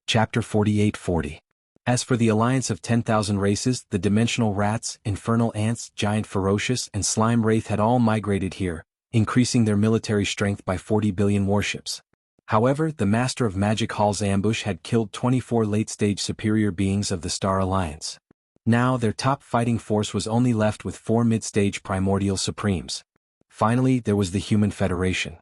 Chapter 4840. As for the alliance of 10,000 races, the dimensional rats, infernal ants, giant ferocious, and slime wraith had all migrated here, increasing their military strength by 40 billion warships. However, the Master of Magic Hall's ambush had killed 24 late-stage superior beings of the Star Alliance. Now their top fighting force was only left with 4 mid-stage primordial supremes. Finally, there was the Human Federation.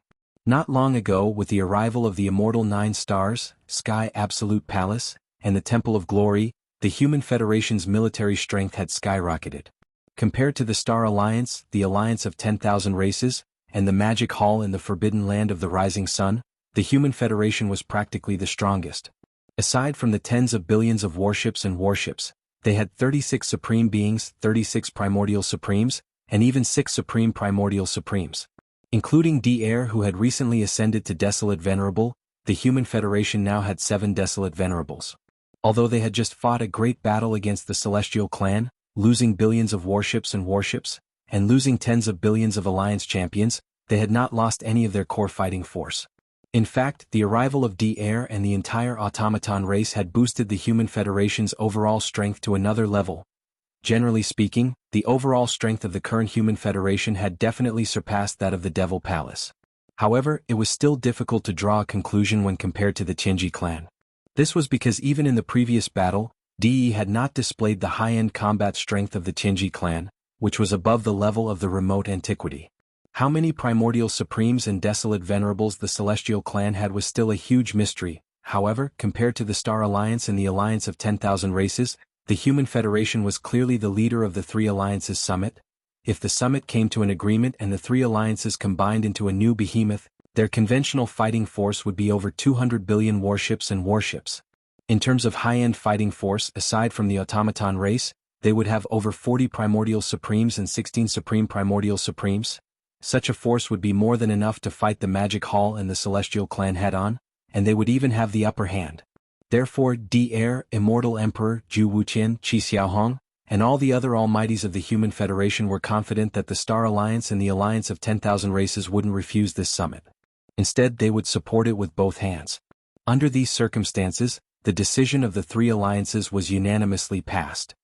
Not long ago, with the arrival of the immortal 9 stars, Sky Absolute Palace, and the Temple of Glory, the Human Federation's military strength had skyrocketed. Compared to the Star Alliance, the alliance of 10,000 races, and the Magic Hall in the Forbidden Land of the Rising Sun, the Human Federation was practically the strongest. Aside from the tens of billions of warships, they had 36 Supreme Beings, 36 Primordial Supremes, and even 6 Supreme Primordial Supremes. Including D-Air, who had recently ascended to Desolate Venerable, the Human Federation now had 7 Desolate Venerables. Although they had just fought a great battle against the Celestial Clan, losing billions of warships, and losing tens of billions of Alliance champions, they had not lost any of their core fighting force. In fact, the arrival of D-Air and the entire automaton race had boosted the Human Federation's overall strength to another level. Generally speaking, the overall strength of the current Human Federation had definitely surpassed that of the Devil Palace. However, it was still difficult to draw a conclusion when compared to the Tianji clan. This was because even in the previous battle, DE had not displayed the high-end combat strength of the Tianji clan, which was above the level of the remote antiquity. How many Primordial Supremes and Desolate Venerables the Celestial clan had was still a huge mystery. However, compared to the Star Alliance and the alliance of 10,000 races, the Human Federation was clearly the leader of the 3 alliances summit. If the summit came to an agreement and the 3 alliances combined into a new behemoth, their conventional fighting force would be over 200 billion warships. In terms of high-end fighting force, aside from the automaton race, they would have over 40 Primordial Supremes and 16 Supreme Primordial Supremes. Such a force would be more than enough to fight the Magic Hall and the Celestial Clan head-on, and they would even have the upper hand. Therefore, D-Air, Immortal Emperor, Zhu Wuqian, Qi Xiaohong, and all the other almighties of the Human Federation were confident that the Star Alliance and the alliance of 10,000 races wouldn't refuse this summit. Instead, they would support it with both hands. Under these circumstances, the decision of the 3 alliances was unanimously passed.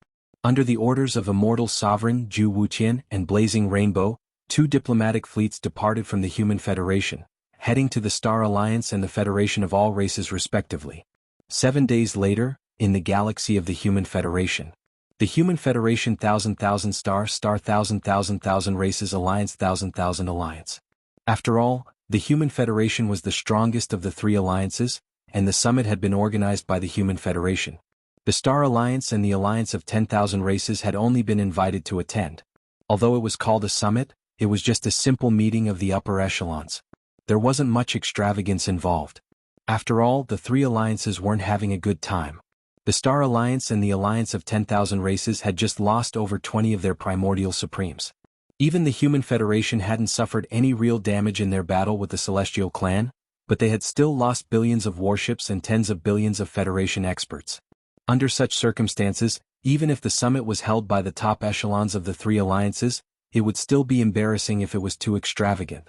Under the orders of Immortal Sovereign Zhu Wuqian and Blazing Rainbow, 2 diplomatic fleets departed from the Human Federation, heading to the Star Alliance and the Federation of all races respectively. 7 days later, in the galaxy of the Human Federation. The Human Federation 1,000,000 star 1,000,000 races alliance 1,000,000 alliance. After all, the Human Federation was the strongest of the 3 alliances, and the summit had been organized by the Human Federation. The Star Alliance and the alliance of 10,000 races had only been invited to attend. Although it was called a summit, it was just a simple meeting of the upper echelons. There wasn't much extravagance involved. After all, the 3 alliances weren't having a good time. The Star Alliance and the alliance of 10,000 races had just lost over 20 of their Primordial Supremes. Even the Human Federation hadn't suffered any real damage in their battle with the Celestial Clan, but they had still lost billions of warships and tens of billions of Federation experts. Under such circumstances, even if the summit was held by the top echelons of the 3 alliances, it would still be embarrassing if it was too extravagant.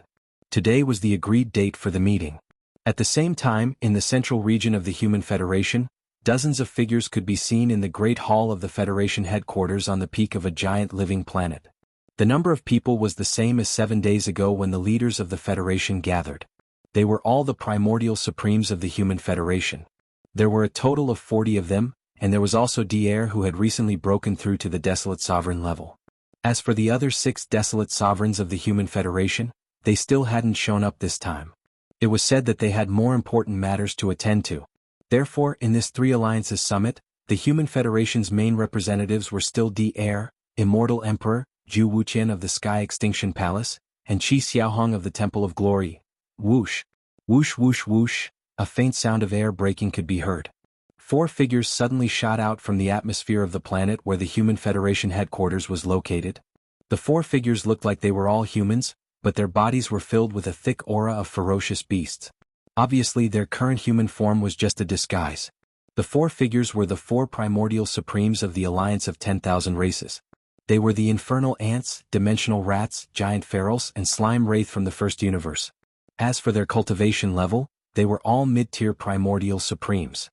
Today was the agreed date for the meeting. At the same time, in the central region of the Human Federation, dozens of figures could be seen in the Great Hall of the Federation headquarters on the peak of a giant living planet. The number of people was the same as 7 days ago when the leaders of the Federation gathered. They were all the Primordial Supremes of the Human Federation. There were a total of 40 of them, and there was also D-Air who had recently broken through to the Desolate Sovereign level. As for the other 6 Desolate Sovereigns of the Human Federation, they still hadn't shown up this time. It was said that they had more important matters to attend to. Therefore, in this 3 alliances summit, the Human Federation's main representatives were still D-Air, Immortal Emperor, Zhu Wuqian of the Sky Extinction Palace, and Qi Xiaohong of the Temple of Glory. Whoosh! Whoosh whoosh whoosh, a faint sound of air breaking could be heard. 4 figures suddenly shot out from the atmosphere of the planet where the Human Federation headquarters was located. The 4 figures looked like they were all humans, but their bodies were filled with a thick aura of ferocious beasts. Obviously, their current human form was just a disguise. The 4 figures were the 4 Primordial Supremes of the alliance of 10,000 races. They were the infernal ants, dimensional rats, giant ferals, and slime wraith from the first universe. As for their cultivation level, they were all mid-tier Primordial Supremes.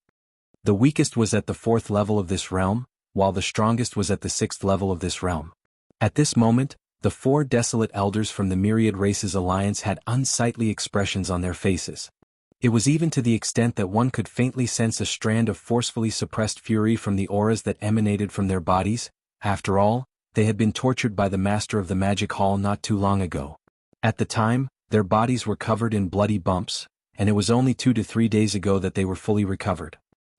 The weakest was at the 4th level of this realm, while the strongest was at the 6th level of this realm. At this moment, the 4 desolate elders from the Myriad Races Alliance had unsightly expressions on their faces. It was even to the extent that one could faintly sense a strand of forcefully suppressed fury from the auras that emanated from their bodies. After all, they had been tortured by the master of the magic hall not too long ago. At the time, their bodies were covered in bloody bumps, and it was only 2 to 3 days ago that they were fully recovered.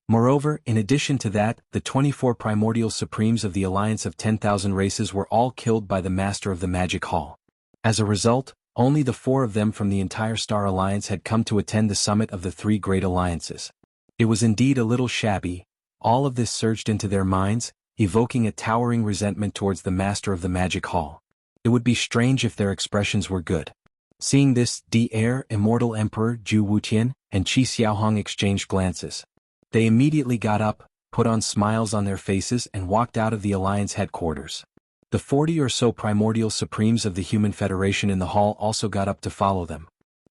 Moreover, in addition to that, the 24 primordial supremes of the Alliance of 10,000 Races were all killed by the master of the magic hall. As a result, only the 4 of them from the entire Star Alliance had come to attend the summit of the 3 great alliances. It was indeed a little shabby. All of this surged into their minds, evoking a towering resentment towards the master of the magic hall. It would be strange if their expressions were good. Seeing this, Di Immortal Emperor Zhu Wutian and Qi Xiaohong exchanged glances. They immediately got up, put on smiles on their faces and walked out of the Alliance headquarters. The 40 or so primordial supremes of the Human Federation in the hall also got up to follow them.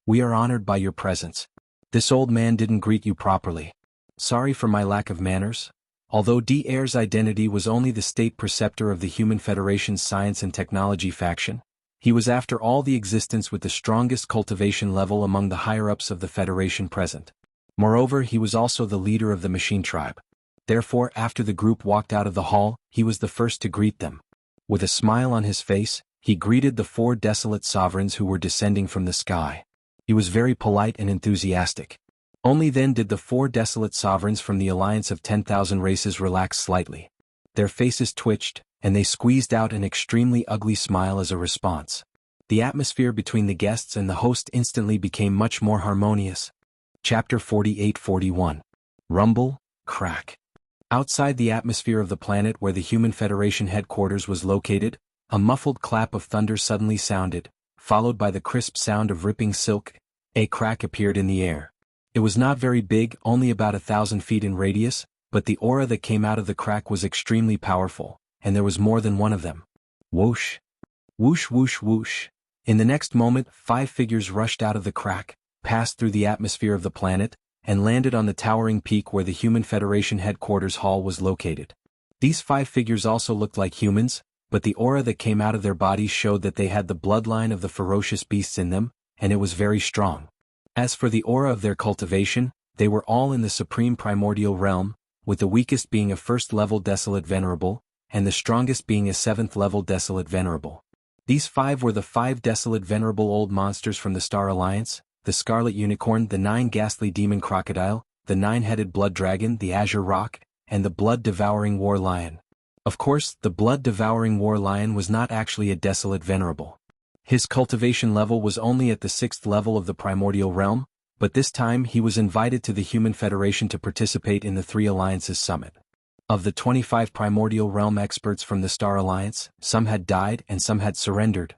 "We are honored by your presence. This old man didn't greet you properly. Sorry for my lack of manners." Although Di's identity was only the state preceptor of the Human Federation's Science and Technology faction, he was after all the existence with the strongest cultivation level among the higher-ups of the Federation present. Moreover, he was also the leader of the Machine Tribe. Therefore, after the group walked out of the hall, he was the first to greet them. With a smile on his face, he greeted the 4 desolate sovereigns who were descending from the sky. He was very polite and enthusiastic. Only then did the 4 desolate sovereigns from the Alliance of 10,000 Races relax slightly. Their faces twitched, and they squeezed out an extremely ugly smile as a response. The atmosphere between the guests and the host instantly became much more harmonious. Chapter 48-41. Rumble, Crack. Outside the atmosphere of the planet where the Human Federation headquarters was located, a muffled clap of thunder suddenly sounded, followed by the crisp sound of ripping silk. A crack appeared in the air. It was not very big, only about 1,000 feet in radius, but the aura that came out of the crack was extremely powerful, and there was more than one of them. Whoosh! Whoosh whoosh whoosh! In the next moment, 5 figures rushed out of the crack, passed through the atmosphere of the planet, and landed on the towering peak where the Human Federation headquarters hall was located. These 5 figures also looked like humans, but the aura that came out of their bodies showed that they had the bloodline of the ferocious beasts in them, and it was very strong. As for the aura of their cultivation, they were all in the supreme primordial realm, with the weakest being a 1st-level desolate venerable, and the strongest being a 7th-level desolate venerable. These 5 were the 5 desolate venerable old monsters from the Star Alliance: the Scarlet Unicorn, the 9 ghastly demon crocodile, the 9-headed blood dragon, the Azure Rock, and the blood-devouring war lion. Of course, the blood-devouring war lion was not actually a desolate venerable. His cultivation level was only at the 6th level of the primordial realm, but this time he was invited to the Human Federation to participate in the 3 Alliances summit. Of the 25 primordial realm experts from the Star Alliance, some had died and some had surrendered.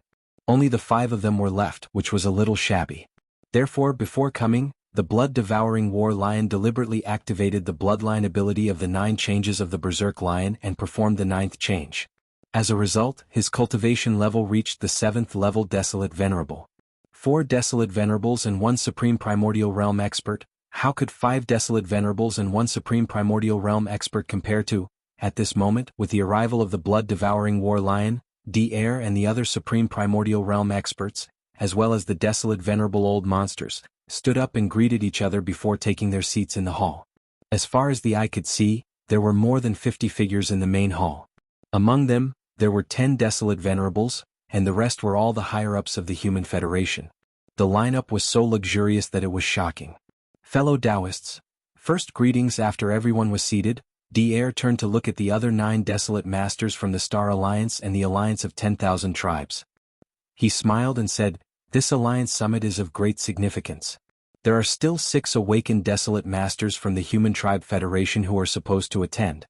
Only the 5 of them were left, which was a little shabby. Therefore, before coming, the blood-devouring war lion deliberately activated the bloodline ability of the 9 changes of the Berserk Lion and performed the 9th change. As a result, his cultivation level reached the 7th level desolate venerable. 4 desolate venerables and 1 supreme primordial realm expert. How could 5 desolate venerables and 1 supreme primordial realm expert compare to? At this moment, with the arrival of the blood-devouring war lion, Di and the other supreme primordial realm experts, as well as the desolate venerable old monsters, stood up and greeted each other before taking their seats in the hall. As far as the eye could see, there were more than 50 figures in the main hall. Among them, there were 10 desolate venerables, and the rest were all the higher-ups of the Human Federation. The lineup was so luxurious that it was shocking. Fellow Taoists, first greetings. After everyone was seated, Di turned to look at the other 9 desolate masters from the Star Alliance and the Alliance of 10,000 Tribes. He smiled and said, "This Alliance summit is of great significance. There are still 6 awakened desolate masters from the Human Tribe Federation who are supposed to attend.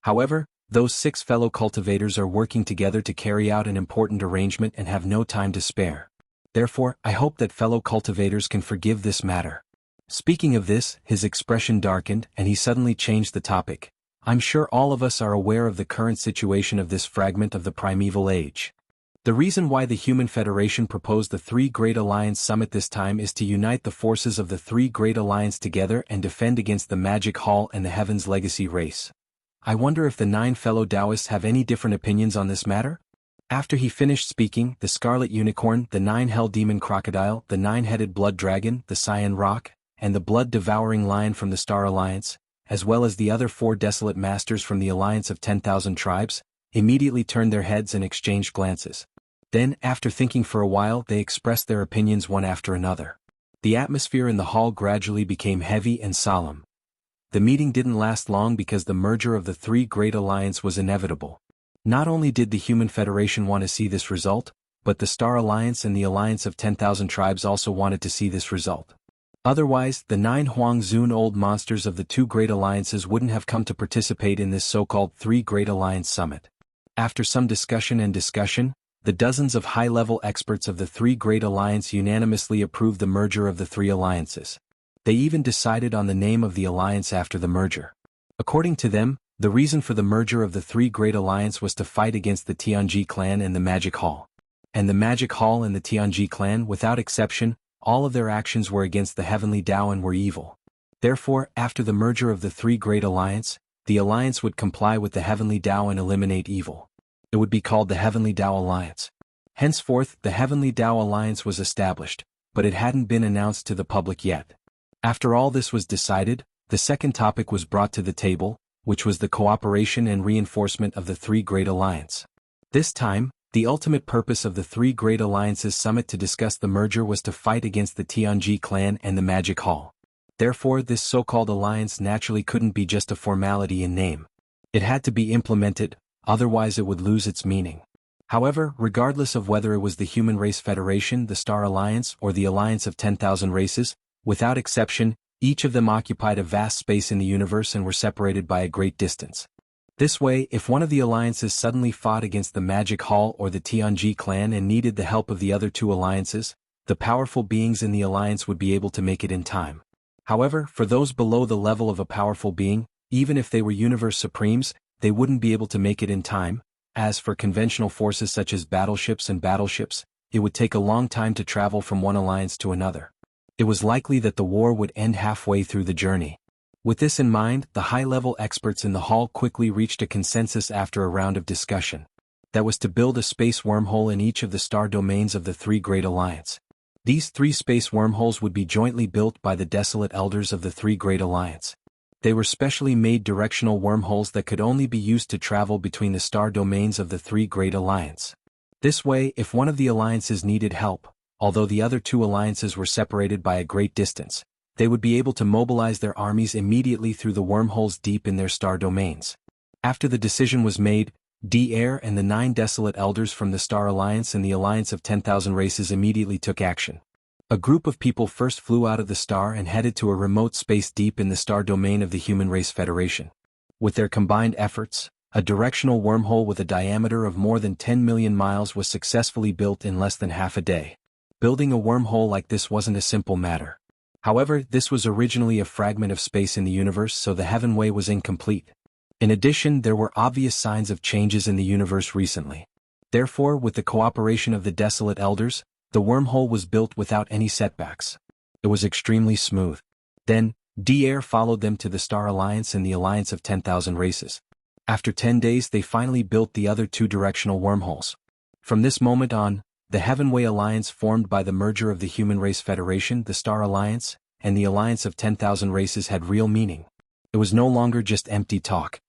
However, those 6 fellow cultivators are working together to carry out an important arrangement and have no time to spare. Therefore, I hope that fellow cultivators can forgive this matter." Speaking of this, his expression darkened and he suddenly changed the topic. "I'm sure all of us are aware of the current situation of this fragment of the primeval age. The reason why the Human Federation proposed the Three Great Alliance Summit this time is to unite the forces of the Three Great Alliance together and defend against the Magic Hall and the Heaven's Legacy race. I wonder if the 9 fellow Taoists have any different opinions on this matter? After he finished speaking, the Scarlet Unicorn, the 9 Hell-Demon Crocodile, the 9-Headed Blood Dragon, the Cyan Rock, and the Blood-Devouring Lion from the Star Alliance, as well as the other 4 Desolate Masters from the Alliance of 10,000 Tribes, immediately turned their heads and exchanged glances. Then, after thinking for a while, they expressed their opinions one after another. The atmosphere in the hall gradually became heavy and solemn. The meeting didn't last long because the merger of the Three Great Alliance was inevitable. Not only did the Human Federation want to see this result, but the Star Alliance and the Alliance of 10,000 Tribes also wanted to see this result. Otherwise, the 9 Huang Zun old monsters of the 2 Great Alliances wouldn't have come to participate in this so-called Three Great Alliance Summit. After some discussion, the dozens of high-level experts of the Three Great Alliance unanimously approved the merger of the 3 alliances. They even decided on the name of the alliance after the merger. According to them, the reason for the merger of the Three Great Alliance was to fight against the Tianji clan and the Magic Hall. And the Magic Hall and the Tianji clan, without exception, all of their actions were against the Heavenly Tao and were evil. Therefore, after the merger of the Three Great Alliance, the alliance would comply with the Heavenly Tao and eliminate evil. It would be called the Heavenly Tao Alliance. Henceforth, the Heavenly Tao Alliance was established, but it hadn't been announced to the public yet. After all this was decided, the second topic was brought to the table, which was the cooperation and reinforcement of the Three Great Alliance. This time, the ultimate purpose of the Three Great Alliances Summit to discuss the merger was to fight against the Tianji clan and the Magic Hall. Therefore, this so-called alliance naturally couldn't be just a formality in name. It had to be implemented, otherwise it would lose its meaning. However, regardless of whether it was the Human Race Federation, the Star Alliance, or the Alliance of 10,000 Races, without exception, each of them occupied a vast space in the universe and were separated by a great distance. This way, if one of the alliances suddenly fought against the Magic Hall or the Tianji clan and needed the help of the other 2 alliances, the powerful beings in the alliance would be able to make it in time. However, for those below the level of a powerful being, even if they were universe supremes, they wouldn't be able to make it in time. As for conventional forces such as battleships, it would take a long time to travel from one alliance to another. It was likely that the war would end halfway through the journey. With this in mind, the high-level experts in the hall quickly reached a consensus after a round of discussion. That was to build a space wormhole in each of the star domains of the Three Great Alliance. These 3 space wormholes would be jointly built by the Desolate Elders of the Three Great Alliance. They were specially made directional wormholes that could only be used to travel between the star domains of the Three Great Alliance. This way, if one of the alliances needed help, although the other 2 alliances were separated by a great distance, they would be able to mobilize their armies immediately through the wormholes deep in their star domains. After the decision was made, D-Air and the 9 Desolate Elders from the Star Alliance and the Alliance of 10,000 Races immediately took action. A group of people first flew out of the star and headed to a remote space deep in the star domain of the Human Race Federation. With their combined efforts, a directional wormhole with a diameter of more than 10 million miles was successfully built in less than half a day. Building a wormhole like this wasn't a simple matter. However, this was originally a fragment of space in the universe, so the Heavenway was incomplete. In addition, there were obvious signs of changes in the universe recently. Therefore, with the cooperation of the Desolate Elders, the wormhole was built without any setbacks. It was extremely smooth. Then, D-Air followed them to the Star Alliance and the Alliance of 10,000 Races. After 10 days they finally built the other 2 directional wormholes. From this moment on, the Heavenway Alliance formed by the merger of the Human Race Federation, the Star Alliance, and the Alliance of 10,000 Races had real meaning. It was no longer just empty talk.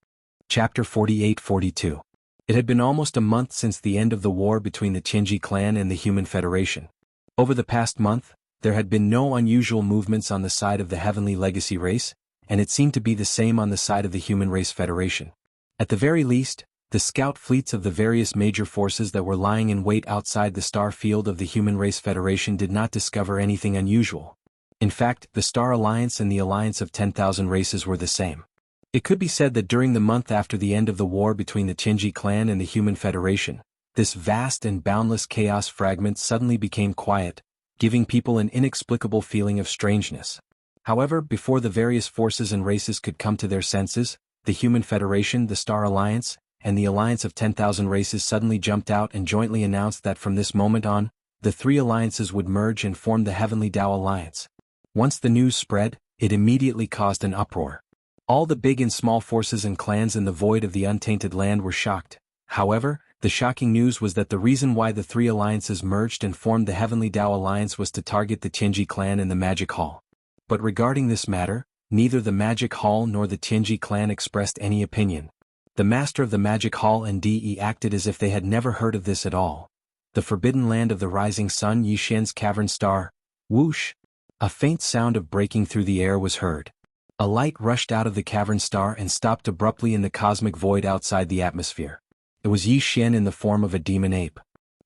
Chapter 48-42. It had been almost a month since the end of the war between the Tianji clan and the Human Federation. Over the past month, there had been no unusual movements on the side of the Heavenly Legacy race, and it seemed to be the same on the side of the Human Race Federation. At the very least, the scout fleets of the various major forces that were lying in wait outside the star field of the Human Race Federation did not discover anything unusual. In fact, the Star Alliance and the Alliance of 10,000 Races were the same. It could be said that during the month after the end of the war between the Tianji clan and the Human Federation, this vast and boundless chaos fragment suddenly became quiet, giving people an inexplicable feeling of strangeness. However, before the various forces and races could come to their senses, the Human Federation, the Star Alliance, and the alliance of 10,000 races suddenly jumped out and jointly announced that from this moment on, the three alliances would merge and form the Heavenly Tao Alliance. Once the news spread, it immediately caused an uproar. All the big and small forces and clans in the void of the untainted land were shocked. However, the shocking news was that the reason why the three alliances merged and formed the Heavenly Tao Alliance was to target the Tianji clan and the Magic Hall. But regarding this matter, neither the Magic Hall nor the Tianji clan expressed any opinion. The master of the Magic Hall and De acted as if they had never heard of this at all. The forbidden land of the rising sun, Yixian's cavern star. Whoosh! A faint sound of breaking through the air was heard. A light rushed out of the cavern star and stopped abruptly in the cosmic void outside the atmosphere. It was Yixian in the form of a demon ape.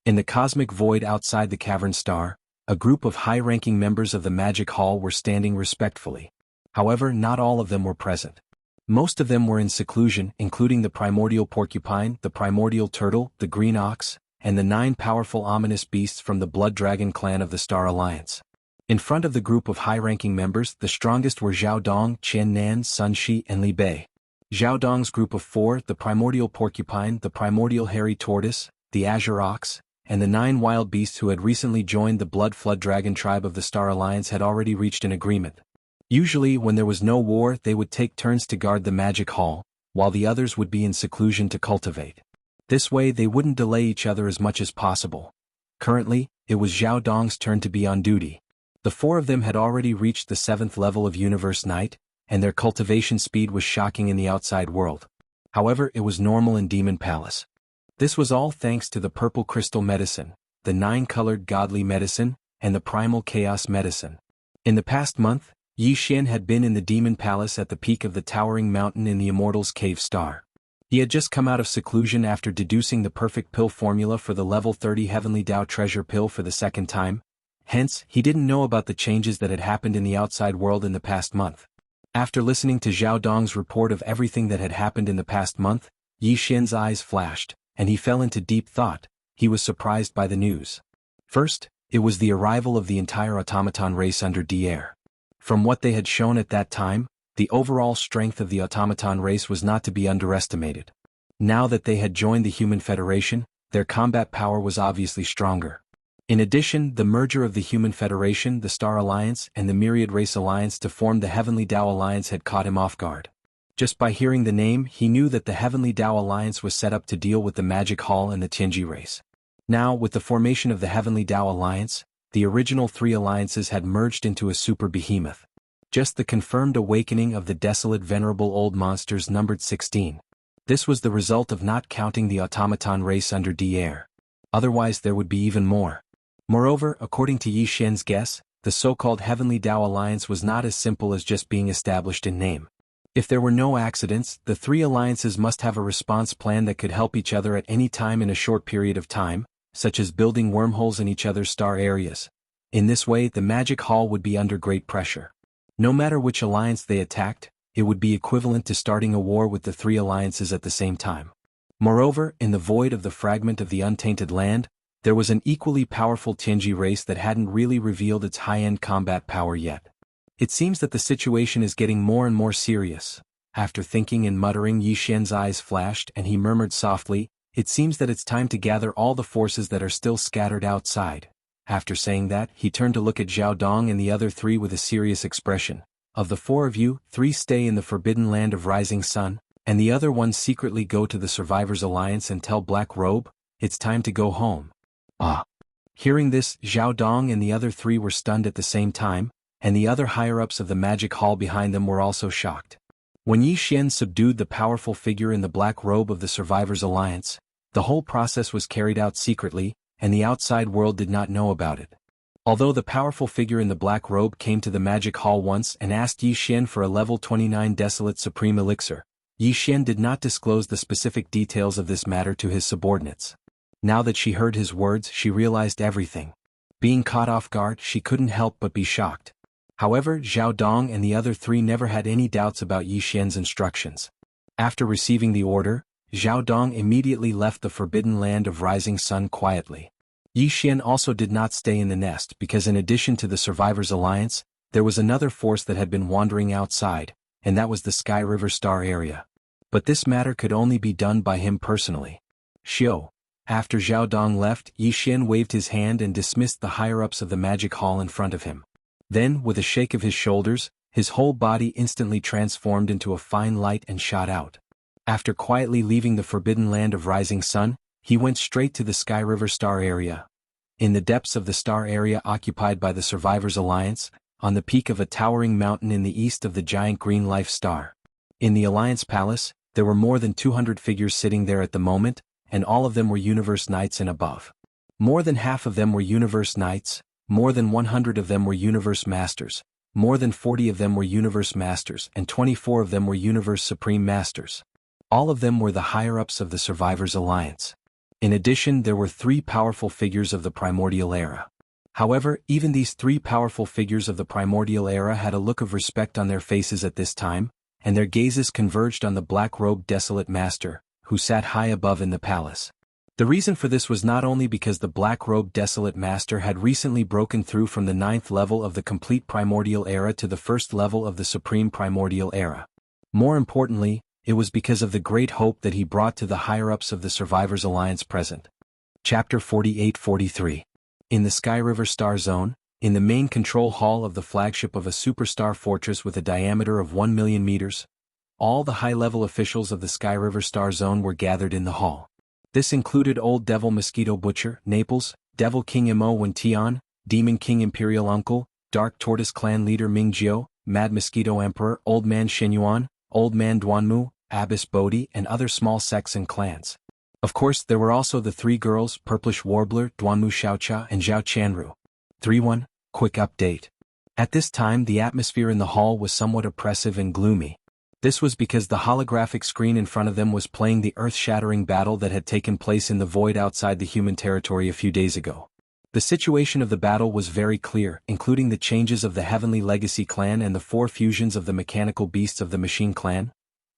In the cosmic void outside the cavern star, a group of high-ranking members of the Magic Hall were standing respectfully. However, not all of them were present. Most of them were in seclusion, including the primordial porcupine, the primordial turtle, the green ox, and the 9 powerful ominous beasts from the Blood Dragon clan of the Star Alliance. In front of the group of high-ranking members, the strongest were Zhao Dong, Qian Nan, Sun Shi, and Li Bei. Zhao Dong's group of 4, the primordial porcupine, the primordial hairy tortoise, the azure ox, and the 9 wild beasts who had recently joined the Blood Flood Dragon tribe of the Star Alliance had already reached an agreement. Usually, when there was no war, they would take turns to guard the Magic Hall, while the others would be in seclusion to cultivate. This way they wouldn't delay each other as much as possible. Currently, it was Zhao Dong's turn to be on duty. The 4 of them had already reached the 7th level of Universe Night, and their cultivation speed was shocking in the outside world. However, it was normal in Demon Palace. This was all thanks to the Purple Crystal Medicine, the 9-colored Godly Medicine, and the Primal Chaos Medicine. In the past month, Yixian had been in the Demon Palace at the peak of the towering mountain in the Immortals Cave Star. He had just come out of seclusion after deducing the perfect pill formula for the level 30 Heavenly Tao Treasure Pill for the second time. Hence, he didn't know about the changes that had happened in the outside world in the past month. After listening to Zhao Dong's report of everything that had happened in the past month, Yixian's eyes flashed, and he fell into deep thought. He was surprised by the news. First, it was the arrival of the entire automaton race under Dier. From what they had shown at that time, the overall strength of the automaton race was not to be underestimated. Now that they had joined the Human Federation, their combat power was obviously stronger. In addition, the merger of the Human Federation, the Star Alliance, and the Myriad Race Alliance to form the Heavenly Tao Alliance had caught him off guard. Just by hearing the name, he knew that the Heavenly Tao Alliance was set up to deal with the Magic Hall and the Tianji race. Now, with the formation of the Heavenly Tao Alliance, the original 3 alliances had merged into a super behemoth. Just the confirmed awakening of the desolate venerable old monsters numbered 16. This was the result of not counting the automaton race under Dier. Otherwise there would be even more. Moreover, according to Yixian's guess, the so-called Heavenly Tao Alliance was not as simple as just being established in name. If there were no accidents, the 3 alliances must have a response plan that could help each other at any time in a short period of time, such as building wormholes in each other's star areas. In this way, the Magic Hall would be under great pressure. No matter which alliance they attacked, it would be equivalent to starting a war with the 3 alliances at the same time. Moreover, in the void of the fragment of the untainted land, there was an equally powerful Tianji race that hadn't really revealed its high-end combat power yet. It seems that the situation is getting more and more serious. After thinking and muttering, Yixian's eyes flashed and he murmured softly, "It seems that it's time to gather all the forces that are still scattered outside." After saying that, he turned to look at Zhao Dong and the other 3 with a serious expression. "Of the 4 of you, 3 stay in the forbidden land of Rising Sun, and the other 1 secretly go to the Survivors Alliance and tell Black Robe, it's time to go home." Ah! Hearing this, Zhao Dong and the other 3 were stunned at the same time, and the other higher-ups of the Magic Hall behind them were also shocked. When Yixian subdued the powerful figure in the black robe of the Survivors Alliance, the whole process was carried out secretly, and the outside world did not know about it. Although the powerful figure in the black robe came to the Magic Hall once and asked Yixian for a level 29 Desolate Supreme Elixir, Yixian did not disclose the specific details of this matter to his subordinates. Now that she heard his words, she realized everything. Being caught off guard, she couldn't help but be shocked. However, Zhao Dong and the other 3 never had any doubts about Yixian's instructions. After receiving the order, Zhao Dong immediately left the forbidden land of Rising Sun quietly. Yixian also did not stay in the nest because in addition to the Survivors Alliance, there was another force that had been wandering outside, and that was the Sky River Star area. But this matter could only be done by him personally. Xiao. After Zhao Dong left, Yi Xian waved his hand and dismissed the higher-ups of the magic hall in front of him. Then, with a shake of his shoulders, his whole body instantly transformed into a fine light and shot out. After quietly leaving the forbidden land of Rising Sun, he went straight to the Sky River Star area. In the depths of the star area occupied by the Survivors Alliance, on the peak of a towering mountain in the east of the giant green life star. In the Alliance Palace, there were more than 200 figures sitting there at the moment, and all of them were Universe Knights and above. More than half of them were Universe Knights, more than 100 of them were Universe Masters, more than 40 of them were Universe Masters, and 24 of them were Universe Supreme Masters. All of them were the higher-ups of the Survivors Alliance. In addition, there were 3 powerful figures of the Primordial Era. However, even these 3 powerful figures of the Primordial Era had a look of respect on their faces at this time, and their gazes converged on the black-robed Desolate Master, who sat high above in the palace. The reason for this was not only because the black-robed Desolate Master had recently broken through from the 9th level of the complete Primordial Era to the 1st level of the Supreme Primordial Era. More importantly, it was because of the great hope that he brought to the higher-ups of the Survivors Alliance present. Chapter 48-43. In the Sky River Star Zone, in the main control hall of the flagship of a superstar fortress with a diameter of 1 million meters, all the high-level officials of the Sky River Star Zone were gathered in the hall. This included Old Devil Mosquito Butcher, Naples, Devil King Mo Wen Tian, Demon King Imperial Uncle, Dark Tortoise Clan Leader Ming Jiao, Mad Mosquito Emperor, Old Man Shen Yuan, Old Man Duanmu, Abbess Bodhi, and other small sects and clans. Of course, there were also the 3 girls, Purplish Warbler, Duanmu Xiaocha, and Zhao Chanru. 3-1, quick update. At this time, the atmosphere in the hall was somewhat oppressive and gloomy. This was because the holographic screen in front of them was playing the earth-shattering battle that had taken place in the void outside the human territory a few days ago. The situation of the battle was very clear, including the changes of the Heavenly Legacy clan and the 4 fusions of the mechanical beasts of the Machine clan.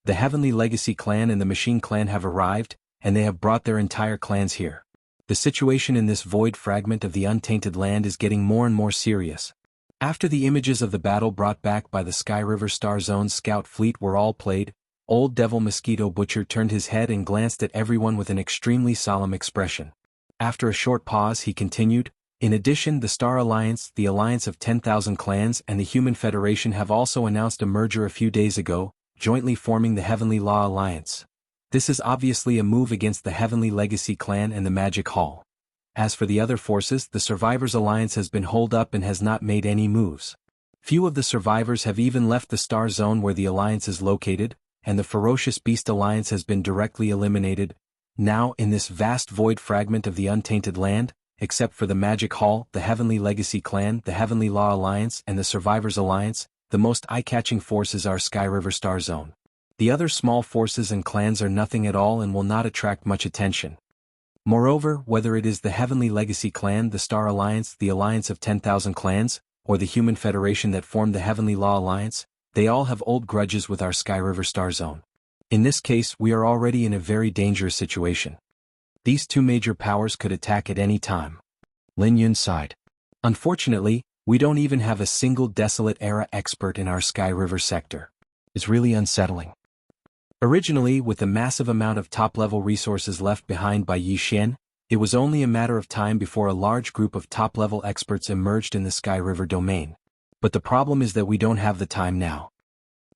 The Heavenly Legacy clan and the Machine clan have arrived, and they have brought their entire clans here. The situation in this void fragment of the untainted land is getting more and more serious. After the images of the battle brought back by the Sky River Star Zone scout fleet were all played, Old Devil Mosquito Butcher turned his head and glanced at everyone with an extremely solemn expression. After a short pause he continued, "In addition, the Star Alliance, the Alliance of 10,000 Clans, and the Human Federation have also announced a merger a few days ago, jointly forming the Heavenly Law Alliance. This is obviously a move against the Heavenly Legacy clan and the Magic Hall. As for the other forces, the Survivors Alliance has been holed up and has not made any moves. Few of the survivors have even left the Star Zone where the Alliance is located, and the Ferocious Beast Alliance has been directly eliminated. Now, in this vast void fragment of the untainted land, except for the Magic Hall, the Heavenly Legacy clan, the Heavenly Law Alliance, and the Survivors Alliance, the most eye-catching forces are Sky River Star Zone. The other small forces and clans are nothing at all and will not attract much attention. Moreover, whether it is the Heavenly Legacy clan, the Star Alliance, the Alliance of 10,000 Clans, or the Human Federation that formed the Heavenly Law Alliance, they all have old grudges with our Sky River Star Zone. In this case, we are already in a very dangerous situation. These 2 major powers could attack at any time." Lin Yun sighed. "Unfortunately, we don't even have a single Desolate Era expert in our Sky River sector. It's really unsettling." Originally, with the massive amount of top-level resources left behind by Yi Xian, it was only a matter of time before a large group of top-level experts emerged in the Sky River domain. But the problem is that we don't have the time now.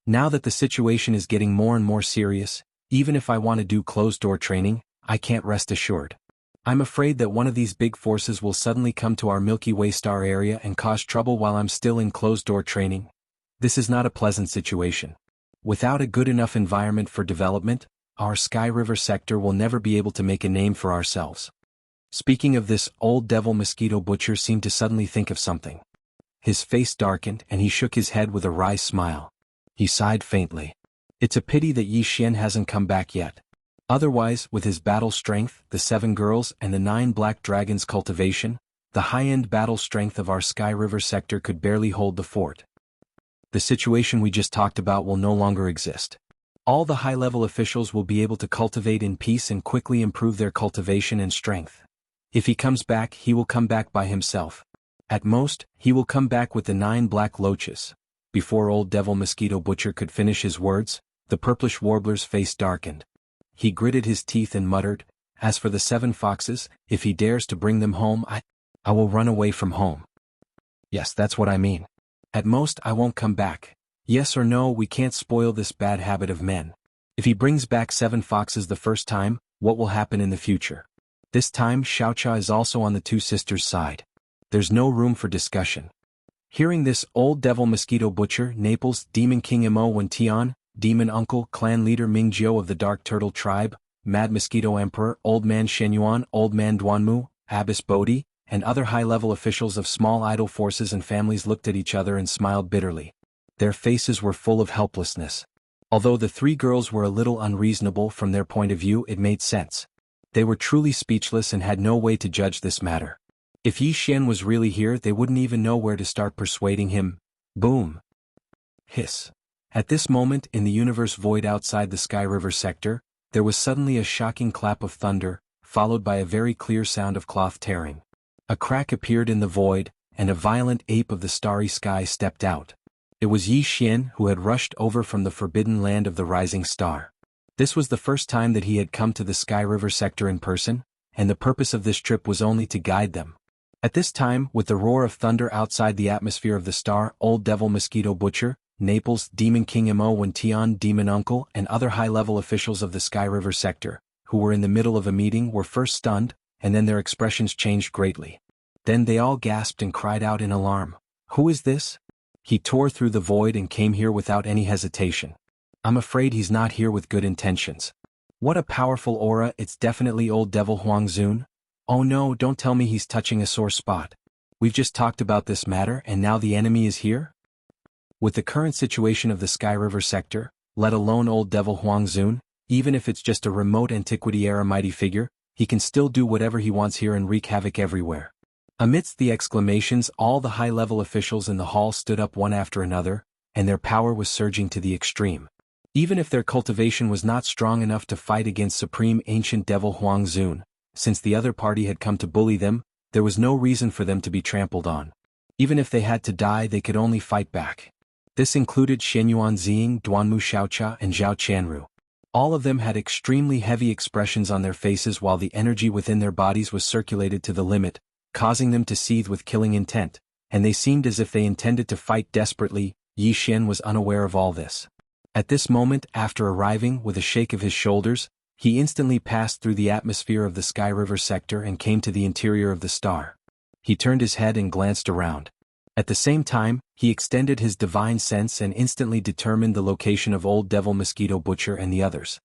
Now that the situation is getting more and more serious, even if I want to do closed-door training, I can't rest assured. I'm afraid that one of these big forces will suddenly come to our Milky Way star area and cause trouble while I'm still in closed-door training. This is not a pleasant situation. Without a good enough environment for development, our Sky River sector will never be able to make a name for ourselves." Speaking of this, Old Devil Mosquito Butcher seemed to suddenly think of something. His face darkened and he shook his head with a wry smile. He sighed faintly. It's a pity that Yi Xian hasn't come back yet. Otherwise, with his battle strength, the 7 girls, and the 9 black dragons cultivation, the high-end battle strength of our Sky River sector could barely hold the fort. The situation we just talked about will no longer exist. All the high-level officials will be able to cultivate in peace and quickly improve their cultivation and strength. If he comes back, he will come back by himself. At most, he will come back with the 9 black loaches. Before Old Devil Mosquito Butcher could finish his words, The purplish warbler's face darkened. He gritted his teeth and muttered, "As for the 7 foxes, if he dares to bring them home, I will run away from home. Yes, that's what I mean. At most I won't come back. Yes or no, we can't spoil this bad habit of men. If he brings back 7 foxes the first time, what will happen in the future?" This time Xiaocha is also on the 2 sisters' side. There's no room for discussion. Hearing this, Old Devil Mosquito Butcher, Naples, Demon King Mo Wentian, Demon Uncle, Clan Leader Ming Jiao of the Dark Turtle Tribe, Mad Mosquito Emperor, Old Man Shenyuan, Old Man Duanmu, Abbess Bodhi, and other high-level officials of small idol forces and families looked at each other and smiled bitterly. Their faces were full of helplessness. Although the 3 girls were a little unreasonable from their point of view, it made sense. They were truly speechless and had no way to judge this matter. If Yi Xian was really here, they wouldn't even know where to start persuading him. Boom. Hiss. At this moment, in the universe void outside the Sky River sector, there was suddenly a shocking clap of thunder, followed by a very clear sound of cloth tearing. A crack appeared in the void, and a violent ape of the starry sky stepped out. It was Yi Xian, who had rushed over from the forbidden land of the rising star. This was the first time that he had come to the Sky River sector in person, and the purpose of this trip was only to guide them. At this time, with the roar of thunder outside the atmosphere of the star, Old Devil Mosquito Butcher, Naples, Demon King Mo Wentian, Demon Uncle, and other high-level officials of the Sky River sector, who were in the middle of a meeting, were first stunned, and then their expressions changed greatly. Then they all gasped and cried out in alarm. "Who is this? He tore through the void and came here without any hesitation. I'm afraid he's not here with good intentions. What a powerful aura, it's definitely Old Devil Huang Zun. Oh no, don't tell me he's touching a sore spot. We've just talked about this matter and now the enemy is here?" With the current situation of the Sky River sector, let alone Old Devil Huang Zun, even if it's just a remote antiquity-era mighty figure, he can still do whatever he wants here and wreak havoc everywhere. Amidst the exclamations, all the high-level officials in the hall stood up one after another, and their power was surging to the extreme. Even if their cultivation was not strong enough to fight against Supreme Ancient Devil Huang Zun, since the other party had come to bully them, there was no reason for them to be trampled on. Even if they had to die, they could only fight back. This included Shenyuan Ziying, Duanmu Xiaocha, and Zhao Qianru. All of them had extremely heavy expressions on their faces while the energy within their bodies was circulated to the limit, causing them to seethe with killing intent, and they seemed as if they intended to fight desperately. Yi Xian was unaware of all this. At this moment, after arriving, with a shake of his shoulders, he instantly passed through the atmosphere of the Sky River sector and came to the interior of the star. He turned his head and glanced around. At the same time, he extended his divine sense and instantly determined the location of Old Devil Mosquito Butcher and the others.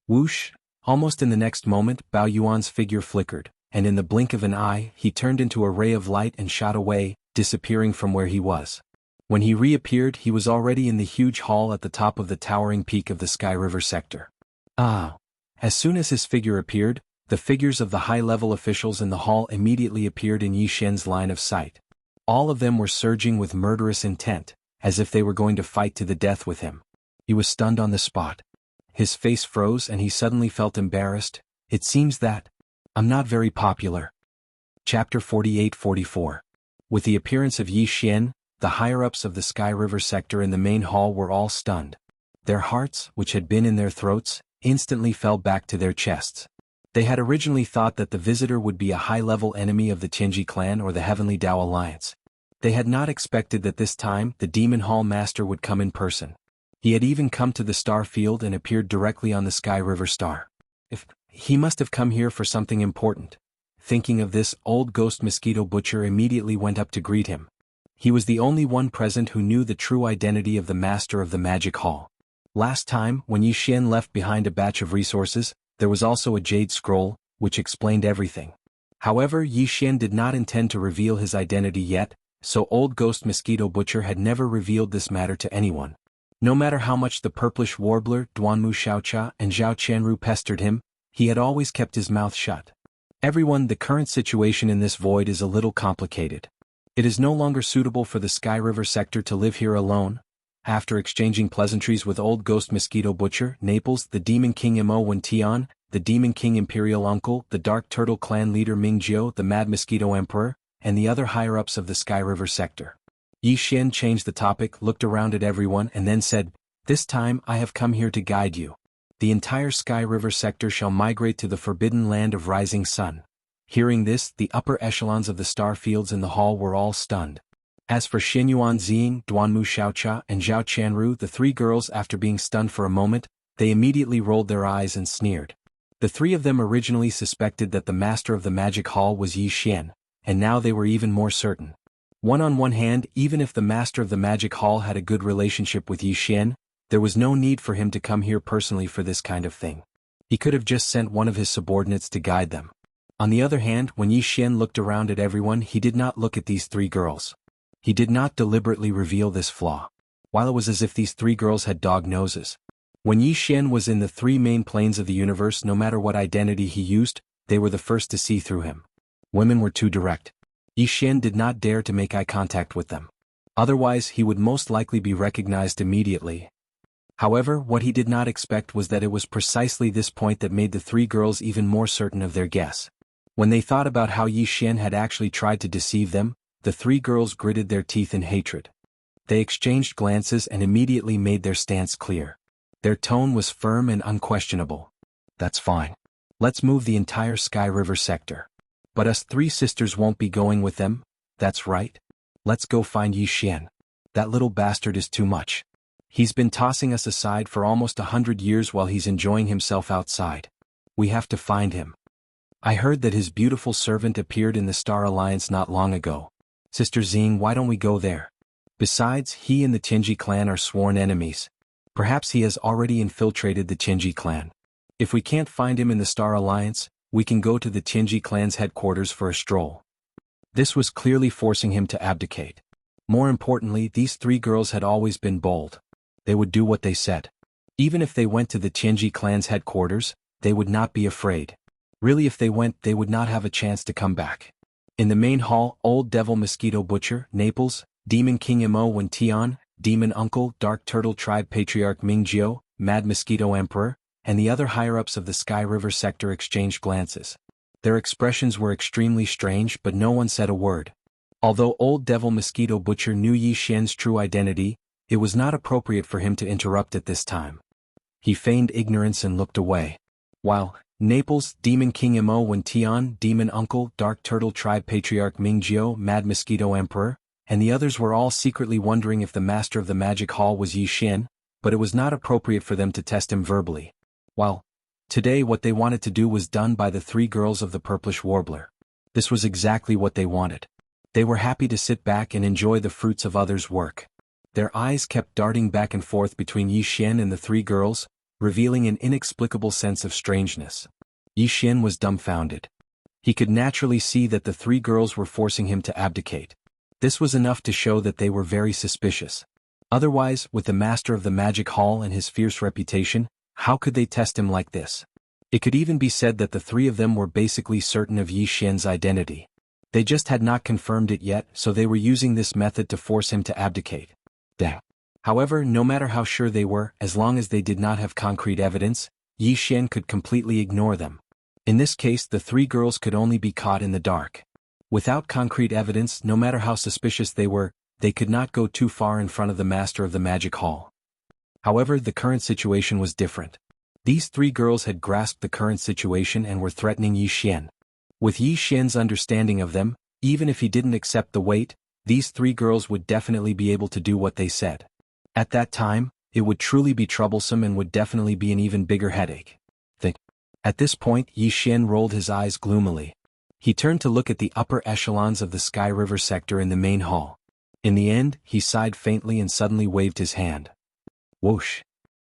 Whoosh! Almost in the next moment, Bao Yuan's figure flickered, and in the blink of an eye, he turned into a ray of light and shot away, disappearing from where he was. When he reappeared, he was already in the huge hall at the top of the towering peak of the Sky River sector. Ah! As soon as his figure appeared, the figures of the high-level officials in the hall immediately appeared in Yi Xian's line of sight. All of them were surging with murderous intent, as if they were going to fight to the death with him. He was stunned on the spot. His face froze and he suddenly felt embarrassed. It seems that I'm not very popular. Chapter 48-44. With the appearance of Yi Xian, the higher-ups of the Sky River sector in the main hall were all stunned. Their hearts, which had been in their throats, instantly fell back to their chests. They had originally thought that the visitor would be a high-level enemy of the Tianji clan or the Heavenly Dao Alliance. They had not expected that this time the Demon Hall Master would come in person. He had even come to the star field and appeared directly on the Sky River star. If he must have come here for something important. Thinking of this, Old Ghost Mosquito Butcher immediately went up to greet him. He was the only one present who knew the true identity of the Master of the Magic Hall. Last time, when Yi Xian left behind a batch of resources, there was also a jade scroll, which explained everything. However, Yi Xian did not intend to reveal his identity yet, so Old Ghost Mosquito Butcher had never revealed this matter to anyone. No matter how much the purplish warbler, Duanmu Xiaocha, and Zhao Qianru pestered him, he had always kept his mouth shut. Everyone, the current situation in this void is a little complicated. It is no longer suitable for the Sky River sector to live here alone. After exchanging pleasantries with Old Ghost Mosquito Butcher, Naples, the Demon King Mo Wentian, the Demon King Imperial Uncle, the Dark Turtle Clan Leader Ming Jiao, the Mad Mosquito Emperor, and the other higher-ups of the Sky River sector, Yi Xian changed the topic, looked around at everyone and then said, This time I have come here to guide you. The entire Sky River sector shall migrate to the forbidden land of rising sun. Hearing this, the upper echelons of the star fields in the hall were all stunned. As for Xinyuan Ziying, Duanmu Xiaocha, and Zhao Qianru, the three girls, after being stunned for a moment, they immediately rolled their eyes and sneered. The three of them originally suspected that the master of the magic hall was Yi Xian, and now they were even more certain. On one hand, even if the master of the magic hall had a good relationship with Yi Xian, there was no need for him to come here personally for this kind of thing. He could have just sent one of his subordinates to guide them. On the other hand, when Yi Xian looked around at everyone, he did not look at these three girls. He did not deliberately reveal this flaw, while it was as if these three girls had dog noses. When Yi Xian was in the three main planes of the universe, no matter what identity he used, they were the first to see through him. Women were too direct. Yi Xian did not dare to make eye contact with them. Otherwise, he would most likely be recognized immediately. However, what he did not expect was that it was precisely this point that made the three girls even more certain of their guess. When they thought about how Yi Xian had actually tried to deceive them, the three girls gritted their teeth in hatred. They exchanged glances and immediately made their stance clear. Their tone was firm and unquestionable. That's fine. Let's move the entire Sky River sector. But us three sisters won't be going with them. That's right. Let's go find Yi Xian. That little bastard is too much. He's been tossing us aside for almost 100 years while he's enjoying himself outside. We have to find him. I heard that his beautiful servant appeared in the Star Alliance not long ago. Sister Ziying, why don't we go there? Besides, he and the Tianji clan are sworn enemies. Perhaps he has already infiltrated the Tianji clan. If we can't find him in the Star Alliance, we can go to the Tianji clan's headquarters for a stroll. This was clearly forcing him to abdicate. More importantly, these three girls had always been bold. They would do what they said. Even if they went to the Tianji clan's headquarters, they would not be afraid. Really, if they went, they would not have a chance to come back. In the main hall, Old Devil Mosquito Butcher, Naples, Demon King Mo Wen Tian, Demon Uncle, Dark Turtle Tribe Patriarch Mingjiu, Mad Mosquito Emperor, and the other higher-ups of the Sky River sector exchanged glances. Their expressions were extremely strange, but no one said a word. Although Old Devil Mosquito Butcher knew Yi Xian's true identity, it was not appropriate for him to interrupt at this time. He feigned ignorance and looked away. While Naples, Demon King Mo Wen Tian, Demon Uncle, Dark Turtle Tribe Patriarch Mingjiu, Mad Mosquito Emperor, and the others were all secretly wondering if the master of the magic hall was Yi Xian, but it was not appropriate for them to test him verbally. While today what they wanted to do was done by the three girls of the Purplish Warbler. This was exactly what they wanted. They were happy to sit back and enjoy the fruits of others' work. Their eyes kept darting back and forth between Yi Xian and the three girls, revealing an inexplicable sense of strangeness. Yi Xian was dumbfounded. He could naturally see that the three girls were forcing him to abdicate. This was enough to show that they were very suspicious. Otherwise, with the master of the magic hall and his fierce reputation, how could they test him like this? It could even be said that the three of them were basically certain of Yi Xian's identity. They just had not confirmed it yet, so they were using this method to force him to abdicate. However, no matter how sure they were, as long as they did not have concrete evidence, Yi Xian could completely ignore them. In this case, the three girls could only be caught in the dark. Without concrete evidence, no matter how suspicious they were, they could not go too far in front of the master of the magic hall. However, the current situation was different. These three girls had grasped the current situation and were threatening Yi Xian. With Yi Xian's understanding of them, even if he didn't accept the weight, these three girls would definitely be able to do what they said. At that time, it would truly be troublesome and would definitely be an even bigger headache. At this point, Yi Xian rolled his eyes gloomily. He turned to look at the upper echelons of the Sky River sector in the main hall. In the end, he sighed faintly and suddenly waved his hand. Whoosh!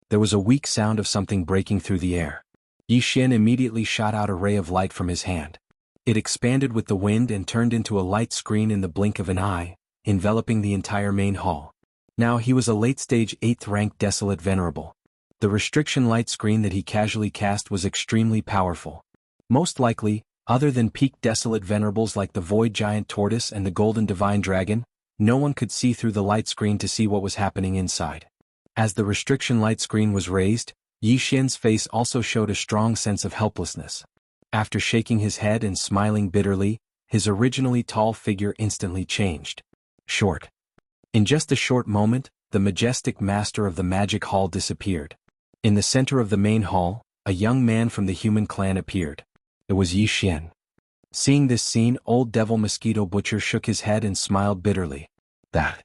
There was a weak sound of something breaking through the air. Yi Xian immediately shot out a ray of light from his hand. It expanded with the wind and turned into a light screen in the blink of an eye, enveloping the entire main hall. Now he was a late-stage 8th-ranked Desolate Venerable. The restriction light screen that he casually cast was extremely powerful. Most likely, other than peak Desolate Venerables like the Void Giant Tortoise and the Golden Divine Dragon, no one could see through the light screen to see what was happening inside. As the restriction light screen was raised, Yi Xian's face also showed a strong sense of helplessness. After shaking his head and smiling bitterly, his originally tall figure instantly changed. Short. In just a short moment, the majestic master of the magic hall disappeared. In the center of the main hall, a young man from the human clan appeared. It was Yi Xian. Seeing this scene, old devil mosquito butcher shook his head and smiled bitterly. That.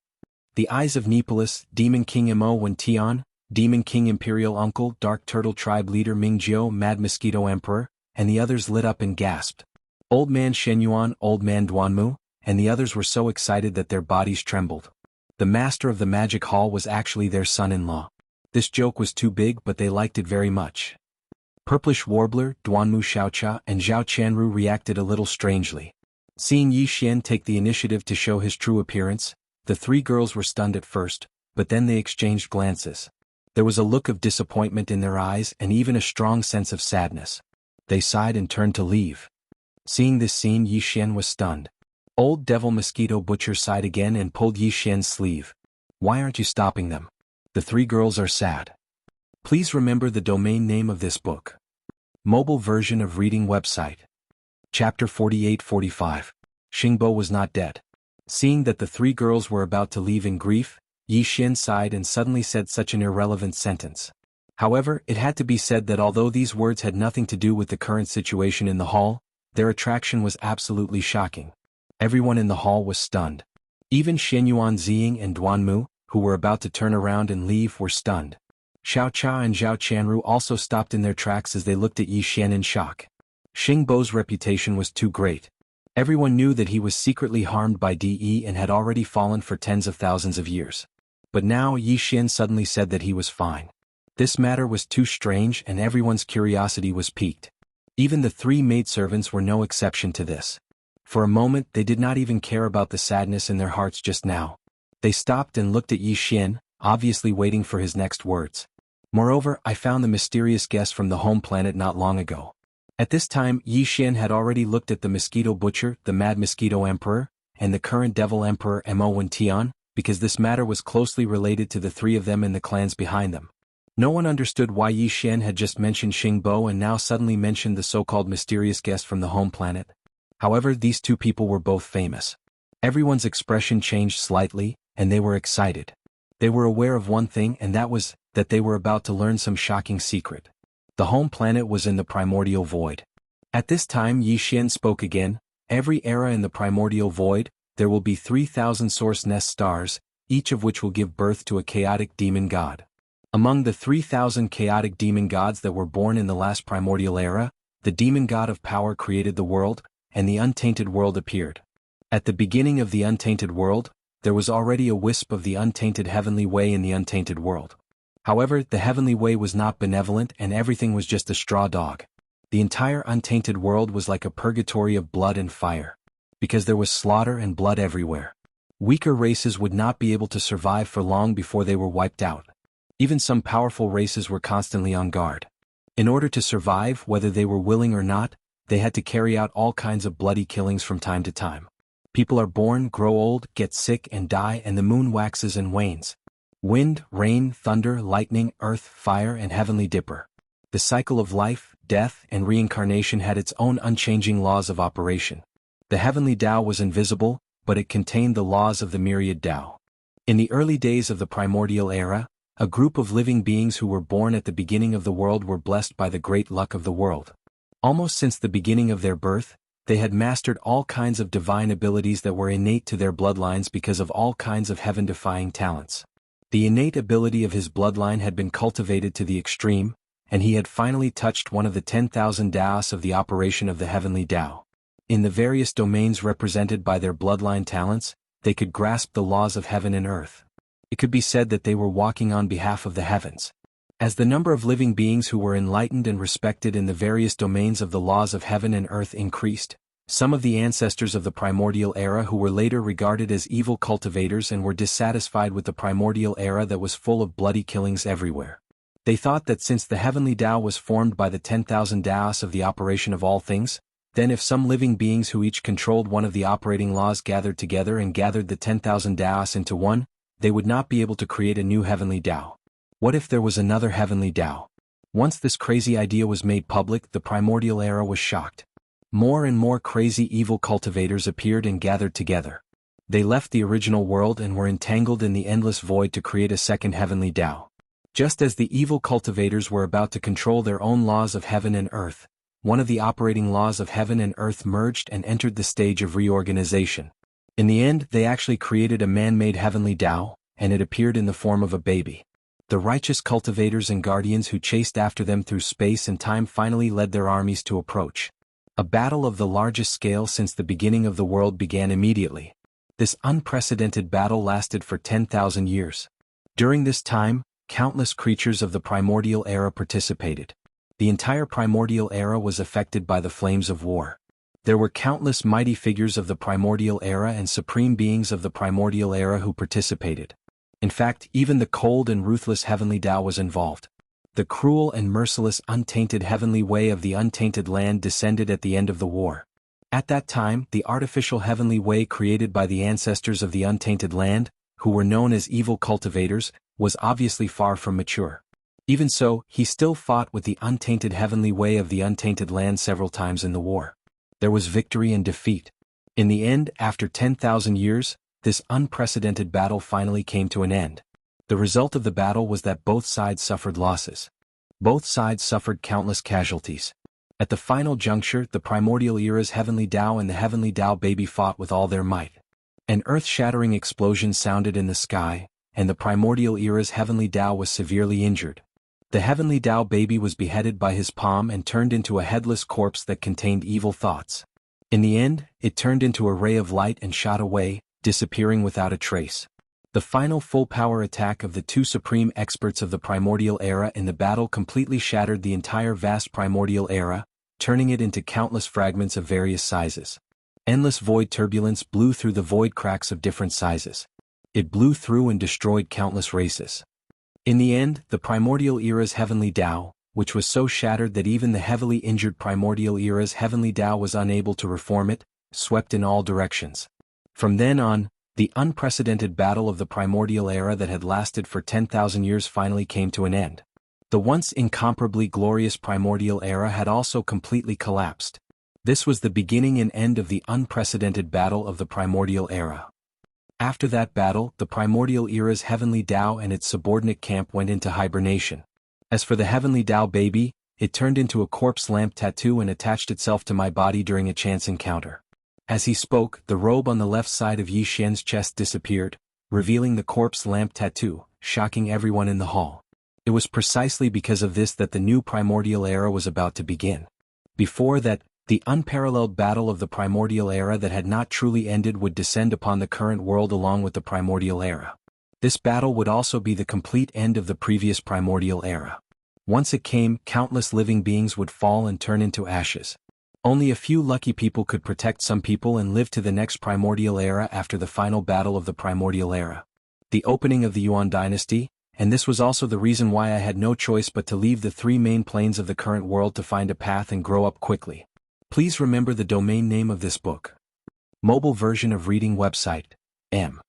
The eyes of Nepolis, Demon King Mo Wen Tian, Demon King Imperial Uncle, Dark Turtle Tribe Leader Ming Jiao, Mad Mosquito Emperor, and the others lit up and gasped. Old Man Shen Yuan, Old Man Duanmu, and the others were so excited that their bodies trembled. The master of the magic hall was actually their son-in-law. This joke was too big, but they liked it very much. Purplish Warbler, Duanmu Xiaocha, and Zhao Qianru reacted a little strangely. Seeing Yi Xian take the initiative to show his true appearance, the three girls were stunned at first, but then they exchanged glances. There was a look of disappointment in their eyes and even a strong sense of sadness. They sighed and turned to leave. Seeing this scene, Yi Xian was stunned. Old devil mosquito butcher sighed again and pulled Yi Xian's sleeve. Why aren't you stopping them? The three girls are sad. Please remember the domain name of this book. Mobile version of reading website. Chapter 48-45. Xingbo was not dead. Seeing that the three girls were about to leave in grief, Yi Xian sighed and suddenly said such an irrelevant sentence. However, it had to be said that although these words had nothing to do with the current situation in the hall, their attraction was absolutely shocking. Everyone in the hall was stunned. Even Shenyuan Ziying and Duanmu, who were about to turn around and leave, were stunned. Xiao Cha and Zhao Qianru also stopped in their tracks as they looked at Yi Xian in shock. Xingbo's reputation was too great. Everyone knew that he was secretly harmed by De and had already fallen for tens of thousands of years. But now Yi Xian suddenly said that he was fine. This matter was too strange and everyone's curiosity was piqued. Even the three maidservants were no exception to this. For a moment they did not even care about the sadness in their hearts just now. They stopped and looked at Yi Xian, obviously waiting for his next words. Moreover, I found the mysterious guest from the home planet not long ago. At this time, Yi Xian had already looked at the mosquito butcher, the mad mosquito emperor, and the current devil emperor Mo Wen Tian, because this matter was closely related to the three of them and the clans behind them. No one understood why Yi Xian had just mentioned Xingbo and now suddenly mentioned the so-called mysterious guest from the home planet. However, these two people were both famous. Everyone's expression changed slightly, and they were excited. They were aware of one thing, and that was that they were about to learn some shocking secret. The home planet was in the primordial void. At this time Yi Xian spoke again. Every era in the primordial void, there will be 3,000 source nest stars, each of which will give birth to a chaotic demon god. Among the 3,000 chaotic demon gods that were born in the last primordial era, the demon god of power created the world, and the untainted world appeared. At the beginning of the untainted world, there was already a wisp of the untainted heavenly way in the untainted world. However, the heavenly way was not benevolent and everything was just a straw dog. The entire untainted world was like a purgatory of blood and fire. Because there was slaughter and blood everywhere. Weaker races would not be able to survive for long before they were wiped out. Even some powerful races were constantly on guard. In order to survive, whether they were willing or not, they had to carry out all kinds of bloody killings from time to time. People are born, grow old, get sick and die, and the moon waxes and wanes. Wind, rain, thunder, lightning, earth, fire, and heavenly dipper. The cycle of life, death, and reincarnation had its own unchanging laws of operation. The heavenly Tao was invisible, but it contained the laws of the myriad Tao. In the early days of the primordial era, a group of living beings who were born at the beginning of the world were blessed by the great luck of the world. Almost since the beginning of their birth, they had mastered all kinds of divine abilities that were innate to their bloodlines because of all kinds of heaven-defying talents. The innate ability of his bloodline had been cultivated to the extreme, and he had finally touched one of the 10,000 Daos of the operation of the heavenly Tao. In the various domains represented by their bloodline talents, they could grasp the laws of heaven and earth. It could be said that they were walking on behalf of the heavens. As the number of living beings who were enlightened and respected in the various domains of the laws of heaven and earth increased, some of the ancestors of the primordial era who were later regarded as evil cultivators and were dissatisfied with the primordial era that was full of bloody killings everywhere. They thought that since the heavenly Tao was formed by the 10,000 Daos of the operation of all things, then if some living beings who each controlled one of the operating laws gathered together and gathered the 10,000 Daos into one, they would not be able to create a new heavenly Tao. What if there was another heavenly Tao? Once this crazy idea was made public, the primordial era was shocked. More and more crazy evil cultivators appeared and gathered together. They left the original world and were entangled in the endless void to create a second heavenly Tao. Just as the evil cultivators were about to control their own laws of heaven and earth, one of the operating laws of heaven and earth merged and entered the stage of reorganization. In the end, they actually created a man-made heavenly Tao, and it appeared in the form of a baby. The righteous cultivators and guardians who chased after them through space and time finally led their armies to approach. A battle of the largest scale since the beginning of the world began immediately. This unprecedented battle lasted for 10,000 years. During this time, countless creatures of the primordial era participated. The entire primordial era was affected by the flames of war. There were countless mighty figures of the primordial era and supreme beings of the primordial era who participated. In fact, even the cold and ruthless heavenly Tao was involved. The cruel and merciless untainted heavenly way of the untainted land descended at the end of the war. At that time, the artificial heavenly way created by the ancestors of the untainted land, who were known as evil cultivators, was obviously far from mature. Even so, he still fought with the untainted heavenly way of the untainted land several times in the war. There was victory and defeat. In the end, after 10,000 years, this unprecedented battle finally came to an end. The result of the battle was that both sides suffered losses. Both sides suffered countless casualties. At the final juncture, the primordial era's heavenly Tao and the heavenly Tao baby fought with all their might. An earth-shattering explosion sounded in the sky, and the primordial era's heavenly Tao was severely injured. The heavenly Tao baby was beheaded by his palm and turned into a headless corpse that contained evil thoughts. In the end, it turned into a ray of light and shot away, disappearing without a trace. The final full-power attack of the two supreme experts of the primordial era in the battle completely shattered the entire vast primordial era, turning it into countless fragments of various sizes. Endless void turbulence blew through the void cracks of different sizes. It blew through and destroyed countless races. In the end, the primordial era's heavenly Tao, which was so shattered that even the heavily injured primordial era's heavenly Tao was unable to reform it, swept in all directions. From then on, the unprecedented battle of the primordial era that had lasted for 10,000 years finally came to an end. The once incomparably glorious primordial era had also completely collapsed. This was the beginning and end of the unprecedented battle of the primordial era. After that battle, the primordial era's heavenly Tao and its subordinate camp went into hibernation. As for the heavenly Tao baby, it turned into a corpse lamp tattoo and attached itself to my body during a chance encounter. As he spoke, the robe on the left side of Yi Xian's chest disappeared, revealing the corpse lamp tattoo, shocking everyone in the hall. It was precisely because of this that the new primordial era was about to begin. Before that, the unparalleled battle of the primordial era that had not truly ended would descend upon the current world along with the primordial era. This battle would also be the complete end of the previous primordial era. Once it came, countless living beings would fall and turn into ashes. Only a few lucky people could protect some people and live to the next primordial era after the final battle of the primordial era. The opening of the Yuan dynasty, and this was also the reason why I had no choice but to leave the three main planes of the current world to find a path and grow up quickly. Please remember the domain name of this book. Mobile version of reading website, M.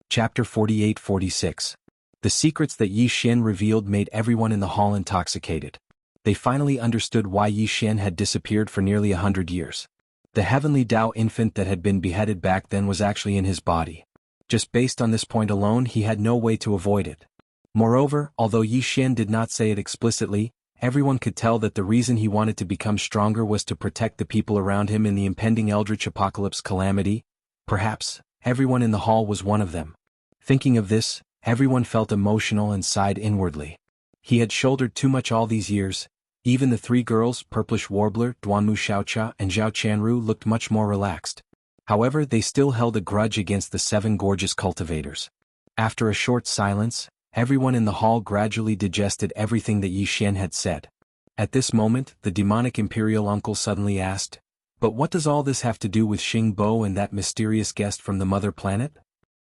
Chapter 48-46. The secrets that Yi Xian revealed made everyone in the hall intoxicated. They finally understood why Yi Xian had disappeared for nearly 100 years. The heavenly Tao infant that had been beheaded back then was actually in his body. Just based on this point alone, he had no way to avoid it. Moreover, although Yi Xian did not say it explicitly, everyone could tell that the reason he wanted to become stronger was to protect the people around him in the impending eldritch apocalypse calamity. Perhaps, everyone in the hall was one of them. Thinking of this, everyone felt emotional and sighed inwardly. He had shouldered too much all these years. Even the three girls, Purplish Warbler, Duanmu Xiaocha and Zhao Chanru, looked much more relaxed. However, they still held a grudge against the seven gorgeous cultivators. After a short silence, everyone in the hall gradually digested everything that Yi Xian had said. At this moment, the demonic imperial uncle suddenly asked, "But what does all this have to do with Xing Bo and that mysterious guest from the mother planet?"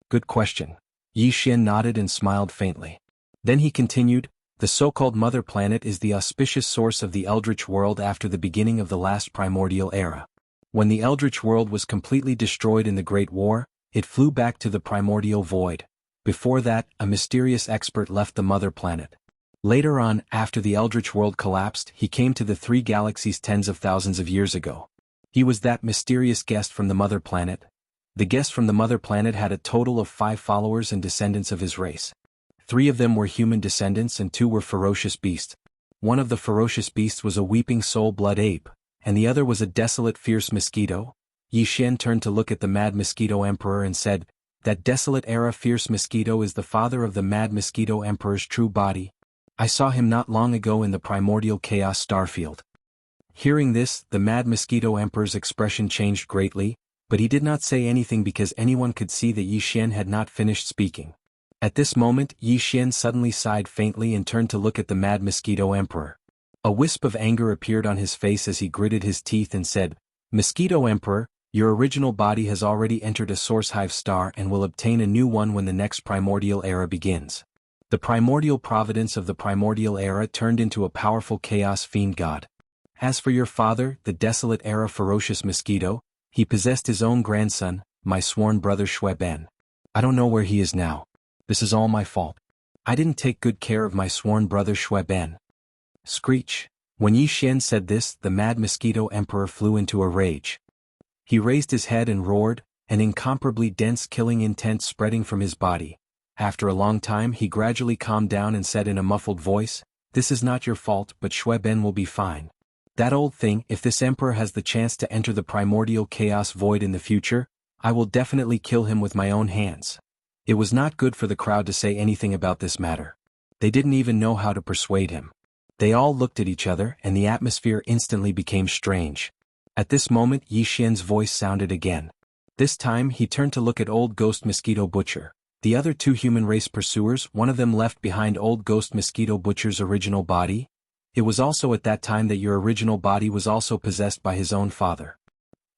"Good question." Yi Xian nodded and smiled faintly. Then he continued, "The so-called mother planet is the auspicious source of the eldritch world after the beginning of the last primordial era. When the eldritch world was completely destroyed in the Great War, it flew back to the primordial void. Before that, a mysterious expert left the mother planet. Later on, after the eldritch world collapsed, he came to the three galaxies tens of thousands of years ago. He was that mysterious guest from the mother planet. The guest from the mother planet had a total of 5 followers and descendants of his race. 3 of them were human descendants and 2 were ferocious beasts. One of the ferocious beasts was a weeping soul-blood ape, and the other was a desolate fierce mosquito. Yi Xian turned to look at the mad mosquito emperor and said, "That desolate era fierce mosquito is the father of the mad mosquito emperor's true body. I saw him not long ago in the primordial chaos starfield." Hearing this, the mad mosquito emperor's expression changed greatly, but he did not say anything because anyone could see that Yi Xian had not finished speaking. At this moment, Yi Xian suddenly sighed faintly and turned to look at the mad mosquito emperor. A wisp of anger appeared on his face as he gritted his teeth and said, "Mosquito Emperor, your original body has already entered a source hive star and will obtain a new one when the next primordial era begins." The primordial providence of the primordial era turned into a powerful chaos fiend god. As for your father, the desolate era ferocious mosquito, he possessed his own grandson, my sworn brother Shui Ben. I don't know where he is now. This is all my fault. I didn't take good care of my sworn brother Shui Ben. Screech. When Yi Xian said this, the mad mosquito emperor flew into a rage. He raised his head and roared, an incomparably dense killing intent spreading from his body. After a long time he gradually calmed down and said in a muffled voice, "This is not your fault, but Shui Ben will be fine. That old thing, if this emperor has the chance to enter the primordial chaos void in the future, I will definitely kill him with my own hands." It was not good for the crowd to say anything about this matter. They didn't even know how to persuade him. They all looked at each other and the atmosphere instantly became strange. At this moment Yi Xian's voice sounded again. This time he turned to look at Old Ghost Mosquito Butcher. The other 2 human race pursuers, one of them left behind Old Ghost Mosquito Butcher's original body. It was also at that time that your original body was also possessed by his own father.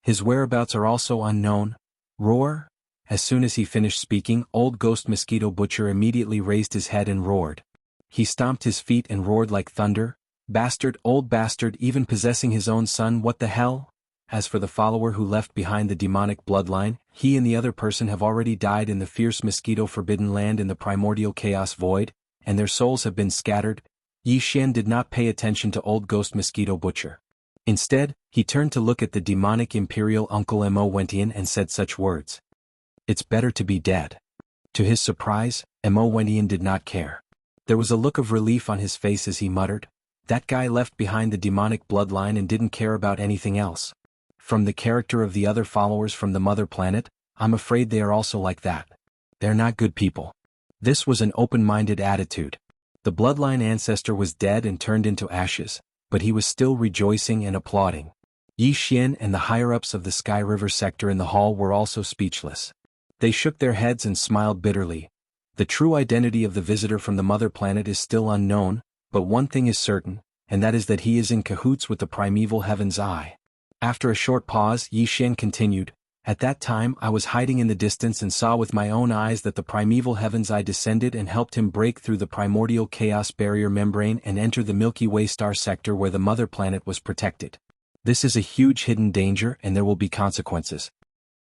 His whereabouts are also unknown. Roar. As soon as he finished speaking, Old Ghost Mosquito Butcher immediately raised his head and roared. He stomped his feet and roared like thunder. "Bastard, old bastard, even possessing his own son, what the hell?" As for the follower who left behind the demonic bloodline, he and the other person have already died in the fierce mosquito forbidden land in the primordial chaos void, and their souls have been scattered. Yi Xian did not pay attention to Old Ghost Mosquito Butcher. Instead, he turned to look at the demonic imperial uncle Mo Wentian and said such words. "It's better to be dead." To his surprise, Mo Wentian did not care. There was a look of relief on his face as he muttered, "That guy left behind the demonic bloodline and didn't care about anything else. From the character of the other followers from the mother planet, I'm afraid they are also like that. They're not good people." This was an open-minded attitude. The bloodline ancestor was dead and turned into ashes, but he was still rejoicing and applauding. Yi Xian and the higher-ups of the Sky River sector in the hall were also speechless. They shook their heads and smiled bitterly. The true identity of the visitor from the mother planet is still unknown, but one thing is certain, and that is that he is in cahoots with the primeval Heaven's Eye. After a short pause, Yi Xian continued, "At that time I was hiding in the distance and saw with my own eyes that the primeval Heaven's Eye descended and helped him break through the primordial chaos barrier membrane and enter the Milky Way star sector where the mother planet was protected. This is a huge hidden danger and there will be consequences.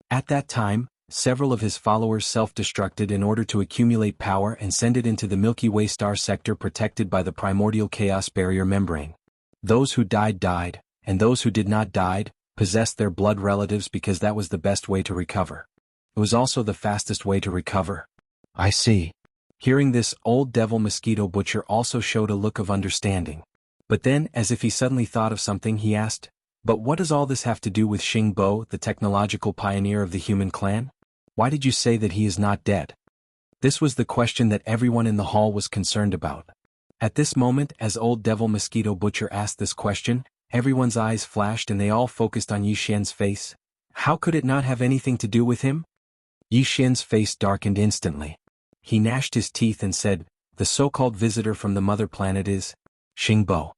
At that time, several of his followers self-destructed in order to accumulate power and send it into the Milky Way star sector protected by the primordial chaos barrier membrane. Those who died died, and those who did not died, possessed their blood relatives because that was the best way to recover. It was also the fastest way to recover." "I see." Hearing this, Old Devil Mosquito Butcher also showed a look of understanding. But then, as if he suddenly thought of something, he asked, "But what does all this have to do with Xing Bo, the technological pioneer of the human clan? Why did you say that he is not dead?" This was the question that everyone in the hall was concerned about. At this moment, as Old Devil Mosquito Butcher asked this question, everyone's eyes flashed and they all focused on Yi Xian's face. How could it not have anything to do with him? Yi Xian's face darkened instantly. He gnashed his teeth and said, "The so-called visitor from the mother planet is Xing Bo."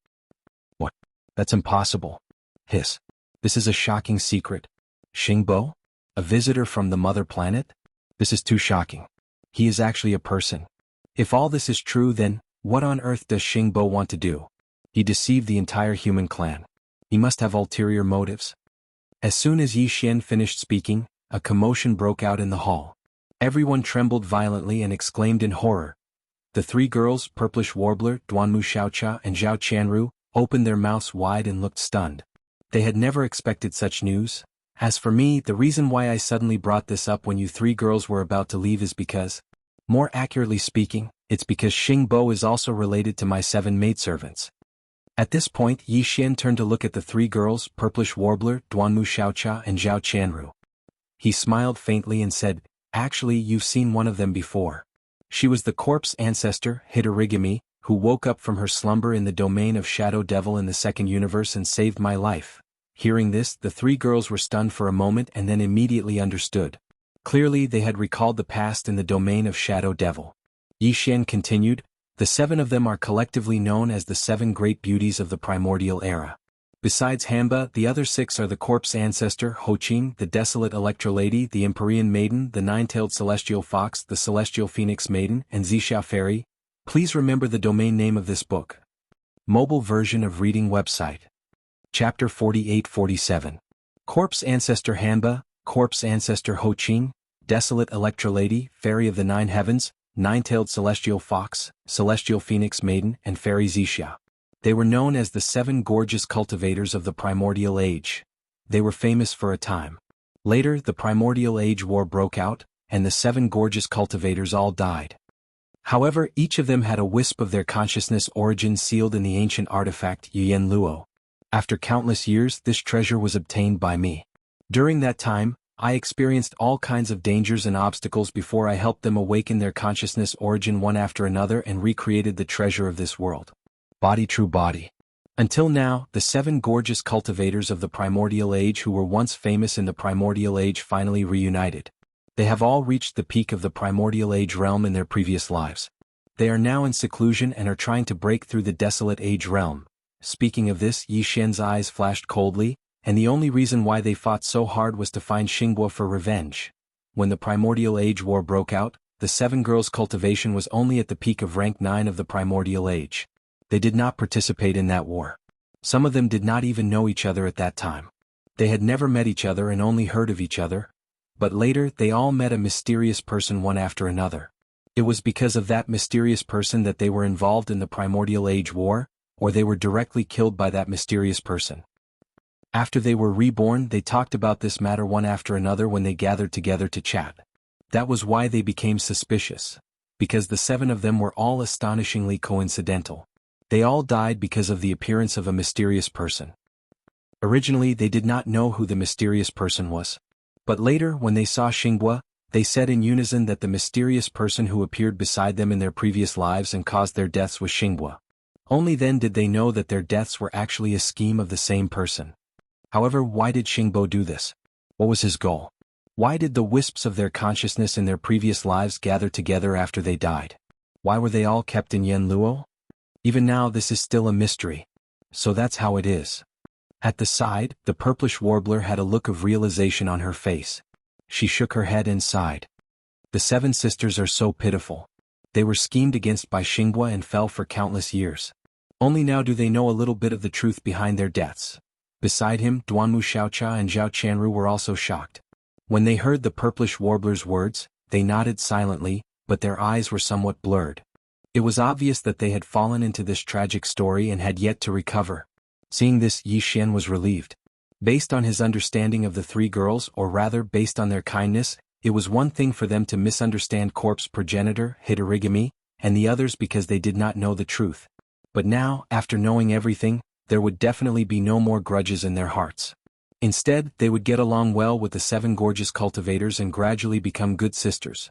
"What? That's impossible." "Hiss. This is a shocking secret." "Xing Bo? A visitor from the mother planet? This is too shocking. He is actually a person. If all this is true, then what on earth does Xing Bo want to do? He deceived the entire human clan. He must have ulterior motives." As soon as Yi Xian finished speaking, a commotion broke out in the hall. Everyone trembled violently and exclaimed in horror. The 3 girls, Purplish Warbler, Duanmu Xiaocha and Zhao Qianru, opened their mouths wide and looked stunned. They had never expected such news. As for me, the reason why I suddenly brought this up when you three girls were about to leave is because, more accurately speaking, it's because Xingbo is also related to my 7 maidservants. At this point Yi Xian turned to look at the 3 girls, Purplish Warbler, Duanmu Xiaocha and Zhao Qianru. He smiled faintly and said, "Actually, you've seen one of them before. She was the corpse ancestor, Hitorigami, who woke up from her slumber in the domain of Shadow Devil in the 2nd universe and saved my life." Hearing this, the 3 girls were stunned for a moment and then immediately understood. Clearly they had recalled the past in the domain of Shadow Devil. Yi Xian continued, "The 7 of them are collectively known as the 7 great beauties of the primordial era. Besides Hamba, the other 6 are the corpse ancestor, Hoqing, the desolate Electrolady, the Empyrean Maiden, the 9-tailed celestial fox, the celestial phoenix maiden, and Zixia Fairy. Please remember the domain name of this book. Mobile version of reading website. Chapter 48-47. Corpse Ancestor Hamba, Corpse Ancestor Hoqing, Desolate Electrolady, Fairy of the 9 Heavens, 9-tailed celestial fox, celestial phoenix maiden, and Fairy Zixia. They were known as the 7 gorgeous cultivators of the primordial age. They were famous for a time. Later, the primordial age war broke out, and the 7 gorgeous cultivators all died. However, each of them had a wisp of their consciousness origin sealed in the ancient artifact Yuyan Luo. After countless years, this treasure was obtained by me. During that time, I experienced all kinds of dangers and obstacles before I helped them awaken their consciousness origin one after another and recreated the treasure of this world. Body true body. Until now, the 7 gorgeous cultivators of the primordial age who were once famous in the primordial age finally reunited. They have all reached the peak of the primordial age realm in their previous lives. They are now in seclusion and are trying to break through the desolate age realm. Speaking of this, Yi Xian's eyes flashed coldly, and the only reason why they fought so hard was to find Xingbo for revenge. When the primordial age war broke out, the 7 girls' cultivation was only at the peak of rank 9 of the primordial age. They did not participate in that war. Some of them did not even know each other at that time. They had never met each other and only heard of each other. But later they all met a mysterious person one after another. It was because of that mysterious person that they were involved in the primordial age war, or they were directly killed by that mysterious person. After they were reborn, they talked about this matter one after another when they gathered together to chat. That was why they became suspicious. Because the 7 of them were all astonishingly coincidental. They all died because of the appearance of a mysterious person. Originally they did not know who the mysterious person was. But later, when they saw Xingbo, they said in unison that the mysterious person who appeared beside them in their previous lives and caused their deaths was Xingbo. Only then did they know that their deaths were actually a scheme of the same person. However, why did Xingbo do this? What was his goal? Why did the wisps of their consciousness in their previous lives gather together after they died? Why were they all kept in Yan Luo? Even now this is still a mystery. So that's how it is. At the side, the purplish warbler had a look of realization on her face. She shook her head and sighed. The 7 sisters are so pitiful. They were schemed against by Xingbo and fell for countless years. Only now do they know a little bit of the truth behind their deaths. Beside him, Duanmu Xiaocha and Zhao Qianru were also shocked. When they heard the purplish warbler's words, they nodded silently, but their eyes were somewhat blurred. It was obvious that they had fallen into this tragic story and had yet to recover. Seeing this, Yi Xian was relieved. Based on his understanding of the 3 girls, or rather based on their kindness, it was one thing for them to misunderstand corpse progenitor, Hitorigami, and the others because they did not know the truth. But now, after knowing everything, there would definitely be no more grudges in their hearts. Instead, they would get along well with the 7 gorgeous cultivators and gradually become good sisters.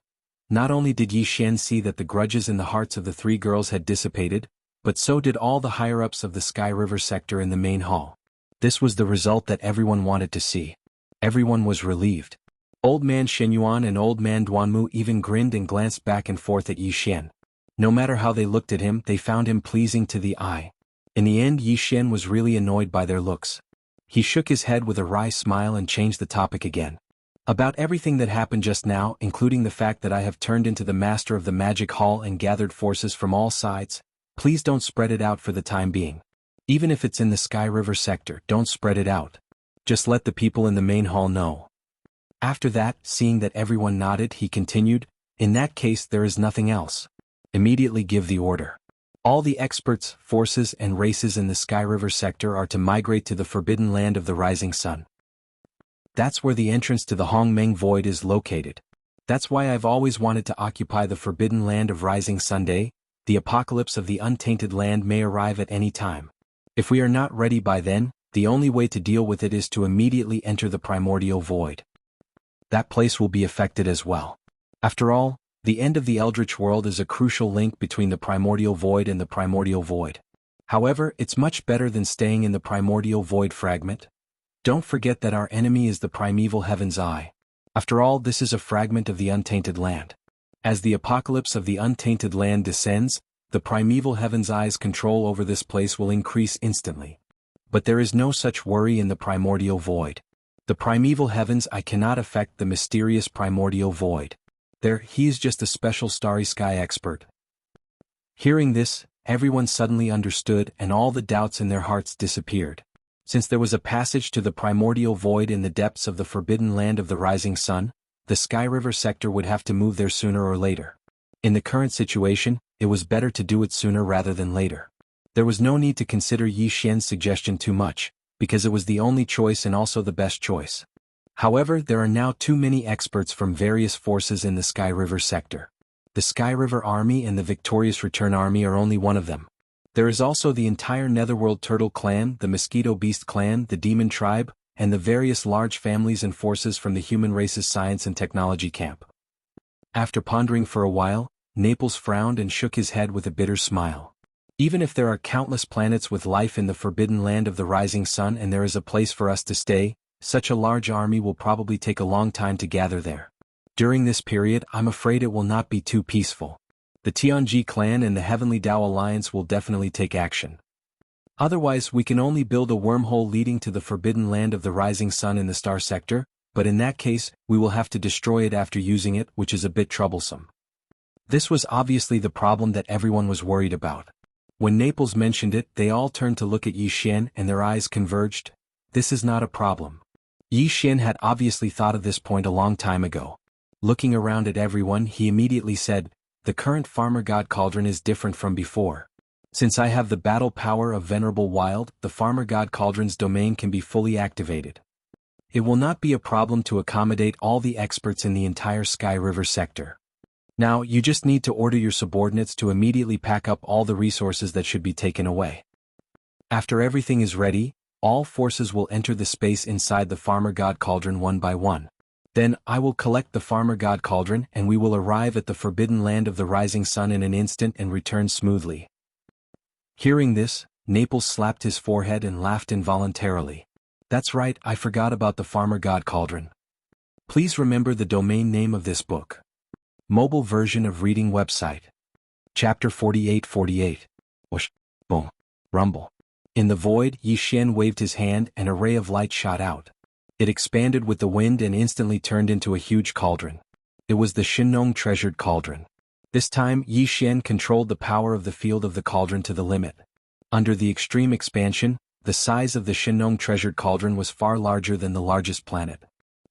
Not only did Yi Xian see that the grudges in the hearts of the 3 girls had dissipated, but so did all the higher-ups of the Sky River sector in the main hall. This was the result that everyone wanted to see. Everyone was relieved. Old Man Shenyuan and Old Man Duanmu even grinned and glanced back and forth at Yi Xian. No matter how they looked at him, they found him pleasing to the eye. In the end, Yi Xian was really annoyed by their looks. He shook his head with a wry smile and changed the topic again. About everything that happened just now, including the fact that I have turned into the master of the magic hall and gathered forces from all sides, please don't spread it out for the time being. Even if it's in the Sky River sector, don't spread it out. Just let the people in the main hall know. After that, seeing that everyone nodded, he continued, in that case there is nothing else. Immediately give the order. All the experts, forces and races in the Sky River sector are to migrate to the forbidden land of the rising sun. That's where the entrance to the Hongmeng Void is located. That's why I've always wanted to occupy the forbidden land of Rising Sunday. The apocalypse of the untainted land may arrive at any time. If we are not ready by then, the only way to deal with it is to immediately enter the primordial void. That place will be affected as well. After all, the end of the Eldritch world is a crucial link between the primordial void and the primordial void. However, it's much better than staying in the primordial void fragment. Don't forget that our enemy is the primeval Heaven's Eye. After all, this is a fragment of the untainted land. As the apocalypse of the untainted land descends, the primeval Heaven's Eye's control over this place will increase instantly. But there is no such worry in the primordial void. The primeval Heaven's Eye cannot affect the mysterious primordial void. He is just a special starry sky expert. Hearing this, everyone suddenly understood and all the doubts in their hearts disappeared. Since there was a passage to the primordial void in the depths of the forbidden land of the rising sun, the Sky River sector would have to move there sooner or later. In the current situation, it was better to do it sooner rather than later. There was no need to consider Yi Xian's suggestion too much, because it was the only choice and also the best choice. However, there are now too many experts from various forces in the Sky River sector. The Sky River Army and the Victorious Return Army are only one of them. There is also the entire Netherworld Turtle Clan, the Mosquito Beast Clan, the Demon Tribe, and the various large families and forces from the human race's science and technology camp. After pondering for a while, Naples frowned and shook his head with a bitter smile. Even if there are countless planets with life in the forbidden land of the rising sun and there is a place for us to stay, such a large army will probably take a long time to gather there. During this period, I'm afraid it will not be too peaceful. The Tianji clan and the Heavenly Tao Alliance will definitely take action. Otherwise, we can only build a wormhole leading to the forbidden land of the rising sun in the star sector, but in that case, we will have to destroy it after using it, which is a bit troublesome. This was obviously the problem that everyone was worried about. When Naples mentioned it, they all turned to look at Yi Xian and their eyes converged. This is not a problem. Yi Xian had obviously thought of this point a long time ago. Looking around at everyone, he immediately said, "The current Farmer God Cauldron is different from before. Since I have the battle power of Venerable Wild, the Farmer God Cauldron's domain can be fully activated. It will not be a problem to accommodate all the experts in the entire Sky River sector. Now, you just need to order your subordinates to immediately pack up all the resources that should be taken away. After everything is ready, all forces will enter the space inside the Farmer God Cauldron one by one. Then, I will collect the Farmer God Cauldron and we will arrive at the forbidden land of the rising sun in an instant and return smoothly." Hearing this, Naples slapped his forehead and laughed involuntarily. "That's right, I forgot about the Farmer God Cauldron. Please remember the domain name of this book. Mobile version of reading website. Chapter 4848. Whoosh, boom, rumble. In the void, Yi Xian waved his hand and a ray of light shot out. It expanded with the wind and instantly turned into a huge cauldron. It was the Shinnong treasured cauldron. This time, Yi Xian controlled the power of the field of the cauldron to the limit. Under the extreme expansion, the size of the Shinnong treasured cauldron was far larger than the largest planet.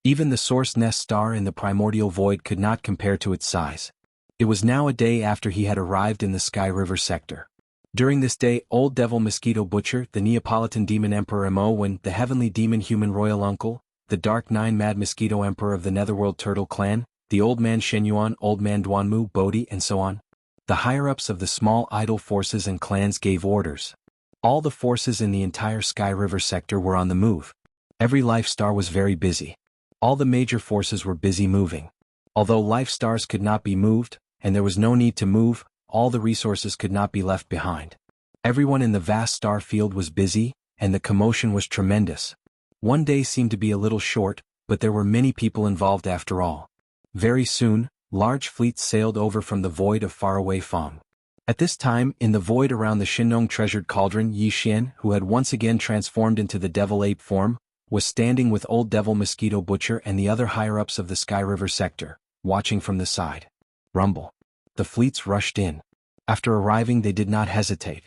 Even the source nest star in the primordial void could not compare to its size. It was now a day after he had arrived in the Sky River sector. During this day, Old Devil Mosquito Butcher, the Neapolitan Demon Emperor Mowen, the Heavenly Demon Human Royal Uncle, the Dark Nine Mad Mosquito Emperor of the Netherworld Turtle Clan, the Old Man Shenyuan, Old Man Duanmu, Bodhi, and so on. The higher-ups of the small idol forces and clans gave orders. All the forces in the entire Sky River sector were on the move. Every life star was very busy. All the major forces were busy moving. Although life stars could not be moved, and there was no need to move, all the resources could not be left behind. Everyone in the vast star field was busy, and the commotion was tremendous. One day seemed to be a little short, but there were many people involved after all. Very soon, large fleets sailed over from the void of faraway Fang. At this time, in the void around the Shinnong treasured cauldron, Yi Xian, who had once again transformed into the devil ape form, was standing with Old Devil Mosquito Butcher and the other higher-ups of the Sky River sector, watching from the side. Rumble. The fleets rushed in. After arriving, they did not hesitate.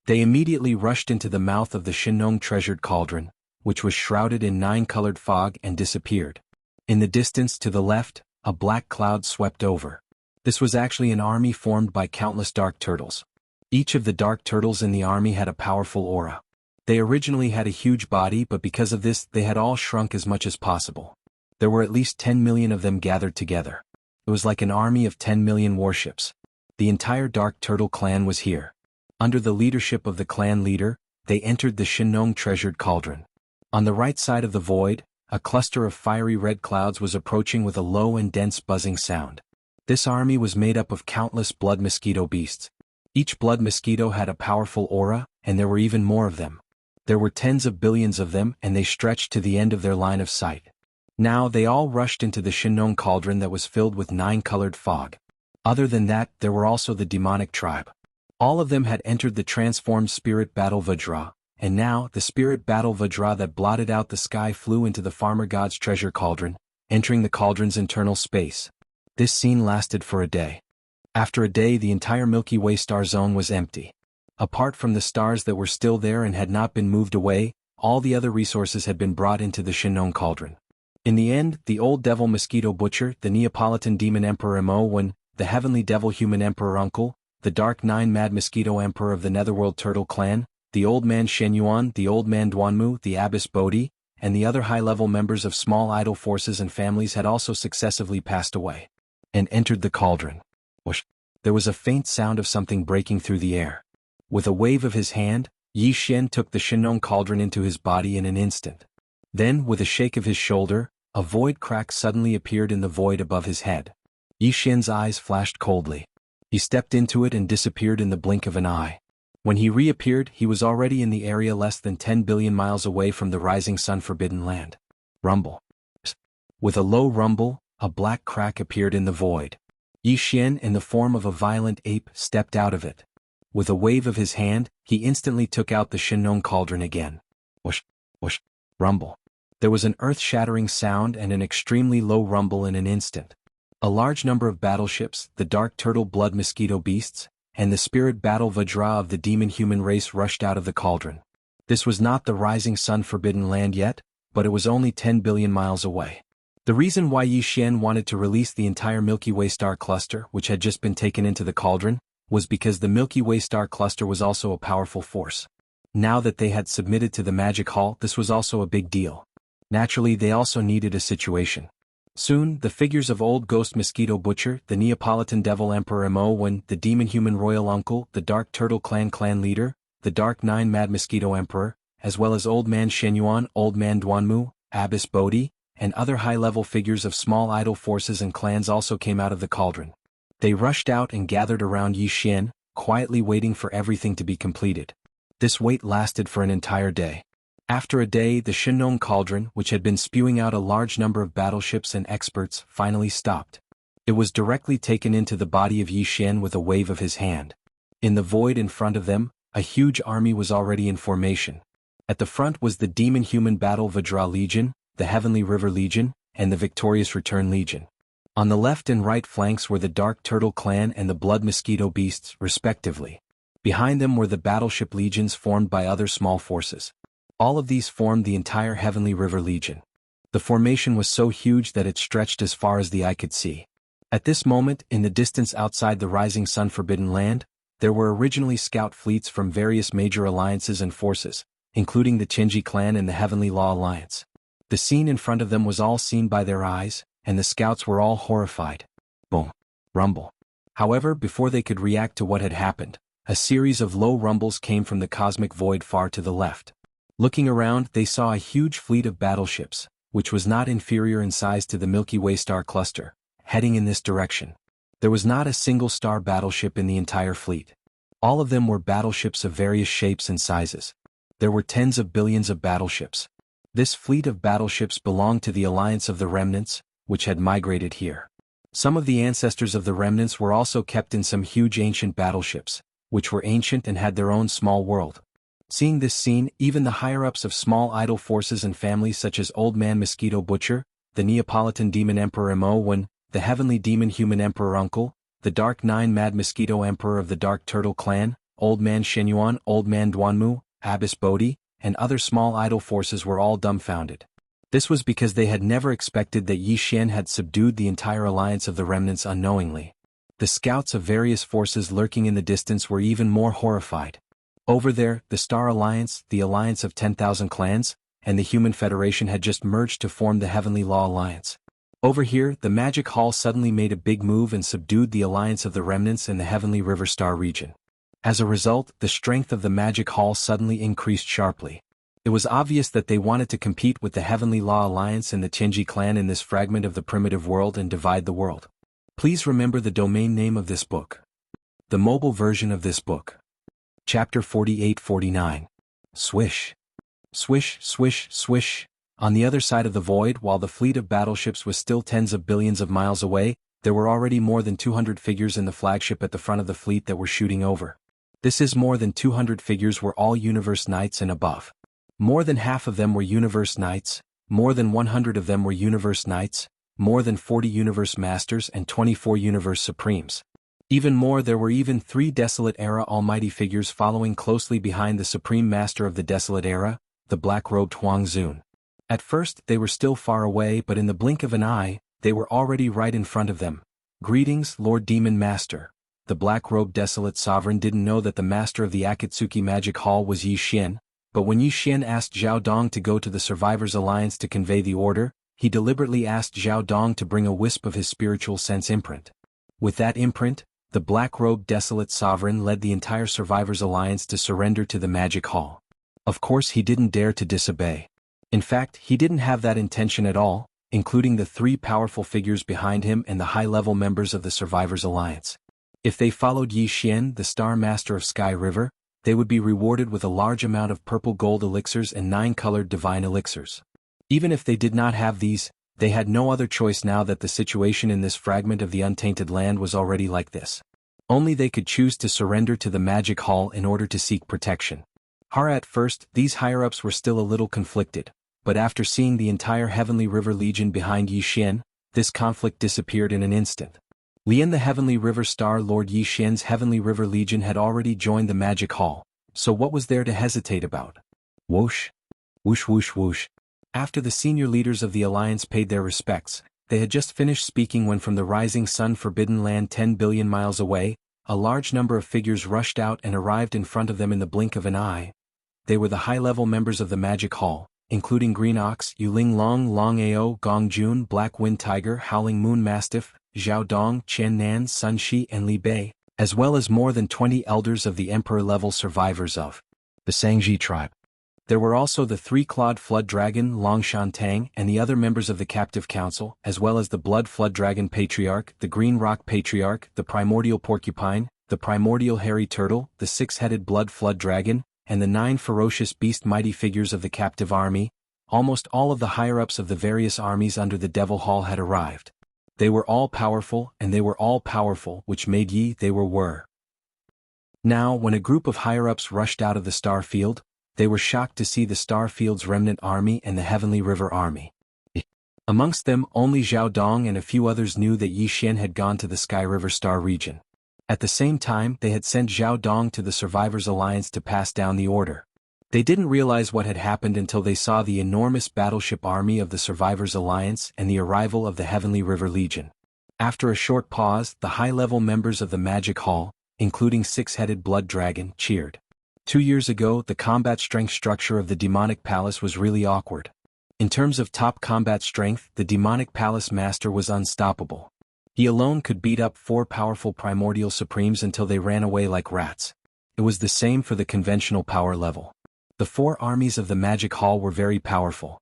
They immediately rushed into the mouth of the Shinnong treasured cauldron, which was shrouded in 9-colored fog, and disappeared. In the distance to the left, a black cloud swept over. This was actually an army formed by countless dark turtles. Each of the dark turtles in the army had a powerful aura. They originally had a huge body, but because of this they had all shrunk as much as possible. There were at least 10 million of them gathered together. It was like an army of 10 million warships. The entire Dark Turtle clan was here. Under the leadership of the clan leader, they entered the Shinnong treasured cauldron. On the right side of the void, a cluster of fiery red clouds was approaching with a low and dense buzzing sound. This army was made up of countless blood mosquito beasts. Each blood mosquito had a powerful aura, and there were even more of them. There were tens of billions of them, and they stretched to the end of their line of sight. Now they all rushed into the Shinnong cauldron that was filled with 9-colored fog. Other than that, there were also the demonic tribe. All of them had entered the transformed spirit battle Vajra, and now the spirit battle Vajra that blotted out the sky flew into the farmer god's treasure cauldron, entering the cauldron's internal space. This scene lasted for a day. After a day, the entire Milky Way star zone was empty. Apart from the stars that were still there and had not been moved away, all the other resources had been brought into the Shinnong cauldron. In the end, the old devil mosquito butcher, the Neapolitan demon emperor Imowen, the heavenly devil human emperor Uncle, the dark 9 mad mosquito emperor of the netherworld turtle clan, the old man Shenyuan, the old man Duanmu, the abbess Bodhi, and the other high-level members of small idol forces and families had also successively passed away and entered the cauldron. Whoosh! There was a faint sound of something breaking through the air. With a wave of his hand, Yi Xian took the Shinnong cauldron into his body in an instant. Then, with a shake of his shoulder, a void crack suddenly appeared in the void above his head. Yi Xian's eyes flashed coldly. He stepped into it and disappeared in the blink of an eye. When he reappeared, he was already in the area less than 10 billion miles away from the rising sun forbidden land. Rumble. With a low rumble, a black crack appeared in the void. Yi Xian, in the form of a violent ape, stepped out of it. With a wave of his hand, he instantly took out the Shinnong cauldron again. Whoosh, whoosh, rumble. There was an earth-shattering sound and an extremely low rumble in an instant. A large number of battleships, the dark turtle blood mosquito beasts, and the spirit battle Vajra of the demon-human race rushed out of the cauldron. This was not the rising sun forbidden land yet, but it was only 10 billion miles away. The reason why Yi Xian wanted to release the entire Milky Way star cluster, which had just been taken into the cauldron, was because the Milky Way star cluster was also a powerful force. Now that they had submitted to the magic hall, this was also a big deal. Naturally, they also needed a situation. Soon, the figures of old ghost mosquito butcher, the Neapolitan devil emperor Imowen, the demon-human royal uncle, the dark turtle clan leader, the dark 9 mad mosquito emperor, as well as old man Shenyuan, old man Duanmu, abbess Bodhi, and other high-level figures of small idol forces and clans also came out of the cauldron. They rushed out and gathered around Yi Xian, quietly waiting for everything to be completed. This wait lasted for an entire day. After a day, the Shinnong cauldron, which had been spewing out a large number of battleships and experts, finally stopped. It was directly taken into the body of Yi Xian with a wave of his hand. In the void in front of them, a huge army was already in formation. At the front was the demon-human battle Vajra Legion, the Heavenly River Legion, and the Victorious Return Legion. On the left and right flanks were the Dark Turtle Clan and the Blood Mosquito Beasts, respectively. Behind them were the battleship legions formed by other small forces. All of these formed the entire Heavenly River Legion. The formation was so huge that it stretched as far as the eye could see. At this moment, in the distance outside the rising sun forbidden land, there were originally scout fleets from various major alliances and forces, including the Chenji clan and the Heavenly Law Alliance. The scene in front of them was all seen by their eyes, and the scouts were all horrified. Boom. Rumble. However, before they could react to what had happened, a series of low rumbles came from the cosmic void far to the left. Looking around, they saw a huge fleet of battleships, which was not inferior in size to the Milky Way star cluster, heading in this direction. There was not a single star battleship in the entire fleet. All of them were battleships of various shapes and sizes. There were tens of billions of battleships. This fleet of battleships belonged to the Alliance of the Remnants, which had migrated here. Some of the ancestors of the Remnants were also kept in some huge ancient battleships, which were ancient and had their own small world. Seeing this scene, even the higher-ups of small idol forces and families such as Old Man Mosquito Butcher, the Neapolitan Demon Emperor Imowen, the Heavenly Demon Human Emperor Uncle, the Dark 9 Mad Mosquito Emperor of the Dark Turtle Clan, Old Man Shenyuan, Old Man Duanmu, Abbess Bodhi, and other small idol forces were all dumbfounded. This was because they had never expected that Yi Xian had subdued the entire alliance of the remnants unknowingly. The scouts of various forces lurking in the distance were even more horrified. Over there, the Star Alliance, the alliance of 10,000 clans, and the Human Federation had just merged to form the Heavenly Law Alliance. Over here, the Magic Hall suddenly made a big move and subdued the alliance of the remnants in the Heavenly River Star region. As a result, the strength of the Magic Hall suddenly increased sharply. It was obvious that they wanted to compete with the Heavenly Law Alliance and the Tianji clan in this fragment of the primitive world and divide the world. Please remember the domain name of this book. The mobile version of this book. Chapter 48-49. Swish. Swish, swish, swish. On the other side of the void, while the fleet of battleships was still tens of billions of miles away, there were already more than 200 figures in the flagship at the front of the fleet that were shooting over. This is more than 200 figures were all Universe Knights and above. More than half of them were Universe Knights, more than 100 of them were Universe Knights, more than 40 Universe Masters and 24 Universe Supremes. Even more, there were even 3 Desolate Era Almighty figures following closely behind the Supreme Master of the Desolate Era, the black-robed Huang Zun. At first, they were still far away, but in the blink of an eye, they were already right in front of them. Greetings, Lord Demon Master. The black-robed Desolate Sovereign didn't know that the Master of the Akatsuki Magic Hall was Yi Xian, but when Yi Xian asked Zhao Dong to go to the Survivors Alliance to convey the order, he deliberately asked Zhao Dong to bring a wisp of his spiritual sense imprint. With that imprint, the black-robed Desolate Sovereign led the entire Survivors Alliance to surrender to the Magic Hall. Of course, he didn't dare to disobey. In fact, he didn't have that intention at all, including the 3 powerful figures behind him and the high-level members of the Survivors Alliance. If they followed Yi Xian, the Star Master of Sky River, they would be rewarded with a large amount of purple gold elixirs and 9-colored divine elixirs. Even if they did not have these, they had no other choice now that the situation in this fragment of the untainted land was already like this. Only they could choose to surrender to the Magic Hall in order to seek protection. At first, these higher-ups were still a little conflicted, but after seeing the entire Heavenly River Legion behind Yi Xian, this conflict disappeared in an instant. Lian, the Heavenly River Star Lord Yi Xian's Heavenly River Legion, had already joined the Magic Hall, so what was there to hesitate about? Whoosh. Whoosh whoosh whoosh. After the senior leaders of the Alliance paid their respects, they had just finished speaking when from the rising sun forbidden land 10 billion miles away, a large number of figures rushed out and arrived in front of them in the blink of an eye. They were the high-level members of the Magic Hall, including Green Ox, Yuling Long, Long Ao, Gong Jun, Black Wind Tiger, Howling Moon Mastiff, Zhao Dong, Chen Nan, Sun Shi and Li Bei, as well as more than 20 elders of the Emperor-level survivors of the Sangji tribe. There were also the 3-clawed Flood Dragon, Long Shan Tang, and the other members of the Captive Council, as well as the Blood Flood Dragon Patriarch, the Green Rock Patriarch, the Primordial Porcupine, the Primordial Hairy Turtle, the 6-headed Blood Flood Dragon, and the 9 ferocious beast mighty figures of the captive army. Almost all of the higher-ups of the various armies under the Devil Hall had arrived. They were all powerful, and they were all powerful, which made they were. Now, when a group of higher-ups rushed out of the star field, they were shocked to see the star field's remnant army and the Heavenly River army. Amongst them, only Zhao Dong and a few others knew that Yi Xian had gone to the Sky River Star region. At the same time, they had sent Zhao Dong to the Survivors Alliance to pass down the order. They didn't realize what had happened until they saw the enormous battleship army of the Survivors Alliance and the arrival of the Heavenly River Legion. After a short pause, the high-level members of the Magic Hall, including 6-headed Blood Dragon, cheered. 2 years ago, the combat strength structure of the Demonic Palace was really awkward. In terms of top combat strength, the Demonic Palace Master was unstoppable. He alone could beat up 4 powerful Primordial Supremes until they ran away like rats. It was the same for the conventional power level. The 4 armies of the Magic Hall were very powerful.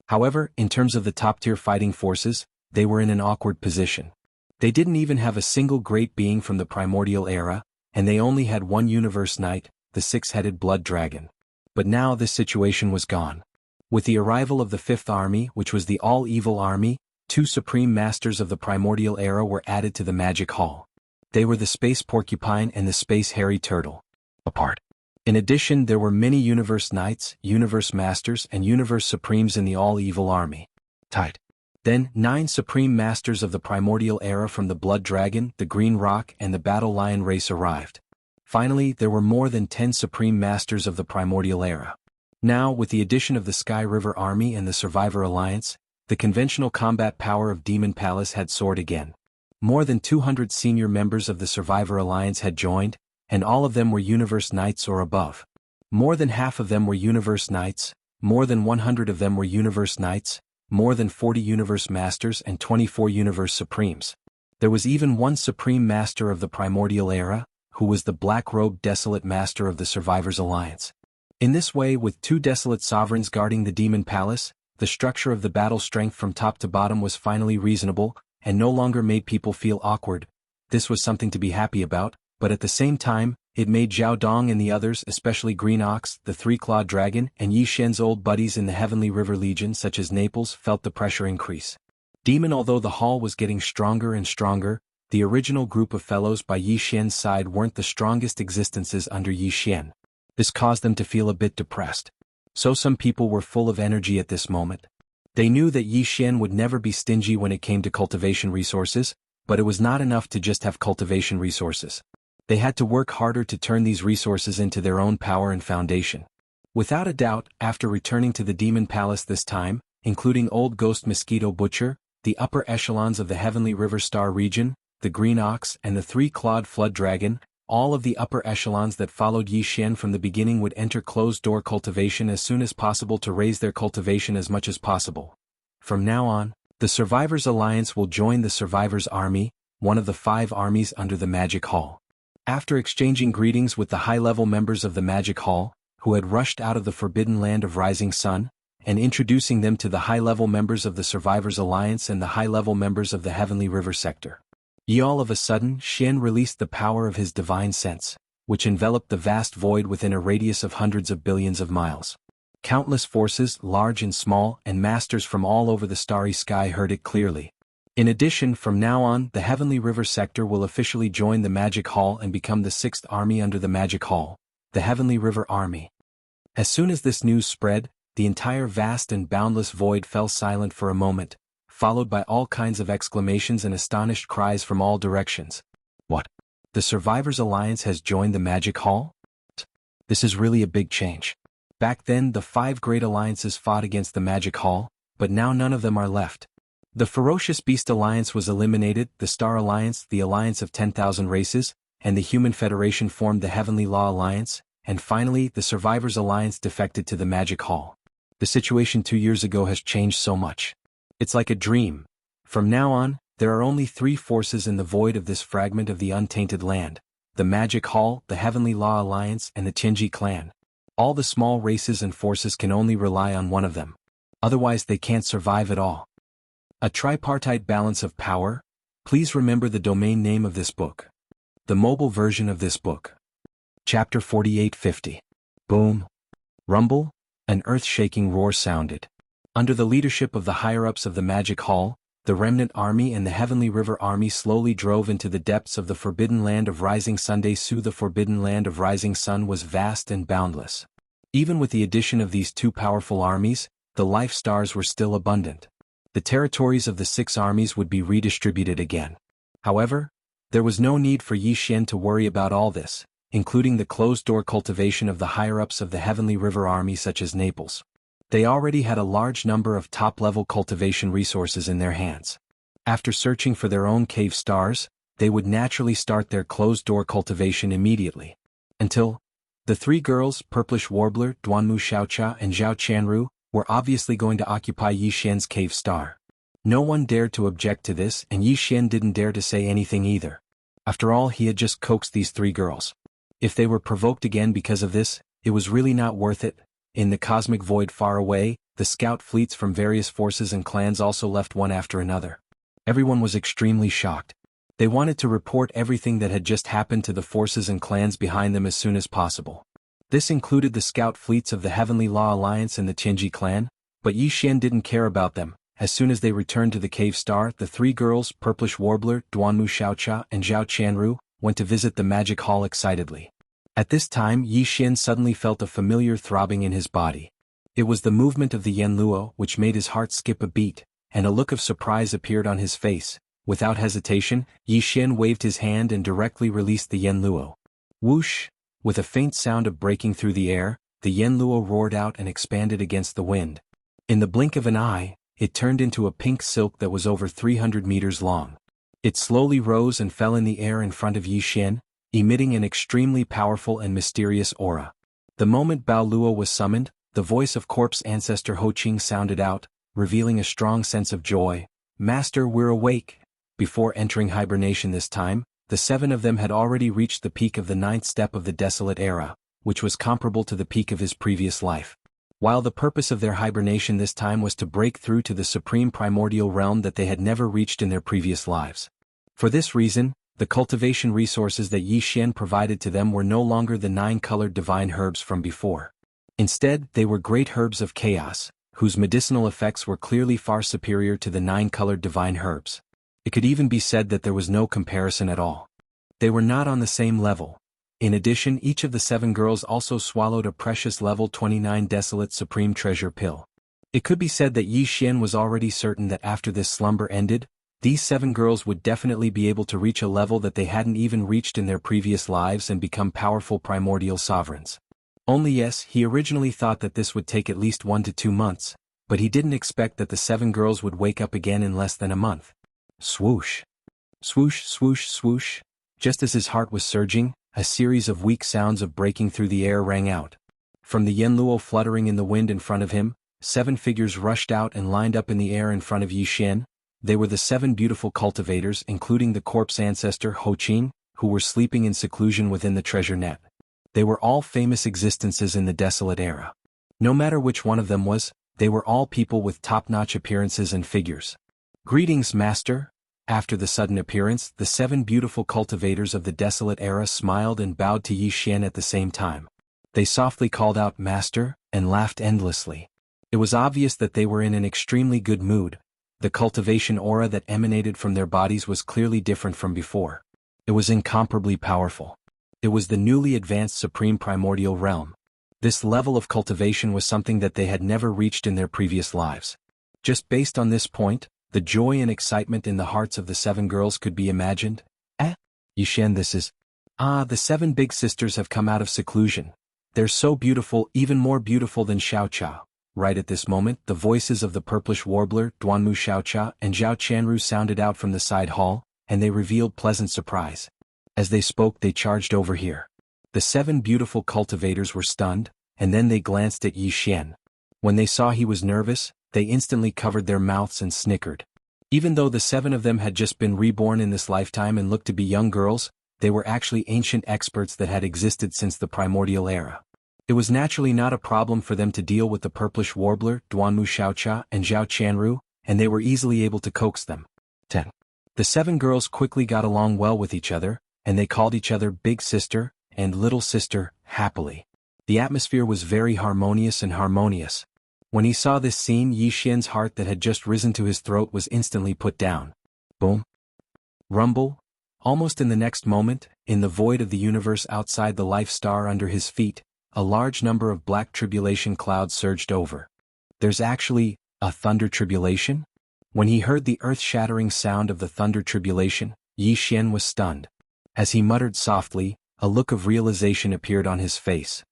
However, in terms of the top-tier fighting forces, they were in an awkward position. They didn't even have a single great being from the Primordial era, and they only had 1 Universe Knight, the 6-headed Blood Dragon. But now this situation was gone. With the arrival of the 5th army, which was the All-Evil army, 2 Supreme Masters of the Primordial era were added to the Magic Hall. They were the Space Porcupine and the Space Hairy Turtle. Apart. In addition, there were many Universe Knights, Universe Masters and Universe Supremes in the All-Evil army. Tight. Then, 9 Supreme Masters of the Primordial era from the Blood Dragon, the Green Rock and the Battle Lion race arrived. Finally, there were more than 10 Supreme Masters of the Primordial era. Now, with the addition of the Sky River Army and the Survivor Alliance, the conventional combat power of Demon Palace had soared again. More than 200 senior members of the Survivor Alliance had joined, and all of them were Universe Knights or above. More than half of them were Universe Knights, more than 100 of them were Universe Knights, more than 40 Universe Masters and 24 Universe Supremes. There was even one Supreme Master of the Primordial Era, who was the black-robed Desolate Master of the Survivors Alliance. In this way, with 2 Desolate Sovereigns guarding the Demon Palace, the structure of the battle strength from top to bottom was finally reasonable, and no longer made people feel awkward. This was something to be happy about, but at the same time, it made Zhao Dong and the others, especially Green Ox, the Three-Clawed Dragon, and Yi Shen's old buddies in the Heavenly River Legion such as Naples, felt the pressure increase. Although the hall was getting stronger and stronger, the original group of fellows by Yi Shen's side weren't the strongest existences under Yi Shen. This caused them to feel a bit depressed. So some people were full of energy at this moment. They knew that Yi Shen would never be stingy when it came to cultivation resources, but it was not enough to just have cultivation resources. They had to work harder to turn these resources into their own power and foundation. Without a doubt, after returning to the Demon Palace this time, including Old Ghost Mosquito Butcher, the upper echelons of the Heavenly River Star region, the Green Ox and the Three-Clawed Flood Dragon, all of the upper echelons that followed Yi Shen from the beginning would enter closed-door cultivation as soon as possible to raise their cultivation as much as possible. From now on, the Survivors Alliance will join the Survivors Army, one of the 5 armies under the Magic Hall. After exchanging greetings with the high-level members of the Magic Hall, who had rushed out of the Forbidden Land of Rising Sun, and introducing them to the high-level members of the Survivors Alliance and the high-level members of the Heavenly River Sector, all of a sudden Shen released the power of his divine sense, which enveloped the vast void within a radius of hundreds of billions of miles. Countless forces, large and small, and masters from all over the starry sky heard it clearly. In addition, from now on, the Heavenly River Sector will officially join the Magic Hall and become the 6th army under the Magic Hall, the Heavenly River Army. As soon as this news spread, the entire vast and boundless void fell silent for a moment, followed by all kinds of exclamations and astonished cries from all directions. What? The Survivors Alliance has joined the Magic Hall? This is really a big change. Back then, the 5 great alliances fought against the Magic Hall, but now none of them are left. The Ferocious Beast Alliance was eliminated, the Star Alliance, the Alliance of 10,000 Races, and the Human Federation formed the Heavenly Law Alliance, and finally, the Survivors Alliance defected to the Magic Hall. The situation 2 years ago has changed so much. It's like a dream. From now on, there are only 3 forces in the void of this fragment of the untainted land: the Magic Hall, the Heavenly Law Alliance, and the Tianji clan. All the small races and forces can only rely on one of them. Otherwise they can't survive at all. A tripartite balance of power. Please remember the domain name of this book. The mobile version of this book. Chapter 4850. Boom. Rumble. An earth-shaking roar sounded. Under the leadership of the higher-ups of the Magic Hall, the Remnant Army and the Heavenly River Army slowly drove into the depths of the Forbidden Land of Rising Sun. The Forbidden Land of Rising Sun was vast and boundless. Even with the addition of these 2 powerful armies, the life stars were still abundant. The territories of the 6 armies would be redistributed again. However, there was no need for Yi Shen to worry about all this, including the closed-door cultivation of the higher-ups of the Heavenly River Army such as Naples. They already had a large number of top-level cultivation resources in their hands. After searching for their own cave stars, they would naturally start their closed-door cultivation immediately. Until the 3 girls, Purplish Warbler, Duanmu Xiaocha and Zhao Chanru, were obviously going to occupy Yi Shen's cave star. No one dared to object to this, and Yi Shen didn't dare to say anything either. After all, he had just coaxed these 3 girls. If they were provoked again because of this, it was really not worth it. In the cosmic void far away, the scout fleets from various forces and clans also left one after another. Everyone was extremely shocked. They wanted to report everything that had just happened to the forces and clans behind them as soon as possible. This included the scout fleets of the Heavenly Law Alliance and the Tianji clan, but Yi Shen didn't care about them. As soon as they returned to the cave star, the 3 girls, Purplish Warbler, Duanmu Xiaocha and Zhao Chanru, went to visit the Magic Hall excitedly. At this time, Yi Shen suddenly felt a familiar throbbing in his body. It was the movement of the Yanluo which made his heart skip a beat, and a look of surprise appeared on his face. Without hesitation, Yi Shen waved his hand and directly released the Yanluo. Whoosh! With a faint sound of breaking through the air, the Yanluo roared out and expanded against the wind. In the blink of an eye, it turned into a pink silk that was over 300 meters long. It slowly rose and fell in the air in front of Yi Shen, emitting an extremely powerful and mysterious aura. The moment Bao Luo was summoned, the voice of corpse ancestor Ho Qing sounded out, revealing a strong sense of joy. "Master, we're awake." Before entering hibernation this time, the 7 of them had already reached the peak of the 9th step of the Desolate Era, which was comparable to the peak of his previous life. While the purpose of their hibernation this time was to break through to the supreme primordial realm that they had never reached in their previous lives. For this reason, the cultivation resources that Yi Xian provided to them were no longer the 9-colored divine herbs from before. Instead, they were great herbs of chaos, whose medicinal effects were clearly far superior to the 9-colored divine herbs. It could even be said that there was no comparison at all. They were not on the same level. In addition, each of the 7 girls also swallowed a precious level 29 Desolate Supreme Treasure pill. It could be said that Yi Xian was already certain that after this slumber ended, these 7 girls would definitely be able to reach a level that they hadn't even reached in their previous lives and become powerful primordial sovereigns. Only yes, he originally thought that this would take at least 1 to 2 months, but he didn't expect that the 7 girls would wake up again in less than a month. Swoosh. Swoosh, swoosh, swoosh. Just as his heart was surging, a series of weak sounds of breaking through the air rang out. From the Yanluo fluttering in the wind in front of him, 7 figures rushed out and lined up in the air in front of Yi Xian. They were the 7 beautiful cultivators, including the corpse ancestor Ho Qing, who were sleeping in seclusion within the treasure net. They were all famous existences in the Desolate Era. No matter which one of them was, they were all people with top-notch appearances and figures. "Greetings, Master." After the sudden appearance, the 7 beautiful cultivators of the Desolate Era smiled and bowed to Yi Xian at the same time. They softly called out "Master," and laughed endlessly. It was obvious that they were in an extremely good mood. The cultivation aura that emanated from their bodies was clearly different from before. It was incomparably powerful. It was the newly advanced Supreme Primordial Realm. This level of cultivation was something that they had never reached in their previous lives. Just based on this point, the joy and excitement in the hearts of the 7 girls could be imagined. Yi Xian, this is... the 7 big sisters have come out of seclusion. They're so beautiful, even more beautiful than Xiao Chao. Right at this moment, the voices of the purplish warbler, Duanmu Xiaocha and Zhao Qianru sounded out from the side hall, and they revealed pleasant surprise. As they spoke, they charged over here. The 7 beautiful cultivators were stunned, and then they glanced at Yi Xian. When they saw he was nervous, they instantly covered their mouths and snickered. Even though the 7 of them had just been reborn in this lifetime and looked to be young girls, they were actually ancient experts that had existed since the primordial era. It was naturally not a problem for them to deal with the purplish warbler, Duanmu Xiaocha and Zhao Qianru, and they were easily able to coax them. 10. The 7 girls quickly got along well with each other, and they called each other Big Sister and Little Sister, happily. The atmosphere was very harmonious. When he saw this scene, Yi Xian's heart that had just risen to his throat was instantly put down. Boom. Rumble. Almost in the next moment, in the void of the universe outside the life star under his feet, a large number of black tribulation clouds surged over. There's actually a thunder tribulation? When he heard the earth-shattering sound of the thunder tribulation, Yi Xian was stunned. As he muttered softly, a look of realization appeared on his face.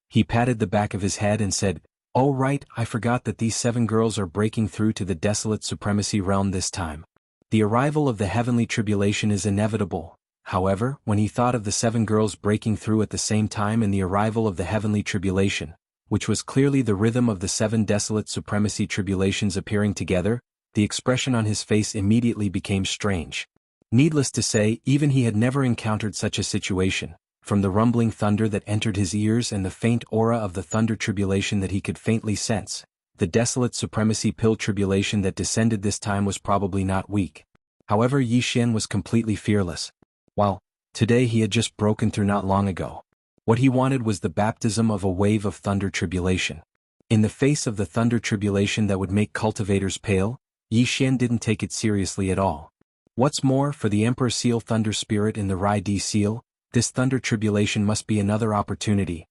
He patted the back of his head and said, "Oh right, I forgot that these 7 girls are breaking through to the Desolate Supremacy Realm this time. The arrival of the heavenly tribulation is inevitable." However, when he thought of the 7 girls breaking through at the same time and the arrival of the heavenly tribulation, which was clearly the rhythm of the 7 Desolate Supremacy tribulations appearing together, the expression on his face immediately became strange. Needless to say, even he had never encountered such a situation. From the rumbling thunder that entered his ears and the faint aura of the thunder tribulation that he could faintly sense, the Desolate Supremacy pill tribulation that descended this time was probably not weak. However, Yi Xian was completely fearless. While today he had just broken through not long ago. What he wanted was the baptism of a wave of thunder tribulation. In the face of the thunder tribulation that would make cultivators pale, Yi Xian didn't take it seriously at all. What's more, for the Emperor Seal Thunder Spirit in the Rai Di Seal, this thunder tribulation must be another opportunity.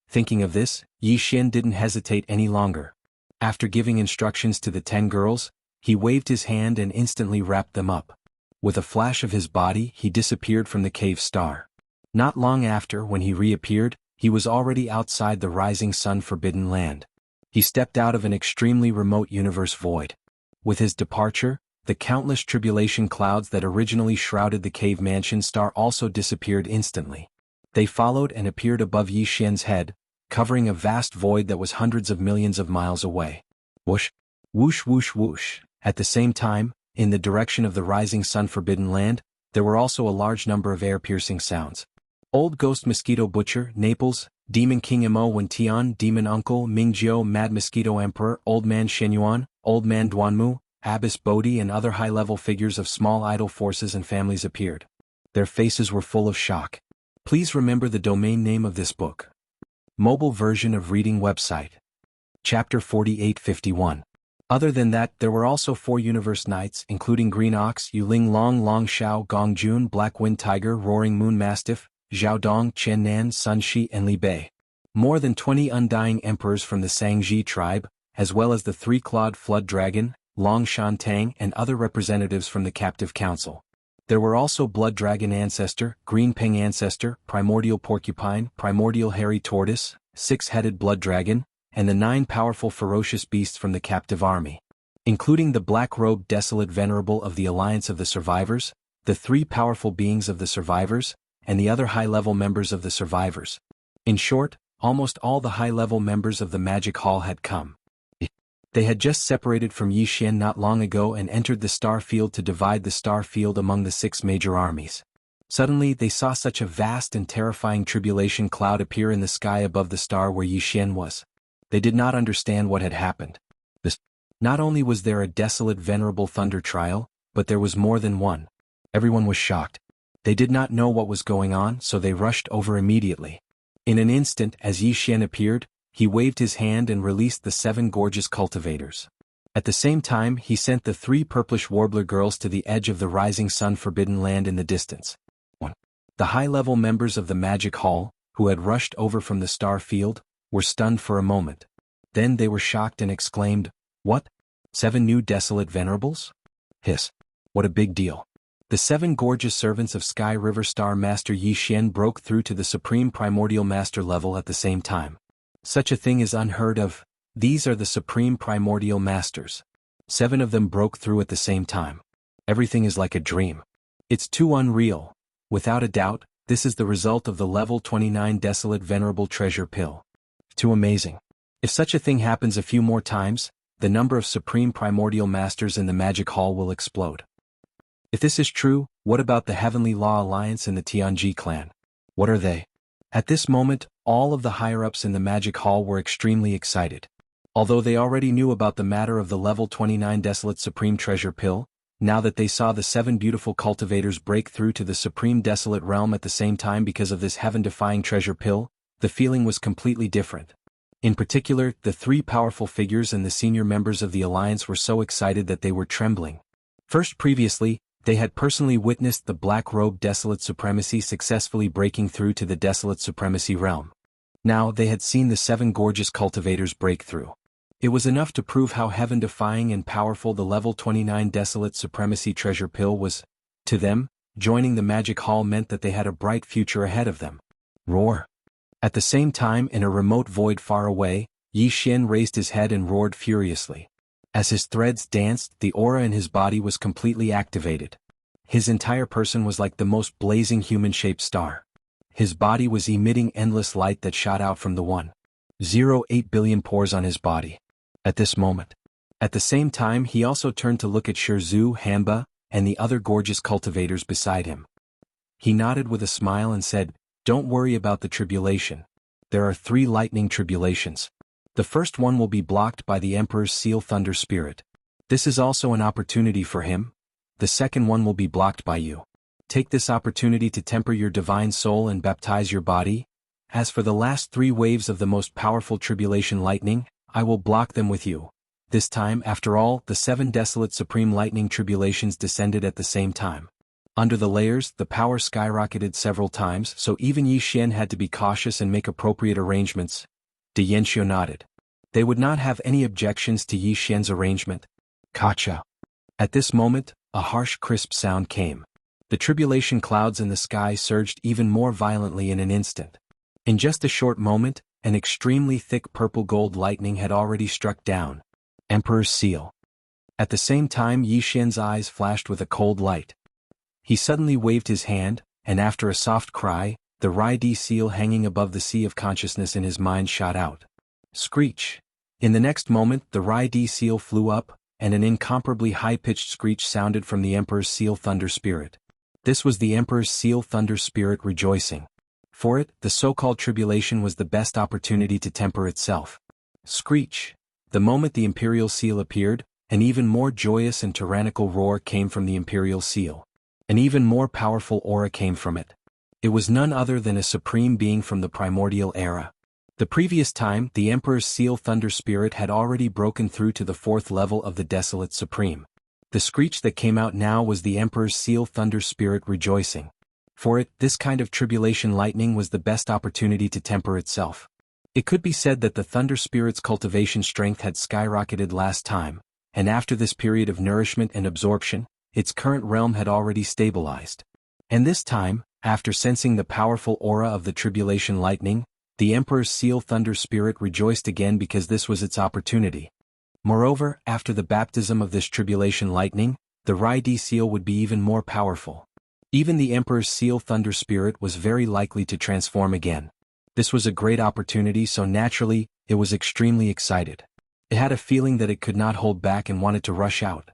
Thinking of this, Yi Xian didn't hesitate any longer. After giving instructions to the 10 girls, he waved his hand and instantly wrapped them up. With a flash of his body, he disappeared from the cave star. Not long after, when he reappeared, he was already outside the Rising Sun Forbidden Land. He stepped out of an extremely remote universe void. With his departure, The countless tribulation clouds that originally shrouded the cave mansion star also disappeared instantly. They followed and appeared above Yi Xian's head, covering a vast void that was hundreds of millions of miles away. Whoosh! Whoosh whoosh whoosh. At the same time, in the direction of the rising sun forbidden land, there were also a large number of air-piercing sounds. Old Ghost Mosquito Butcher, Naples, Demon King Mo Wentian, Demon Uncle Mingjiu, Mad Mosquito Emperor, Old Man Shenyuan, Old Man Duanmu, Abbess Bodhi and other high-level figures of small idol forces and families appeared. Their faces were full of shock. Please remember the domain name of this book. Mobile version of reading website. Chapter 4851. Other than that, there were also 4 Universe Knights, including Green Ox, Yuling Long, Long Shao, Gong Jun, Black Wind Tiger, Roaring Moon Mastiff, Zhao Dong, Chen Nan, Sun Shi, and Li Bei. More than 20 undying emperors from the Sangji tribe, as well as the 3-clawed Flood Dragon, Long Shan Tang, and other representatives from the Captive Council. There were also Blood Dragon Ancestor, Green Peng Ancestor, Primordial Porcupine, Primordial Hairy Tortoise, 6-headed Blood Dragon, and the 9 powerful ferocious beasts from the captive army. Including the black-robed Desolate Venerable of the Alliance of the Survivors, the 3 powerful beings of the Survivors, and the other high-level members of the Survivors. In short, almost all the high-level members of the Magic Hall had come. They had just separated from Yi Xian not long ago and entered the star field to divide the star field among the 6 major armies. Suddenly they saw such a vast and terrifying tribulation cloud appear in the sky above the star where Yi Xian was. They did not understand what had happened. Not only was there a desolate venerable thunder trial, but there was more than one. Everyone was shocked. They did not know what was going on, so they rushed over immediately. In an instant, as Yi Xian appeared, he waved his hand and released the 7 gorgeous cultivators. At the same time, he sent the 3 purplish warbler girls to the edge of the rising sun forbidden land in the distance. The high-level members of the Magic Hall, who had rushed over from the star field, were stunned for a moment. Then they were shocked and exclaimed, "What? 7 new desolate venerables? Hiss. What a big deal." The 7 gorgeous servants of Sky River Star Master Yi Xian broke through to the Supreme Primordial Master level at the same time. Such a thing is unheard of. These are the Supreme Primordial Masters. 7 of them broke through at the same time. Everything is like a dream. It's too unreal. Without a doubt, this is the result of the level 29 Desolate Venerable Treasure Pill. Too amazing. If such a thing happens a few more times, the number of Supreme Primordial Masters in the Magic Hall will explode. If this is true, what about the Heavenly Law Alliance and the Tianji clan? What are they? At this moment, all of the higher-ups in the Magic Hall were extremely excited. Although they already knew about the matter of the level 29 Desolate Supreme Treasure Pill, now that they saw the 7 beautiful cultivators break through to the Supreme Desolate Realm at the same time because of this heaven-defying treasure pill, the feeling was completely different. In particular, the 3 powerful figures and the senior members of the Alliance were so excited that they were trembling. First, previously, they had personally witnessed the black-robed Desolate Supremacy successfully breaking through to the Desolate Supremacy realm. Now they had seen the 7 gorgeous cultivators break through. It was enough to prove how heaven-defying and powerful the level 29 Desolate Supremacy Treasure Pill was. To them, joining the Magic Hall meant that they had a bright future ahead of them. Roar! At the same time, in a remote void far away, Yi Xian raised his head and roared furiously. As his threads danced, the aura in his body was completely activated. His entire person was like the most blazing human-shaped star. His body was emitting endless light that shot out from the 1.08 billion pores on his body. At this moment. At the same time, he also turned to look at Shizhu, Hamba, and the other gorgeous cultivators beside him. He nodded with a smile and said, "Don't worry about the tribulation. There are 3 lightning tribulations. The first one will be blocked by the Emperor's Seal Thunder Spirit. This is also an opportunity for him. The second one will be blocked by you. Take this opportunity to temper your divine soul and baptize your body. As for the last 3 waves of the most powerful tribulation lightning, I will block them with you." This time, after all, the 7 desolate supreme lightning tribulations descended at the same time. Under the layers, the power skyrocketed several times, so even Yi Xian had to be cautious and make appropriate arrangements. De Yanxiu nodded. They would not have any objections to Yi Xian's arrangement. Kacha. At this moment, a harsh crisp sound came. The tribulation clouds in the sky surged even more violently in an instant. In just a short moment, an extremely thick purple-gold lightning had already struck down. Emperor's Seal. At the same time, Yi Xian's eyes flashed with a cold light. He suddenly waved his hand, and after a soft cry, the Rai-D seal hanging above the sea of consciousness in his mind shot out. Screech! In the next moment, the Rai-D seal flew up, and an incomparably high-pitched screech sounded from the Emperor's seal Thunder Spirit. This was the Emperor's seal Thunder Spirit rejoicing. For it, the so-called tribulation was the best opportunity to temper itself. Screech! The moment the Imperial seal appeared, an even more joyous and tyrannical roar came from the Imperial seal. An even more powerful aura came from it. It was none other than a supreme being from the primordial era. The previous time, the Emperor's seal Thunder Spirit had already broken through to the 4th level of the Desolate Supreme. The screech that came out now was the Emperor's seal Thunder Spirit rejoicing. For it, this kind of tribulation lightning was the best opportunity to temper itself. It could be said that the Thunder Spirit's cultivation strength had skyrocketed last time, and after this period of nourishment and absorption, its current realm had already stabilized. And this time, after sensing the powerful aura of the tribulation lightning, the Emperor's seal Thunder Spirit rejoiced again because this was its opportunity. Moreover, after the baptism of this tribulation lightning, the Rai-D seal would be even more powerful. Even the Emperor's seal Thunder Spirit was very likely to transform again. This was a great opportunity, so naturally, it was extremely excited. It had a feeling that it could not hold back and wanted to rush out.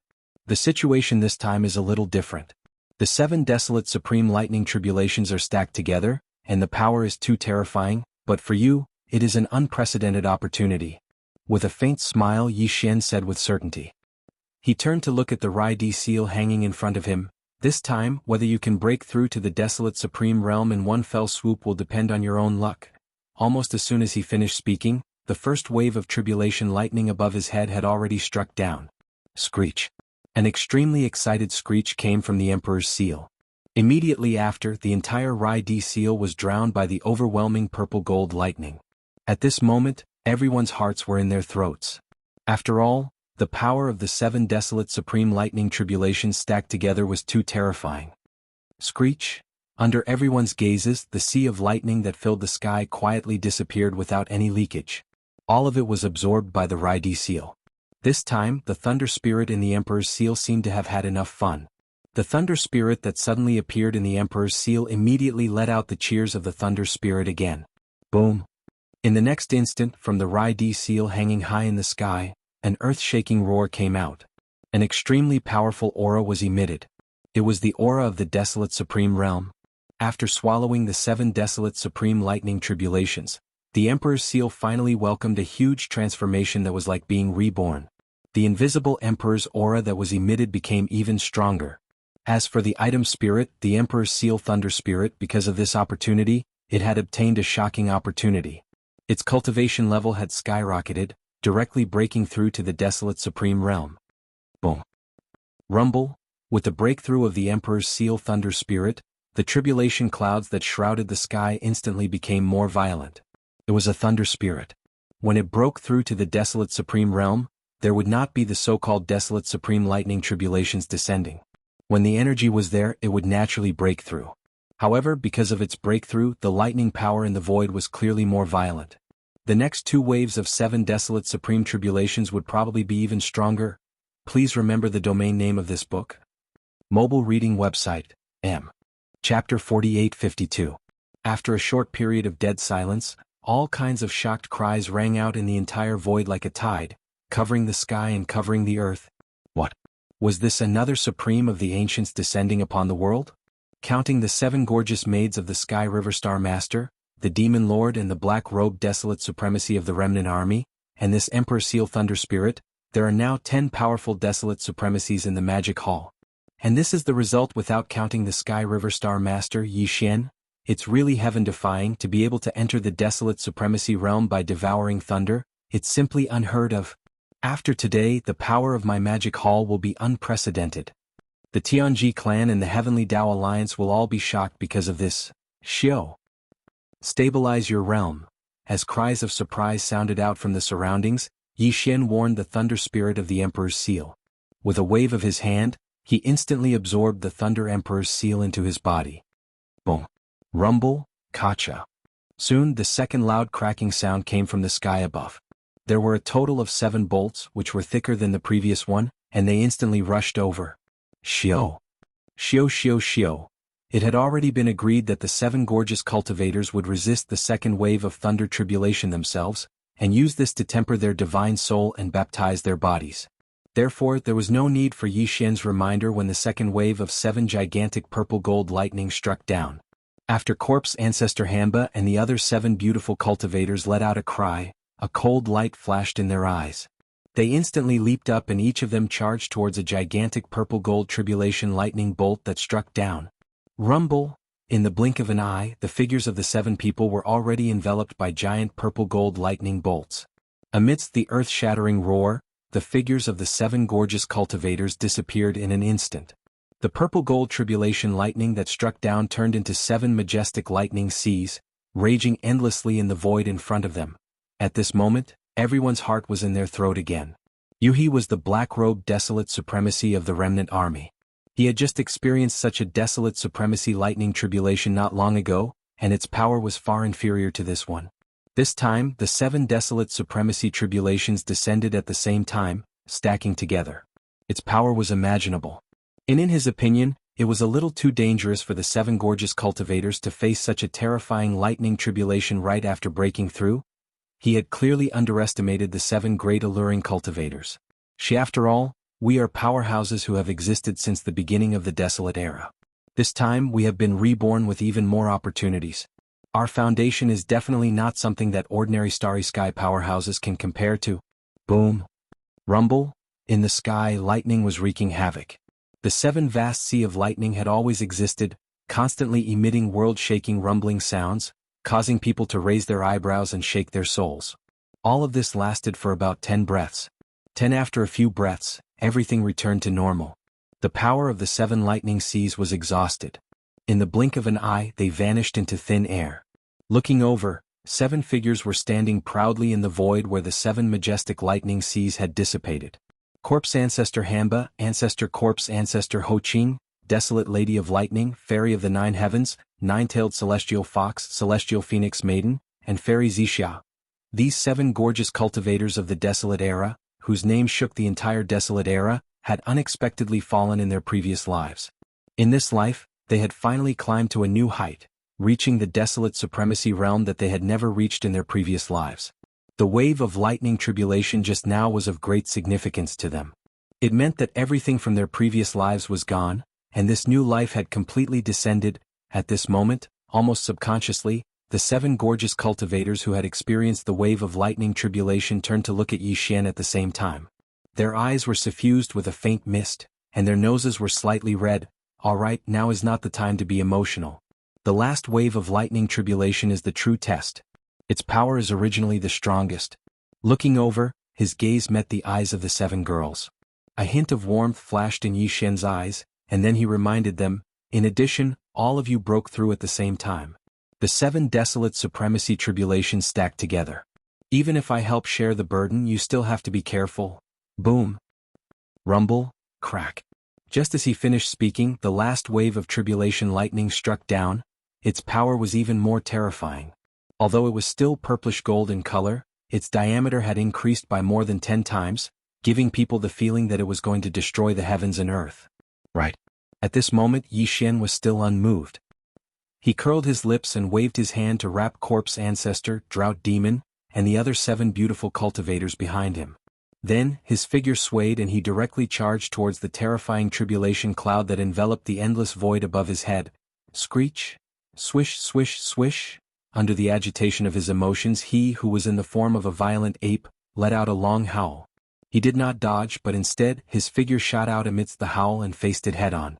The situation this time is a little different. The 7 desolate supreme lightning tribulations are stacked together, and the power is too terrifying, but for you, it is an unprecedented opportunity. With a faint smile, Yi Xian said with certainty. He turned to look at the Rai-D seal hanging in front of him. This time, whether you can break through to the desolate supreme realm in one fell swoop will depend on your own luck. Almost as soon as he finished speaking, the first wave of tribulation lightning above his head had already struck down. Screech! An extremely excited screech came from the Emperor's seal. Immediately after, the entire Rai-D seal was drowned by the overwhelming purple-gold lightning. At this moment, everyone's hearts were in their throats. After all, the power of the 7 desolate supreme lightning tribulations stacked together was too terrifying. Screech! Under everyone's gazes, the sea of lightning that filled the sky quietly disappeared without any leakage. All of it was absorbed by the Rai-D seal. This time, the Thunder Spirit in the Emperor's seal seemed to have had enough fun. The Thunder Spirit that suddenly appeared in the Emperor's seal immediately let out the cheers of the Thunder Spirit again. Boom! In the next instant, from the Rai-D seal hanging high in the sky, an earth-shaking roar came out. An extremely powerful aura was emitted. It was the aura of the Desolate Supreme Realm. After swallowing the 7 desolate supreme lightning tribulations, the Emperor's seal finally welcomed a huge transformation that was like being reborn. The invisible Emperor's aura that was emitted became even stronger. As for the item spirit, the Emperor's seal Thunder Spirit, because of this opportunity, it had obtained a shocking opportunity. Its cultivation level had skyrocketed, directly breaking through to the desolate supreme realm. Boom! Rumble! With the breakthrough of the Emperor's seal Thunder Spirit, the tribulation clouds that shrouded the sky instantly became more violent. It was a Thunder Spirit. When it broke through to the desolate supreme realm, there would not be the so-called desolate supreme lightning tribulations descending. When the energy was there, it would naturally break through. However, because of its breakthrough, the lightning power in the void was clearly more violent. The next 2 waves of 7 desolate supreme tribulations would probably be even stronger. Please remember the domain name of this book. Mobile reading website, M. Chapter 4852. After a short period of dead silence, all kinds of shocked cries rang out in the entire void like a tide, covering the sky and covering the earth. What? Was this another supreme of the ancients descending upon the world? Counting the 7 gorgeous maids of the Sky River Star Master, the Demon Lord and the black-robed desolate supremacy of the Remnant Army, and this Emperor Seal Thunder Spirit, there are now 10 powerful desolate supremacies in the Magic Hall. And this is the result without counting the Sky River Star Master Yi Xian. It's really heaven-defying to be able to enter the desolate supremacy realm by devouring thunder. It's simply unheard of. After today, the power of my Magic Hall will be unprecedented. The Tianji clan and the Heavenly Dao Alliance will all be shocked because of this. Xiao! Stabilize your realm. As cries of surprise sounded out from the surroundings, Yi Xian warned the Thunder Spirit of the Emperor's seal. With a wave of his hand, he instantly absorbed the Thunder Emperor's seal into his body. Boom! Rumble, Kacha. Soon the second loud cracking sound came from the sky above. There were a total of 7 bolts, which were thicker than the previous one, and they instantly rushed over. Shio. Shio shio shio. It had already been agreed that the 7 gorgeous cultivators would resist the second wave of thunder tribulation themselves, and use this to temper their divine soul and baptize their bodies. Therefore, there was no need for Yi Xian's reminder when the second wave of 7 gigantic purple-gold lightning struck down. After Corpse Ancestor Hamba and the other 7 beautiful cultivators let out a cry, a cold light flashed in their eyes. They instantly leaped up and each of them charged towards a gigantic purple-gold tribulation lightning bolt that struck down. Rumble! In the blink of an eye, the figures of the 7 people were already enveloped by giant purple-gold lightning bolts. Amidst the earth-shattering roar, the figures of the 7 gorgeous cultivators disappeared in an instant. The purple-gold tribulation lightning that struck down turned into 7 majestic lightning seas, raging endlessly in the void in front of them. At this moment, everyone's heart was in their throat again. Yuhi was the black-robed desolate supremacy of the remnant army. He had just experienced such a desolate supremacy lightning tribulation not long ago, and its power was far inferior to this one. This time, the 7 desolate supremacy tribulations descended at the same time, stacking together. Its power was imaginable. And in his opinion, it was a little too dangerous for the 7 gorgeous cultivators to face such a terrifying lightning tribulation right after breaking through. He had clearly underestimated the 7 great alluring cultivators. After all, we are powerhouses who have existed since the beginning of the desolate era. This time we have been reborn with even more opportunities. Our foundation is definitely not something that ordinary starry sky powerhouses can compare to. Boom. Rumble. In the sky, lightning was wreaking havoc. The 7 vast sea of lightning had always existed, constantly emitting world-shaking rumbling sounds, causing people to raise their eyebrows and shake their souls. All of this lasted for about 10 breaths. 10 after a few breaths, everything returned to normal. The power of the 7 lightning seas was exhausted. In the blink of an eye, they vanished into thin air. Looking over, 7 figures were standing proudly in the void where the 7 majestic lightning seas had dissipated. Corpse Ancestor Hamba, Ancestor Corpse Ancestor Ho Qing, Desolate Lady of Lightning, Fairy of the 9 Heavens, 9-tailed Celestial Fox, Celestial Phoenix Maiden, and Fairy Zixia. These 7 gorgeous cultivators of the desolate era, whose names shook the entire desolate era, had unexpectedly fallen in their previous lives. In this life, they had finally climbed to a new height, reaching the desolate supremacy realm that they had never reached in their previous lives. The wave of lightning tribulation just now was of great significance to them. It meant that everything from their previous lives was gone, and this new life had completely descended. At this moment, almost subconsciously, the 7 gorgeous cultivators who had experienced the wave of lightning tribulation turned to look at Yi Xian at the same time. Their eyes were suffused with a faint mist, and their noses were slightly red. All right, now is not the time to be emotional. The last wave of lightning tribulation is the true test. Its power is originally the strongest. Looking over, his gaze met the eyes of the 7 girls. A hint of warmth flashed in Yi Xian's eyes, and then he reminded them, in addition, all of you broke through at the same time. The 7 desolate supremacy tribulations stacked together. Even if I help share the burden, you still have to be careful. Boom. Rumble, crack. Just as he finished speaking, the last wave of tribulation lightning struck down. Its power was even more terrifying. Although it was still purplish gold in color, its diameter had increased by more than 10 times, giving people the feeling that it was going to destroy the heavens and earth. Right. At this moment, Yi Xian was still unmoved. He curled his lips and waved his hand to Rap Corpse Ancestor, Drought Demon, and the other 7 beautiful cultivators behind him. Then, his figure swayed and he directly charged towards the terrifying tribulation cloud that enveloped the endless void above his head. Screech! Swish, swish, swish! Under the agitation of his emotions, he who was in the form of a violent ape, let out a long howl. He did not dodge, but instead, his figure shot out amidst the howl and faced it head-on.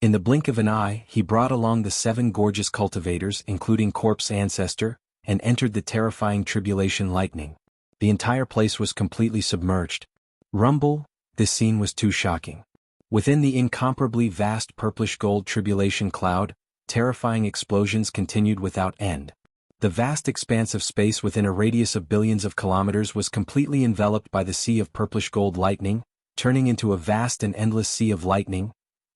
In the blink of an eye, he brought along the 7 gorgeous cultivators, including Corpse Ancestor, and entered the terrifying tribulation lightning. The entire place was completely submerged. Rumble, this scene was too shocking. Within the incomparably vast purplish gold tribulation cloud, terrifying explosions continued without end. The vast expanse of space within a radius of billions of kilometers was completely enveloped by the sea of purplish gold lightning, turning into a vast and endless sea of lightning.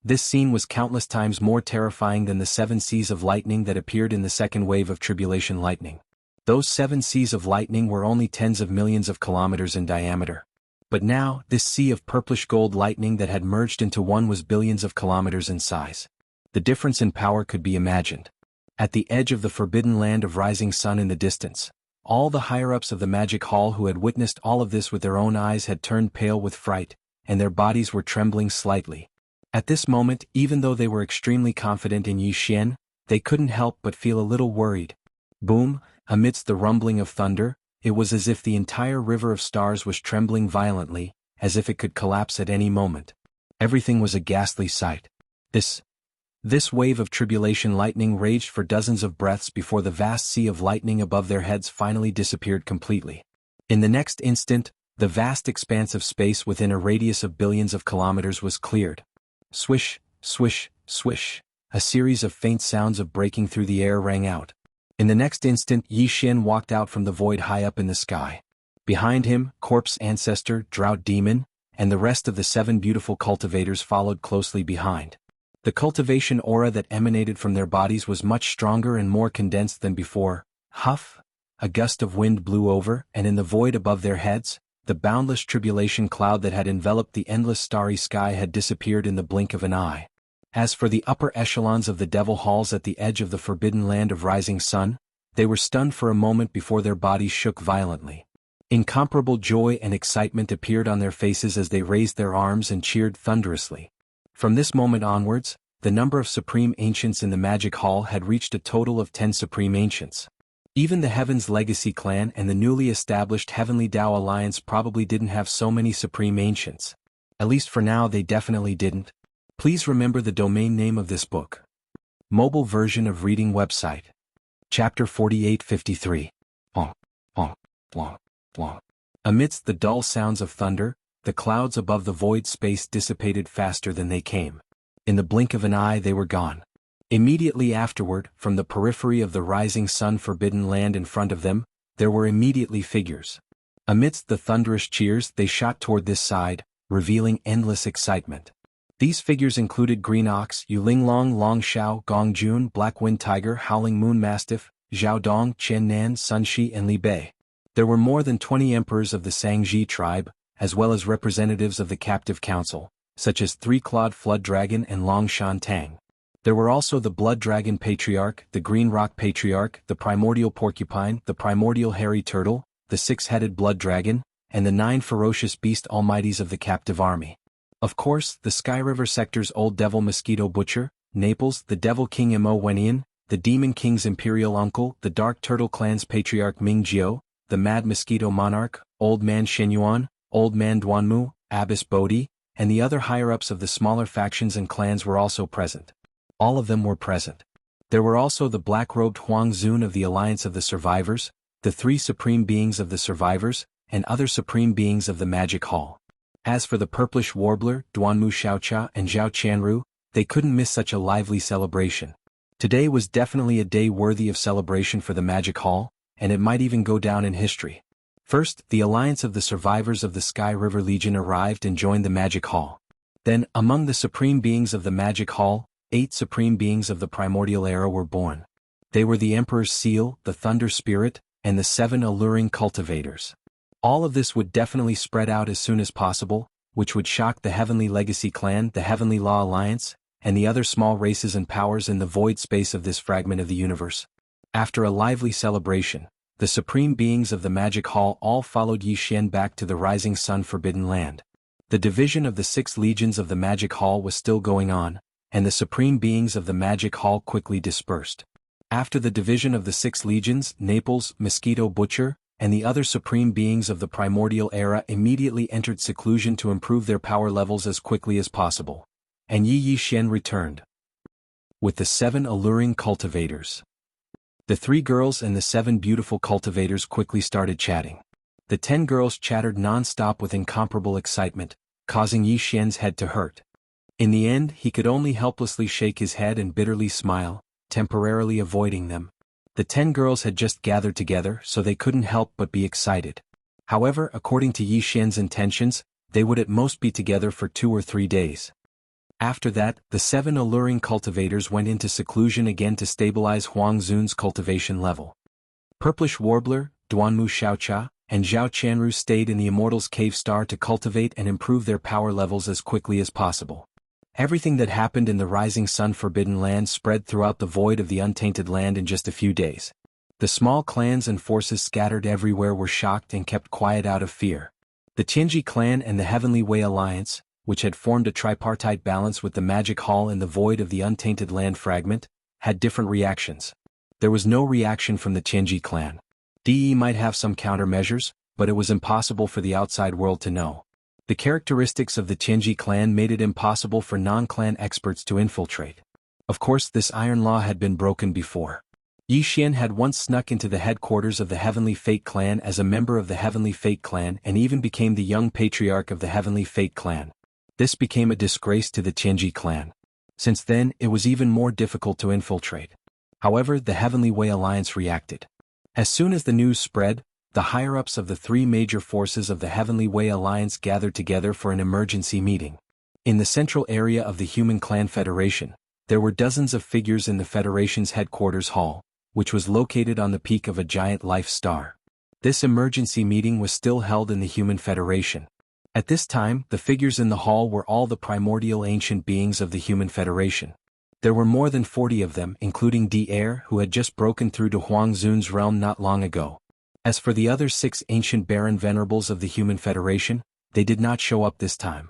This scene was countless times more terrifying than the 7 seas of lightning that appeared in the second wave of tribulation lightning. Those 7 seas of lightning were only tens of millions of kilometers in diameter. But now, this sea of purplish gold lightning that had merged into one was billions of kilometers in size. The difference in power could be imagined. At the edge of the forbidden land of rising sun in the distance, all the higher-ups of the magic hall who had witnessed all of this with their own eyes had turned pale with fright, and their bodies were trembling slightly. At this moment, even though they were extremely confident in Yi Xian, they couldn't help but feel a little worried. Boom, amidst the rumbling of thunder, it was as if the entire river of stars was trembling violently, as if it could collapse at any moment. Everything was a ghastly sight. This wave of tribulation lightning raged for dozens of breaths before the vast sea of lightning above their heads finally disappeared completely. In the next instant, the vast expanse of space within a radius of billions of kilometers was cleared. Swish, swish, swish. A series of faint sounds of breaking through the air rang out. In the next instant, Yi Xian walked out from the void high up in the sky. Behind him, Corpse Ancestor, Drought Demon, and the rest of the 7 beautiful cultivators followed closely behind. The cultivation aura that emanated from their bodies was much stronger and more condensed than before. Huff! A gust of wind blew over, and in the void above their heads, the boundless tribulation cloud that had enveloped the endless starry sky had disappeared in the blink of an eye. As for the upper echelons of the devil halls at the edge of the forbidden land of rising sun, they were stunned for a moment before their bodies shook violently. Incomparable joy and excitement appeared on their faces as they raised their arms and cheered thunderously. From this moment onwards, the number of Supreme Ancients in the Magic Hall had reached a total of 10 Supreme Ancients. Even the Heaven's Legacy clan and the newly established Heavenly Tao Alliance probably didn't have so many Supreme Ancients. At least for now they definitely didn't. Please remember the domain name of this book. Mobile version of reading website. Chapter 4853. Bonk, bonk, bonk, bonk. Amidst the dull sounds of thunder, the clouds above the void space dissipated faster than they came. In the blink of an eye they were gone. Immediately afterward, from the periphery of the rising sun forbidden land in front of them, there were immediately figures. Amidst the thunderous cheers they shot toward this side, revealing endless excitement. These figures included Green Ox, Yulinglong, Long Xiao, Gong Jun, Black Wind Tiger, Howling Moon Mastiff, Zhao Dong, Chen Nan, Sun Shi and Li Bei. There were more than 20 emperors of the Sangji tribe, as well as representatives of the captive council, such as Three-Clawed Flood Dragon and Long Shan Tang. There were also the Blood Dragon Patriarch, the Green Rock Patriarch, the Primordial Porcupine, the Primordial Hairy Turtle, the Six-Headed Blood Dragon, and the 9 ferocious beast almighties of the captive army. Of course, the Sky River Sector's Old Devil Mosquito Butcher, Naples, the Devil King Mo Wenian, the Demon King's Imperial Uncle, the Dark Turtle Clan's Patriarch Ming Jiao, the Mad Mosquito Monarch, Old Man Shenyuan, Old Man Duanmu, Abbess Bodhi, and the other higher-ups of the smaller factions and clans were also present. All of them were present. There were also the black-robed Huang Zun of the Alliance of the Survivors, the 3 Supreme Beings of the Survivors, and other Supreme Beings of the Magic Hall. As for the Purplish Warbler, Duanmu Xiaocha and Zhao Qianru, they couldn't miss such a lively celebration. Today was definitely a day worthy of celebration for the Magic Hall, and it might even go down in history. First, the Alliance of the Survivors of the Sky River Legion arrived and joined the Magic Hall. Then, among the Supreme Beings of the Magic Hall, 8 Supreme Beings of the Primordial Era were born. They were the Emperor's Seal, the Thunder Spirit, and the 7 Alluring Cultivators. All of this would definitely spread out as soon as possible, which would shock the Heavenly Legacy clan, the Heavenly Law Alliance, and the other small races and powers in the void space of this fragment of the universe. After a lively celebration, the Supreme Beings of the Magic Hall all followed Yi Xian back to the Rising Sun Forbidden Land. The division of the 6 legions of the Magic Hall was still going on, and the Supreme Beings of the Magic Hall quickly dispersed. After the division of the 6 legions, Naples, Mosquito Butcher, and the other Supreme Beings of the Primordial Era immediately entered seclusion to improve their power levels as quickly as possible. And Yi Xian returned with the 7 Alluring Cultivators. The 3 girls and the 7 beautiful cultivators quickly started chatting. The 10 girls chattered non-stop with incomparable excitement, causing Yi Xian's head to hurt. In the end, he could only helplessly shake his head and bitterly smile, temporarily avoiding them. The 10 girls had just gathered together, so they couldn't help but be excited. However, according to Yi Xian's intentions, they would at most be together for 2 or 3 days. After that, the 7 Alluring Cultivators went into seclusion again to stabilize Huang Zun's cultivation level. Purplish Warbler, Duanmu Xiaocha, and Zhao Qianru stayed in the Immortals Cave Star to cultivate and improve their power levels as quickly as possible. Everything that happened in the Rising Sun Forbidden Land spread throughout the void of the Untainted Land in just a few days. The small clans and forces scattered everywhere were shocked and kept quiet out of fear. The Tianji clan and the Heavenly Way Alliance, which had formed a tripartite balance with the Magic Hall in the void of the Untainted Land fragment, had different reactions. There was no reaction from the Tianji clan. DE might have some countermeasures, but it was impossible for the outside world to know. The characteristics of the Tianji clan made it impossible for non-clan experts to infiltrate. Of course, this iron law had been broken before. Yi Xian had once snuck into the headquarters of the Heavenly Fate clan as a member of the Heavenly Fate clan and even became the young patriarch of the Heavenly Fate clan. This became a disgrace to the Tianji clan. Since then, it was even more difficult to infiltrate. However, the Heavenly Way Alliance reacted. As soon as the news spread, the higher-ups of the three major forces of the Heavenly Way Alliance gathered together for an emergency meeting. In the central area of the Human Clan Federation, there were dozens of figures in the Federation's headquarters hall, which was located on the peak of a giant life star. This emergency meeting was still held in the Human Federation. At this time, the figures in the hall were all the primordial ancient beings of the Human Federation. There were more than 40 of them, including Di, who had just broken through to Huang Zun's realm not long ago. As for the other 6 ancient Baron Venerables of the Human Federation, they did not show up this time.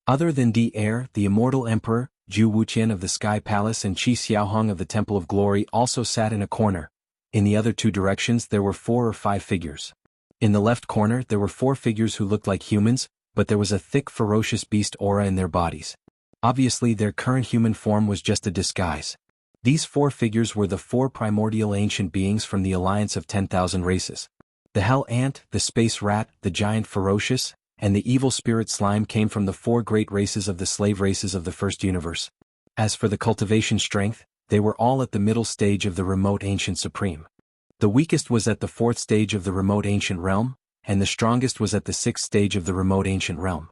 Other than Di, the Immortal Emperor, Zhu Wuqian of the Sky Palace and Qi Xiaohong of the Temple of Glory also sat in a corner. In the other 2 directions there were 4 or 5 figures. In the left corner there were 4 figures who looked like humans, but there was a thick ferocious beast aura in their bodies. Obviously their current human form was just a disguise. These 4 figures were the 4 primordial ancient beings from the Alliance of 10,000 Races. The Hell Ant, the Space Rat, the Giant Ferocious, and the Evil Spirit Slime came from the 4 great races of the slave races of the First Universe. As for the cultivation strength, they were all at the middle stage of the Remote Ancient Supreme. The weakest was at the 4th stage of the Remote Ancient Realm, and the strongest was at the 6th stage of the Remote Ancient Realm.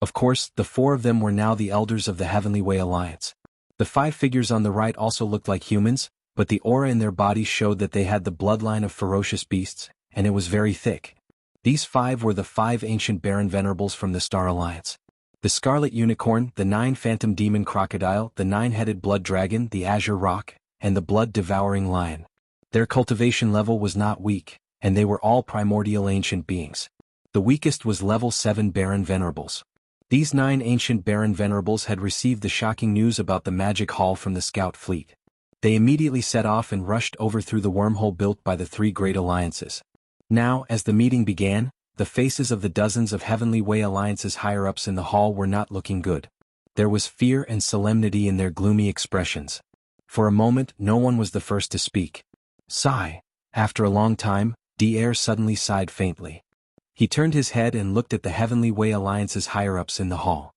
Of course, the 4 of them were now the elders of the Heavenly Way Alliance. The 5 figures on the right also looked like humans, but the aura in their bodies showed that they had the bloodline of ferocious beasts, and it was very thick. These 5 were the 5 ancient Baron Venerables from the Star Alliance. The Scarlet Unicorn, the 9 Phantom Demon Crocodile, the 9-headed Blood Dragon, the Azure Rock, and the Blood-Devouring Lion. Their cultivation level was not weak, and they were all primordial ancient beings. The weakest was level 7 Baron Venerables. These 9 ancient Baron Venerables had received the shocking news about the Magic Hall from the Scout Fleet. They immediately set off and rushed over through the wormhole built by the 3 great alliances. Now, as the meeting began, the faces of the dozens of Heavenly Way Alliance's higher-ups in the hall were not looking good. There was fear and solemnity in their gloomy expressions. For a moment, no one was the first to speak. Sigh. After a long time, Di suddenly sighed faintly. He turned his head and looked at the Heavenly Way Alliance's higher-ups in the hall.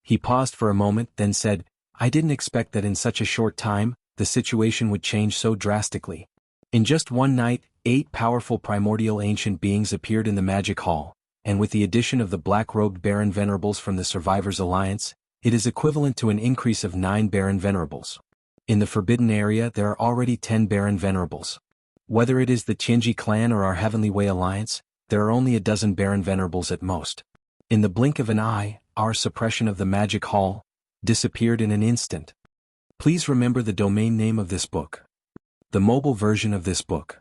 He paused for a moment, then said, "I didn't expect that in such a short time, the situation would change so drastically." In just one night, 8 powerful primordial ancient beings appeared in the Magic Hall, and with the addition of the black-robed Baron Venerables from the Survivors Alliance, it is equivalent to an increase of 9 Baron Venerables. In the Forbidden Area there are already 10 Baron Venerables. Whether it is the Tianji clan or our Heavenly Way Alliance, there are only a dozen Baron Venerables at most. In the blink of an eye, our suppression of the Magic Hall disappeared in an instant. Please remember the domain name of this book. The mobile version of this book.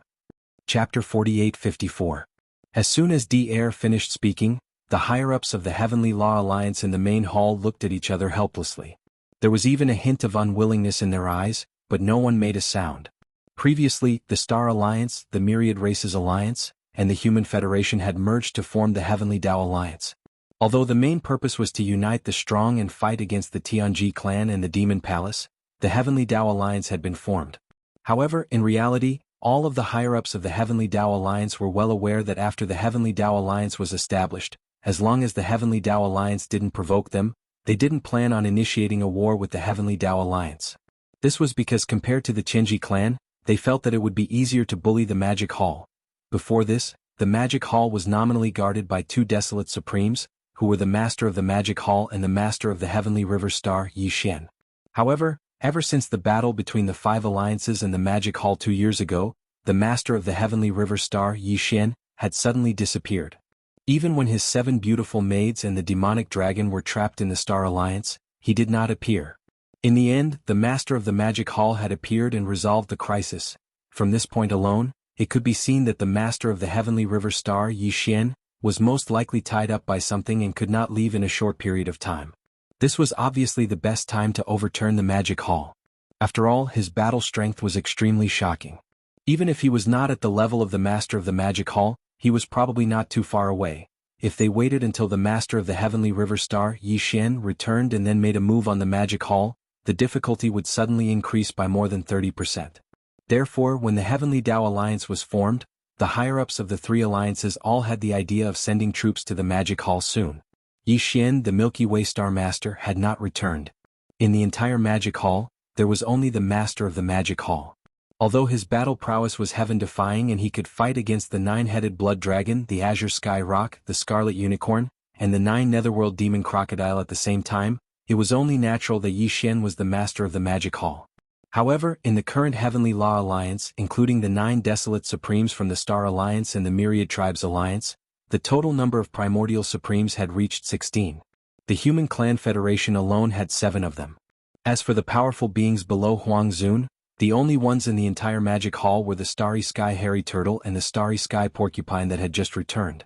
Chapter 4854. As soon as Di finished speaking, the higher-ups of the Heavenly Law Alliance in the main hall looked at each other helplessly. There was even a hint of unwillingness in their eyes, but no one made a sound. Previously, the Star Alliance, the Myriad Races Alliance, and the Human Federation had merged to form the Heavenly Dao Alliance. Although the main purpose was to unite the strong and fight against the Tianji clan and the Demon Palace, the Heavenly Dao Alliance had been formed. However, in reality, all of the higher-ups of the Heavenly Dao Alliance were well aware that after the Heavenly Dao Alliance was established, as long as the Heavenly Dao Alliance didn't provoke them, they didn't plan on initiating a war with the Heavenly Dao Alliance. This was because compared to the Tianji clan, they felt that it would be easier to bully the Magic Hall. Before this, the Magic Hall was nominally guarded by 2 desolate supremes, who were the Master of the Magic Hall and the Master of the Heavenly River Star, Yi Xian. However, ever since the battle between the 5 alliances and the Magic Hall 2 years ago, the Master of the Heavenly River Star, Yi Xian, had suddenly disappeared. Even when his 7 beautiful maids and the demonic dragon were trapped in the Star Alliance, he did not appear. In the end, the master of the magic hall had appeared and resolved the crisis. From this point alone, it could be seen that the master of the heavenly river star Yi Xian was most likely tied up by something and could not leave in a short period of time. This was obviously the best time to overturn the magic hall. After all, his battle strength was extremely shocking. Even if he was not at the level of the master of the magic hall, he was probably not too far away. If they waited until the master of the heavenly river star Yi Xian returned and then made a move on the magic hall, the difficulty would suddenly increase by more than 30%. Therefore, when the Heavenly Dao Alliance was formed, the higher-ups of the 3 alliances all had the idea of sending troops to the magic hall soon. Yi Xian, the Milky Way Star Master, had not returned. In the entire magic hall, there was only the master of the magic hall. Although his battle prowess was heaven-defying and he could fight against the 9-headed blood dragon, the azure sky rock, the scarlet unicorn, and the 9 netherworld demon crocodile at the same time, it was only natural that Yi Xian was the master of the magic hall. However, in the current Heavenly Law Alliance, including the 9 Desolate Supremes from the Star Alliance and the Myriad Tribes Alliance, the total number of primordial Supremes had reached 16. The Human Clan Federation alone had 7 of them. As for the powerful beings below Huang Zun, the only ones in the entire magic hall were the Starry Sky Hairy Turtle and the Starry Sky Porcupine that had just returned.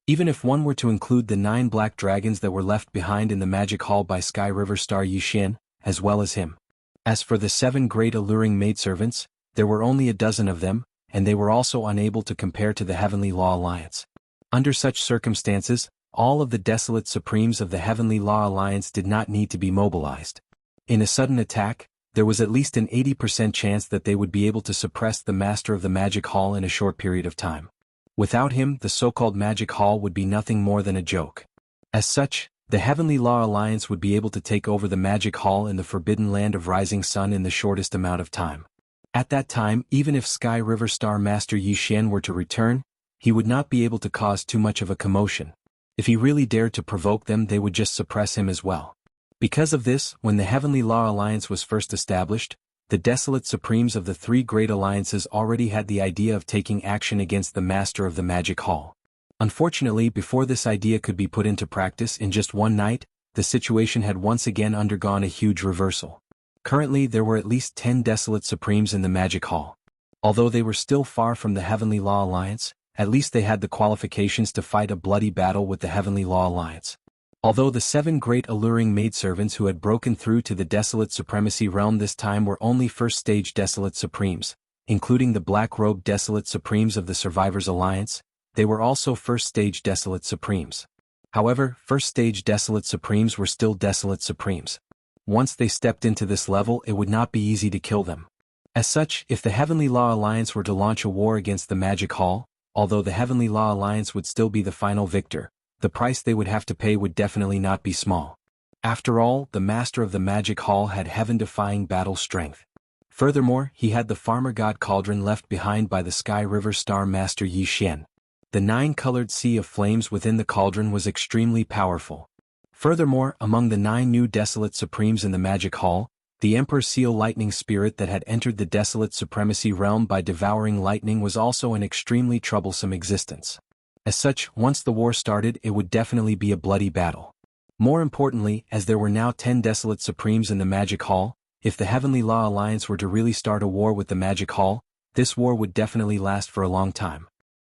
Even if one were to include the 9 black dragons that were left behind in the magic hall by Sky River Star Yi Xian, as well as him. As for the 7 great alluring maidservants, there were only a dozen of them, and they were also unable to compare to the Heavenly Law Alliance. Under such circumstances, all of the Desolate Supremes of the Heavenly Law Alliance did not need to be mobilized. In a sudden attack, there was at least an 80% chance that they would be able to suppress the master of the magic hall in a short period of time. Without him, the so-called magic hall would be nothing more than a joke. As such, the Heavenly Law Alliance would be able to take over the magic hall in the forbidden land of Rising Sun in the shortest amount of time. At that time, even if Sky River Star Master Yi Xian were to return, he would not be able to cause too much of a commotion. If he really dared to provoke them, they would just suppress him as well. Because of this, when the Heavenly Law Alliance was first established, the Desolate Supremes of the 3 great alliances already had the idea of taking action against the master of the magic hall. Unfortunately, before this idea could be put into practice in just one night, the situation had once again undergone a huge reversal. Currently, there were at least 10 Desolate Supremes in the magic hall. Although they were still far from the Heavenly Law Alliance, at least they had the qualifications to fight a bloody battle with the Heavenly Law Alliance. Although the 7 great alluring maidservants who had broken through to the Desolate Supremacy realm this time were only first-stage Desolate Supremes, including the black-robed Desolate Supremes of the Survivors Alliance, they were also first-stage Desolate Supremes. However, first-stage Desolate Supremes were still Desolate Supremes. Once they stepped into this level, it would not be easy to kill them. As such, if the Heavenly Law Alliance were to launch a war against the Magic Hall, although the Heavenly Law Alliance would still be the final victor, the price they would have to pay would definitely not be small. After all, the Master of the Magic Hall had heaven-defying battle strength. Furthermore, he had the Farmer God Cauldron left behind by the Sky River Star Master Yi Xian. The 9-colored sea of flames within the cauldron was extremely powerful. Furthermore, among the 9 new Desolate Supremes in the Magic Hall, the Emperor Seal Lightning Spirit that had entered the Desolate Supremacy realm by devouring lightning was also an extremely troublesome existence. As such, once the war started, it would definitely be a bloody battle. More importantly, as there were now 10 Desolate Supremes in the Magic Hall, if the Heavenly Law Alliance were to really start a war with the Magic Hall, this war would definitely last for a long time.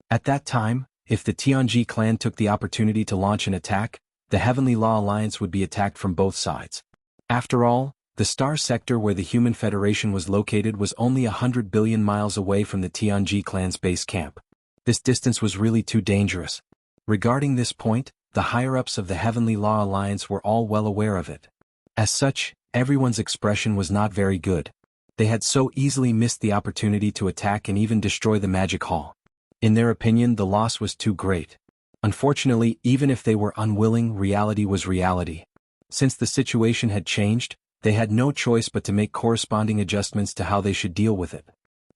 At that time, if the Tianji clan took the opportunity to launch an attack, the Heavenly Law Alliance would be attacked from both sides. After all, the star sector where the Human Federation was located was only 100 billion miles away from the Tianji clan's base camp. This distance was really too dangerous. Regarding this point, the higher-ups of the Heavenly Law Alliance were all well aware of it. As such, everyone's expression was not very good. They had so easily missed the opportunity to attack and even destroy the Magic Hall. In their opinion, the loss was too great. Unfortunately, even if they were unwilling, reality was reality. Since the situation had changed, they had no choice but to make corresponding adjustments to how they should deal with it.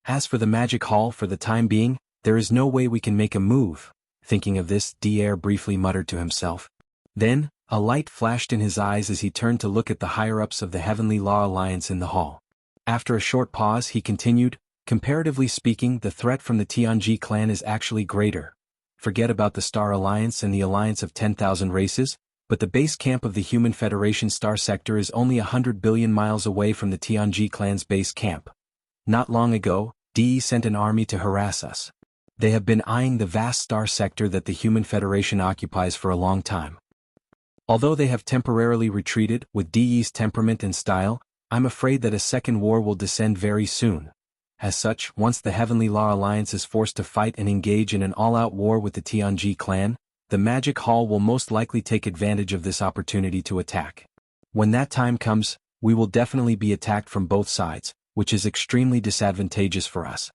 As for the Magic Hall, for the time being, there is no way we can make a move. Thinking of this, Dier briefly muttered to himself. Then, a light flashed in his eyes as he turned to look at the higher-ups of the Heavenly Law Alliance in the hall. After a short pause, he continued, comparatively speaking, the threat from the Tianji clan is actually greater. Forget about the Star Alliance and the alliance of 10,000 races, but the base camp of the Human Federation star sector is only 100 billion miles away from the Tianji clan's base camp. Not long ago, DE sent an army to harass us. They have been eyeing the vast star sector that the Human Federation occupies for a long time. Although they have temporarily retreated, with DE's temperament and style, I'm afraid that a second war will descend very soon. As such, once the Heavenly Law Alliance is forced to fight and engage in an all-out war with the Tianji clan, the Magic Hall will most likely take advantage of this opportunity to attack. When that time comes, we will definitely be attacked from both sides, which is extremely disadvantageous for us.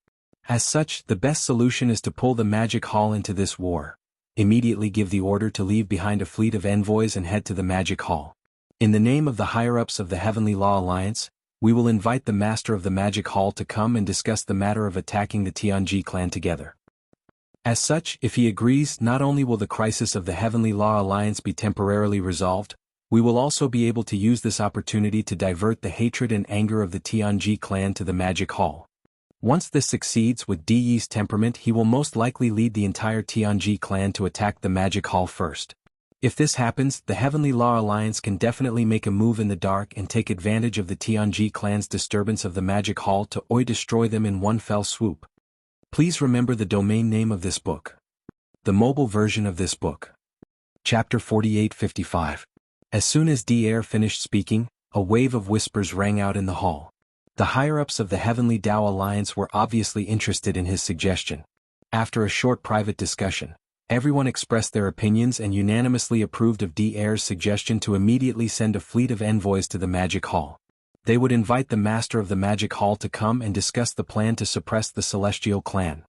As such, the best solution is to pull the Magic Hall into this war. Immediately give the order to leave behind a fleet of envoys and head to the Magic Hall. In the name of the higher-ups of the Heavenly Law Alliance, we will invite the Master of the Magic Hall to come and discuss the matter of attacking the Tianji clan together. As such, if he agrees, not only will the crisis of the Heavenly Law Alliance be temporarily resolved, we will also be able to use this opportunity to divert the hatred and anger of the Tianji clan to the Magic Hall. Once this succeeds with DE's temperament, he will most likely lead the entire Tianji clan to attack the Magic Hall first. If this happens, the Heavenly Law Alliance can definitely make a move in the dark and take advantage of the Tianji clan's disturbance of the Magic Hall to destroy them in one fell swoop. Please remember the domain name of this book. The mobile version of this book. Chapter 4855. As soon as D-Air finished speaking, a wave of whispers rang out in the hall. The higher-ups of the Heavenly Tao Alliance were obviously interested in his suggestion. After a short private discussion, everyone expressed their opinions and unanimously approved of D-Air's suggestion to immediately send a fleet of envoys to the Magic Hall. They would invite the Master of the Magic Hall to come and discuss the plan to suppress the Celestial clan.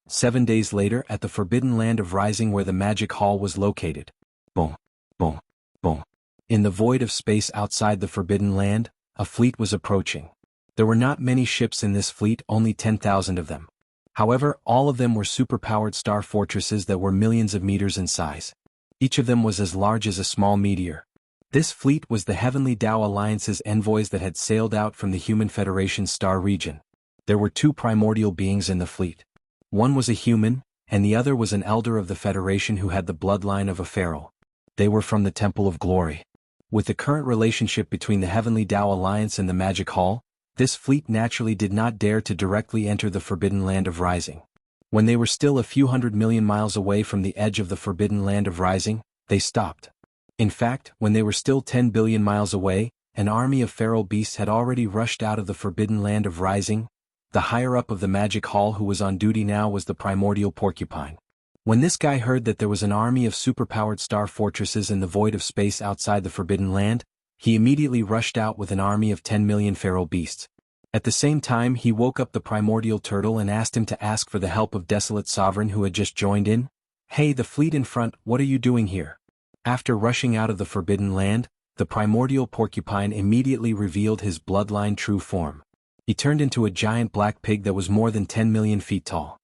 7 days later, at the Forbidden Land of Rising where the Magic Hall was located. Boom, boom, boom. In the void of space outside the Forbidden Land, a fleet was approaching. There were not many ships in this fleet, only 10,000 of them. However, all of them were superpowered star fortresses that were millions of meters in size. Each of them was as large as a small meteor. This fleet was the Heavenly Tao Alliance's envoys that had sailed out from the Human Federation's star region. There were 2 primordial beings in the fleet. One was a human, and the other was an elder of the Federation who had the bloodline of a pharaoh. They were from the Temple of Glory. With the current relationship between the Heavenly Tao Alliance and the Magic Hall, this fleet naturally did not dare to directly enter the Forbidden Land of Rising. When they were still a few 100 million miles away from the edge of the Forbidden Land of Rising, they stopped. In fact, when they were still 10 billion miles away, an army of feral beasts had already rushed out of the Forbidden Land of Rising. The higher-up of the Magic Hall who was on duty now was the primordial porcupine. When this guy heard that there was an army of superpowered star fortresses in the void of space outside the Forbidden Land, he immediately rushed out with an army of 10 million feral beasts. At the same time, he woke up the primordial turtle and asked him to ask for the help of Desolate Sovereign who had just joined in. "Hey, the fleet in front, what are you doing here?" After rushing out of the Forbidden Land, the primordial porcupine immediately revealed his bloodline true form. He turned into a giant black pig that was more than 10 million feet tall.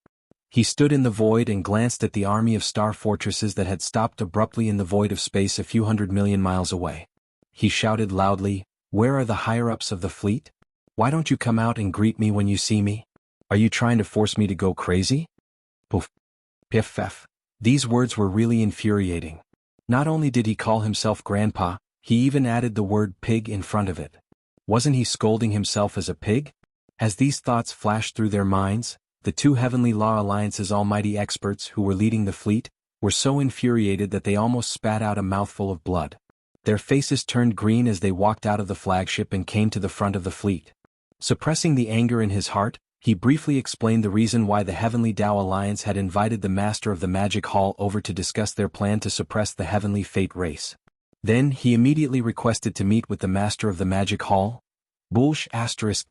He stood in the void and glanced at the army of star fortresses that had stopped abruptly in the void of space a few 100 million miles away. He shouted loudly, "Where are the higher-ups of the fleet? Why don't you come out and greet me when you see me? Are you trying to force me to go crazy?" Poof. Piff feff. These words were really infuriating. Not only did he call himself Grandpa, he even added the word pig in front of it. Wasn't he scolding himself as a pig? As these thoughts flashed through their minds, the 2 Heavenly Law Alliance's almighty experts who were leading the fleet were so infuriated that they almost spat out a mouthful of blood. Their faces turned green as they walked out of the flagship and came to the front of the fleet. Suppressing the anger in his heart, he briefly explained the reason why the Heavenly Tao Alliance had invited the Master of the Magic Hall over to discuss their plan to suppress the Heavenly Fate race. Then, he immediately requested to meet with the Master of the Magic Hall.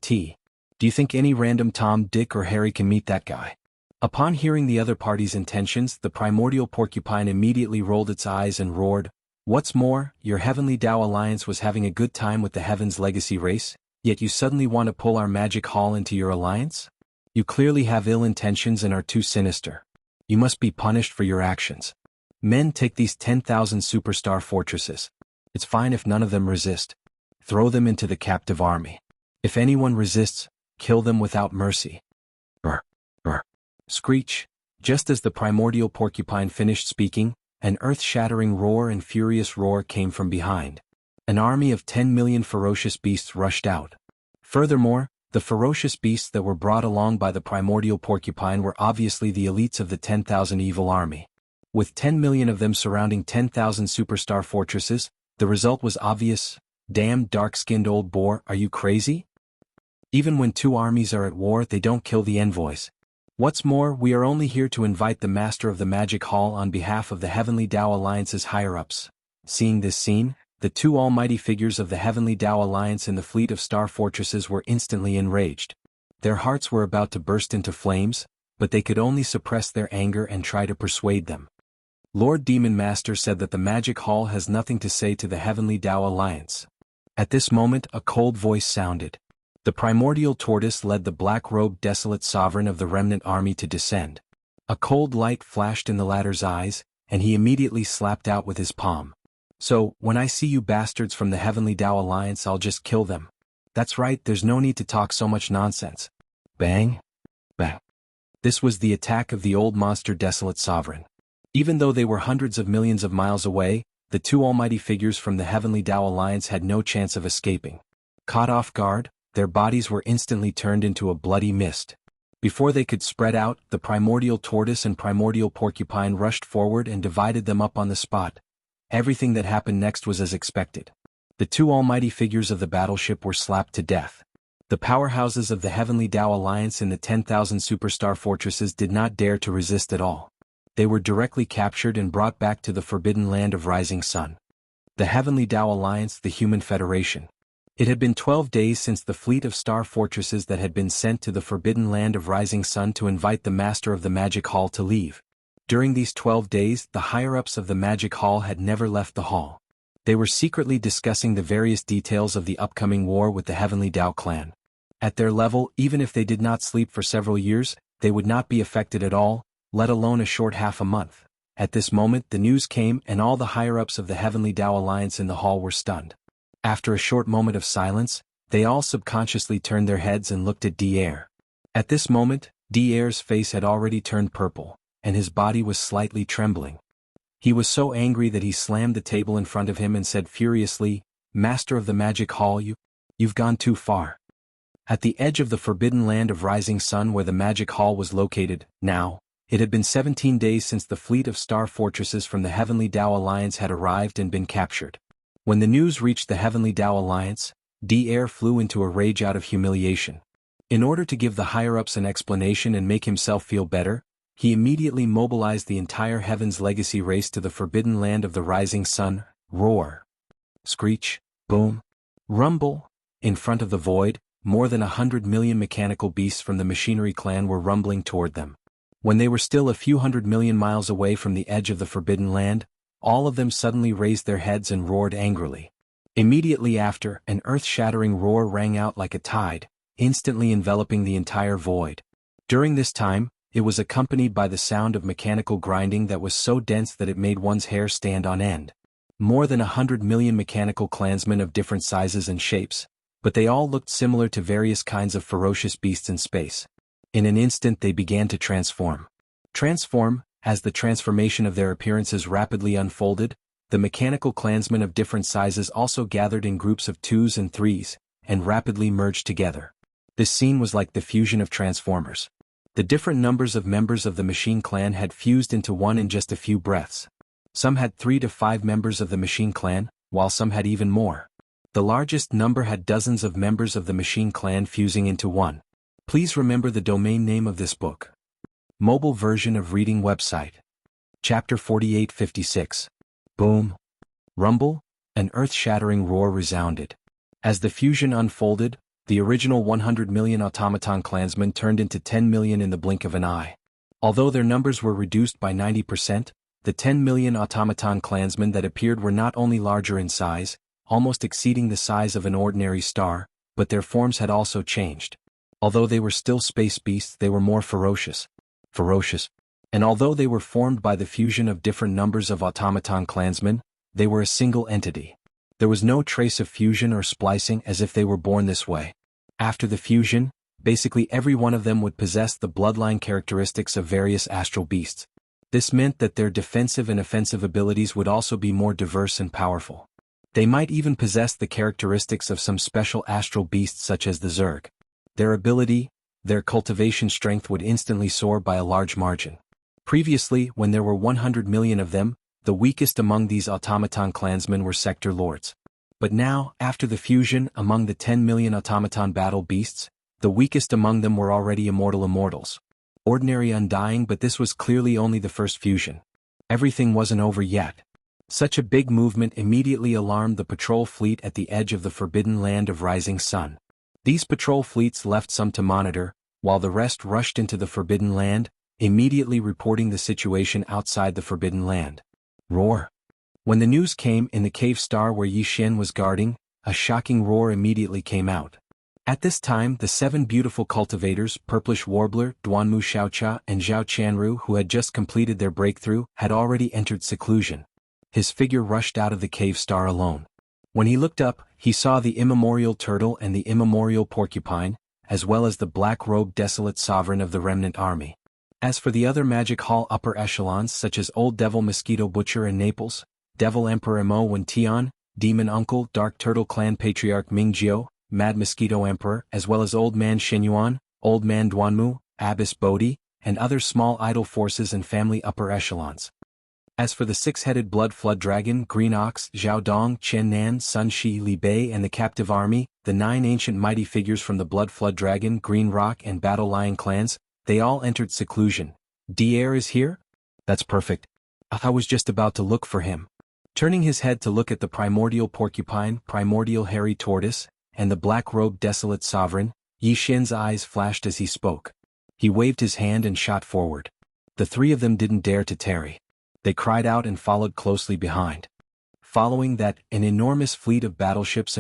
T. Do you think any random Tom, Dick or Harry can meet that guy? Upon hearing the other party's intentions, the primordial porcupine immediately rolled its eyes and roared, "What's more, your Heavenly Tao Alliance was having a good time with the Heaven's Legacy race? Yet you suddenly want to pull our Magic Hall into your alliance? You clearly have ill intentions and are too sinister. You must be punished for your actions. Men, take these 10,000 superstar fortresses. It's fine if none of them resist. Throw them into the captive army. If anyone resists, kill them without mercy." Brr, brr. Screech. Just as the primordial porcupine finished speaking, an earth-shattering roar and furious roar came from behind. An army of 10 million ferocious beasts rushed out. Furthermore, the ferocious beasts that were brought along by the primordial porcupine were obviously the elites of the 10,000 evil army. With 10 million of them surrounding 10,000 superstar fortresses, the result was obvious. Damn dark-skinned old boar, are you crazy? Even when two armies are at war, they don't kill the envoys. What's more, we are only here to invite the master of the magic hall on behalf of the Heavenly Tao Alliance's higher-ups. Seeing this scene, the two almighty figures of the Heavenly Tao Alliance in the fleet of star fortresses were instantly enraged. Their hearts were about to burst into flames, but they could only suppress their anger and try to persuade them. Lord Demon Master said that the magic hall has nothing to say to the Heavenly Tao Alliance. At this moment, a cold voice sounded. The primordial tortoise led the black-robed desolate sovereign of the remnant army to descend. A cold light flashed in the latter's eyes, and he immediately slapped out with his palm. So, when I see you bastards from the Heavenly Tao Alliance, I'll just kill them. That's right, there's no need to talk so much nonsense. Bang. Bang. This was the attack of the old monster desolate sovereign. Even though they were hundreds of millions of miles away, the two almighty figures from the Heavenly Tao Alliance had no chance of escaping. Caught off guard, their bodies were instantly turned into a bloody mist. Before they could spread out, the primordial tortoise and primordial porcupine rushed forward and divided them up on the spot. Everything that happened next was as expected. The two almighty figures of the battleship were slapped to death. The powerhouses of the Heavenly Tao Alliance in the 10,000 superstar fortresses did not dare to resist at all. They were directly captured and brought back to the forbidden land of Rising Sun. The Heavenly Tao Alliance, the Human Federation. It had been 12 days since the fleet of star fortresses that had been sent to the forbidden land of Rising Sun to invite the master of the magic hall to leave. During these 12 days, the higher-ups of the magic hall had never left the hall. They were secretly discussing the various details of the upcoming war with the Heavenly Tao clan. At their level, even if they did not sleep for several years, they would not be affected at all, let alone a short half a month. At this moment the news came and all the higher-ups of the Heavenly Tao Alliance in the hall were stunned. After a short moment of silence, they all subconsciously turned their heads and looked at D'Air. At this moment, D'Air's face had already turned purple, and his body was slightly trembling. He was so angry that he slammed the table in front of him and said furiously, "Master of the Magic Hall, you've gone too far." At the edge of the forbidden land of Rising Sun where the Magic Hall was located, now, it had been 17 days since the fleet of star fortresses from the Heavenly Tao Alliance had arrived and been captured. When the news reached the Heavenly Tao Alliance, D'Air flew into a rage out of humiliation. In order to give the higher-ups an explanation and make himself feel better, he immediately mobilized the entire Heaven's Legacy race to the forbidden land of the Rising Sun. Roar. Screech. Boom. Rumble. In front of the void, more than 100 million mechanical beasts from the Machinery clan were rumbling toward them. When they were still a few 100 million miles away from the edge of the forbidden land, all of them suddenly raised their heads and roared angrily. Immediately after, an earth-shattering roar rang out like a tide, instantly enveloping the entire void. During this time, it was accompanied by the sound of mechanical grinding that was so dense that it made one's hair stand on end. More than 100 million mechanical clansmen of different sizes and shapes, but they all looked similar to various kinds of ferocious beasts in space. In an instant they began to transform. As the transformation of their appearances rapidly unfolded, the mechanical clansmen of different sizes also gathered in groups of 2s and 3s, and rapidly merged together. This scene was like the fusion of Transformers. The different numbers of members of the Machine Clan had fused into one in just a few breaths. Some had 3 to 5 members of the Machine Clan, while some had even more. The largest number had dozens of members of the Machine Clan fusing into one. Please remember the domain name of this book. Mobile version of reading website. Chapter 4856. Boom. Rumble. An earth-shattering roar resounded. As the fusion unfolded, the original 100 million automaton clansmen turned into 10 million in the blink of an eye. Although their numbers were reduced by 90%, the 10 million automaton clansmen that appeared were not only larger in size, almost exceeding the size of an ordinary star, but their forms had also changed. Although they were still space beasts, they were more ferocious. And although they were formed by the fusion of different numbers of automaton clansmen, they were a single entity. There was no trace of fusion or splicing as if they were born this way. After the fusion, Basically every one of them would possess the bloodline characteristics of various astral beasts. This meant that their defensive and offensive abilities would also be more diverse and powerful. They might even possess the characteristics of some special astral beasts such as the Zerg. Their cultivation strength would instantly soar by a large margin. Previously, when there were 100 million of them, the weakest among these automaton clansmen were sector lords. But now, after the fusion among the 10 million automaton battle beasts, the weakest among them were already immortals. Ordinary undying, but this was clearly only the first fusion. Everything wasn't over yet. Such a big movement immediately alarmed the patrol fleet at the edge of the forbidden land of Rising Sun. These patrol fleets left some to monitor, while the rest rushed into the forbidden land, immediately reporting the situation outside the forbidden land. Roar. When the news came in the cave star where Yi Xian was guarding, a shocking roar immediately came out. At this time the 7 beautiful cultivators, Purplish Warbler, Duanmu Xiaocha and Zhao Qianru, who had just completed their breakthrough, had already entered seclusion. His figure rushed out of the cave star alone. When he looked up, he saw the immemorial turtle and the immemorial porcupine, as well as the black-robed desolate sovereign of the remnant army. As for the other magic hall upper echelons such as Old Devil Mosquito Butcher in Naples, Devil Emperor Mo Wen Tian, Demon Uncle Dark Turtle Clan Patriarch Ming Jiao, Mad Mosquito Emperor, as well as Old Man Shenyuan, Old Man Duanmu, Abbess Bodhi, and other small idol forces and family upper echelons. As for the 6-headed Blood Flood Dragon, Green Ox, Zhao Dong, Chen Nan, Sun Shi, Li Bei and the captive army, the 9 ancient mighty figures from the Blood Flood Dragon, Green Rock and Battle Lion clans, they all entered seclusion. Dier is here? That's perfect. I was just about to look for him. Turning his head to look at the primordial porcupine, primordial hairy tortoise, and the black-robed desolate sovereign, Yi Xian's eyes flashed as he spoke. He waved his hand and shot forward. The 3 of them didn't dare to tarry. They cried out and followed closely behind. Following that, an enormous fleet of battleships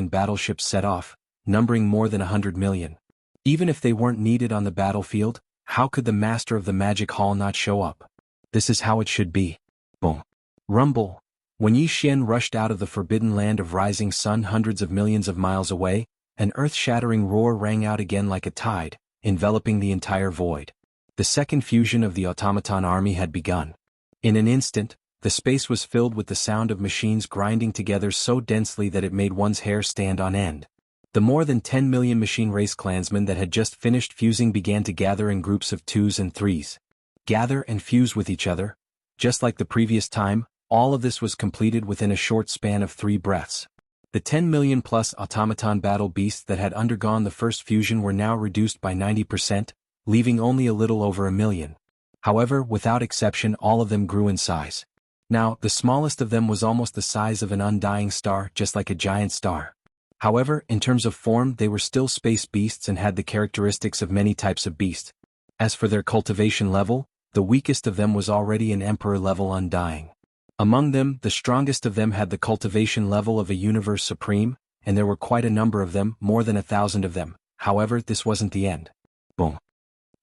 set off, numbering more than 100 million. Even if they weren't needed on the battlefield, how could the master of the magic hall not show up? This is how it should be. Boom. Rumble. When Yi Xian rushed out of the forbidden land of Rising Sun hundreds of millions of miles away, an earth-shattering roar rang out again like a tide, enveloping the entire void. The second fusion of the automaton army had begun. In an instant, the space was filled with the sound of machines grinding together so densely that it made one's hair stand on end. The more than 10 million machine race clansmen that had just finished fusing began to gather in groups of 2s and 3s. Gather and fuse with each other. Just like the previous time, all of this was completed within a short span of 3 breaths. The 10 million plus automaton battle beasts that had undergone the first fusion were now reduced by 90%, leaving only a little over 1 million. However, without exception all of them grew in size. Now, the smallest of them was almost the size of an undying star, just like a giant star. However, in terms of form they were still space beasts and had the characteristics of many types of beast. As for their cultivation level, the weakest of them was already an emperor-level undying. Among them, the strongest of them had the cultivation level of a universe supreme, and there were quite a number of them, more than 1,000 of them. However, this wasn't the end. Boom.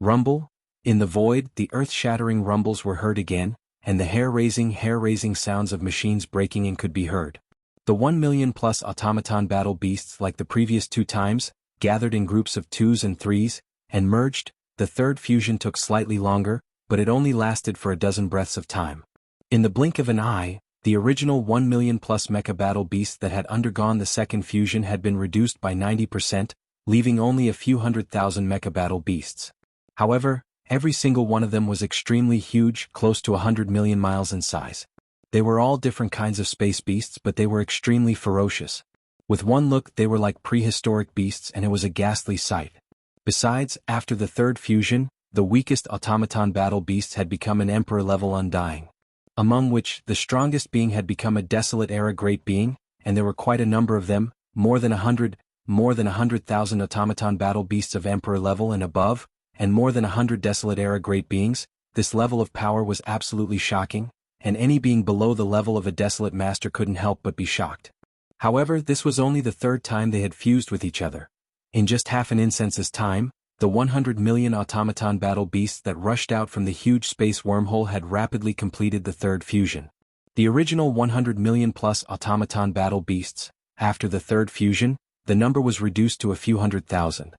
Rumble. In the void, the earth-shattering rumbles were heard again, and the hair-raising sounds of machines breaking in could be heard. The 1 million plus automaton battle beasts, like the previous 2 times, gathered in groups of 2s and 3s, and merged. The third fusion took slightly longer, but it only lasted for a dozen breaths of time. In the blink of an eye, the original 1 million plus mecha battle beasts that had undergone the second fusion had been reduced by 90%, leaving only a few 100,000 mecha battle beasts. However, every single one of them was extremely huge, close to 100 million miles in size. They were all different kinds of space beasts, but they were extremely ferocious. With one look they were like prehistoric beasts, and it was a ghastly sight. Besides, after the third fusion, the weakest automaton battle beasts had become an emperor-level undying. Among which, the strongest being had become a desolate era great being, and there were quite a number of them, more than 100,000 automaton battle beasts of emperor level and above, and more than 100 desolate era great beings. This level of power was absolutely shocking, and any being below the level of a desolate master couldn't help but be shocked. However, this was only the 3rd time they had fused with each other. In just half an instance's time, the 100 million automaton battle beasts that rushed out from the huge space wormhole had rapidly completed the 3rd fusion. The original 100 million plus automaton battle beasts, after the 3rd fusion, the number was reduced to a few 100,000.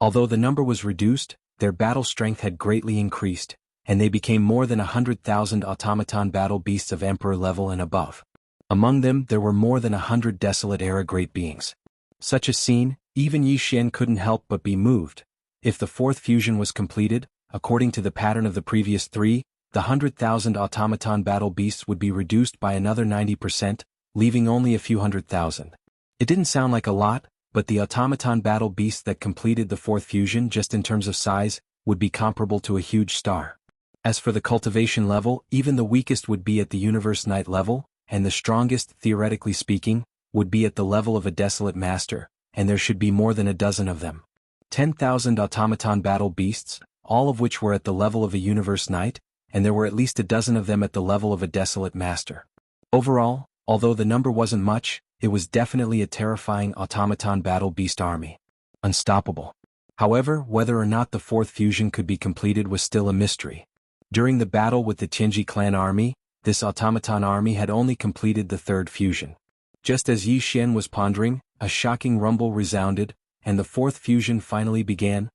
Although the number was reduced, their battle strength had greatly increased, and they became more than 100,000 automaton battle beasts of emperor level and above. Among them there were more than 100 desolate era great beings. Such a scene, even Yi Xian couldn't help but be moved. If the fourth fusion was completed, according to the pattern of the previous three, the 100,000 automaton battle beasts would be reduced by another 90%, leaving only a few 100,000. It didn't sound like a lot, but the automaton battle beasts that completed the fourth fusion just in terms of size, would be comparable to a huge star. As for the cultivation level, even the weakest would be at the universe knight level, and the strongest, theoretically speaking, would be at the level of a desolate master, and there should be more than a dozen of them. 10,000 automaton battle beasts, all of which were at the level of a universe knight, and there were at least a dozen of them at the level of a desolate master. Overall, although the number wasn't much, it was definitely a terrifying automaton battle beast army. Unstoppable. However, whether or not the fourth fusion could be completed was still a mystery. During the battle with the Tianji clan army, this automaton army had only completed the third fusion. Just as Yi Xian was pondering, a shocking rumble resounded, and the fourth fusion finally began.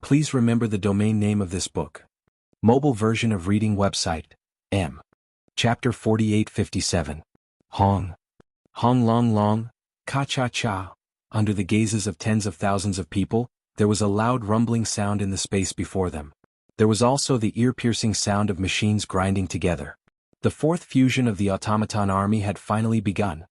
Please remember the domain name of this book. Mobile version of reading website, M. Chapter 4857. Hong. Hong long long, ka-cha-cha. Under the gazes of tens of thousands of people, there was a loud rumbling sound in the space before them. There was also the ear-piercing sound of machines grinding together. The fourth fusion of the automaton army had finally begun.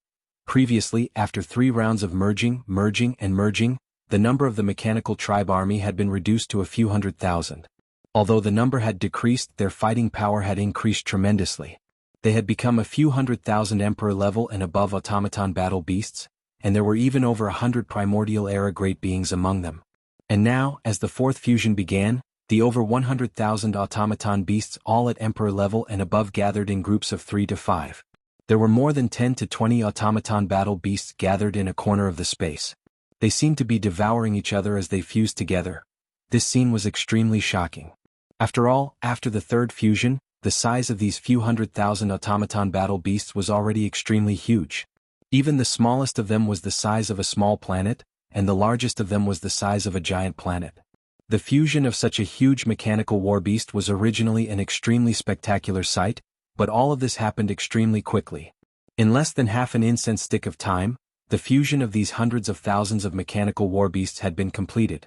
Previously, after 3 rounds of merging, the number of the mechanical tribe army had been reduced to a few 100,000. Although the number had decreased, their fighting power had increased tremendously. They had become a few 100,000 emperor level and above automaton battle beasts, and there were even over 100 primordial era great beings among them. And now, as the fourth fusion began, the over 100,000 automaton beasts all at emperor level and above gathered in groups of 3 to 5. There were more than 10 to 20 automaton battle beasts gathered in a corner of the space. They seemed to be devouring each other as they fused together. This scene was extremely shocking. After all, after the third fusion, the size of these few 100,000 automaton battle beasts was already extremely huge. Even the smallest of them was the size of a small planet, and the largest of them was the size of a giant planet. The fusion of such a huge mechanical war beast was originally an extremely spectacular sight, but all of this happened extremely quickly. In less than half an incense stick of time, the fusion of these hundreds of thousands of mechanical war beasts had been completed.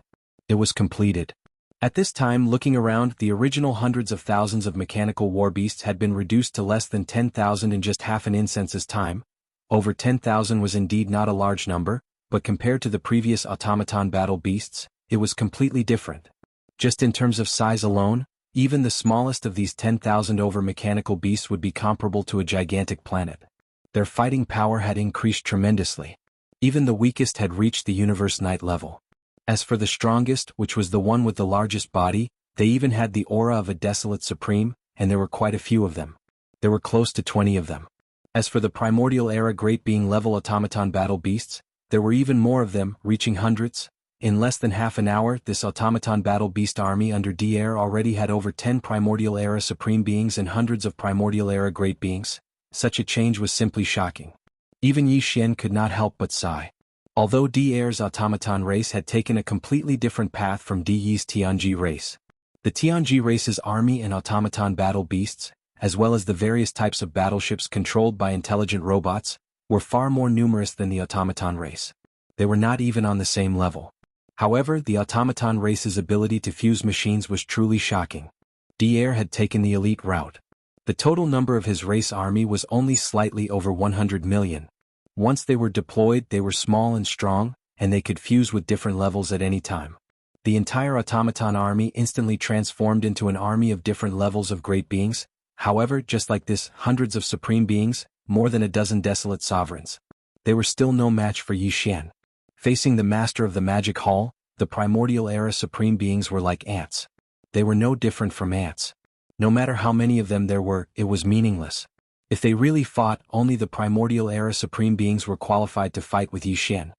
It was completed. At this time, looking around, the original hundreds of thousands of mechanical war beasts had been reduced to less than 10,000 in just half an incense's time. Over 10,000 was indeed not a large number, but compared to the previous automaton battle beasts, it was completely different. Just in terms of size alone, even the smallest of these 10,000 over mechanical beasts would be comparable to a gigantic planet. Their fighting power had increased tremendously. Even the weakest had reached the universe knight level. As for the strongest, which was the one with the largest body, they even had the aura of a desolate supreme, and there were quite a few of them. There were close to 20 of them. As for the primordial era great being level automaton battle beasts, there were even more of them, reaching hundreds. In less than half an hour, this automaton battle beast army under D-Air already had over 10 primordial era supreme beings and hundreds of primordial era great beings. Such a change was simply shocking. Even Yi Xian could not help but sigh. Although D-Air's automaton race had taken a completely different path from D-Yi's Tianji race. The Tianji race's army and automaton battle beasts, as well as the various types of battleships controlled by intelligent robots, were far more numerous than the automaton race. They were not even on the same level. However, the automaton race's ability to fuse machines was truly shocking. D-Air had taken the elite route. The total number of his race army was only slightly over 100 million. Once they were deployed, they were small and strong, and they could fuse with different levels at any time. The entire automaton army instantly transformed into an army of different levels of great beings. However, just like this, hundreds of supreme beings, more than a dozen desolate sovereigns. They were still no match for Yi Xian. Facing the master of the magic hall, the primordial era supreme beings were like ants. They were no different from ants. No matter how many of them there were, it was meaningless. If they really fought, only the primordial era supreme beings were qualified to fight with Yi Xian.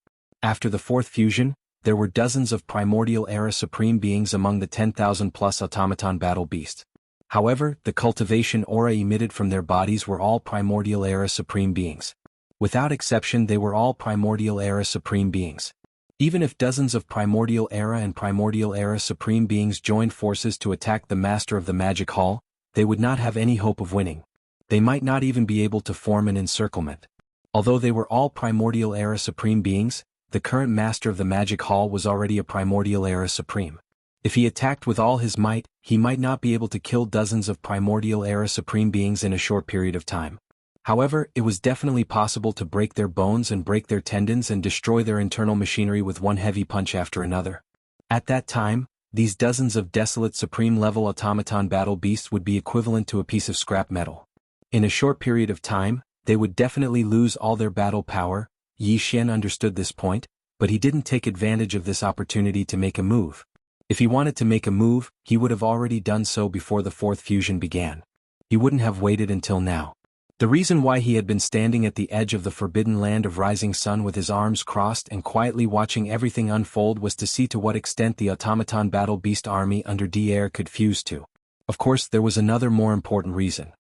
After the fourth fusion, there were dozens of primordial era supreme beings among the 10,000 plus automaton battle beasts. However, the cultivation aura emitted from their bodies were all primordial era supreme beings. Without exception, they were all primordial era supreme beings. Even if dozens of Primordial Era and Primordial Era Supreme Beings joined forces to attack the Master of the Magic Hall, they would not have any hope of winning. They might not even be able to form an encirclement. Although they were all Primordial Era Supreme Beings, the current Master of the Magic Hall was already a Primordial Era Supreme. If he attacked with all his might, he might not be able to kill dozens of Primordial Era Supreme Beings in a short period of time. However, it was definitely possible to break their bones and break their tendons and destroy their internal machinery with one heavy punch after another. At that time, these dozens of desolate supreme-level automaton battle beasts would be equivalent to a piece of scrap metal. In a short period of time, they would definitely lose all their battle power. Yi Xian understood this point, but he didn't take advantage of this opportunity to make a move. If he wanted to make a move, he would have already done so before the fourth fusion began. He wouldn't have waited until now. The reason why he had been standing at the edge of the forbidden land of rising sun with his arms crossed and quietly watching everything unfold was to see to what extent the automaton battle beast army under Dier could fuse to. Of course, there was another more important reason.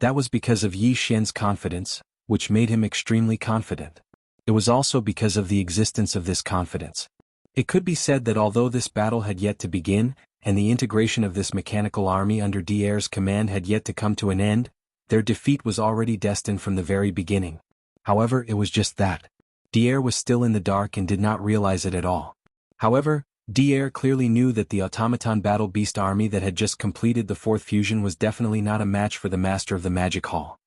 That was because of Yi Xian's confidence, which made him extremely confident. It was also because of the existence of this confidence. It could be said that although this battle had yet to begin, and the integration of this mechanical army under Dier's command had yet to come to an end, their defeat was already destined from the very beginning. However, it was just that. Dier was still in the dark and did not realize it at all. However, Dier clearly knew that the automaton battle beast army that had just completed the fourth fusion was definitely not a match for the Master of the Magic Hall.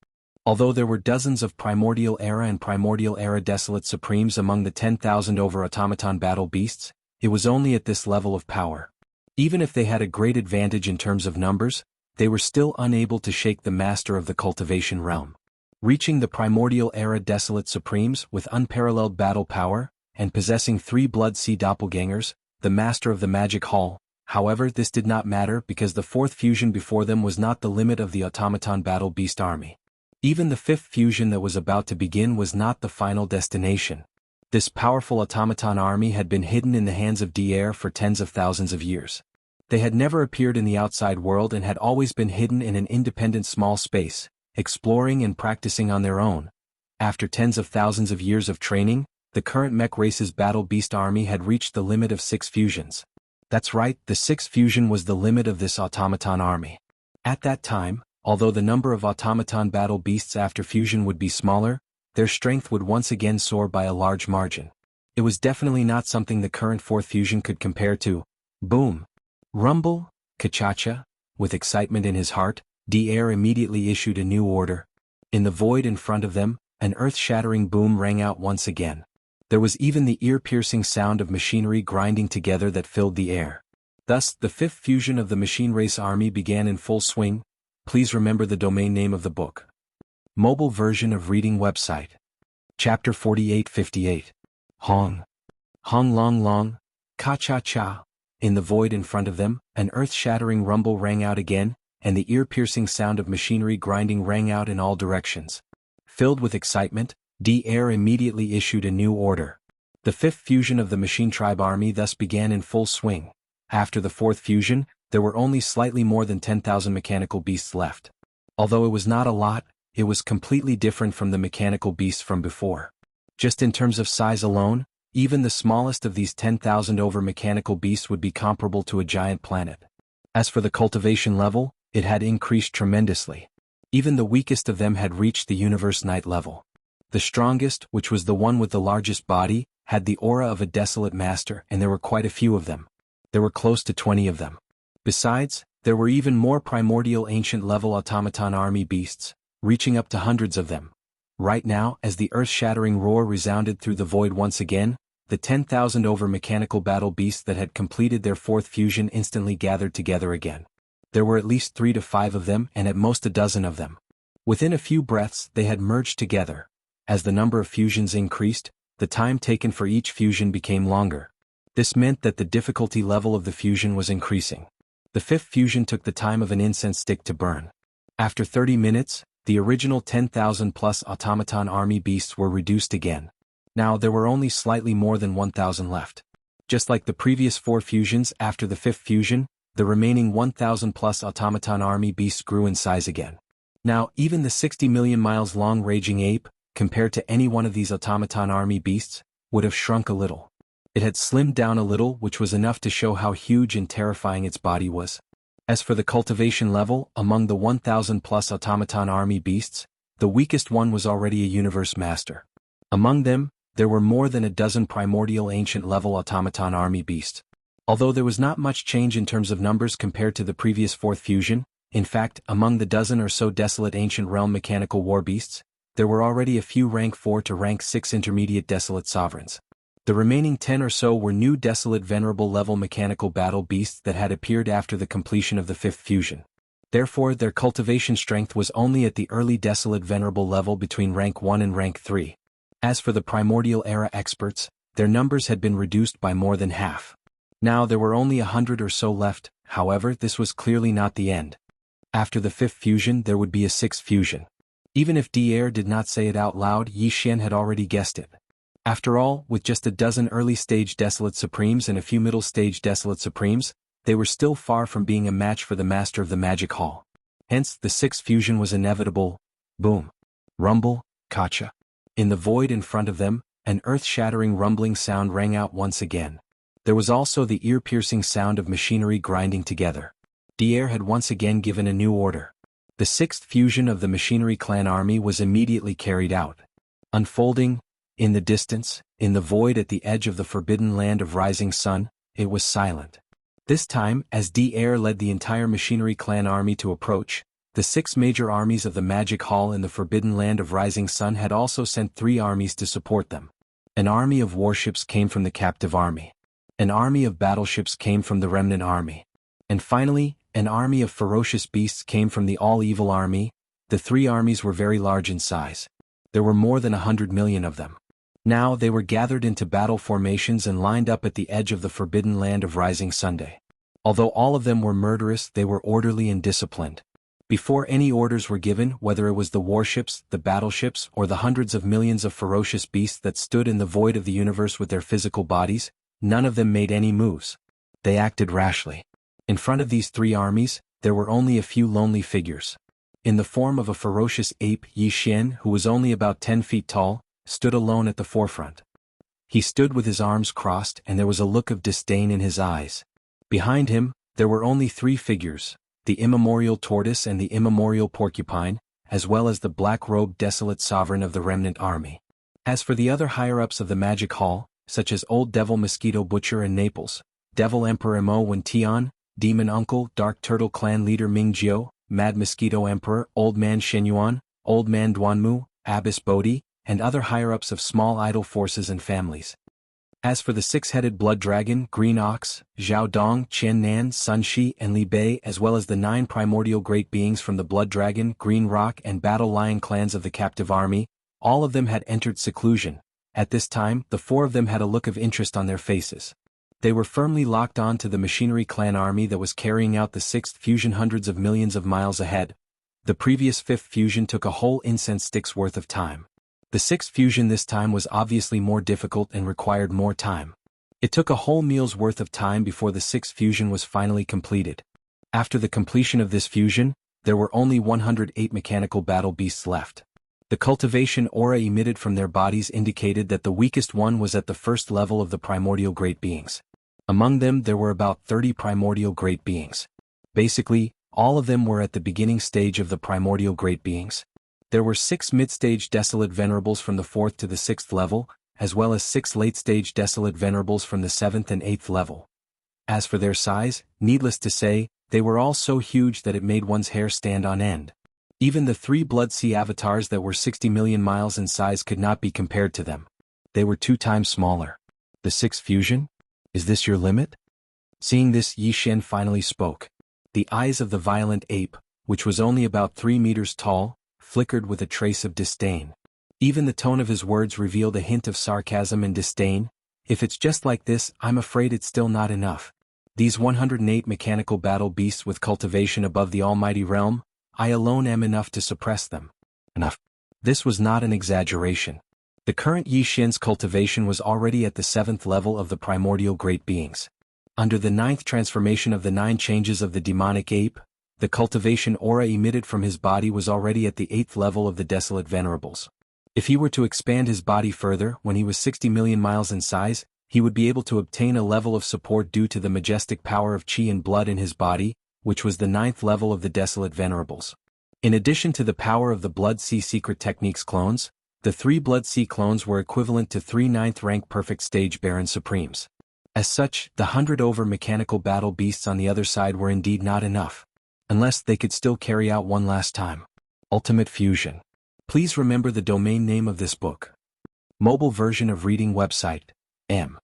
Although there were dozens of Primordial Era and Primordial Era Desolate Supremes among the 10,000 over automaton battle beasts, it was only at this level of power. Even if they had a great advantage in terms of numbers, they were still unable to shake the Master of the Cultivation Realm. Reaching the Primordial Era Desolate Supremes with unparalleled battle power, and possessing 3 Blood Sea Doppelgangers, the Master of the Magic Hall, however, this did not matter because the fourth fusion before them was not the limit of the automaton battle beast army. Even the fifth fusion that was about to begin was not the final destination. This powerful automaton army had been hidden in the hands of Dier for tens of thousands of years. They had never appeared in the outside world and had always been hidden in an independent small space, exploring and practicing on their own. After tens of thousands of years of training, the current mech race's battle beast army had reached the limit of 6 fusions. That's right, the 6th fusion was the limit of this automaton army. At that time, although the number of automaton battle beasts after fusion would be smaller, their strength would once again soar by a large margin. It was definitely not something the current 4th fusion could compare to. Boom! Rumble, Kachacha, with excitement in his heart, Dier immediately issued a new order. In the void in front of them, an earth-shattering boom rang out once again. There was even the ear-piercing sound of machinery grinding together that filled the air. Thus, the 5th fusion of the machine race army began in full swing. Please remember the domain name of the book. Mobile version of reading website. Chapter 4858. Hong. Hong long long, Ka-cha-cha. In the void in front of them, an earth-shattering rumble rang out again, and the ear-piercing sound of machinery grinding rang out in all directions. Filled with excitement, Dier immediately issued a new order. The 5th fusion of the machine tribe army thus began in full swing. After the 4th fusion, there were only slightly more than 10,000 mechanical beasts left. Although it was not a lot, it was completely different from the mechanical beasts from before. Just in terms of size alone, even the smallest of these 10,000 over mechanical beasts would be comparable to a giant planet. As for the cultivation level, it had increased tremendously. Even the weakest of them had reached the universe night level. The strongest, which was the one with the largest body, had the aura of a desolate master, and there were quite a few of them. There were close to 20 of them. Besides, there were even more primordial ancient level automaton army beasts, reaching up to hundreds of them. Right now, as the earth-shattering roar resounded through the void once again, the 10,000 over mechanical battle beasts that had completed their 4th fusion instantly gathered together again. There were at least 3 to 5 of them and at most a dozen of them. Within a few breaths they had merged together. As the number of fusions increased, the time taken for each fusion became longer. This meant that the difficulty level of the fusion was increasing. The 5th fusion took the time of an incense stick to burn. After 30 minutes, the original 10,000 plus automaton army beasts were reduced again. Now there were only slightly more than 1,000 left. Just like the previous 4 fusions after the 5th fusion, the remaining 1,000 plus automaton army beasts grew in size again. Now even the 60 million miles long raging ape, compared to any one of these automaton army beasts, would have shrunk a little. It had slimmed down a little, which was enough to show how huge and terrifying its body was. As for the cultivation level, among the 1,000-plus automaton army beasts, the weakest one was already a universe master. Among them, there were more than a dozen primordial ancient-level automaton army beasts. Although there was not much change in terms of numbers compared to the previous fourth fusion, in fact, among the dozen or so desolate ancient realm mechanical war beasts, there were already a few rank 4 to rank 6 intermediate desolate sovereigns. The remaining 10 or so were new desolate venerable level mechanical battle beasts that had appeared after the completion of the fifth fusion. Therefore, their cultivation strength was only at the early desolate venerable level between rank 1 and rank 3. As for the primordial era experts, their numbers had been reduced by more than half. Now there were only 100 or so left. However, this was clearly not the end. After the fifth fusion there would be a sixth fusion. Even if Dier did not say it out loud, Yi Xian had already guessed it. After all, with just a dozen early-stage Desolate Supremes and a few middle-stage Desolate Supremes, they were still far from being a match for the Master of the Magic Hall. Hence, the sixth fusion was inevitable. Boom. Rumble, Kacha. In the void in front of them, an earth-shattering rumbling sound rang out once again. There was also the ear-piercing sound of machinery grinding together. Dier had once again given a new order. The sixth fusion of the Machinery Clan army was immediately carried out. Unfolding, in the distance, in the void at the edge of the forbidden land of Rising Sun, it was silent. This time, as Dier led the entire Machinery Clan army to approach, the 6 major armies of the Magic Hall in the forbidden land of Rising Sun had also sent 3 armies to support them. An army of warships came from the captive army. An army of battleships came from the remnant army. And finally, an army of ferocious beasts came from the all-evil army. The 3 armies were very large in size. There were more than 100 million of them. Now they were gathered into battle formations and lined up at the edge of the forbidden land of Rising Sunday. Although all of them were murderous, they were orderly and disciplined. Before any orders were given, whether it was the warships, the battleships, or the hundreds of millions of ferocious beasts that stood in the void of the universe with their physical bodies, none of them made any moves. They acted rashly. In front of these 3 armies, there were only a few lonely figures. In the form of a ferocious ape, Yi Xian, who was only about 10 feet tall, stood alone at the forefront. He stood with his arms crossed and there was a look of disdain in his eyes. Behind him, there were only 3 figures, the immemorial tortoise and the immemorial porcupine, as well as the black-robed desolate sovereign of the remnant army. As for the other higher-ups of the Magic Hall, such as Old Devil Mosquito Butcher in Naples, Devil Emperor Mo Wen Tian, Demon Uncle Dark Turtle Clan Leader Ming Jiao, Mad Mosquito Emperor Old Man Shenyuan, Old Man Duanmu, Abbess Bodhi, and other higher-ups of small idol forces and families. As for the 6-headed Blood Dragon, Green Ox, Zhao Dong, Qian Nan, Sun Shi, and Li Bei, as well as the 9 primordial great beings from the Blood Dragon, Green Rock, and Battle Lion clans of the captive army, all of them had entered seclusion. At this time, the 4 of them had a look of interest on their faces. They were firmly locked on to the Machinery Clan army that was carrying out the 6th fusion hundreds of millions of miles ahead. The previous 5th fusion took a whole incense stick's worth of time. The 6th fusion this time was obviously more difficult and required more time. It took a whole meal's worth of time before the 6th fusion was finally completed. After the completion of this fusion, there were only 108 mechanical battle beasts left. The cultivation aura emitted from their bodies indicated that the weakest one was at the first level of the primordial great beings. Among them there were about 30 primordial great beings. Basically, all of them were at the beginning stage of the primordial great beings. There were 6 mid-stage desolate venerables from the 4th to the 6th level, as well as 6 late-stage desolate venerables from the 7th and 8th level. As for their size, needless to say, they were all so huge that it made one's hair stand on end. Even the 3 Blood Sea avatars that were 60 million miles in size could not be compared to them. They were 2 times smaller. The 6th fusion? Is this your limit? Seeing this, Yi Xian finally spoke. The eyes of the violent ape, which was only about 3 meters tall, flickered with a trace of disdain. Even the tone of his words revealed a hint of sarcasm and disdain. If it's just like this, I'm afraid it's still not enough. These 108 mechanical battle beasts with cultivation above the almighty realm, I alone am enough to suppress them. Enough. This was not an exaggeration. The current Yi Xian's cultivation was already at the 7th level of the primordial great beings. Under the 9th transformation of the 9 changes of the demonic ape, the cultivation aura emitted from his body was already at the 8th level of the desolate venerables. If he were to expand his body further, when he was 60 million miles in size, he would be able to obtain a level of support due to the majestic power of Qi and blood in his body, which was the 9th level of the Desolate Venerables. In addition to the power of the Blood Sea Secret Techniques clones, the 3 Blood Sea clones were equivalent to 3 9th rank Perfect Stage Baron Supremes. As such, the 100 over mechanical battle beasts on the other side were indeed not enough. Unless they could still carry out one last time. Ultimate Fusion. Please remember the domain name of this book. Mobile version of reading website, M.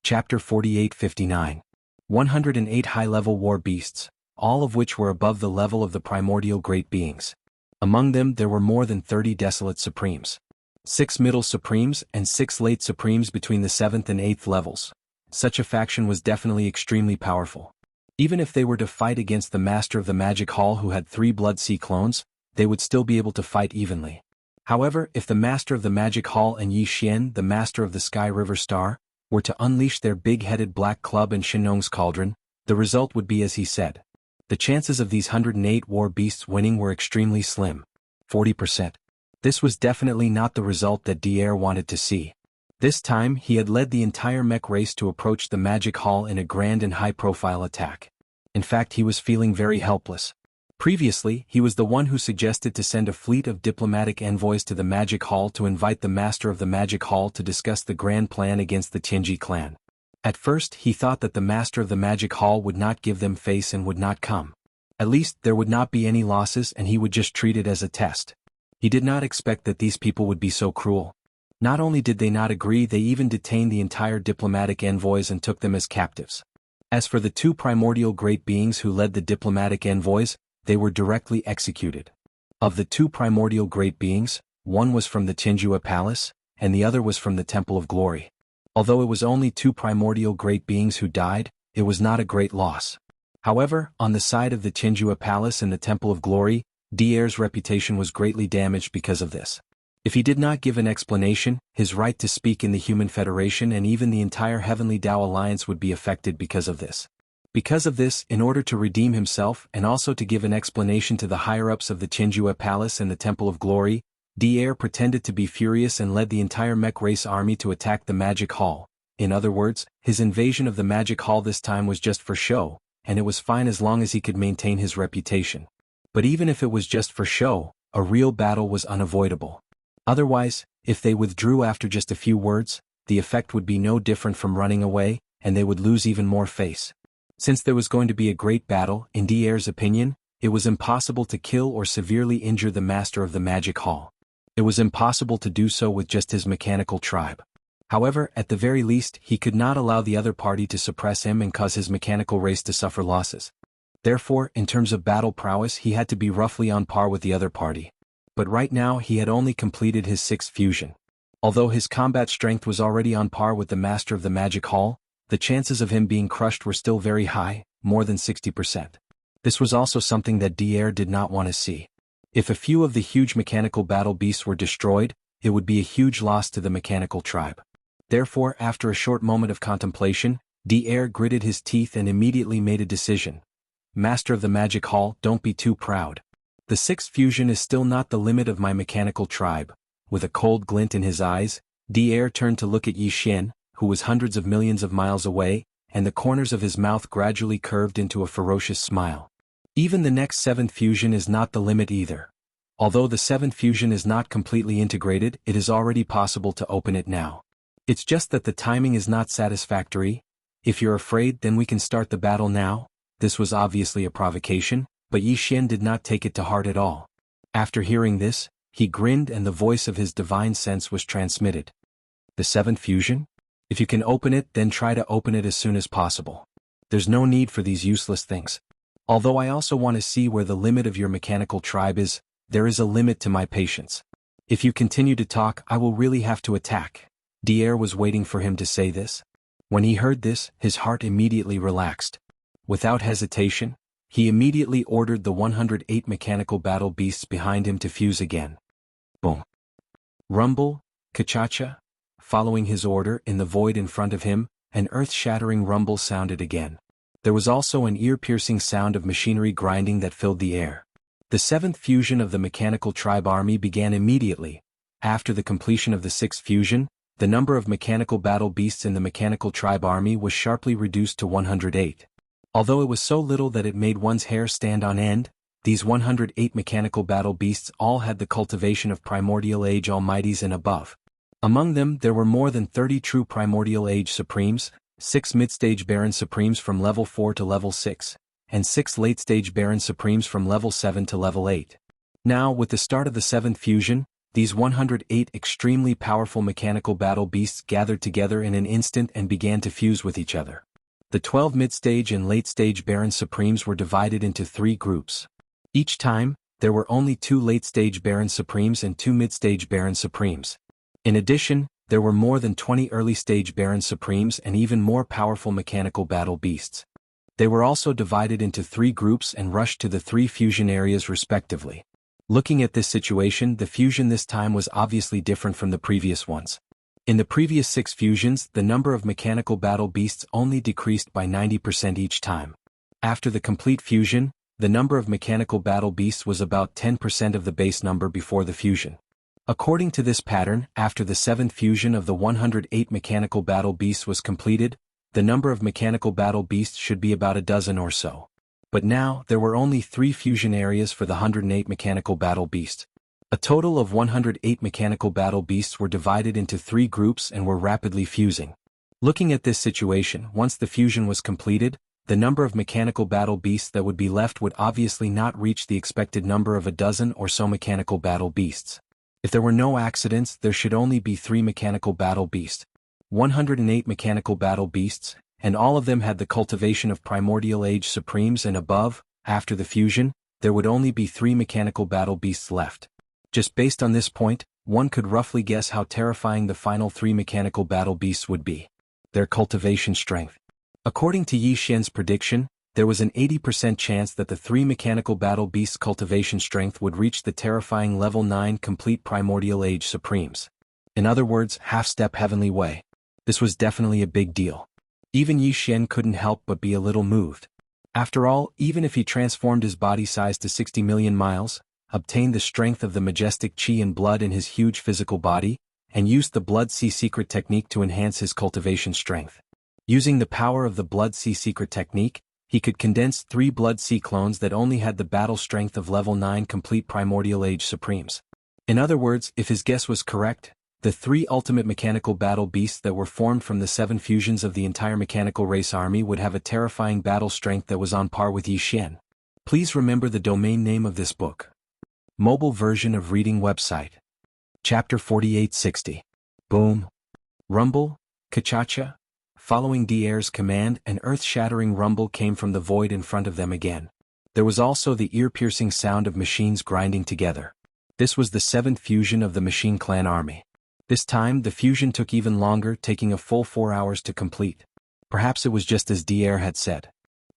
Chapter 4859. 108 high-level war beasts, all of which were above the level of the primordial great beings. Among them there were more than 30 Desolate Supremes. 6 Middle Supremes and 6 Late Supremes between the 7th and 8th levels. Such a faction was definitely extremely powerful. Even if they were to fight against the Master of the Magic Hall who had 3 Blood Sea clones, they would still be able to fight evenly. However, if the Master of the Magic Hall and Yi Xian, the Master of the Sky River Star, were to unleash their big-headed black club and Shenong's cauldron, the result would be as he said. The chances of these 108 war beasts winning were extremely slim. 40%. This was definitely not the result that Dier wanted to see. This time he had led the entire mech race to approach the Magic Hall in a grand and high-profile attack. In fact, he was feeling very helpless. Previously, he was the one who suggested to send a fleet of diplomatic envoys to the Magic Hall to invite the Master of the Magic Hall to discuss the grand plan against the Tianji clan. At first, he thought that the Master of the Magic Hall would not give them face and would not come. At least, there would not be any losses and he would just treat it as a test. He did not expect that these people would be so cruel. Not only did they not agree, they even detained the entire diplomatic envoys and took them as captives. As for the 2 primordial great beings who led the diplomatic envoys, they were directly executed. Of the 2 primordial great beings, one was from the Tianjua Palace, and the other was from the Temple of Glory. Although it was only 2 primordial great beings who died, it was not a great loss. However, on the side of the Tianjua Palace and the Temple of Glory, Dier's reputation was greatly damaged because of this. If he did not give an explanation, his right to speak in the Human Federation and even the entire Heavenly Tao Alliance would be affected because of this. Because of this, in order to redeem himself and also to give an explanation to the higher-ups of the Tianjua Palace and the Temple of Glory, Dier pretended to be furious and led the entire mech race army to attack the Magic Hall. In other words, his invasion of the Magic Hall this time was just for show, and it was fine as long as he could maintain his reputation. But even if it was just for show, a real battle was unavoidable. Otherwise, if they withdrew after just a few words, the effect would be no different from running away, and they would lose even more face. Since there was going to be a great battle, in Dier's opinion, it was impossible to kill or severely injure the Master of the Magic Hall. It was impossible to do so with just his mechanical tribe. However, at the very least, he could not allow the other party to suppress him and cause his mechanical race to suffer losses. Therefore, in terms of battle prowess, he had to be roughly on par with the other party. But right now he had only completed his 6th fusion. Although his combat strength was already on par with the Master of the Magic Hall, the chances of him being crushed were still very high, more than 60%. This was also something that Dier did not want to see. If a few of the huge mechanical battle beasts were destroyed, it would be a huge loss to the mechanical tribe. Therefore, after a short moment of contemplation, Dier gritted his teeth and immediately made a decision. Master of the Magic Hall, don't be too proud. The 6th fusion is still not the limit of my mechanical tribe. With a cold glint in his eyes, Dier turned to look at Yi Xian, who was hundreds of millions of miles away, and the corners of his mouth gradually curved into a ferocious smile. Even the next 7th fusion is not the limit either. Although the 7th fusion is not completely integrated, it is already possible to open it now. It's just that the timing is not satisfactory. If you're afraid, then we can start the battle now. This was obviously a provocation, but Yi Xian did not take it to heart at all. After hearing this, he grinned and the voice of his divine sense was transmitted. The 7th fusion? If you can open it, then try to open it as soon as possible. There's no need for these useless things. Although I also want to see where the limit of your mechanical tribe is, there is a limit to my patience. If you continue to talk, I will really have to attack. Dier was waiting for him to say this. When he heard this, his heart immediately relaxed. Without hesitation, he immediately ordered the 108 mechanical battle beasts behind him to fuse again. Boom. Rumble, Kachacha. Following his order, in the void in front of him, an earth-shattering rumble sounded again. There was also an ear-piercing sound of machinery grinding that filled the air. The 7th fusion of the mechanical tribe army began immediately. After the completion of the 6th fusion, the number of mechanical battle beasts in the mechanical tribe army was sharply reduced to 108. Although it was so little that it made one's hair stand on end, these 108 mechanical battle beasts all had the cultivation of primordial age almighties and above. Among them there were more than 30 true primordial age supremes, 6 mid-stage Baron Supremes from level 4 to level 6, and 6 late-stage Baron Supremes from level 7 to level 8. Now, with the start of the 7th fusion, these 108 extremely powerful mechanical battle beasts gathered together in an instant and began to fuse with each other. The 12 mid-stage and late-stage Baron Supremes were divided into 3 groups. Each time, there were only 2 late-stage Baron Supremes and 2 mid-stage Baron Supremes. In addition, there were more than 20 early-stage Baron Supremes and even more powerful mechanical battle beasts. They were also divided into 3 groups and rushed to the 3 fusion areas respectively. Looking at this situation, the fusion this time was obviously different from the previous ones. In the previous 6 fusions, the number of mechanical battle beasts only decreased by 90% each time. After the complete fusion, the number of mechanical battle beasts was about 10% of the base number before the fusion. According to this pattern, after the 7th fusion of the 108 mechanical battle beasts was completed, the number of mechanical battle beasts should be about a dozen or so. But now, there were only 3 fusion areas for the 108 mechanical battle beasts. A total of 108 mechanical battle beasts were divided into 3 groups and were rapidly fusing. Looking at this situation, once the fusion was completed, the number of mechanical battle beasts that would be left would obviously not reach the expected number of a dozen or so mechanical battle beasts. If there were no accidents, there should only be 3 mechanical battle beasts. 108 mechanical battle beasts, and all of them had the cultivation of primordial age supremes and above. After the fusion, there would only be 3 mechanical battle beasts left. Just based on this point, one could roughly guess how terrifying the final 3 mechanical battle beasts would be. Their cultivation strength. According to Yi Xian's prediction, there was an 80% chance that the 3 mechanical battle beasts' cultivation strength would reach the terrifying level 9 complete primordial age supremes. In other words, half-step heavenly way. This was definitely a big deal. Even Yi Xian couldn't help but be a little moved. After all, even if he transformed his body size to 60 million miles, obtained the strength of the majestic qi and blood in his huge physical body, and used the Blood Sea Secret technique to enhance his cultivation strength. Using the power of the Blood Sea Secret technique, he could condense 3 Blood Sea clones that only had the battle strength of level 9 complete primordial age supremes. In other words, if his guess was correct, the 3 ultimate mechanical battle beasts that were formed from the 7 fusions of the entire mechanical race army would have a terrifying battle strength that was on par with Yi Xian. Please remember the domain name of this book. Mobile version of reading website. Chapter 4860. Boom. Rumble, Kachacha. Following Dier's command, an earth-shattering rumble came from the void in front of them again. There was also the ear-piercing sound of machines grinding together. This was the 7th fusion of the Machine Clan army. This time, the fusion took even longer, taking a full 4 hours to complete. Perhaps it was just as Dier had said.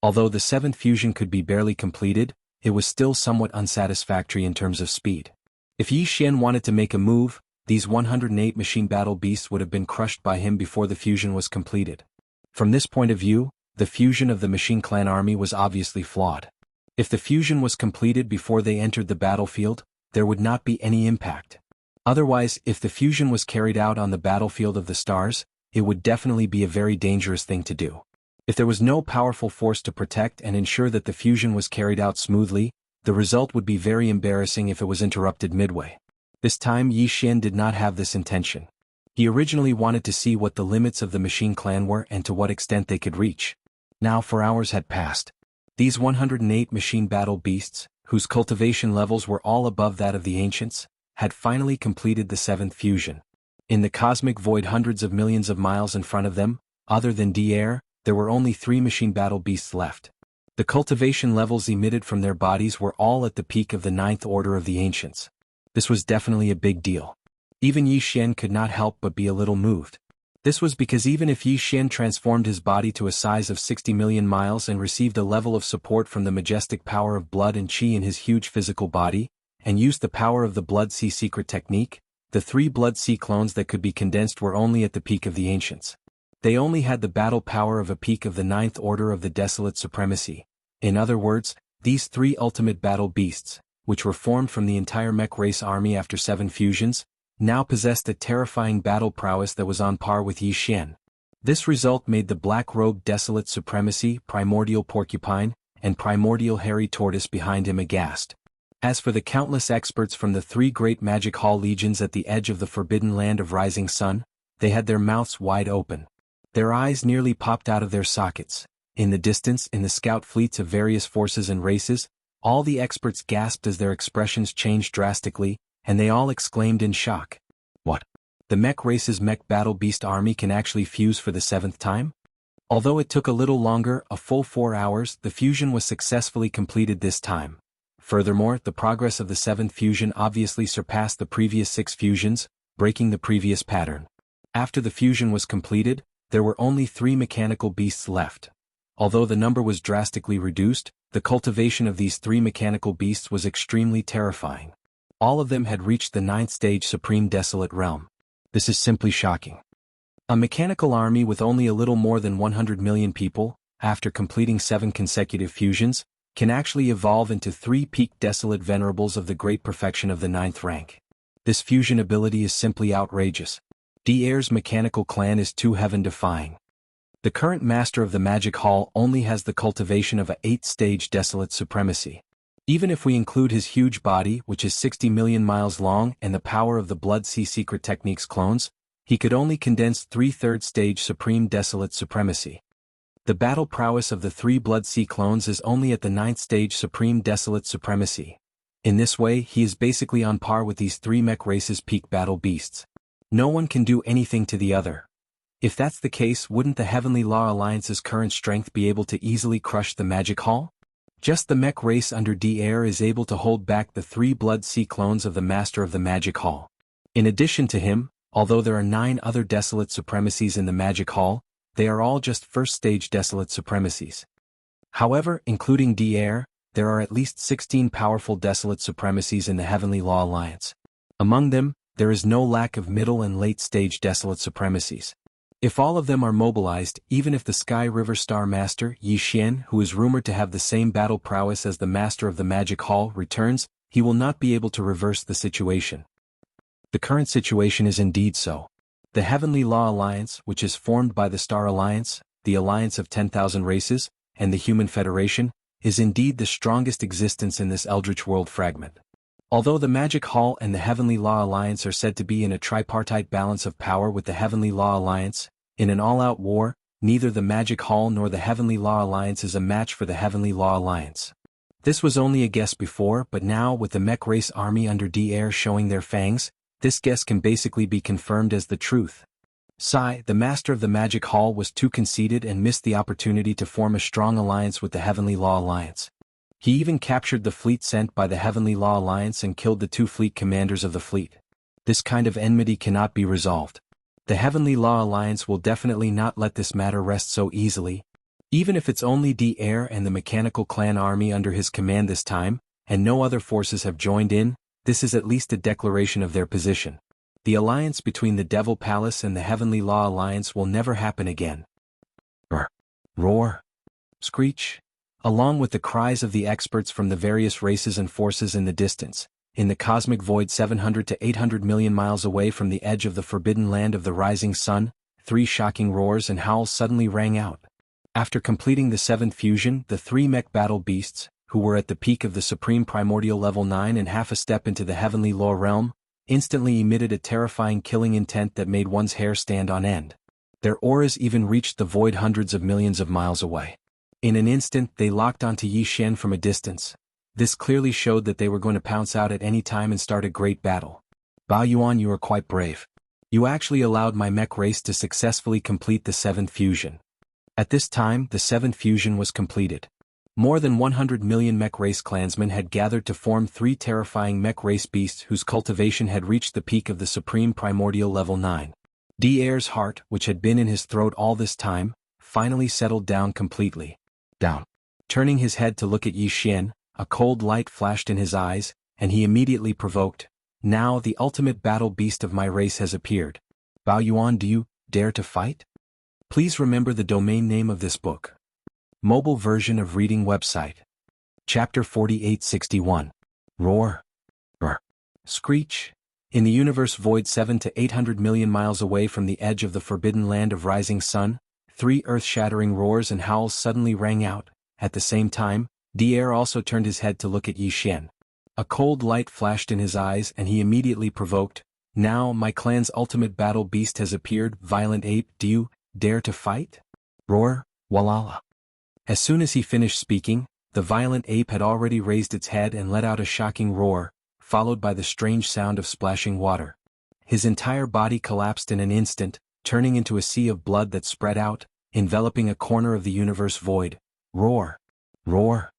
Although the 7th fusion could be barely completed, it was still somewhat unsatisfactory in terms of speed. If Yi Xian wanted to make a move, these 108 machine battle beasts would have been crushed by him before the fusion was completed. From this point of view, the fusion of the Machine Clan army was obviously flawed. If the fusion was completed before they entered the battlefield, there would not be any impact. Otherwise, if the fusion was carried out on the battlefield of the stars, it would definitely be a very dangerous thing to do. If there was no powerful force to protect and ensure that the fusion was carried out smoothly, the result would be very embarrassing if it was interrupted midway. This time Yi Xian did not have this intention. He originally wanted to see what the limits of the Machine Clan were and to what extent they could reach. Now 4 hours had passed. These 108 machine battle beasts, whose cultivation levels were all above that of the ancients, had finally completed the 7th fusion. In the cosmic void hundreds of millions of miles in front of them, other than Dier, there were only 3 machine battle beasts left. The cultivation levels emitted from their bodies were all at the peak of the 9th order of the ancients. This was definitely a big deal. Even Yi Xian could not help but be a little moved. This was because even if Yi Xian transformed his body to a size of 60 million miles and received a level of support from the majestic power of blood and qi in his huge physical body, and used the power of the Blood Sea Secret technique, the 3 Blood Sea clones that could be condensed were only at the peak of the ancients. They only had the battle power of a peak of the 9th order of the desolate supremacy. In other words, these 3 ultimate battle beasts, which were formed from the entire mech race army after 7 fusions, now possessed a terrifying battle prowess that was on par with Yi Xian. This result made the black-robed desolate supremacy, primordial porcupine, and primordial hairy tortoise behind him aghast. As for the countless experts from the 3 great magic hall legions at the edge of the forbidden land of rising sun, they had their mouths wide open. Their eyes nearly popped out of their sockets. In the distance, in the scout fleets of various forces and races, all the experts gasped as their expressions changed drastically, and they all exclaimed in shock. What? The mech race's mech battle beast army can actually fuse for the 7th time? Although it took a little longer, a full 4 hours, the fusion was successfully completed this time. Furthermore, the progress of the 7th fusion obviously surpassed the previous 6 fusions, breaking the previous pattern. After the fusion was completed, there were only 3 mechanical beasts left. Although the number was drastically reduced, the cultivation of these 3 mechanical beasts was extremely terrifying. All of them had reached the 9th stage Supreme Desolate Realm. This is simply shocking. A mechanical army with only a little more than 100 million people, after completing 7 consecutive fusions, can actually evolve into 3 peak desolate venerables of the great perfection of the 9th rank. This fusion ability is simply outrageous. D'Air's mechanical clan is too heaven-defying. The current master of the Magic Hall only has the cultivation of a 8th-stage desolate supremacy. Even if we include his huge body, which is 60 million miles long, and the power of the Blood Sea Secret Techniques clones, he could only condense 3 third-stage supreme desolate supremacy. The battle prowess of the 3 Blood Sea clones is only at the 9th stage supreme desolate supremacy. In this way, he is basically on par with these 3 mech races' peak battle beasts. No one can do anything to the other. If that's the case, wouldn't the Heavenly Law Alliance's current strength be able to easily crush the Magic Hall? Just the mech race under D'Air is able to hold back the 3 Blood Sea clones of the Master of the Magic Hall. In addition to him, although there are 9 other desolate supremacies in the Magic Hall, they are all just first-stage desolate supremacies. However, including D'Air, there are at least 16 powerful desolate supremacies in the Heavenly Law Alliance. Among them, there is no lack of middle and late-stage desolate supremacies. If all of them are mobilized, even if the Sky River Star Master, Yi Xian, who is rumored to have the same battle prowess as the Master of the Magic Hall, returns, he will not be able to reverse the situation. The current situation is indeed so. The Heavenly Law Alliance, which is formed by the Star Alliance, the Alliance of 10,000 Races, and the Human Federation, is indeed the strongest existence in this Eldritch World fragment. Although the Magic Hall and the Heavenly Law Alliance are said to be in a tripartite balance of power with the Heavenly Law Alliance, in an all-out war, neither the Magic Hall nor the Heavenly Law Alliance is a match for the Heavenly Law Alliance. This was only a guess before, but now with the mech race army under D'Air showing their fangs, this guess can basically be confirmed as the truth. Sai, the Master of the Magic Hall, was too conceited and missed the opportunity to form a strong alliance with the Heavenly Law Alliance. He even captured the fleet sent by the Heavenly Law Alliance and killed the 2 fleet commanders of the fleet. This kind of enmity cannot be resolved. The Heavenly Law Alliance will definitely not let this matter rest so easily. Even if it's only D'Air and the Mechanical Clan army under his command this time, and no other forces have joined in, this is at least a declaration of their position. The alliance between the Devil Palace and the Heavenly Law Alliance will never happen again. Roar. Screech. Along with the cries of the experts from the various races and forces in the distance, in the cosmic void 700 to 800 million miles away from the edge of the forbidden land of the rising sun, 3 shocking roars and howls suddenly rang out. After completing the 7th fusion, the 3 mech battle beasts, who were at the peak of the supreme primordial level 9 and half a step into the Heavenly Law realm, instantly emitted a terrifying killing intent that made one's hair stand on end. Their auras even reached the void hundreds of millions of miles away. In an instant, they locked onto Yi Xian from a distance. This clearly showed that they were going to pounce out at any time and start a great battle. Bao Yuan, you are quite brave. You actually allowed my mech race to successfully complete the 7th fusion. At this time, the 7th fusion was completed. More than 100 million mech race clansmen had gathered to form 3 terrifying mech race beasts whose cultivation had reached the peak of the supreme primordial level 9. D'Air's heart, which had been in his throat all this time, finally settled down completely. Down. Turning his head to look at Yi Xian, a cold light flashed in his eyes, and he immediately provoked, "Now the ultimate battle beast of my race has appeared. Bao Yuan, do you dare to fight?" Please remember the domain name of this book. Mobile version of reading website. Chapter 4861. Roar. Screech. In the universe void 7 to 800 million miles away from the edge of the forbidden land of rising sun, 3 earth-shattering roars and howls suddenly rang out. At the same time, Dier also turned his head to look at Yi Xian. A cold light flashed in his eyes and he immediately provoked, "Now my clan's ultimate battle beast has appeared, violent ape, do you dare to fight?" Roar, Walala. As soon as he finished speaking, the violent ape had already raised its head and let out a shocking roar, followed by the strange sound of splashing water. His entire body collapsed in an instant, turning into a sea of blood that spread out, enveloping a corner of the universe void. Roar! Roar!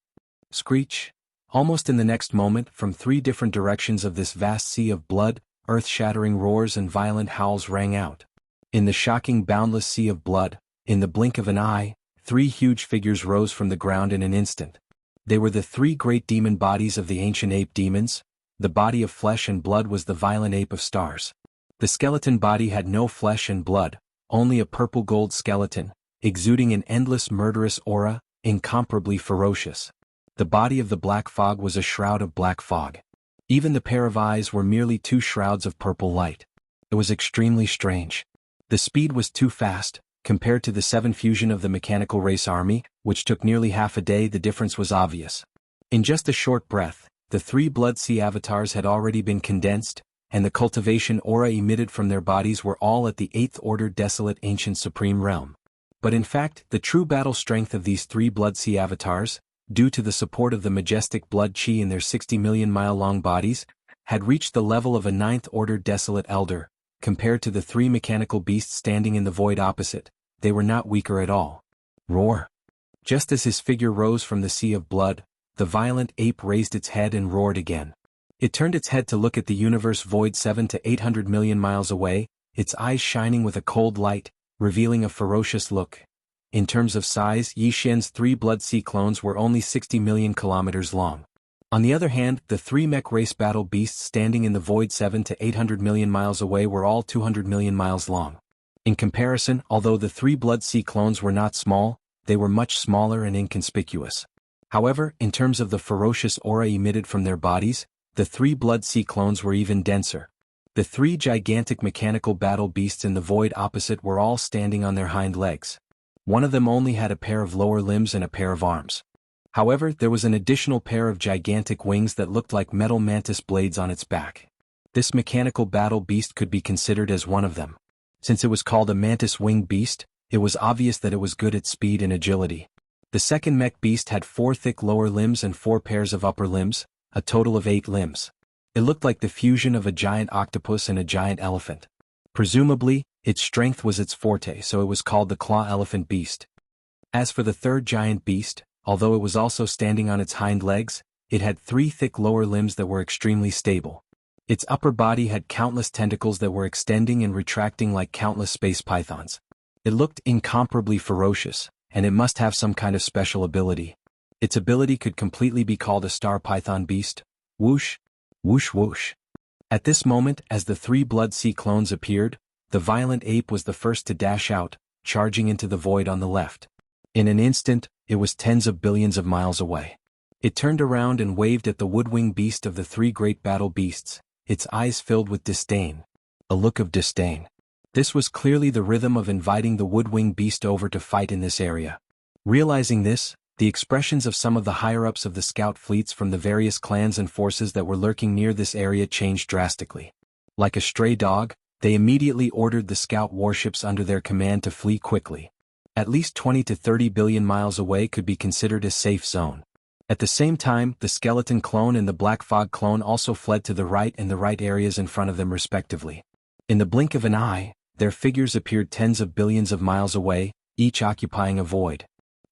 Screech! Almost in the next moment, from 3 different directions of this vast sea of blood, earth-shattering roars and violent howls rang out. In the shocking boundless sea of blood, in the blink of an eye, 3 huge figures rose from the ground in an instant. They were the 3 great demon bodies of the ancient ape demons. The body of flesh and blood was the violent ape of stars. The skeleton body had no flesh and blood, only a purple-gold skeleton, exuding an endless murderous aura, incomparably ferocious. The body of the black fog was a shroud of black fog. Even the pair of eyes were merely 2 shrouds of purple light. It was extremely strange. The speed was too fast. Compared to the 7 fusion of the mechanical race army, which took nearly half a day, the difference was obvious. In just a short breath, the 3 Blood Sea avatars had already been condensed, and the cultivation aura emitted from their bodies were all at the 8th order desolate ancient supreme realm. But in fact, the true battle strength of these 3 Blood Sea avatars, due to the support of the majestic blood chi in their 60 million mile long bodies, had reached the level of a 9th order desolate elder. Compared to the 3 mechanical beasts standing in the void opposite, they were not weaker at all. Roar! Just as his figure rose from the sea of blood, the violent ape raised its head and roared again. It turned its head to look at the universe void 7 to 800 million miles away, its eyes shining with a cold light, revealing a ferocious look. In terms of size, Yi Xian's 3 Blood Sea clones were only 60 million kilometers long. On the other hand, the 3 mech race battle beasts standing in the void 7 to 800 million miles away were all 200 million miles long. In comparison, although the 3 Blood Sea clones were not small, they were much smaller and inconspicuous. However, in terms of the ferocious aura emitted from their bodies, the 3 Blood Sea clones were even denser. The 3 gigantic mechanical battle beasts in the void opposite were all standing on their hind legs. One of them only had a pair of lower limbs and a pair of arms. However, there was an additional pair of gigantic wings that looked like metal mantis blades on its back. This mechanical battle beast could be considered as one of them. Since it was called a mantis-winged beast, it was obvious that it was good at speed and agility. The second mech beast had 4 thick lower limbs and 4 pairs of upper limbs, a total of 8 limbs. It looked like the fusion of a giant octopus and a giant elephant. Presumably, its strength was its forte, so it was called the claw elephant beast. As for the third giant beast, although it was also standing on its hind legs, it had 3 thick lower limbs that were extremely stable. Its upper body had countless tentacles that were extending and retracting like countless space pythons. It looked incomparably ferocious, and it must have some kind of special ability. Its ability could completely be called a star python beast. Whoosh! Whoosh whoosh! At this moment, as the 3 Blood Sea clones appeared, the violent ape was the first to dash out, charging into the void on the left. In an instant, it was tens of billions of miles away. It turned around and waved at the woodwing beast of the 3 great battle beasts, its eyes filled with disdain. A look of disdain. This was clearly the rhythm of inviting the woodwing beast over to fight in this area. Realizing this, the expressions of some of the higher-ups of the scout fleets from the various clans and forces that were lurking near this area changed drastically. Like a stray dog, they immediately ordered the scout warships under their command to flee quickly. At least 20 to 30 billion miles away could be considered a safe zone. At the same time, the skeleton clone and the black fog clone also fled to the right and the right areas in front of them respectively. In the blink of an eye, their figures appeared tens of billions of miles away, each occupying a void.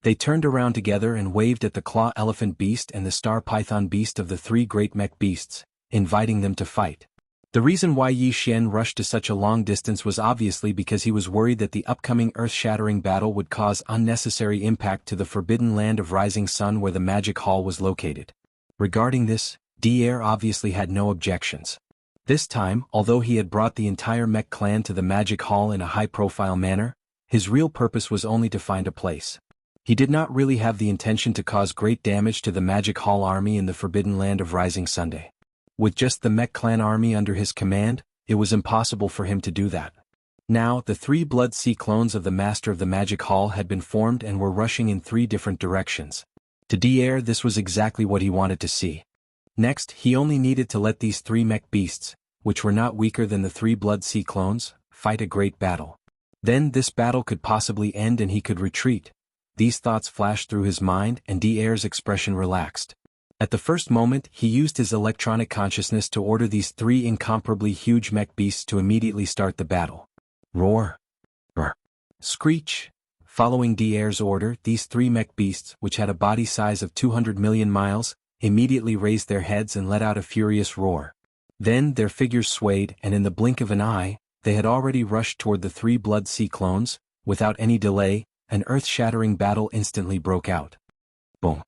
They turned around together and waved at the claw elephant beast and the star python beast of the 3 great mech beasts, inviting them to fight. The reason why Yi Xian rushed to such a long distance was obviously because he was worried that the upcoming earth-shattering battle would cause unnecessary impact to the forbidden land of rising sun where the magic hall was located. Regarding this, Dier obviously had no objections. This time, although he had brought the entire mech clan to the magic hall in a high-profile manner, his real purpose was only to find a place. He did not really have the intention to cause great damage to the magic hall army in the forbidden land of rising Sunday. With just the mech clan army under his command, it was impossible for him to do that. Now, the 3 Blood Sea clones of the Master of the Magic Hall had been formed and were rushing in 3 different directions. To Dier, this was exactly what he wanted to see. Next, he only needed to let these 3 mech beasts, which were not weaker than the 3 Blood Sea clones, fight a great battle. Then this battle could possibly end and he could retreat. These thoughts flashed through his mind and Dier's expression relaxed. At the first moment, he used his electronic consciousness to order these 3 incomparably huge mech beasts to immediately start the battle. Roar! Roar! Screech! Following Dier's order, these 3 mech beasts, which had a body size of 200 million miles, immediately raised their heads and let out a furious roar. Then their figures swayed and in the blink of an eye, they had already rushed toward the 3 Blood Sea clones. Without any delay, an earth-shattering battle instantly broke out. Boom!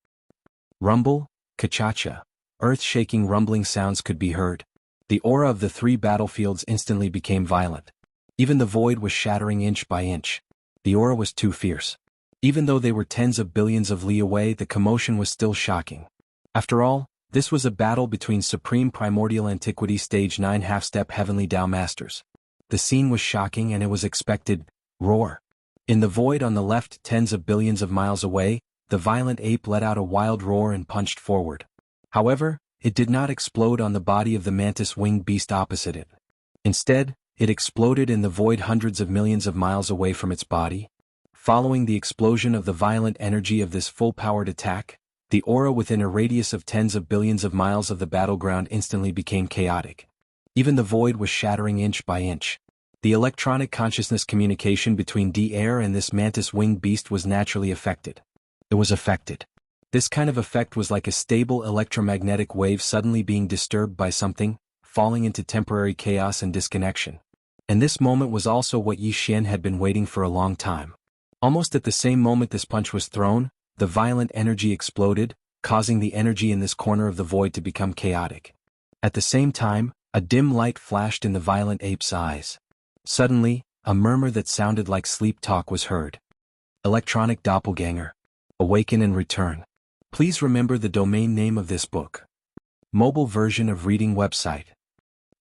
Rumble, ka-cha-cha. Earth-shaking rumbling sounds could be heard. The aura of the 3 battlefields instantly became violent. Even the void was shattering inch by inch. The aura was too fierce. Even though they were tens of billions of li away, the commotion was still shocking. After all, this was a battle between Supreme Primordial Antiquity Stage 9 half-step Heavenly Dao Masters. The scene was shocking and it was expected. Roar! In the void on the left, tens of billions of miles away, the violent ape let out a wild roar and punched forward. However, it did not explode on the body of the mantis-winged beast opposite it. Instead, it exploded in the void hundreds of millions of miles away from its body. Following the explosion of the violent energy of this full-powered attack, the aura within a radius of tens of billions of miles of the battleground instantly became chaotic. Even the void was shattering inch by inch. The electronic consciousness communication between Dier and this mantis-winged beast was naturally affected. It was affected. This kind of effect was like a stable electromagnetic wave suddenly being disturbed by something, falling into temporary chaos and disconnection. And this moment was also what Yi Xian had been waiting for a long time. Almost at the same moment this punch was thrown, the violent energy exploded, causing the energy in this corner of the void to become chaotic. At the same time, a dim light flashed in the violent ape's eyes. Suddenly, a murmur that sounded like sleep talk was heard. Electronic doppelganger. Awaken and return. Please remember the domain name of this book. Mobile version of reading website.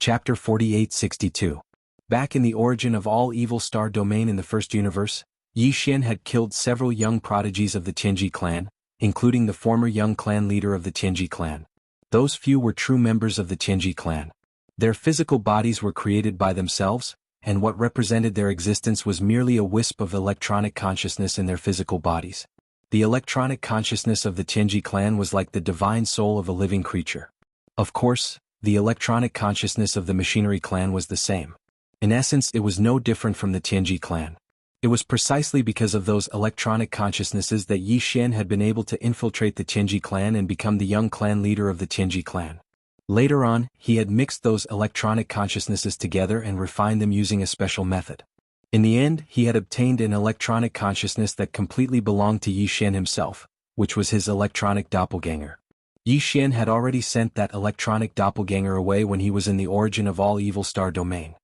Chapter 4862. Back in the origin of all evil star domain in the first universe, Yi Xian had killed several young prodigies of the Tianji clan, including the former young clan leader of the Tianji clan. Those few were true members of the Tianji clan. Their physical bodies were created by themselves, and what represented their existence was merely a wisp of electronic consciousness in their physical bodies. The electronic consciousness of the Tianji clan was like the divine soul of a living creature. Of course, the electronic consciousness of the machinery clan was the same. In essence, it was no different from the Tianji clan. It was precisely because of those electronic consciousnesses that Yi Xian had been able to infiltrate the Tianji clan and become the young clan leader of the Tianji clan. Later on, he had mixed those electronic consciousnesses together and refined them using a special method. In the end, he had obtained an electronic consciousness that completely belonged to Yi Xian himself, which was his electronic doppelganger. Yi Xian had already sent that electronic doppelganger away when he was in the origin of all evil star domain.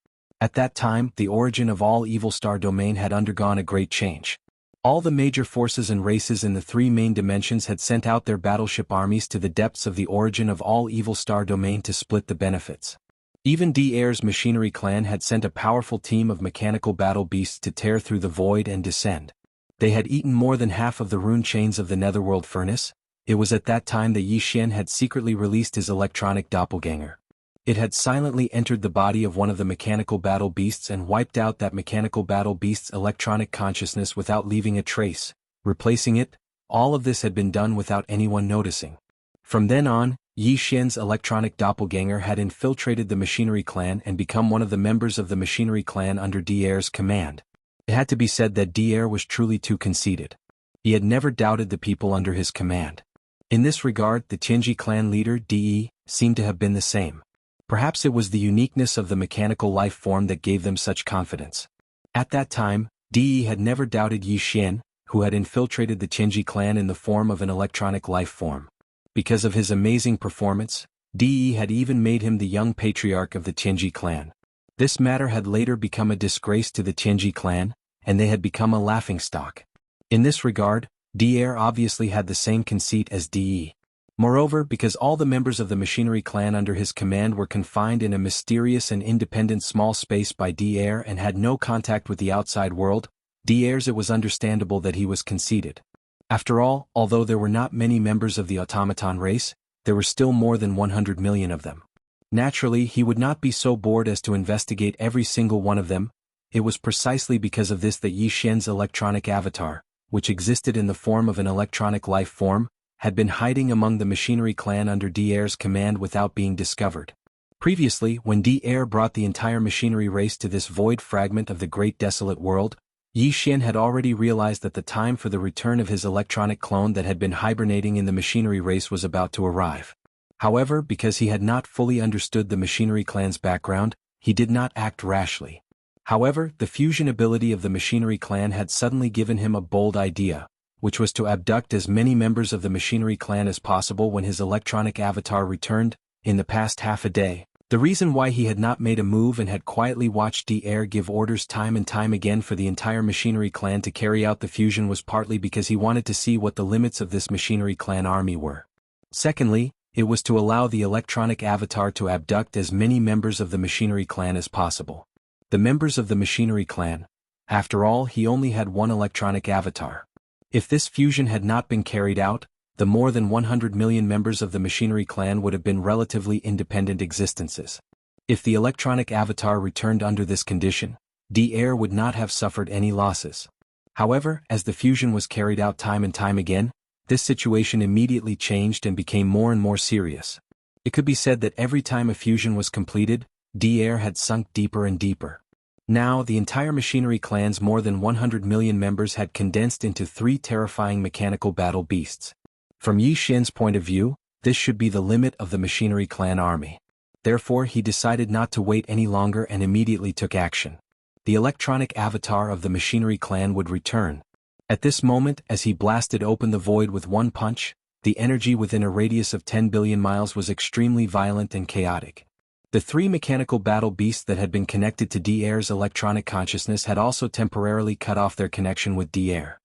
At that time, the origin of all evil star domain had undergone a great change. All the major forces and races in the 3 main dimensions had sent out their battleship armies to the depths of the origin of all evil star domain to split the benefits. Even Dier's machinery clan had sent a powerful team of mechanical battle beasts to tear through the void and descend. They had eaten more than half of the rune chains of the netherworld furnace. It was at that time that Yi Xian had secretly released his electronic doppelganger. It had silently entered the body of one of the mechanical battle beasts and wiped out that mechanical battle beast's electronic consciousness without leaving a trace, replacing it. All of this had been done without anyone noticing. From then on, Yi Xian's electronic doppelganger had infiltrated the machinery clan and become one of the members of the machinery clan under Dier's command. It had to be said that Dier was truly too conceited. He had never doubted the people under his command. In this regard, the Tianji clan leader, De, seemed to have been the same. Perhaps it was the uniqueness of the mechanical life form that gave them such confidence. At that time, De had never doubted Yi Xian, who had infiltrated the Tianji clan in the form of an electronic life form. Because of his amazing performance, De had even made him the young patriarch of the Tianji clan. This matter had later become a disgrace to the Tianji clan, and they had become a laughingstock. In this regard, Dier obviously had the same conceit as De. Moreover, because all the members of the machinery clan under his command were confined in a mysterious and independent small space by Dair and had no contact with the outside world, it was understandable that he was conceited. After all, although there were not many members of the automaton race, there were still more than 100 million of them. Naturally, he would not be so bored as to investigate every single one of them. It was precisely because of this that Yi Xian's electronic avatar, which existed in the form of an electronic life form, had been hiding among the machinery clan under Dair's command without being discovered. Previously, when Dair brought the entire machinery race to this void fragment of the great desolate world, Yi Xian had already realized that the time for the return of his electronic clone that had been hibernating in the machinery race was about to arrive. However, because he had not fully understood the machinery clan's background, he did not act rashly. However, the fusion ability of the machinery clan had suddenly given him a bold idea, which was to abduct as many members of the machinery clan as possible when his electronic avatar returned, in the past half a day. The reason why he had not made a move and had quietly watched Dair give orders time and time again for the entire machinery clan to carry out the fusion was partly because he wanted to see what the limits of this machinery clan army were. Secondly, it was to allow the electronic avatar to abduct as many members of the machinery clan as possible. The members of the machinery clan, after all, he only had one electronic avatar. If this fusion had not been carried out, the more than 100 million members of the machinery clan would have been relatively independent existences. If the electronic avatar returned under this condition, Dair would not have suffered any losses. However, as the fusion was carried out time and time again, this situation immediately changed and became more and more serious. It could be said that every time a fusion was completed, Dair had sunk deeper and deeper. Now, the entire machinery clan's more than 100 million members had condensed into 3 terrifying mechanical battle beasts. From Yi Xian's point of view, this should be the limit of the machinery clan army. Therefore, he decided not to wait any longer and immediately took action. The electronic avatar of the machinery clan would return. At this moment, as he blasted open the void with one punch, the energy within a radius of 10 billion miles was extremely violent and chaotic. The 3 mechanical battle beasts that had been connected to Dair's electronic consciousness had also temporarily cut off their connection with Dair.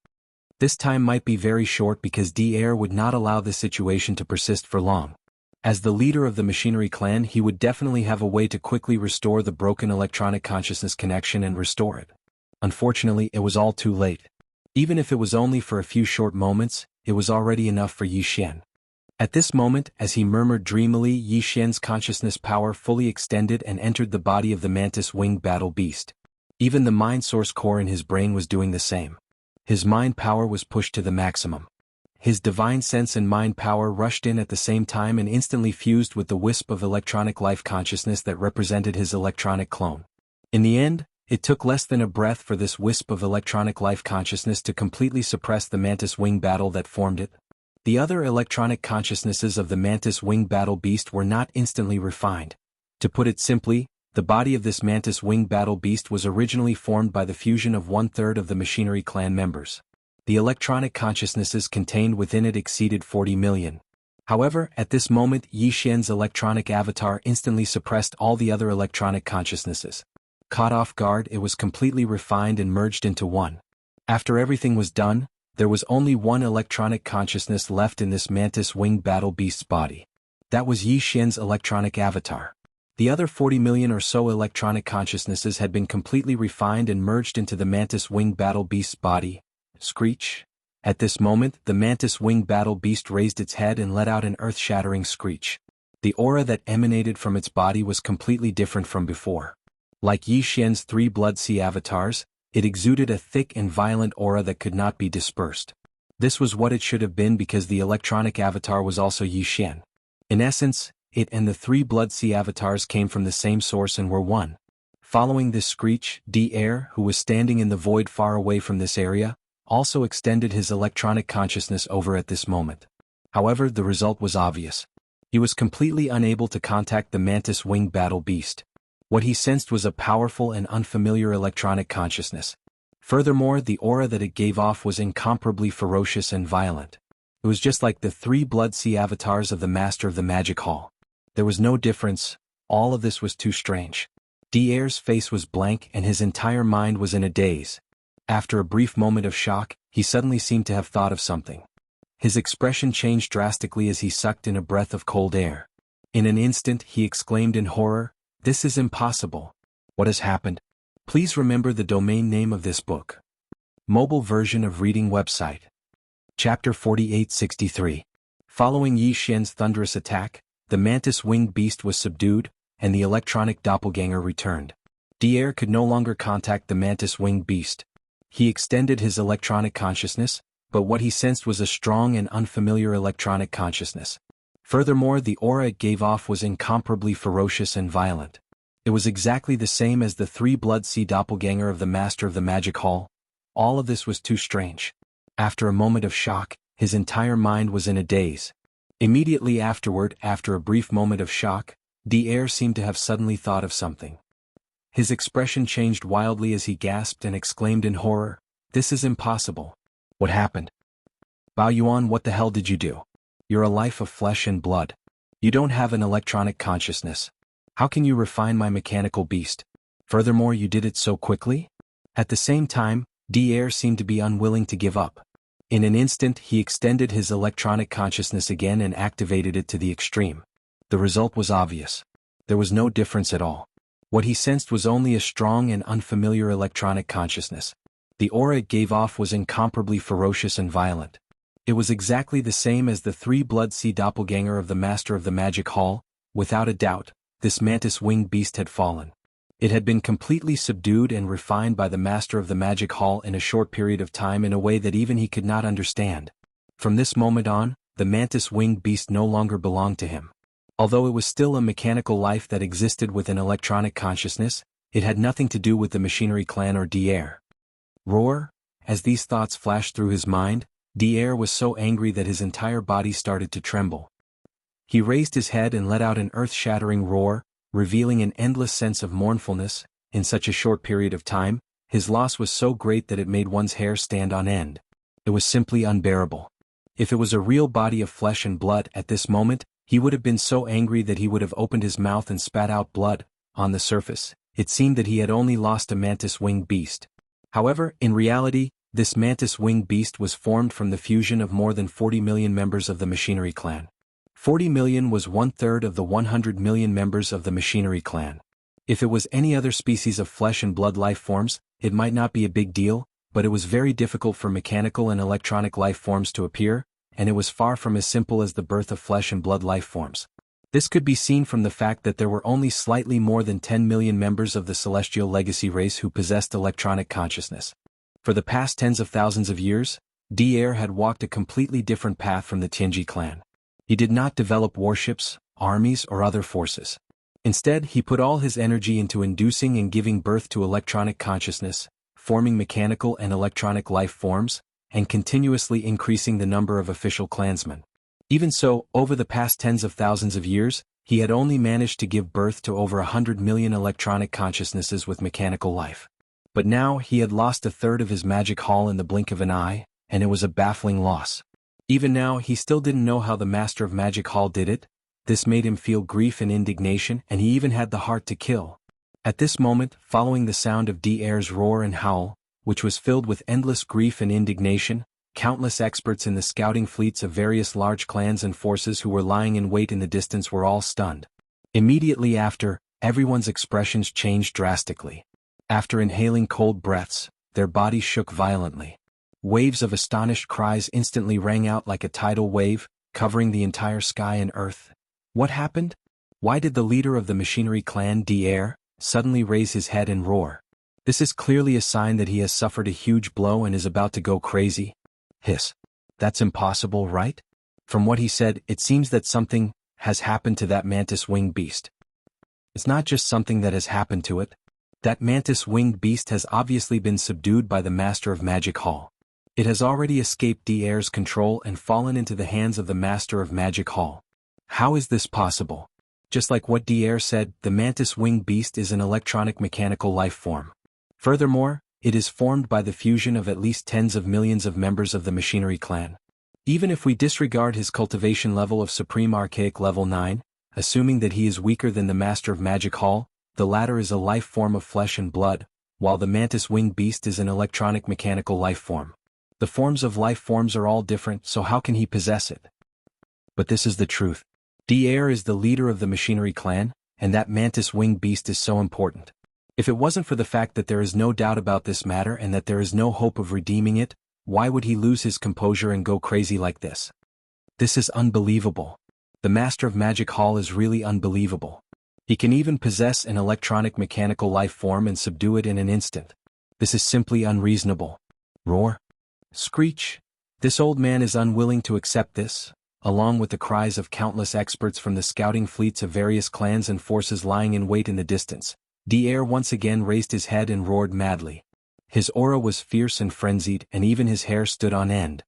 This time might be very short because Dair would not allow this situation to persist for long. As the leader of the machinery clan, he would definitely have a way to quickly restore the broken electronic consciousness connection and restore it. Unfortunately, it was all too late. Even if it was only for a few short moments, it was already enough for Yi Xian. At this moment, as he murmured dreamily, Yi Xian's consciousness power fully extended and entered the body of the mantis-winged battle beast. Even the mind source core in his brain was doing the same. His mind power was pushed to the maximum. His divine sense and mind power rushed in at the same time and instantly fused with the wisp of electronic life consciousness that represented his electronic clone. In the end, it took less than a breath for this wisp of electronic life consciousness to completely suppress the mantis-wing battle that formed it. The other electronic consciousnesses of the mantis-wing battle beast were not instantly refined. To put it simply, the body of this mantis-wing battle beast was originally formed by the fusion of 1/3 of the machinery clan members. The electronic consciousnesses contained within it exceeded 40 million. However, at this moment, Yi Xian's electronic avatar instantly suppressed all the other electronic consciousnesses. Caught off guard, it was completely refined and merged into one. After everything was done, there was only one electronic consciousness left in this mantis-winged battle beast's body. That was Yi Xian's electronic avatar. The other 40 million or so electronic consciousnesses had been completely refined and merged into the mantis-winged battle beast's body. Screech. At this moment, the mantis-winged battle beast raised its head and let out an earth-shattering screech. The aura that emanated from its body was completely different from before. Like Yi Xian's 3 Blood Sea avatars, it exuded a thick and violent aura that could not be dispersed. This was what it should have been because the electronic avatar was also Yi Xian. In essence, it and the 3 Blood Sea avatars came from the same source and were one. Following this screech, Dair, who was standing in the void far away from this area, also extended his electronic consciousness over at this moment. However, the result was obvious. He was completely unable to contact the mantis-winged battle beast. What he sensed was a powerful and unfamiliar electronic consciousness. Furthermore, the aura that it gave off was incomparably ferocious and violent. It was just like the 3 Blood Sea avatars of the Master of the Magic Hall. There was no difference. All of this was too strange. Dair's face was blank and his entire mind was in a daze. After a brief moment of shock, he suddenly seemed to have thought of something. His expression changed drastically as he sucked in a breath of cold air. In an instant he exclaimed in horror, "This is impossible. What has happened? Please remember the domain name of this book." Mobile version of reading website. Chapter 4863. Following Yi Xian's thunderous attack, the mantis-winged beast was subdued, and the electronic doppelganger returned. Dier could no longer contact the mantis-winged beast. He extended his electronic consciousness, but what he sensed was a strong and unfamiliar electronic consciousness. Furthermore, the aura it gave off was incomparably ferocious and violent. It was exactly the same as the three-blood sea doppelganger of the Master of the Magic Hall. All of this was too strange. After a moment of shock, his entire mind was in a daze. Immediately afterward, after a brief moment of shock, Dier seemed to have suddenly thought of something. His expression changed wildly as he gasped and exclaimed in horror, "This is impossible. What happened? Bao Yuan, what the hell did you do? You're a life of flesh and blood. You don't have an electronic consciousness. How can you refine my mechanical beast? Furthermore, you did it so quickly?" At the same time, Dier seemed to be unwilling to give up. In an instant he extended his electronic consciousness again and activated it to the extreme. The result was obvious. There was no difference at all. What he sensed was only a strong and unfamiliar electronic consciousness. The aura it gave off was incomparably ferocious and violent. It was exactly the same as the three-blood sea doppelganger of the Master of the Magic Hall. Without a doubt, this mantis-winged beast had fallen. It had been completely subdued and refined by the Master of the Magic Hall in a short period of time in a way that even he could not understand. From this moment on, the mantis-winged beast no longer belonged to him. Although it was still a mechanical life that existed with an electronic consciousness, it had nothing to do with the Machinery Clan or Dier. Roar! As these thoughts flashed through his mind, Dier was so angry that his entire body started to tremble. He raised his head and let out an earth-shattering roar, revealing an endless sense of mournfulness. In such a short period of time, his loss was so great that it made one's hair stand on end. It was simply unbearable. If it was a real body of flesh and blood at this moment, he would have been so angry that he would have opened his mouth and spat out blood. On the surface, it seemed that he had only lost a mantis-winged beast. However, in reality, this mantis-winged beast was formed from the fusion of more than 40 million members of the Machinery Clan. 40 million was 1/3 of the 100 million members of the Machinery Clan. If it was any other species of flesh and blood life forms, it might not be a big deal, but it was very difficult for mechanical and electronic life forms to appear, and it was far from as simple as the birth of flesh and blood life forms. This could be seen from the fact that there were only slightly more than 10 million members of the Celestial Legacy race who possessed electronic consciousness. For the past tens of thousands of years, Dier had walked a completely different path from the Tianji clan. He did not develop warships, armies or other forces. Instead, he put all his energy into inducing and giving birth to electronic consciousness, forming mechanical and electronic life forms, and continuously increasing the number of official clansmen. Even so, over the past tens of thousands of years, he had only managed to give birth to over 100 million electronic consciousnesses with mechanical life. But now he had lost 1/3 of his magic hall in the blink of an eye, and it was a baffling loss. Even now he still didn't know how the Master of Magic Hall did it. This made him feel grief and indignation, and he even had the heart to kill. At this moment, following the sound of Dier's roar and howl, which was filled with endless grief and indignation, countless experts in the scouting fleets of various large clans and forces who were lying in wait in the distance were all stunned. Immediately after, everyone's expressions changed drastically. After inhaling cold breaths, their bodies shook violently. Waves of astonished cries instantly rang out like a tidal wave, covering the entire sky and earth. What happened? Why did the leader of the Machinery Clan, Dier, suddenly raise his head and roar? This is clearly a sign that he has suffered a huge blow and is about to go crazy. Hiss. That's impossible, right? From what he said, it seems that something has happened to that mantis-winged beast. It's not just something that has happened to it. That mantis-winged beast has obviously been subdued by the Master of Magic Hall. It has already escaped Dier's control and fallen into the hands of the Master of Magic Hall. How is this possible? Just like what Dier said, the mantis-winged beast is an electronic mechanical life form. Furthermore, it is formed by the fusion of at least tens of millions of members of the Machinery Clan. Even if we disregard his cultivation level of Supreme Archaic Level 9, assuming that he is weaker than the Master of Magic Hall, the latter is a life form of flesh and blood, while the mantis-winged beast is an electronic mechanical life form. The forms of life forms are all different, so how can he possess it? But this is the truth. Dier is the leader of the machinery clan, and that mantis winged beast is so important. If it wasn't for the fact that there is no doubt about this matter and that there is no hope of redeeming it, why would he lose his composure and go crazy like this? This is unbelievable. The Master of Magic Hall is really unbelievable. He can even possess an electronic mechanical life form and subdue it in an instant. This is simply unreasonable. Roar. Screech. This old man is unwilling to accept this, along with the cries of countless experts from the scouting fleets of various clans and forces lying in wait in the distance. Dier once again raised his head and roared madly. His aura was fierce and frenzied, and even his hair stood on end.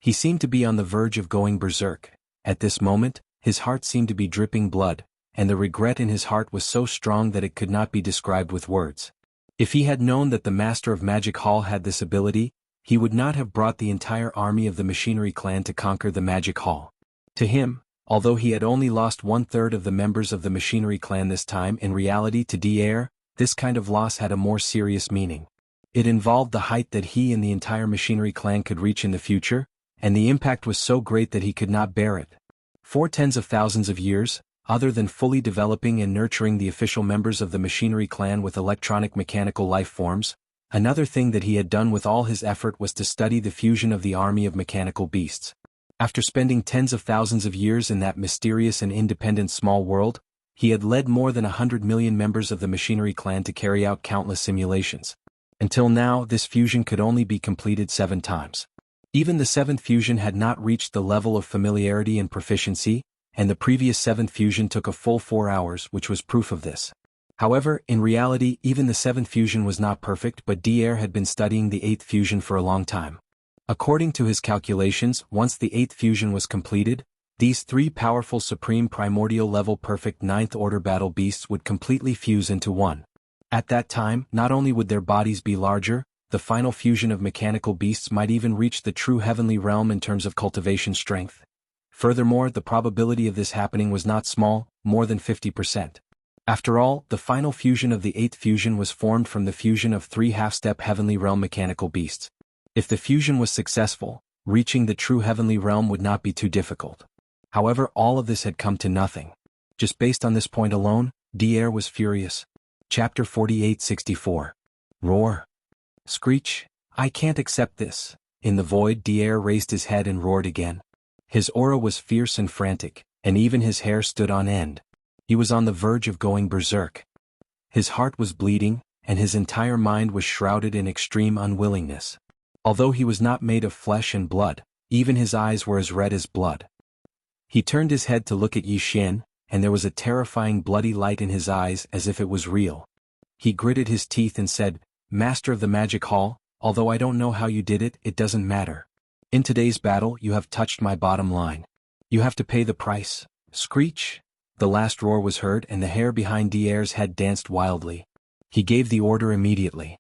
He seemed to be on the verge of going berserk. At this moment, his heart seemed to be dripping blood, and the regret in his heart was so strong that it could not be described with words. If he had known that the Master of Magic Hall had this ability, he would not have brought the entire army of the Machinery clan to conquer the Magic Hall. To him, although he had only lost 1/3 of the members of the Machinery clan this time, in reality to Dier, this kind of loss had a more serious meaning. It involved the height that he and the entire Machinery clan could reach in the future, and the impact was so great that he could not bear it. For tens of thousands of years, other than fully developing and nurturing the official members of the Machinery clan with electronic mechanical life forms, another thing that he had done with all his effort was to study the fusion of the army of mechanical beasts. After spending tens of thousands of years in that mysterious and independent small world, he had led more than 100 million members of the Machinery clan to carry out countless simulations. Until now, this fusion could only be completed 7 times. Even the 7th fusion had not reached the level of familiarity and proficiency, and the previous 7th fusion took a full 4 hours, which was proof of this. However, in reality, even the 7th fusion was not perfect, but Dier had been studying the 8th fusion for a long time. According to his calculations, once the 8th fusion was completed, these 3 powerful supreme primordial level perfect 9th order battle beasts would completely fuse into one. At that time, not only would their bodies be larger, the final fusion of mechanical beasts might even reach the true heavenly realm in terms of cultivation strength. Furthermore, the probability of this happening was not small, more than 50%. After all, the final fusion of the 8th fusion was formed from the fusion of 3 half-step heavenly realm mechanical beasts. If the fusion was successful, reaching the true heavenly realm would not be too difficult. However, all of this had come to nothing. Just based on this point alone, Dier was furious. Chapter 48-64. Roar. Screech. I can't accept this. In the void, Dier raised his head and roared again. His aura was fierce and frantic, and even his hair stood on end. He was on the verge of going berserk. His heart was bleeding, and his entire mind was shrouded in extreme unwillingness. Although he was not made of flesh and blood, even his eyes were as red as blood. He turned his head to look at Yi Xian, and there was a terrifying bloody light in his eyes as if it was real. He gritted his teeth and said, Master of the Magic Hall, although I don't know how you did it, it doesn't matter. In today's battle, you have touched my bottom line. You have to pay the price. Screech. The last roar was heard and the hair behind Dier's head danced wildly. He gave the order immediately.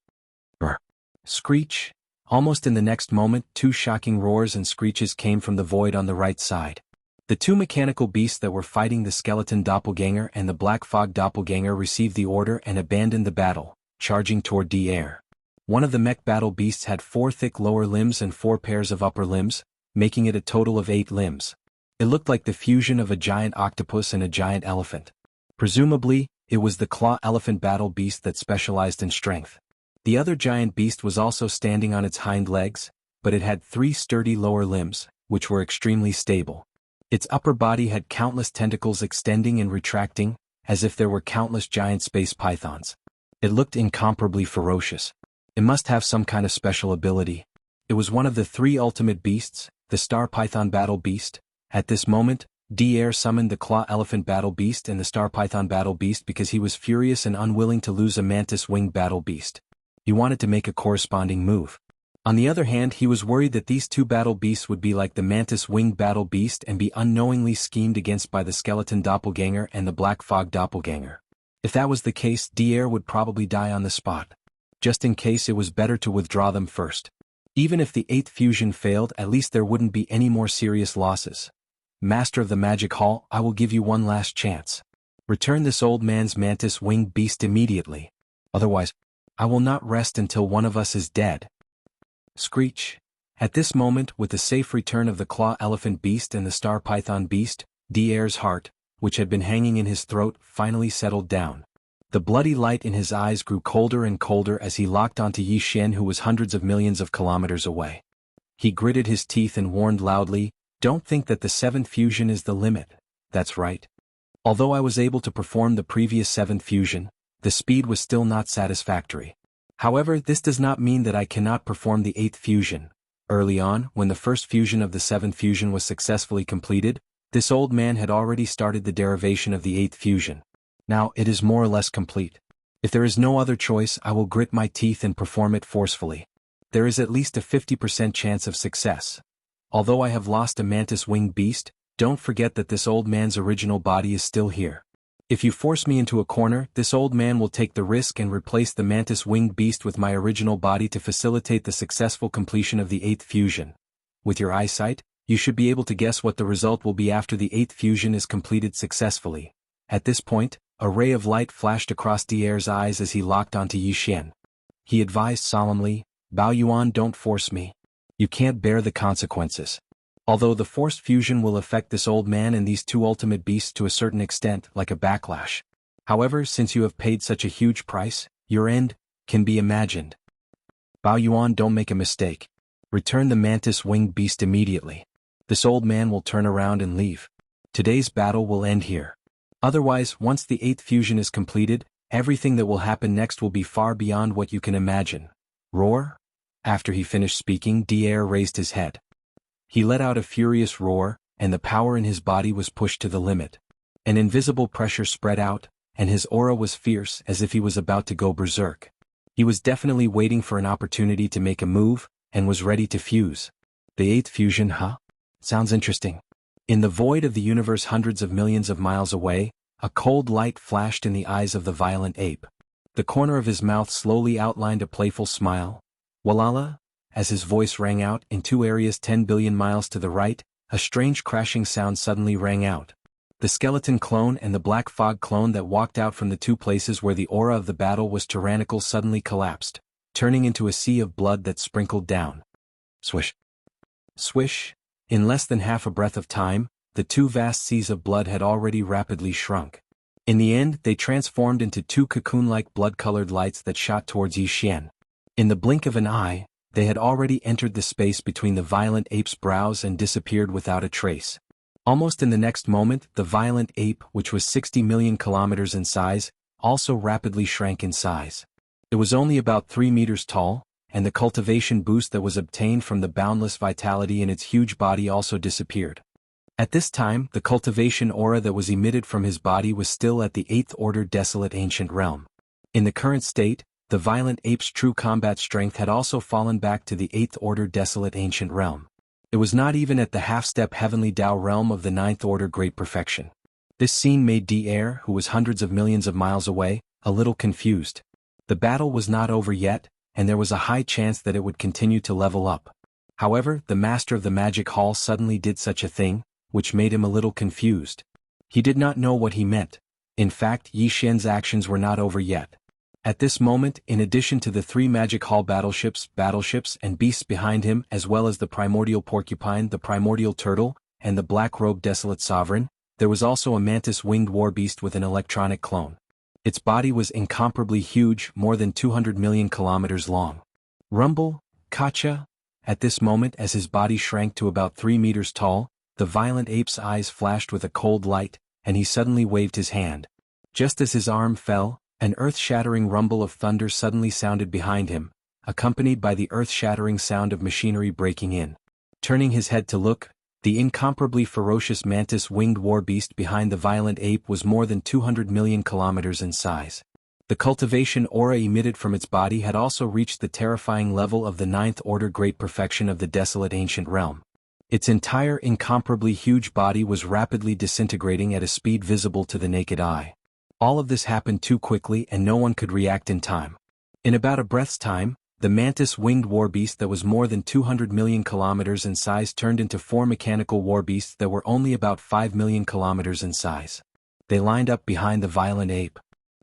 Brr. Screech. Almost in the next moment, 2 shocking roars and screeches came from the void on the right side. The 2 mechanical beasts that were fighting the skeleton doppelganger and the black fog doppelganger received the order and abandoned the battle, charging toward Dier. One of the mech battle beasts had 4 thick lower limbs and 4 pairs of upper limbs, making it a total of 8 limbs. It looked like the fusion of a giant octopus and a giant elephant. Presumably, it was the claw elephant battle beast that specialized in strength. The other giant beast was also standing on its hind legs, but it had 3 sturdy lower limbs, which were extremely stable. Its upper body had countless tentacles extending and retracting, as if there were countless giant space pythons. It looked incomparably ferocious. It must have some kind of special ability. It was one of the 3 ultimate beasts, the Star Python Battle Beast. At this moment, Dier summoned the Claw Elephant Battle Beast and the Star Python Battle Beast because he was furious and unwilling to lose a Mantis Winged Battle Beast. He wanted to make a corresponding move. On the other hand, he was worried that these 2 battle beasts would be like the Mantis Winged Battle Beast and be unknowingly schemed against by the Skeleton Doppelganger and the Black Fog Doppelganger. If that was the case, Dier would probably die on the spot. Just in case, it was better to withdraw them first. Even if the 8th fusion failed, at least there wouldn't be any more serious losses. Master of the Magic Hall, I will give you one last chance. Return this old man's Mantis Winged Beast immediately. Otherwise, I will not rest until one of us is dead. Screech. At this moment, with the safe return of the claw elephant beast and the star python beast, Dier's heart, which had been hanging in his throat, finally settled down. The bloody light in his eyes grew colder and colder as he locked onto Yi Xian, who was hundreds of millions of kilometers away. He gritted his teeth and warned loudly, "Don't think that the 7th fusion is the limit." That's right. Although I was able to perform the previous 7th fusion, the speed was still not satisfactory. However, this does not mean that I cannot perform the 8th fusion. Early on, when the first fusion of the 7th fusion was successfully completed, this old man had already started the derivation of the 8th fusion. Now it is more or less complete. If there is no other choice, I will grit my teeth and perform it forcefully. There is at least a 50% chance of success. Although I have lost a mantis-winged beast, don't forget that this old man's original body is still here. If you force me into a corner, this old man will take the risk and replace the mantis-winged beast with my original body to facilitate the successful completion of the 8th fusion. With your eyesight, you should be able to guess what the result will be after the 8th fusion is completed successfully. At this point, a ray of light flashed across Dier's eyes as he locked onto Yi Xian. He advised solemnly, "Bao Yuan, don't force me. You can't bear the consequences." Although the forced fusion will affect this old man and these two ultimate beasts to a certain extent, like a backlash. However, since you have paid such a huge price, your end can be imagined. Bao Yuan, don't make a mistake. Return the mantis-winged beast immediately. This old man will turn around and leave. Today's battle will end here. Otherwise, once the 8th fusion is completed, everything that will happen next will be far beyond what you can imagine. Roar? After he finished speaking, Dier raised his head. He let out a furious roar, and the power in his body was pushed to the limit. An invisible pressure spread out, and his aura was fierce as if he was about to go berserk. He was definitely waiting for an opportunity to make a move, and was ready to fuse. The 8th fusion, huh? Sounds interesting. In the void of the universe hundreds of millions of miles away, a cold light flashed in the eyes of the violent ape. The corner of his mouth slowly outlined a playful smile. Walala? As his voice rang out, in two areas 10 billion miles to the right, a strange crashing sound suddenly rang out. The skeleton clone and the black fog clone that walked out from the two places where the aura of the battle was tyrannical suddenly collapsed, turning into a sea of blood that sprinkled down. Swish. Swish. In less than half a breath of time, the two vast seas of blood had already rapidly shrunk. In the end, they transformed into two cocoon-like blood-colored lights that shot towards Yi Xian. In the blink of an eye, they had already entered the space between the violent ape's brows and disappeared without a trace. Almost in the next moment, the violent ape, which was 60 million kilometers in size, also rapidly shrank in size. It was only about 3 meters tall, and the cultivation boost that was obtained from the boundless vitality in its huge body also disappeared. At this time, the cultivation aura that was emitted from his body was still at the 8th order desolate ancient realm. In the current state, the violent ape's true combat strength had also fallen back to the 8th order desolate ancient realm. It was not even at the half-step heavenly Tao realm of the 9th order great perfection. This scene made Dier, who was hundreds of millions of miles away, a little confused. The battle was not over yet, and there was a high chance that it would continue to level up. However, the master of the magic hall suddenly did such a thing, which made him a little confused. He did not know what he meant. In fact, Yi Xian's actions were not over yet. At this moment, in addition to the 3 Magic Hall battleships and beasts behind him, as well as the primordial porcupine, the primordial turtle, and the black-robed desolate sovereign, there was also a mantis-winged war beast with an electronic clone. Its body was incomparably huge, more than 200 million kilometers long. Rumble, Kacha? At this moment, as his body shrank to about 3 meters tall, the violent ape's eyes flashed with a cold light, and he suddenly waved his hand. Just as his arm fell, an earth-shattering rumble of thunder suddenly sounded behind him, accompanied by the earth-shattering sound of machinery breaking in. Turning his head to look, the incomparably ferocious mantis-winged war beast behind the violent ape was more than 200 million kilometers in size. The cultivation aura emitted from its body had also reached the terrifying level of the 9th order great perfection of the desolate ancient realm. Its entire incomparably huge body was rapidly disintegrating at a speed visible to the naked eye. All of this happened too quickly and no one could react in time. In about a breath's time, the mantis-winged war beast that was more than 200 million kilometers in size turned into 4 mechanical war beasts that were only about 5 million kilometers in size. They lined up behind the violent ape.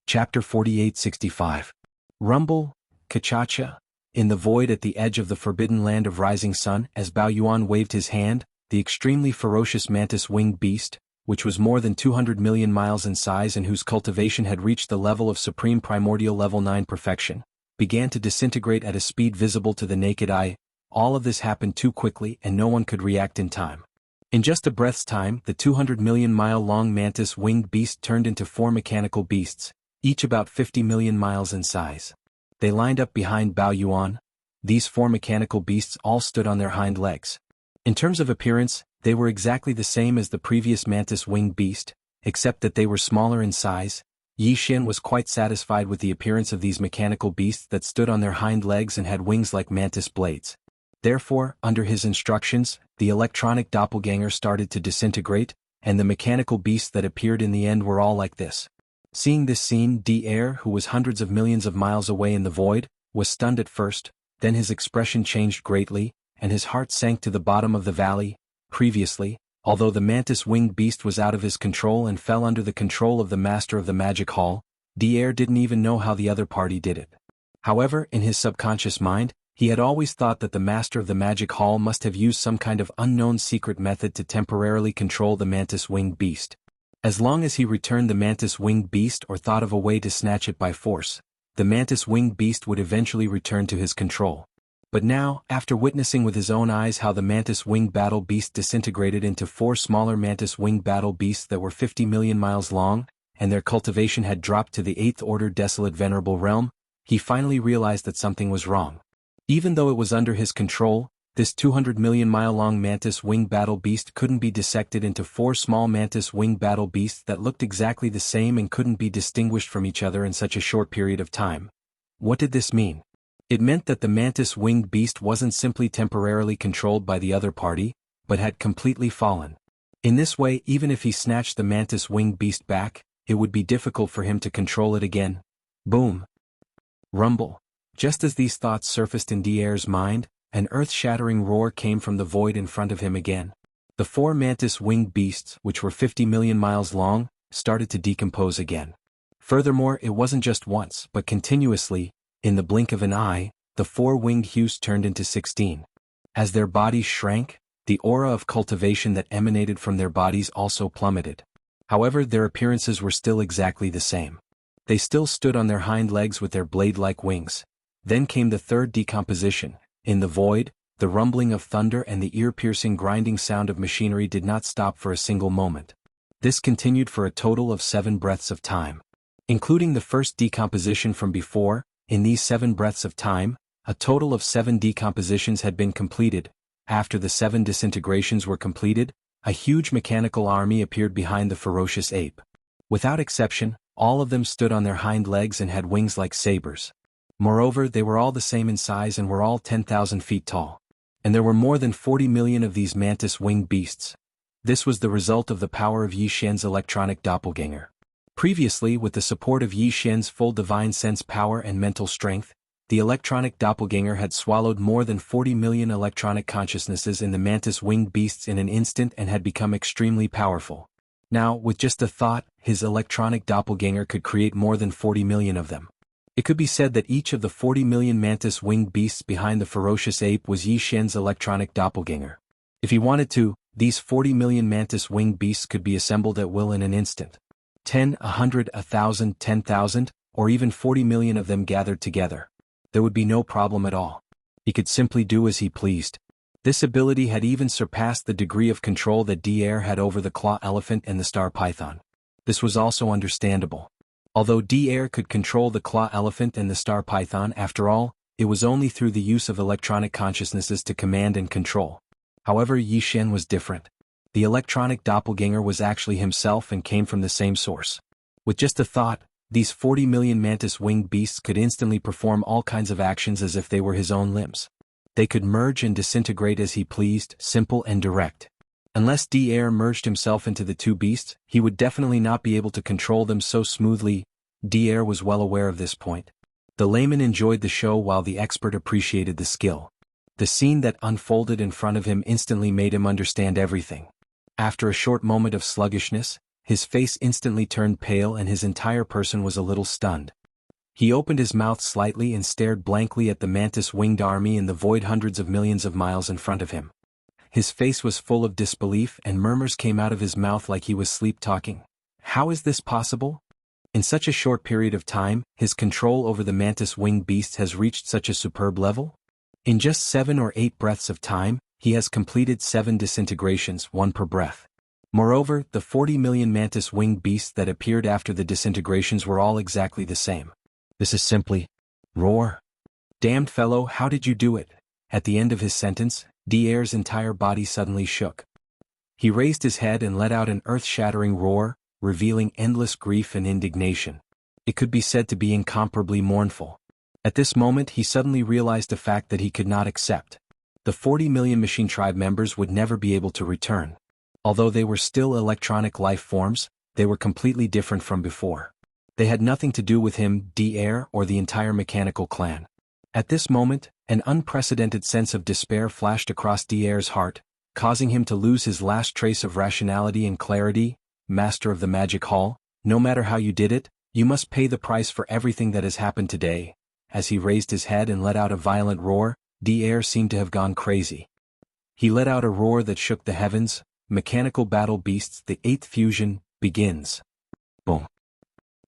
Chapter 4865. Rumble, Kachacha? In the void at the edge of the forbidden land of rising sun, as Bao Yuan waved his hand, the extremely ferocious mantis-winged beast, which was more than 200 million miles in size and whose cultivation had reached the level of supreme primordial level 9 perfection, began to disintegrate at a speed visible to the naked eye. All of this happened too quickly and no one could react in time. In just a breath's time, the 200 million mile long mantis-winged beast turned into 4 mechanical beasts, each about 50 million miles in size. They lined up behind Bao Yuan. These 4 mechanical beasts all stood on their hind legs. In terms of appearance, they were exactly the same as the previous mantis-winged beast, except that they were smaller in size. Yi Xian was quite satisfied with the appearance of these mechanical beasts that stood on their hind legs and had wings like mantis blades. Therefore, under his instructions, the electronic doppelganger started to disintegrate, and the mechanical beasts that appeared in the end were all like this. Seeing this scene, D-Air, who was hundreds of millions of miles away in the void, was stunned at first, then his expression changed greatly, and his heart sank to the bottom of the valley. Previously, although the mantis-winged beast was out of his control and fell under the control of the master of the magic hall, D-Air didn't even know how the other party did it. However, in his subconscious mind, he had always thought that the master of the magic hall must have used some kind of unknown secret method to temporarily control the mantis-winged beast. As long as he returned the mantis-winged beast or thought of a way to snatch it by force, the mantis-winged beast would eventually return to his control. But now, after witnessing with his own eyes how the mantis-winged battle beast disintegrated into 4 smaller mantis-winged battle beasts that were 50 million miles long, and their cultivation had dropped to the 8th order desolate venerable realm, he finally realized that something was wrong. Even though it was under his control, this 200 million mile long mantis-winged battle beast couldn't be dissected into 4 small mantis-winged battle beasts that looked exactly the same and couldn't be distinguished from each other in such a short period of time. What did this mean? It meant that the mantis-winged beast wasn't simply temporarily controlled by the other party, but had completely fallen. In this way, even if he snatched the mantis-winged beast back, it would be difficult for him to control it again. Boom! Rumble. Just as these thoughts surfaced in D-Air's mind, an earth-shattering roar came from the void in front of him again. The 4 mantis-winged beasts, which were 50 million miles long, started to decompose again. Furthermore, it wasn't just once, but continuously. In the blink of an eye, the 4 winged hues turned into 16. As their bodies shrank, the aura of cultivation that emanated from their bodies also plummeted. However, their appearances were still exactly the same. They still stood on their hind legs with their blade-like wings. Then came the 3rd decomposition. In the void, the rumbling of thunder and the ear-piercing grinding sound of machinery did not stop for a single moment. This continued for a total of 7 breaths of time. Including the first decomposition from before, in these 7 breaths of time, a total of 7 decompositions had been completed. After the 7 disintegrations were completed, a huge mechanical army appeared behind the ferocious ape. Without exception, all of them stood on their hind legs and had wings like sabers. Moreover, they were all the same in size and were all 10,000 feet tall. And there were more than 40 million of these mantis-winged beasts. This was the result of the power of Yi Xian's electronic doppelganger. Previously, with the support of Yi Xian's full divine sense power and mental strength, the electronic doppelganger had swallowed more than 40 million electronic consciousnesses in the mantis-winged beasts in an instant and had become extremely powerful. Now, with just a thought, his electronic doppelganger could create more than 40 million of them. It could be said that each of the 40 million mantis-winged beasts behind the ferocious ape was Yi Xian's electronic doppelganger. If he wanted to, these 40 million mantis-winged beasts could be assembled at will in an instant. 10, 100, 1,000, 10,000, or even 40 million of them gathered together. There would be no problem at all. He could simply do as he pleased. This ability had even surpassed the degree of control that D-Air had over the claw elephant and the star python. This was also understandable. Although D-Air could control the claw elephant and the star python, after all, it was only through the use of electronic consciousnesses to command and control. However, Yi Xian was different. The electronic doppelganger was actually himself and came from the same source. With just a thought, these 40 million mantis-winged beasts could instantly perform all kinds of actions as if they were his own limbs. They could merge and disintegrate as he pleased, simple and direct. Unless D-Air merged himself into the 2 beasts, he would definitely not be able to control them so smoothly. D-Air was well aware of this point. The layman enjoyed the show while the expert appreciated the skill. The scene that unfolded in front of him instantly made him understand everything. After a short moment of sluggishness, his face instantly turned pale and his entire person was a little stunned. He opened his mouth slightly and stared blankly at the mantis-winged army in the void hundreds of millions of miles in front of him. His face was full of disbelief and murmurs came out of his mouth like he was sleep-talking. How is this possible? In such a short period of time, his control over the mantis-winged beast has reached such a superb level? In just 7 or 8 breaths of time, he has completed 7 disintegrations, 1 per breath. Moreover, the 40 million mantis-winged beasts that appeared after the disintegrations were all exactly the same. This is simply... roar. Damned fellow, how did you do it? At the end of his sentence, D'Air's entire body suddenly shook. He raised his head and let out an earth-shattering roar, revealing endless grief and indignation. It could be said to be incomparably mournful. At this moment he suddenly realized a fact that he could not accept. The 40 million machine tribe members would never be able to return. Although they were still electronic life forms, they were completely different from before. They had nothing to do with him, D'Air, or the entire mechanical clan. At this moment, an unprecedented sense of despair flashed across D'Air's heart, causing him to lose his last trace of rationality and clarity. Master of the Magic Hall, no matter how you did it, you must pay the price for everything that has happened today. As he raised his head and let out a violent roar, D'Air seemed to have gone crazy. He let out a roar that shook the heavens. Mechanical battle beasts, the 8th fusion, begins. Boom.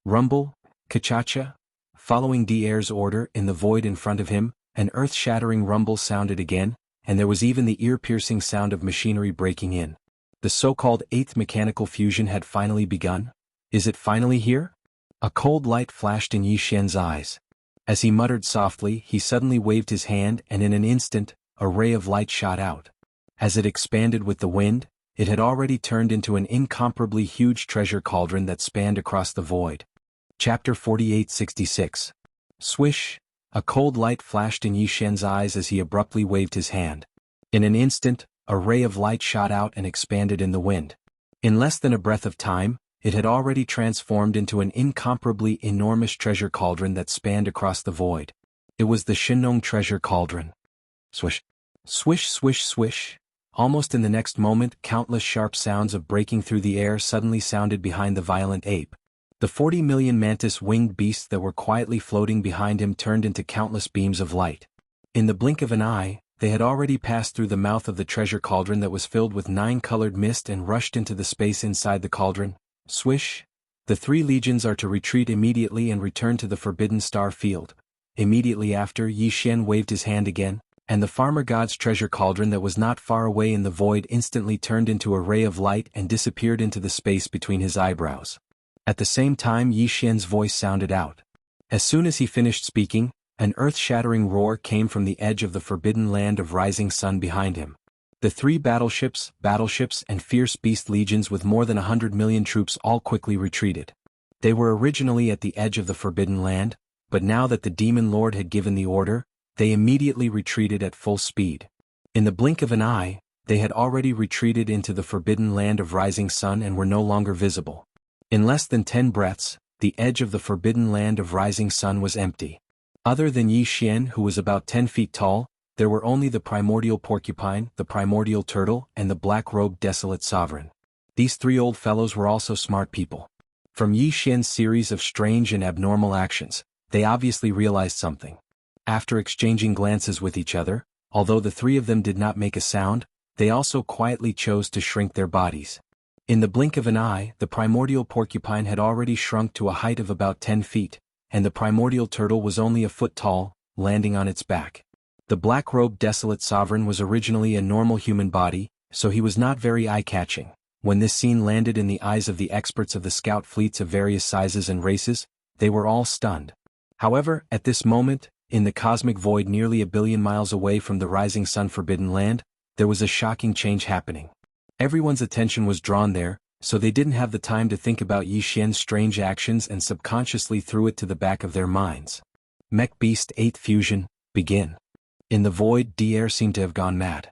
Rumble, Kachacha. Following D'Air's order, in the void in front of him, an earth-shattering rumble sounded again, and there was even the ear-piercing sound of machinery breaking in. The so-called 8th mechanical fusion had finally begun. Is it finally here? A cold light flashed in Yi Xian's eyes. As he muttered softly, he suddenly waved his hand and in an instant, a ray of light shot out. As it expanded with the wind, it had already turned into an incomparably huge treasure cauldron that spanned across the void. Chapter 4866. Swish! A cold light flashed in Yi Xian's eyes as he abruptly waved his hand. In an instant, a ray of light shot out and expanded in the wind. In less than a breath of time, it had already transformed into an incomparably enormous treasure cauldron that spanned across the void. It was the Shinong treasure cauldron. Swish! Swish, swish, swish! Almost in the next moment, countless sharp sounds of breaking through the air suddenly sounded behind the violent ape. The 40 million mantis-winged beasts that were quietly floating behind him turned into countless beams of light. In the blink of an eye, they had already passed through the mouth of the treasure cauldron that was filled with 9-colored mist and rushed into the space inside the cauldron. Swish! The 3 legions are to retreat immediately and return to the Forbidden Star Field. Immediately after, Yi Xian waved his hand again, and the farmer god's treasure cauldron that was not far away in the void instantly turned into a ray of light and disappeared into the space between his eyebrows. At the same time, Yi Xian's voice sounded out. As soon as he finished speaking, an earth-shattering roar came from the edge of the forbidden land of rising sun behind him. The 3 battleships, and fierce beast legions with more than 100 million troops all quickly retreated. They were originally at the edge of the forbidden land, but now that the demon lord had given the order, they immediately retreated at full speed. In the blink of an eye, they had already retreated into the forbidden land of rising sun and were no longer visible. In less than 10 breaths, the edge of the forbidden land of rising sun was empty. Other than Yi Xian, who was about 10 feet tall, there were only the primordial porcupine, the primordial turtle, and the black-robed desolate sovereign. These 3 old fellows were also smart people. From Yi Xian's series of strange and abnormal actions, they obviously realized something. After exchanging glances with each other, although the 3 of them did not make a sound, they also quietly chose to shrink their bodies. In the blink of an eye, the primordial porcupine had already shrunk to a height of about 10 feet, and the primordial turtle was only a foot tall, landing on its back. The black-robed desolate sovereign was originally a normal human body, so he was not very eye-catching. When this scene landed in the eyes of the experts of the scout fleets of various sizes and races, they were all stunned. However, at this moment, in the cosmic void nearly 1 billion miles away from the rising sun forbidden land, there was a shocking change happening. Everyone's attention was drawn there, so they didn't have the time to think about Yi Xian's strange actions and subconsciously threw it to the back of their minds. Mech Beast 8th Fusion, begin. In the void, D'Air seemed to have gone mad.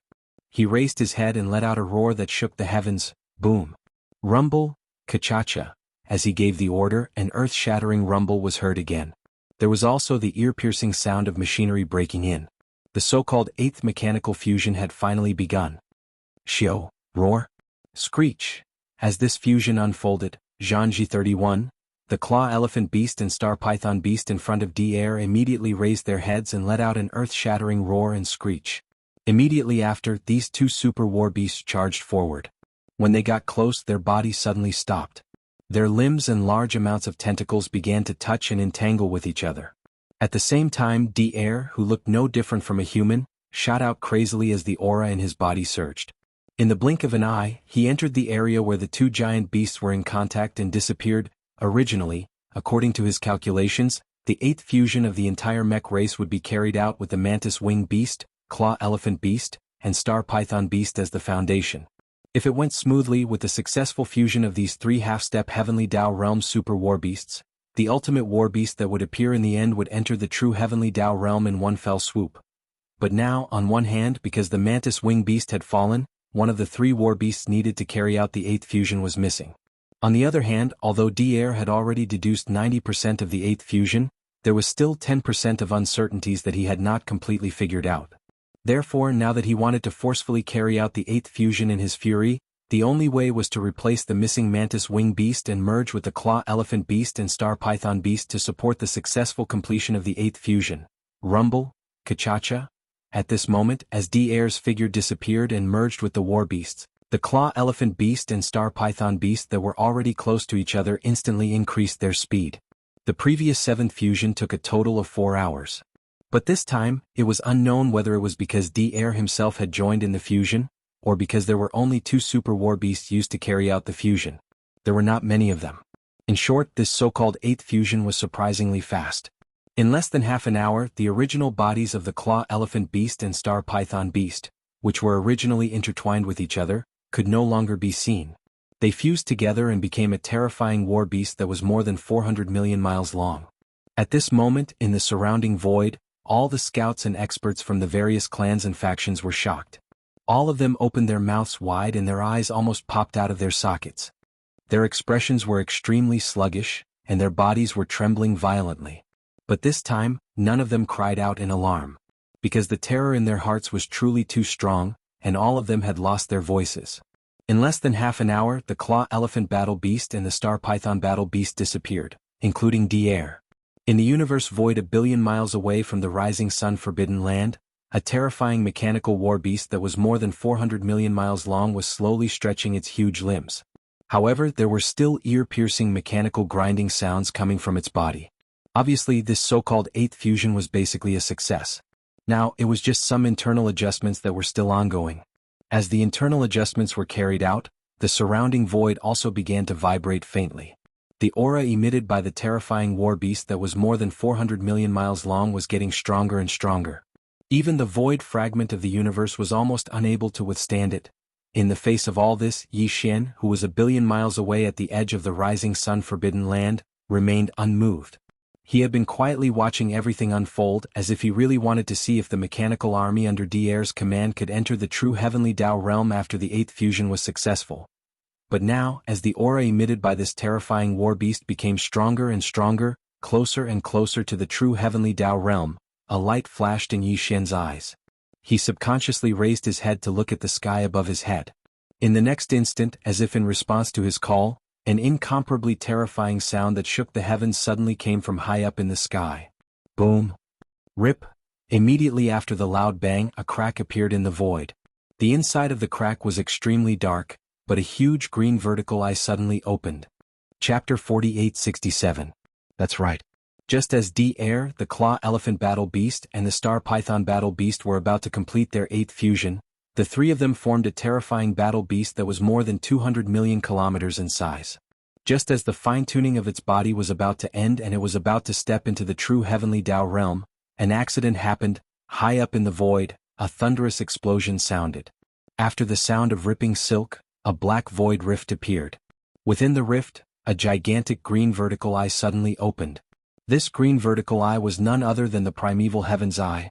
He raised his head and let out a roar that shook the heavens. Boom. Rumble, Kachacha. As he gave the order, an earth-shattering rumble was heard again. There was also the ear-piercing sound of machinery breaking in. The so-called 8th mechanical fusion had finally begun. Shio. Roar. Screech. As this fusion unfolded, Zhangji 31, the claw elephant beast and star python beast in front of Air immediately raised their heads and let out an earth-shattering roar and screech. Immediately after, these two super war beasts charged forward. When they got close, their bodies suddenly stopped. Their limbs and large amounts of tentacles began to touch and entangle with each other. At the same time, Air, who looked no different from a human, shot out crazily as the aura in his body surged. In the blink of an eye, he entered the area where the two giant beasts were in contact and disappeared. Originally, according to his calculations, the 8th fusion of the entire mech race would be carried out with the mantis wing beast, claw elephant beast, and star python beast as the foundation. If it went smoothly with the successful fusion of these three half-step heavenly Tao realm super war beasts, the ultimate war beast that would appear in the end would enter the true heavenly Tao realm in one fell swoop. But now, on one hand, because the mantis wing beast had fallen, one of the three war beasts needed to carry out the 8th fusion was missing. On the other hand, although Air had already deduced 90% of the 8th fusion, there was still 10% of uncertainties that he had not completely figured out. Therefore, now that he wanted to forcefully carry out the 8th fusion in his fury, the only way was to replace the missing mantis wing beast and merge with the claw elephant beast and star python beast to support the successful completion of the 8th fusion. Rumble, Kachacha. At this moment, as Air's figure disappeared and merged with the war beasts, the claw elephant beast and star python beast that were already close to each other instantly increased their speed. The previous 7th fusion took a total of 4 hours. But this time, it was unknown whether it was because Air himself had joined in the fusion, or because there were only 2 super war beasts used to carry out the fusion. There were not many of them. In short, this so-called 8th fusion was surprisingly fast. In less than half an hour, the original bodies of the claw elephant beast and star python beast, which were originally intertwined with each other, could no longer be seen. They fused together and became a terrifying war beast that was more than 400 million miles long. At this moment, in the surrounding void, all the scouts and experts from the various clans and factions were shocked. All of them opened their mouths wide and their eyes almost popped out of their sockets. Their expressions were extremely sluggish, and their bodies were trembling violently. But this time, none of them cried out in alarm. Because the terror in their hearts was truly too strong, and all of them had lost their voices. In less than half an hour, the claw elephant battle beast and the star python battle beast disappeared, including Air. In the universe void a billion miles away from the rising sun forbidden land, a terrifying mechanical war beast that was more than 400 million miles long was slowly stretching its huge limbs. However, there were still ear-piercing mechanical grinding sounds coming from its body. Obviously, this so-called 8th fusion was basically a success. Now, it was just some internal adjustments that were still ongoing. As the internal adjustments were carried out, the surrounding void also began to vibrate faintly. The aura emitted by the terrifying war beast that was more than 400 million miles long was getting stronger and stronger. Even the void fragment of the universe was almost unable to withstand it. In the face of all this, Yi Xian, who was a billion miles away at the edge of the rising sun forbidden land, remained unmoved. He had been quietly watching everything unfold as if he really wanted to see if the mechanical army under Air's command could enter the true heavenly Tao realm after the 8th fusion was successful. But now, as the aura emitted by this terrifying war beast became stronger and stronger, closer and closer to the true heavenly Tao realm, a light flashed in Yi Xian's eyes. He subconsciously raised his head to look at the sky above his head. In the next instant, as if in response to his call, an incomparably terrifying sound that shook the heavens suddenly came from high up in the sky. Boom! Rip! Immediately after the loud bang, a crack appeared in the void. The inside of the crack was extremely dark, but a huge green vertical eye suddenly opened. Chapter 4867. That's right. Just as Air, the claw elephant battle beast, and the star python battle beast were about to complete their 8th fusion, the three of them formed a terrifying battle beast that was more than 200 million kilometers in size. Just as the fine-tuning of its body was about to end and it was about to step into the true heavenly Tao realm, an accident happened. High up in the void, a thunderous explosion sounded. After the sound of ripping silk, a black void rift appeared. Within the rift, a gigantic green vertical eye suddenly opened. This green vertical eye was none other than the primeval heaven's eye.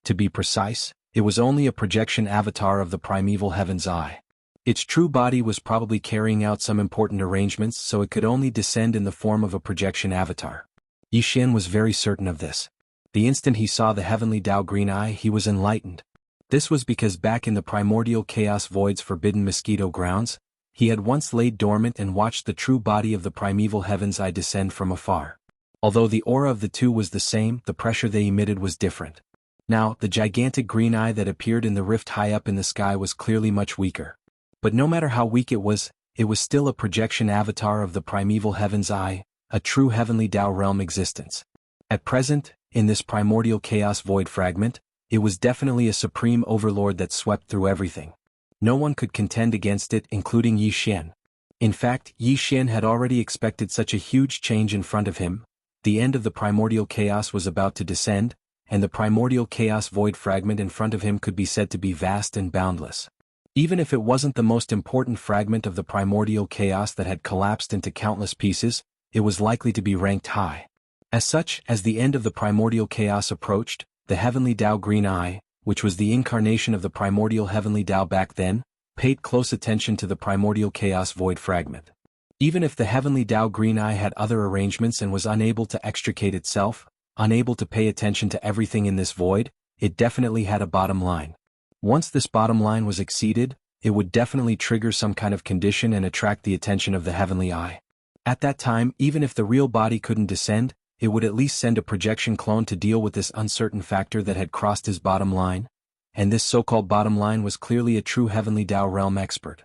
To be precise, it was only a projection avatar of the primeval heaven's eye. Its true body was probably carrying out some important arrangements, so it could only descend in the form of a projection avatar. Yi Xian was very certain of this. The instant he saw the heavenly Tao green eye, he was enlightened. This was because back in the primordial chaos void's forbidden mosquito grounds, He had once laid dormant and watched the true body of the primeval heavens eye descend from afar. Although the aura of the two was the same, the pressure they emitted was different. Now, the gigantic green eye that appeared in the rift high up in the sky was clearly much weaker. But no matter how weak it was still a projection avatar of the primeval heaven's eye, a true heavenly Tao realm existence. At present, in this primordial chaos void fragment, it was definitely a supreme overlord that swept through everything. No one could contend against it, including Yi Xian. In fact, Yi Xian had already expected such a huge change in front of him. The end of the primordial chaos was about to descend, and the primordial chaos void fragment in front of him could be said to be vast and boundless. Even if it wasn't the most important fragment of the primordial chaos that had collapsed into countless pieces, it was likely to be ranked high. As such, as the end of the primordial chaos approached, the heavenly Tao Green Eye, which was the incarnation of the primordial heavenly Tao back then, paid close attention to the primordial chaos void fragment. Even if the heavenly Tao Green Eye had other arrangements and was unable to extricate itself, unable to pay attention to everything in this void, it definitely had a bottom line. Once this bottom line was exceeded, it would definitely trigger some kind of condition and attract the attention of the heavenly eye. At that time, even if the real body couldn't descend, it would at least send a projection clone to deal with this uncertain factor that had crossed his bottom line, and this so-called bottom line was clearly a true heavenly Tao realm expert.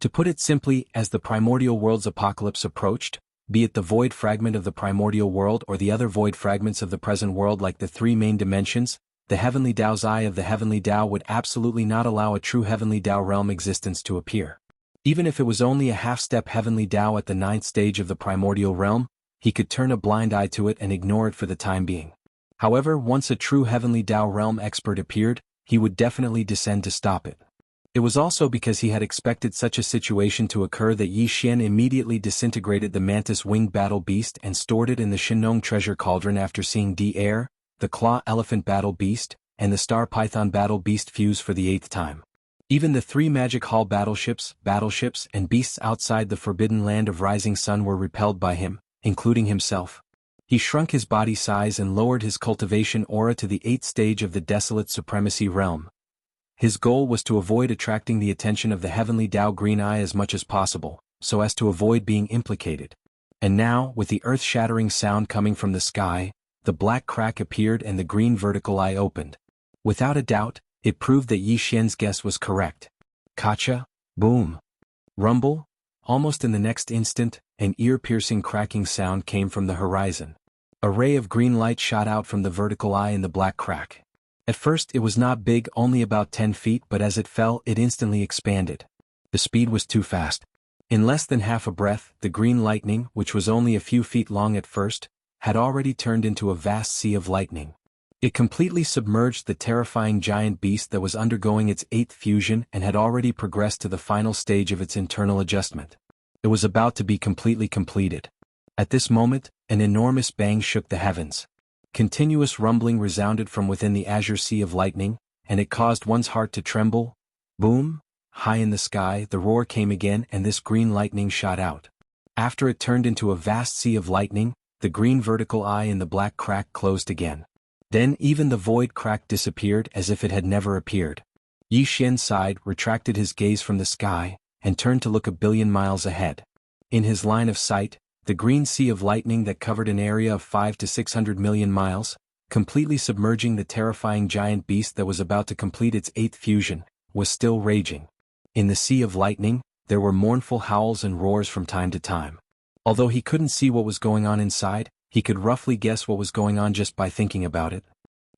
To put it simply, as the primordial world's apocalypse approached, be it the void fragment of the primordial world or the other void fragments of the present world like the three main dimensions, the heavenly Tao's eye of the heavenly Tao would absolutely not allow a true heavenly Tao realm existence to appear. Even if it was only a half-step heavenly Tao at the 9th stage of the primordial realm, he could turn a blind eye to it and ignore it for the time being. However, once a true heavenly Tao realm expert appeared, he would definitely descend to stop it. It was also because he had expected such a situation to occur that Yi Xian immediately disintegrated the mantis-winged battle beast and stored it in the Shinong treasure cauldron after seeing the claw elephant battle beast, and the star python battle beast fuse for the 8th time. Even the 3 magic hall battleships, and beasts outside the forbidden land of Rising Sun were repelled by him, including himself. He shrunk his body size and lowered his cultivation aura to the 8th stage of the desolate supremacy realm. His goal was to avoid attracting the attention of the heavenly Tao Green Eye as much as possible, so as to avoid being implicated. And now, with the earth-shattering sound coming from the sky, the black crack appeared and the green vertical eye opened. Without a doubt, it proved that Yi Xian's guess was correct. Kacha, boom, rumble. Almost in the next instant, an ear-piercing cracking sound came from the horizon. A ray of green light shot out from the vertical eye in the black crack. At first it was not big, only about 10 feet, but as it fell, it instantly expanded. The speed was too fast. In less than half a breath, the green lightning, which was only a few feet long at first, had already turned into a vast sea of lightning. It completely submerged the terrifying giant beast that was undergoing its 8th fusion and had already progressed to the final stage of its internal adjustment. It was about to be completely completed. At this moment, an enormous bang shook the heavens. Continuous rumbling resounded from within the azure sea of lightning, and it caused one's heart to tremble. Boom! High in the sky, the roar came again and this green lightning shot out. After it turned into a vast sea of lightning, the green vertical eye in the black crack closed again. Then even the void crack disappeared as if it had never appeared. Yi Xian sighed, retracted his gaze from the sky, and turned to look a billion miles ahead. In his line of sight, the green sea of lightning that covered an area of 500 to 600 million miles, completely submerging the terrifying giant beast that was about to complete its 8th fusion, was still raging. In the sea of lightning, there were mournful howls and roars from time to time. Although he couldn't see what was going on inside, he could roughly guess what was going on just by thinking about it.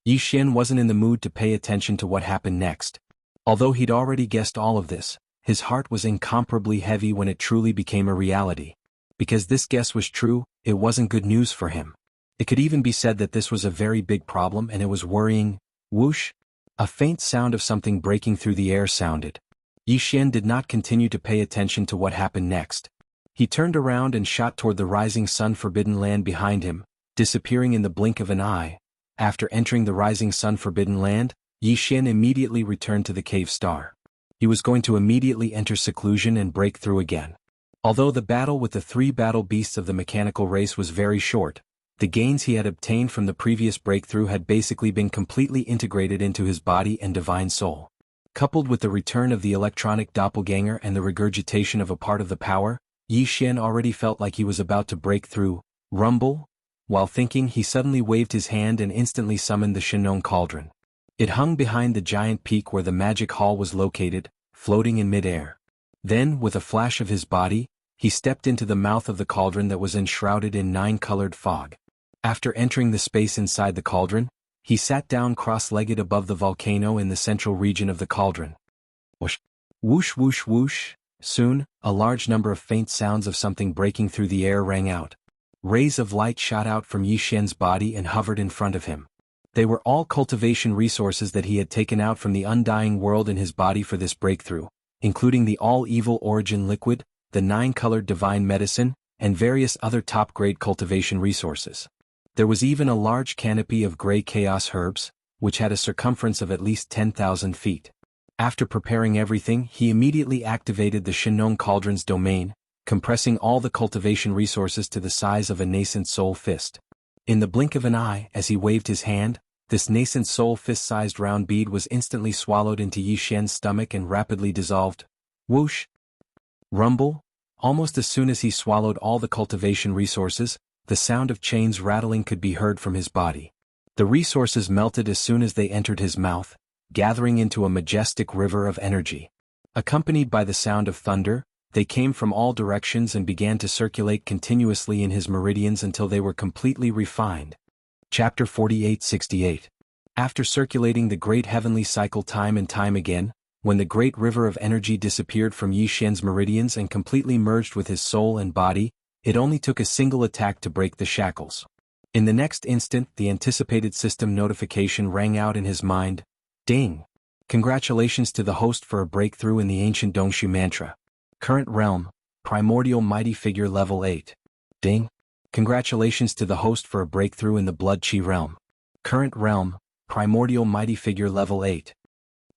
Yi Xian wasn't in the mood to pay attention to what happened next. Although he'd already guessed all of this, his heart was incomparably heavy when it truly became a reality. Because this guess was true, it wasn't good news for him. It could even be said that this was a very big problem and it was worrying. Whoosh! A faint sound of something breaking through the air sounded. Yi Xian did not continue to pay attention to what happened next. He turned around and shot toward the Rising Sun forbidden land behind him, disappearing in the blink of an eye. After entering the Rising Sun forbidden land, Yi Xian immediately returned to the cave star. He was going to immediately enter seclusion and break through again. Although the battle with the 3 battle beasts of the mechanical race was very short, the gains he had obtained from the previous breakthrough had basically been completely integrated into his body and divine soul. Coupled with the return of the electronic doppelganger and the regurgitation of a part of the power, Yi Xian already felt like he was about to break through. Rumble? While thinking, he suddenly waved his hand and instantly summoned the Shinong Cauldron. It hung behind the giant peak where the magic hall was located, floating in mid-air. Then, with a flash of his body, he stepped into the mouth of the cauldron that was enshrouded in 9-colored fog. After entering the space inside the cauldron, he sat down cross-legged above the volcano in the central region of the cauldron. Whoosh, whoosh, whoosh, whoosh. Soon, a large number of faint sounds of something breaking through the air rang out. Rays of light shot out from Yi Xian's body and hovered in front of him. They were all cultivation resources that he had taken out from the undying world in his body for this breakthrough, including the all-evil origin liquid, the 9-colored divine medicine, and various other top-grade cultivation resources. There was even a large canopy of gray chaos herbs, which had a circumference of at least 10,000 feet. After preparing everything, he immediately activated the Shinong Cauldron's domain, compressing all the cultivation resources to the size of a nascent soul fist. In the blink of an eye, as he waved his hand, this nascent soul fist-sized round bead was instantly swallowed into Yi Xian's stomach and rapidly dissolved. Whoosh! Rumble! Almost as soon as he swallowed all the cultivation resources, the sound of chains rattling could be heard from his body. The resources melted as soon as they entered his mouth, gathering into a majestic river of energy. Accompanied by the sound of thunder, they came from all directions and began to circulate continuously in his meridians until they were completely refined. Chapter 48-68. After circulating the great heavenly cycle time and time again, when the great river of energy disappeared from Yi Xian's meridians and completely merged with his soul and body, it only took a single attack to break the shackles. In the next instant, the anticipated system notification rang out in his mind. Ding! Congratulations to the host for a breakthrough in the ancient Dongshu mantra. Current realm, primordial mighty figure level 8. Ding! Congratulations to the host for a breakthrough in the blood chi realm. Current realm, primordial mighty figure level 8.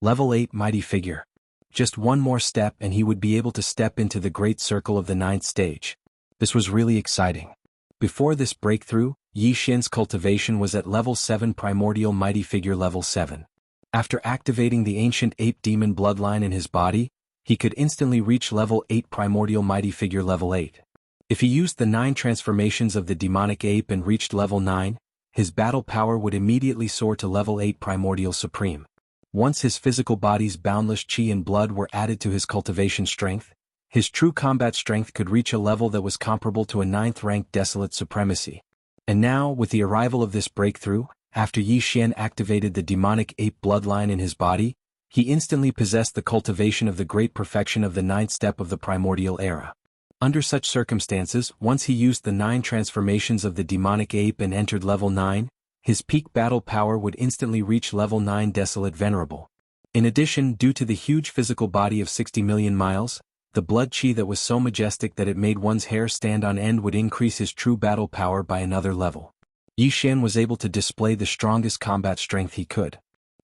Level 8 mighty figure. Just one more step and he would be able to step into the great circle of the 9th stage. This was really exciting. Before this breakthrough, Yi Xian's cultivation was at level 7 primordial mighty figure level 7. After activating the ancient ape demon bloodline in his body, he could instantly reach level 8 primordial mighty figure level 8. If he used the 9 transformations of the demonic ape and reached level 9, his battle power would immediately soar to level 8 primordial supreme. Once his physical body's boundless chi and blood were added to his cultivation strength, his true combat strength could reach a level that was comparable to a 9th-ranked desolate supremacy. And now, with the arrival of this breakthrough, after Yi Xian activated the demonic ape bloodline in his body, he instantly possessed the cultivation of the great perfection of the 9th step of the primordial era. Under such circumstances, once he used the 9 transformations of the demonic ape and entered level 9, his peak battle power would instantly reach level 9 desolate venerable. In addition, due to the huge physical body of 60 million miles, the blood chi that was so majestic that it made one's hair stand on end would increase his true battle power by another level. Yi Xian was able to display the strongest combat strength he could.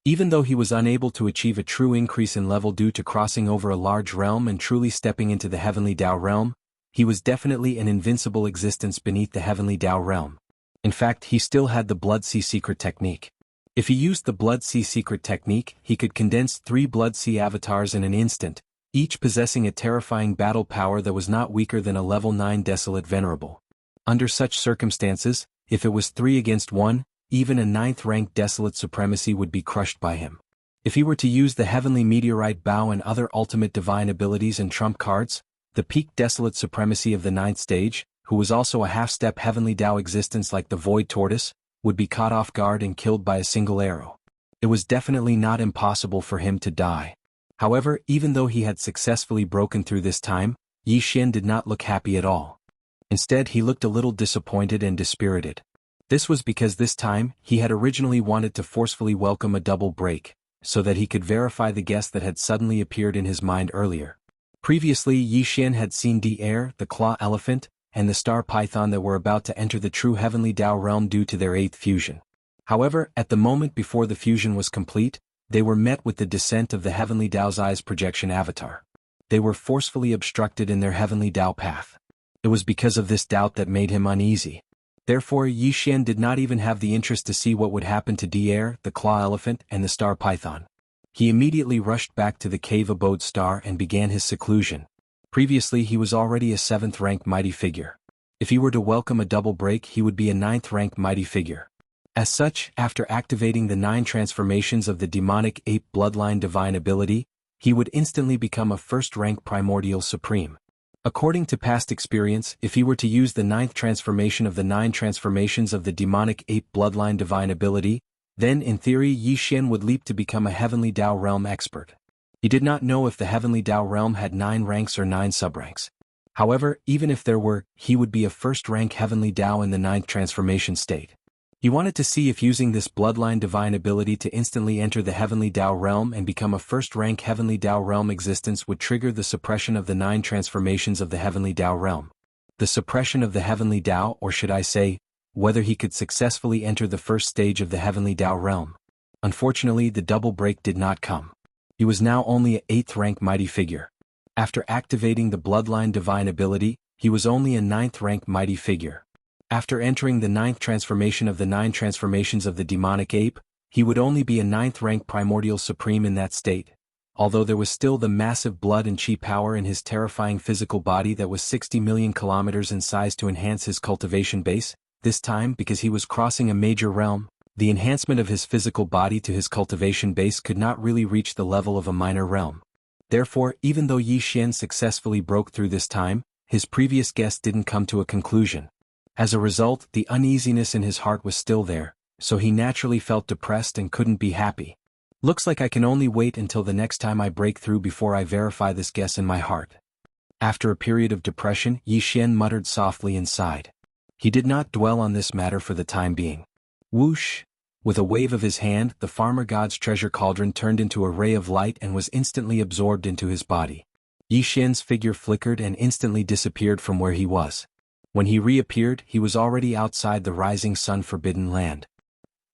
Even though he was unable to achieve a true increase in level due to crossing over a large realm and truly stepping into the heavenly Dao realm, he was definitely an invincible existence beneath the heavenly Dao realm. In fact, he still had the Blood Sea Secret technique. If he used the Blood Sea Secret technique, he could condense 3 Blood Sea avatars in an instant, each possessing a terrifying battle power that was not weaker than a level 9 desolate venerable. Under such circumstances, if it was 3 against 1, even a 9th-ranked desolate supremacy would be crushed by him. If he were to use the heavenly meteorite bow and other ultimate divine abilities and trump cards, the peak desolate supremacy of the 9th stage, who was also a half-step heavenly Dao existence like the void tortoise, would be caught off guard and killed by a single arrow. It was definitely not impossible for him to die. However, even though he had successfully broken through this time, Yi Xian did not look happy at all. Instead, he looked a little disappointed and dispirited. This was because this time, he had originally wanted to forcefully welcome a double break, so that he could verify the guess that had suddenly appeared in his mind earlier. Previously, Yi Xian had seen the air, the claw elephant, and the star python that were about to enter the true heavenly Dao realm due to their 8th fusion. However, at the moment before the fusion was complete, they were met with the descent of the heavenly Dao's eyes projection avatar. They were forcefully obstructed in their heavenly Dao path. It was because of this doubt that made him uneasy. Therefore, Yi Xian did not even have the interest to see what would happen to the air, the claw elephant, and the star python. He immediately rushed back to the cave abode star and began his seclusion. Previously he was already a 7th-rank mighty figure. If he were to welcome a double break he would be a 9th-rank mighty figure. As such, after activating the 9 transformations of the demonic ape bloodline divine ability, he would instantly become a 1st-rank primordial supreme. According to past experience, if he were to use the 9th transformation of the 9 transformations of the demonic ape bloodline divine ability, then in theory Yi Xian would leap to become a heavenly Dao realm expert. He did not know if the heavenly Dao realm had 9 ranks or 9 subranks. However, even if there were, he would be a 1st-rank heavenly Dao in the 9th transformation state. He wanted to see if using this bloodline divine ability to instantly enter the heavenly Dao realm and become a 1st-rank heavenly Dao realm existence would trigger the suppression of the 9 transformations of the heavenly Dao realm. The suppression of the heavenly Dao, or should I say, whether he could successfully enter the 1st stage of the heavenly Dao realm. Unfortunately, the double break did not come. He was now only a 8th-rank mighty figure. After activating the bloodline divine ability, he was only a 9th-rank mighty figure. After entering the 9th transformation of the 9 transformations of the demonic ape, he would only be a 9th-rank primordial supreme in that state. Although there was still the massive blood and chi power in his terrifying physical body that was 60 million kilometers in size to enhance his cultivation base, this time because he was crossing a major realm, the enhancement of his physical body to his cultivation base could not really reach the level of a minor realm. Therefore, even though Yi Xian successfully broke through this time, his previous guess didn't come to a conclusion. As a result, the uneasiness in his heart was still there, so he naturally felt depressed and couldn't be happy. Looks like I can only wait until the next time I break through before I verify this guess in my heart. After a period of depression, Yi Xian muttered softly and sighed. He did not dwell on this matter for the time being. Whoosh! With a wave of his hand, the farmer god's treasure cauldron turned into a ray of light and was instantly absorbed into his body. Yi Xian's figure flickered and instantly disappeared from where he was. When he reappeared, he was already outside the rising sun forbidden land.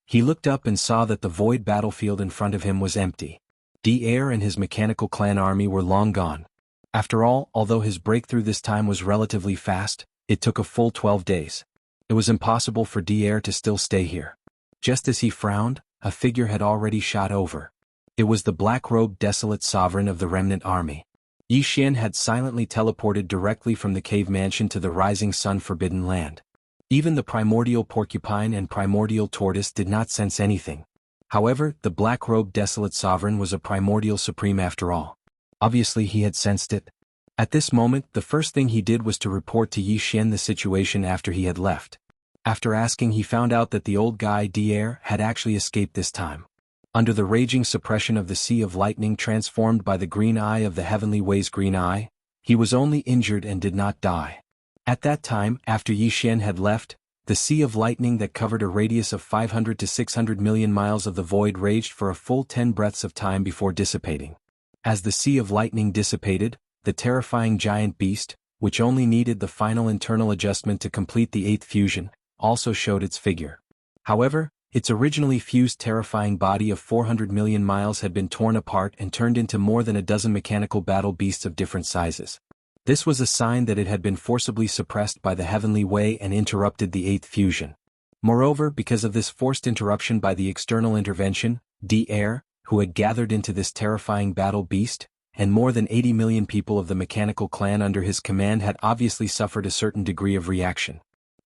He looked up and saw that the void battlefield in front of him was empty. Air and his mechanical clan army were long gone. After all, although his breakthrough this time was relatively fast, it took a full 12 days. It was impossible for Air to still stay here. Just as he frowned, a figure had already shot over. It was the black-robed desolate sovereign of the remnant army. Yi Xian had silently teleported directly from the cave mansion to the rising sun forbidden land. Even the primordial porcupine and primordial tortoise did not sense anything. However, the black-robed desolate sovereign was a primordial supreme after all. Obviously he had sensed it. At this moment, the first thing he did was to report to Yi Xian the situation after he had left. After asking, he found out that the old guy Air had actually escaped this time. Under the raging suppression of the Sea of Lightning transformed by the green eye of the Heavenly Way's green eye, he was only injured and did not die. At that time, after Yi Xian had left, the Sea of Lightning that covered a radius of 500 to 600 million miles of the void raged for a full 10 breaths of time before dissipating. As the Sea of Lightning dissipated, the terrifying giant beast, which only needed the final internal adjustment to complete the 8th fusion, also showed its figure. However, its originally fused terrifying body of 400 million miles had been torn apart and turned into more than a dozen mechanical battle beasts of different sizes. This was a sign that it had been forcibly suppressed by the Heavenly Way and interrupted the 8th fusion. Moreover, because of this forced interruption by the external intervention, Air, who had gathered into this terrifying battle beast, and more than 80 million people of the mechanical clan under his command had obviously suffered a certain degree of reaction.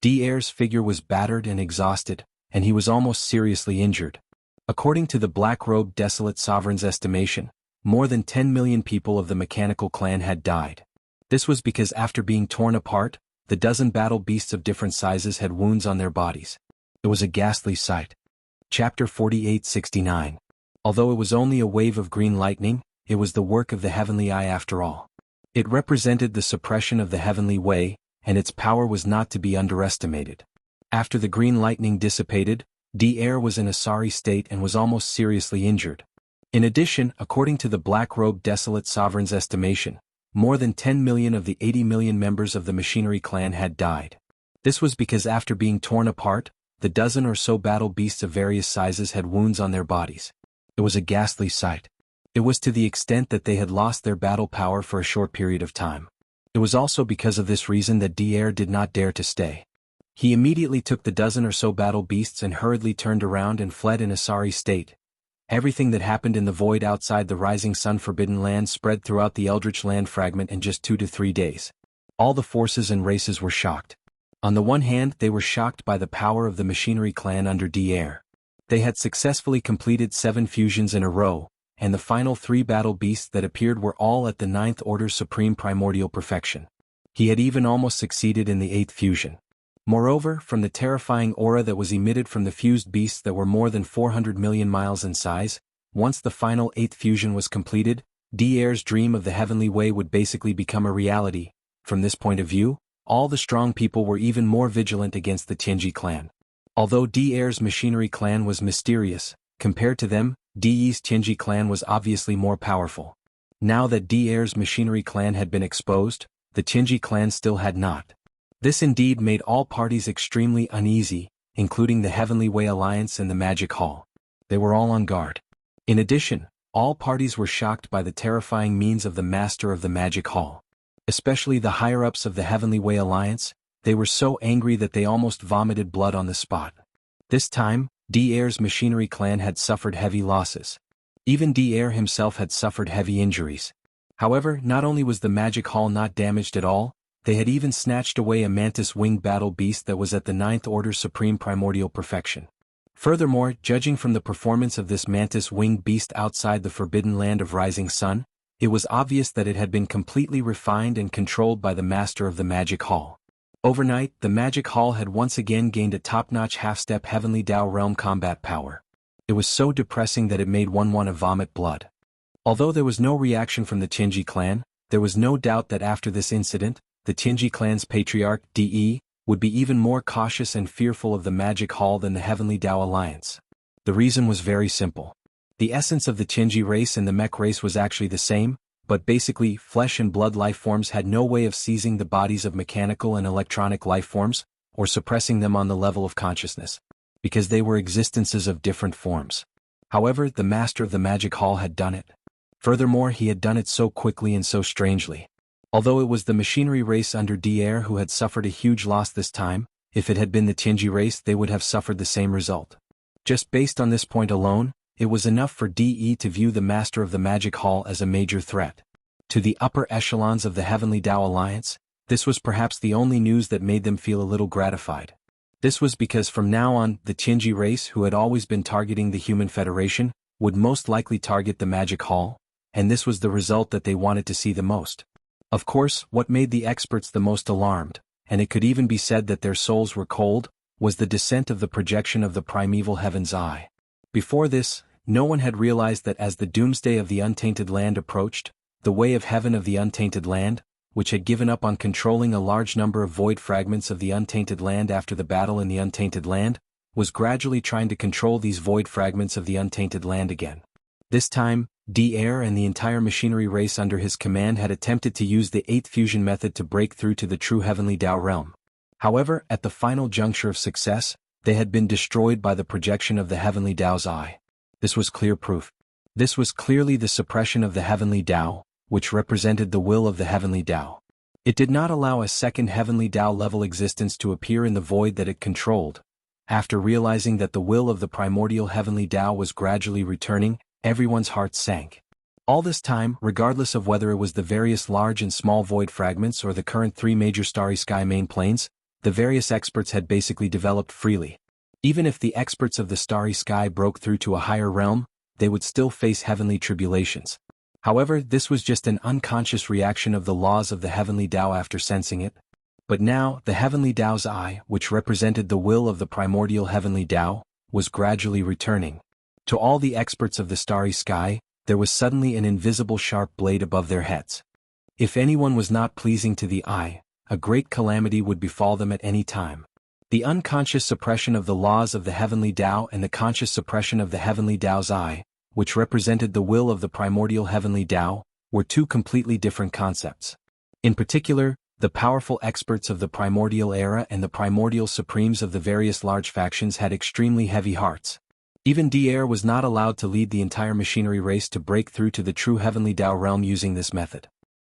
Air's figure was battered and exhausted, and he was almost seriously injured. According to the black-robed desolate sovereign's estimation, more than 10 million people of the mechanical clan had died. This was because after being torn apart, the dozen battle beasts of different sizes had wounds on their bodies. It was a ghastly sight. Chapter 4869. Although it was only a wave of green lightning, it was the work of the Heavenly Eye after all. It represented the suppression of the Heavenly Way, and its power was not to be underestimated. After the green lightning dissipated, Air was in a sorry state and was almost seriously injured. In addition, according to the black-robed desolate sovereign's estimation, more than 10 million of the 80 million members of the machinery clan had died. This was because after being torn apart, the dozen or so battle beasts of various sizes had wounds on their bodies. It was a ghastly sight. It was to the extent that they had lost their battle power for a short period of time. It was also because of this reason that Air did not dare to stay. He immediately took the dozen or so battle beasts and hurriedly turned around and fled in a sorry state. Everything that happened in the void outside the rising sun forbidden land spread throughout the Eldritch land fragment in just 2 to 3 days. All the forces and races were shocked. On the one hand, they were shocked by the power of the machinery clan under D'Air. They had successfully completed 7 fusions in a row, and the final 3 battle beasts that appeared were all at the 9th Order's supreme primordial perfection. He had even almost succeeded in the 8th fusion. Moreover, from the terrifying aura that was emitted from the fused beasts that were more than 400 million miles in size, once the final 8th fusion was completed, D'Air's dream of the heavenly way would basically become a reality. From this point of view, all the strong people were even more vigilant against the Tianji clan. Although D'Air's machinery clan was mysterious, compared to them, De's Tianji clan was obviously more powerful. Now that D'Air's machinery clan had been exposed, the Tianji clan still had not. This indeed made all parties extremely uneasy, including the Heavenly Way Alliance and the Magic Hall. They were all on guard. In addition, all parties were shocked by the terrifying means of the Master of the Magic Hall. Especially the higher-ups of the Heavenly Way Alliance, they were so angry that they almost vomited blood on the spot. This time, D'Air's machinery clan had suffered heavy losses. Even D'Air himself had suffered heavy injuries. However, not only was the Magic Hall not damaged at all, they had even snatched away a mantis-winged battle beast that was at the 9th Order's supreme primordial perfection. Furthermore, judging from the performance of this mantis-winged beast outside the forbidden land of Rising Sun, it was obvious that it had been completely refined and controlled by the Master of the Magic Hall. Overnight, the Magic Hall had once again gained a top-notch half-step Heavenly Dao realm combat power. It was so depressing that it made one want to vomit blood. Although there was no reaction from the Tianji clan, there was no doubt that after this incident, the Tianji clan's patriarch, De, would be even more cautious and fearful of the Magic Hall than the Heavenly Dao Alliance. The reason was very simple. The essence of the Tianji race and the mech race was actually the same, but basically, flesh and blood life forms had no way of seizing the bodies of mechanical and electronic life forms, or suppressing them on the level of consciousness, because they were existences of different forms. However, the Master of the Magic Hall had done it. Furthermore, he had done it so quickly and so strangely. Although it was the machinery race under D'Air who had suffered a huge loss this time, if it had been the Tianji race they would have suffered the same result. Just based on this point alone, it was enough for De to view the Master of the Magic Hall as a major threat. To the upper echelons of the Heavenly Dao Alliance, this was perhaps the only news that made them feel a little gratified. This was because from now on, the Tianji race, who had always been targeting the Human Federation, would most likely target the Magic Hall, and this was the result that they wanted to see the most. Of course, what made the experts the most alarmed, and it could even be said that their souls were cold, was the descent of the projection of the primeval Heaven's Eye. Before this, no one had realized that as the doomsday of the Untainted Land approached, the Way of Heaven of the Untainted Land, which had given up on controlling a large number of void fragments of the Untainted Land after the battle in the Untainted Land, was gradually trying to control these void fragments of the Untainted Land again. This time, D'Air and the entire machinery race under his command had attempted to use the 8th fusion method to break through to the true Heavenly Dao realm. However, at the final juncture of success, they had been destroyed by the projection of the Heavenly Dao's eye. This was clear proof. This was clearly the suppression of the Heavenly Dao, which represented the will of the Heavenly Dao. It did not allow a second Heavenly Dao level existence to appear in the void that it controlled. After realizing that the will of the primordial Heavenly Dao was gradually returning, everyone's hearts sank. All this time, regardless of whether it was the various large and small void fragments or the current 3 major starry sky main planes, the various experts had basically developed freely. Even if the experts of the starry sky broke through to a higher realm, they would still face heavenly tribulations. However, this was just an unconscious reaction of the laws of the Heavenly Dao after sensing it. But now, the Heavenly Dao's eye, which represented the will of the primordial Heavenly Dao, was gradually returning. To all the experts of the starry sky, there was suddenly an invisible sharp blade above their heads. If anyone was not pleasing to the eye, a great calamity would befall them at any time. The unconscious suppression of the laws of the Heavenly Dao and the conscious suppression of the Heavenly Dao's eye, which represented the will of the primordial Heavenly Dao, were 2 completely different concepts. In particular, the powerful experts of the primordial era and the primordial supremes of the various large factions had extremely heavy hearts. Even D'Air was not allowed to lead the entire machinery race to break through to the true Heavenly Dao realm using this method.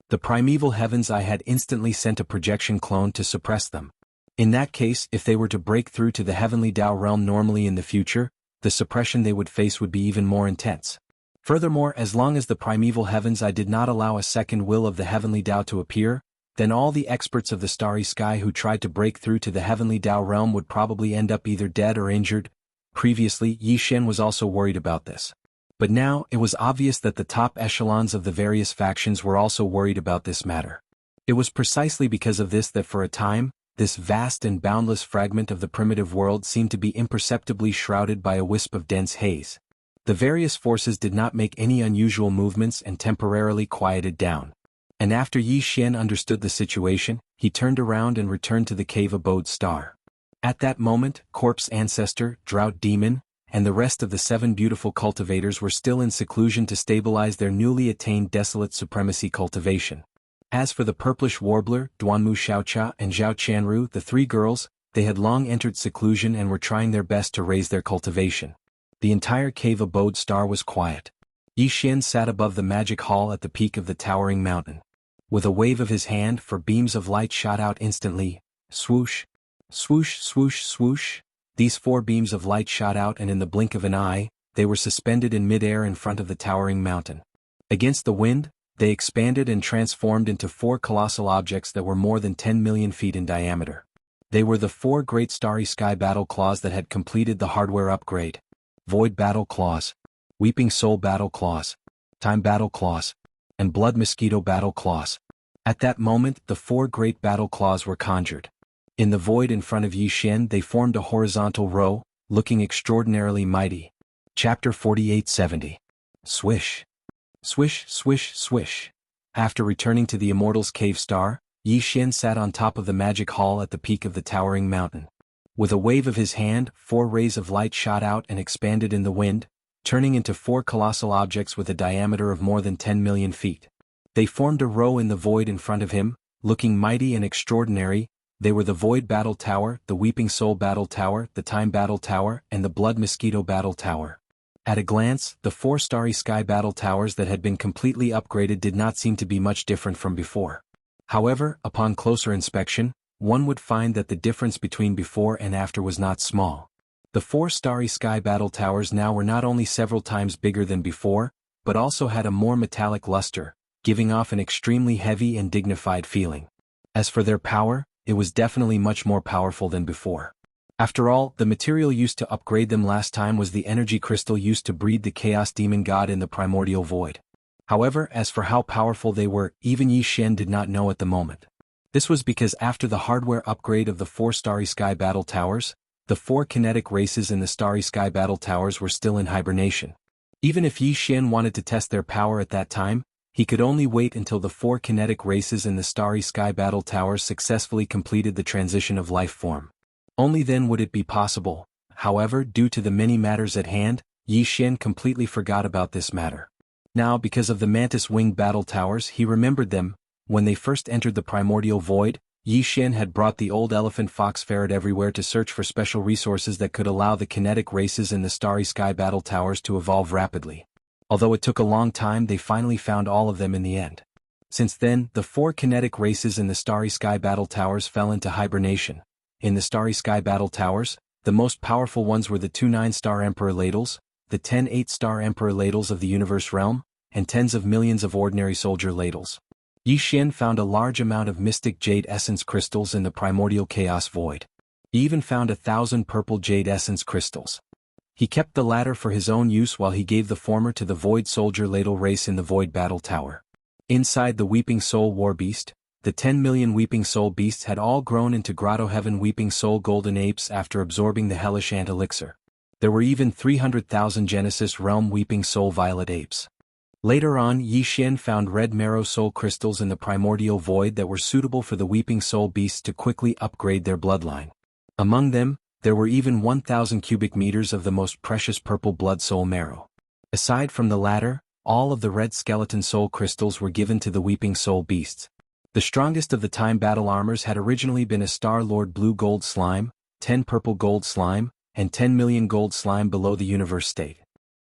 The primeval Heaven's Eye had instantly sent a projection clone to suppress them. In that case, if they were to break through to the Heavenly Dao realm normally in the future, the suppression they would face would be even more intense. Furthermore, as long as the primeval heavens I did not allow a second will of the heavenly Tao to appear, then all the experts of the starry sky who tried to break through to the heavenly Tao realm would probably end up either dead or injured. Previously, Yi Xian was also worried about this. But now, it was obvious that the top echelons of the various factions were also worried about this matter. It was precisely because of this that for a time, this vast and boundless fragment of the primitive world seemed to be imperceptibly shrouded by a wisp of dense haze. The various forces did not make any unusual movements and temporarily quieted down. And after Yi Xian understood the situation, he turned around and returned to the cave abode star. At that moment, Corpse Ancestor, Drought Demon, and the rest of the 7 beautiful cultivators were still in seclusion to stabilize their newly attained desolate supremacy cultivation. As for the purplish warbler, Duanmu Xiaocha and Zhao Qianru, the 3 girls, they had long entered seclusion and were trying their best to raise their cultivation. The entire cave abode star was quiet. Yi Xian sat above the magic hall at the peak of the towering mountain. With a wave of his hand, 4 beams of light shot out instantly. Swoosh, swoosh, swoosh, swoosh. These 4 beams of light shot out, and in the blink of an eye, they were suspended in midair in front of the towering mountain. Against the wind, they expanded and transformed into 4 colossal objects that were more than 10 million feet in diameter. They were the 4 great starry sky battle claws that had completed the hardware upgrade. Void battle claws, Weeping soul battle claws, Time battle claws, and Blood mosquito battle claws. At that moment, the 4 great battle claws were conjured. In the void in front of Yi Xian they formed a horizontal row, looking extraordinarily mighty. Chapter 4870. Swish. Swish, swish, swish. After returning to the Immortal's cave star, Yi Xian sat on top of the magic hall at the peak of the towering mountain. With a wave of his hand, 4 rays of light shot out and expanded in the wind, turning into 4 colossal objects with a diameter of more than 10 million feet. They formed a row in the void in front of him, looking mighty and extraordinary. They were the Void Battle Tower, the Weeping Soul Battle Tower, the Time Battle Tower, and the Blood Mosquito Battle Tower. At a glance, the 4 Starry Sky Battle Towers that had been completely upgraded did not seem to be much different from before. However, upon closer inspection, one would find that the difference between before and after was not small. The 4 Starry Sky Battle Towers now were not only several times bigger than before, but also had a more metallic luster, giving off an extremely heavy and dignified feeling. As for their power, it was definitely much more powerful than before. After all, the material used to upgrade them last time was the energy crystal used to breed the Chaos Demon God in the primordial void. However, as for how powerful they were, even Yi Xian did not know at the moment. This was because after the hardware upgrade of the 4 Starry Sky Battle Towers, the 4 kinetic races in the Starry Sky Battle Towers were still in hibernation. Even if Yi Xian wanted to test their power at that time, he could only wait until the 4 kinetic races in the Starry Sky Battle Towers successfully completed the transition of life form. Only then would it be possible. However, due to the many matters at hand, Yi Xian completely forgot about this matter. Now, because of the Mantis-winged battle towers, he remembered them. When they first entered the primordial void, Yi Xian had brought the old elephant fox ferret everywhere to search for special resources that could allow the kinetic races in the Starry Sky Battle Towers to evolve rapidly. Although it took a long time, they finally found all of them in the end. Since then, the 4 kinetic races in the Starry Sky Battle Towers fell into hibernation. In the Starry Sky Battle Towers, the most powerful ones were the 2 9-star Emperor Ladles, the 10 8-star Emperor Ladles of the Universe Realm, and tens of millions of ordinary soldier ladles. Yi Xian found a large amount of mystic jade essence crystals in the primordial chaos void. He even found 1,000 purple jade essence crystals. He kept the latter for his own use while he gave the former to the void soldier ladle race in the void battle tower. Inside the Weeping Soul War Beast, the 10 million Weeping Soul Beasts had all grown into Grotto Heaven Weeping Soul Golden Apes after absorbing the Hellish Ant Elixir. There were even 300,000 Genesis Realm Weeping Soul Violet Apes. Later on, Yi Xian found red marrow soul crystals in the primordial void that were suitable for the Weeping Soul Beasts to quickly upgrade their bloodline. Among them, there were even 1,000 cubic meters of the most precious purple blood soul marrow. Aside from the latter, all of the red skeleton soul crystals were given to the Weeping Soul Beasts. The strongest of the time battle armors had originally been a Star Lord blue gold slime, 10 purple gold slime, and 10 million gold slime below the universe state.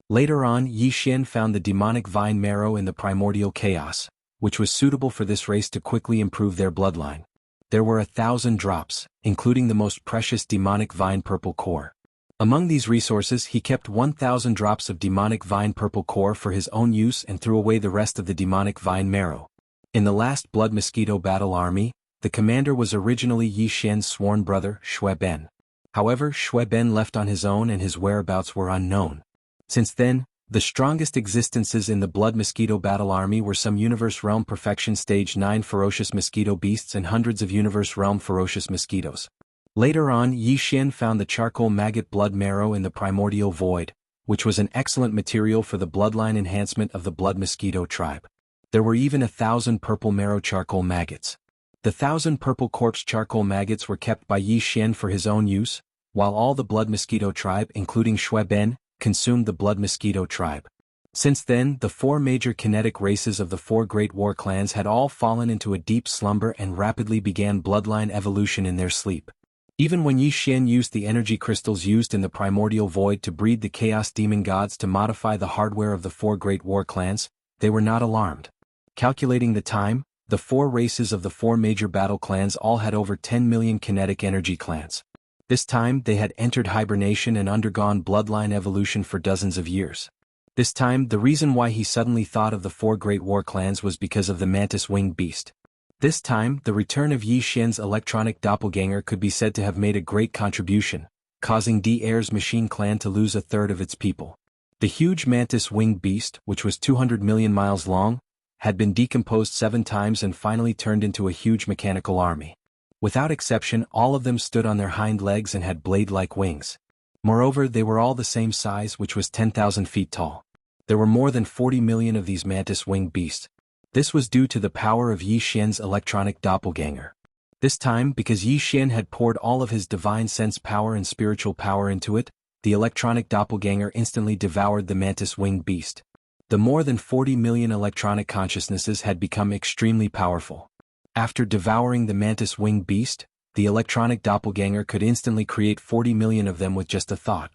Later on, Yi Xian found the demonic vine marrow in the primordial chaos, which was suitable for this race to quickly improve their bloodline. There were 1,000 drops, including the most precious demonic vine purple core. Among these resources he kept 1,000 drops of demonic vine purple core for his own use and threw away the rest of the demonic vine marrow. In the last Blood Mosquito battle army, the commander was originally Yi Xian's sworn brother, Shui Ben. However, Shui Ben left on his own and his whereabouts were unknown. Since then, the strongest existences in the Blood Mosquito battle army were some Universe Realm Perfection Stage 9 ferocious mosquito beasts and hundreds of Universe Realm ferocious mosquitoes. Later on, Yi Xian found the charcoal maggot blood marrow in the primordial void, which was an excellent material for the bloodline enhancement of the blood mosquito tribe. There were even 1,000 purple marrow charcoal maggots. The 1,000 purple corpse charcoal maggots were kept by Yi Xian for his own use, while all the blood mosquito tribe, including Shui Ben, consumed the blood mosquito tribe. Since then, the 4 major kinetic races of the 4 great war clans had all fallen into a deep slumber and rapidly began bloodline evolution in their sleep. Even when Yi Xian used the energy crystals used in the primordial void to breed the chaos demon gods to modify the hardware of the 4 great war clans, they were not alarmed. Calculating the time, the 4 races of the 4 major battle clans all had over 10 million kinetic energy clans. This time they had entered hibernation and undergone bloodline evolution for dozens of years. This time the reason why he suddenly thought of the 4 great war clans was because of the mantis-winged beast. This time the return of Yi Xian's electronic doppelganger could be said to have made a great contribution, causing D'Air's machine clan to lose a third of its people. The huge mantis-winged beast, which was 200 million miles long, had been decomposed 7 times and finally turned into a huge mechanical army. Without exception, all of them stood on their hind legs and had blade-like wings. Moreover, they were all the same size, which was 10,000 feet tall. There were more than 40 million of these mantis-winged beasts. This was due to the power of Yi Xian's electronic doppelganger. This time, because Yi Xian had poured all of his divine sense power and spiritual power into it, the electronic doppelganger instantly devoured the mantis-winged beast. The more than 40 million electronic consciousnesses had become extremely powerful. After devouring the mantis-winged beast, the electronic doppelganger could instantly create 40 million of them with just a thought.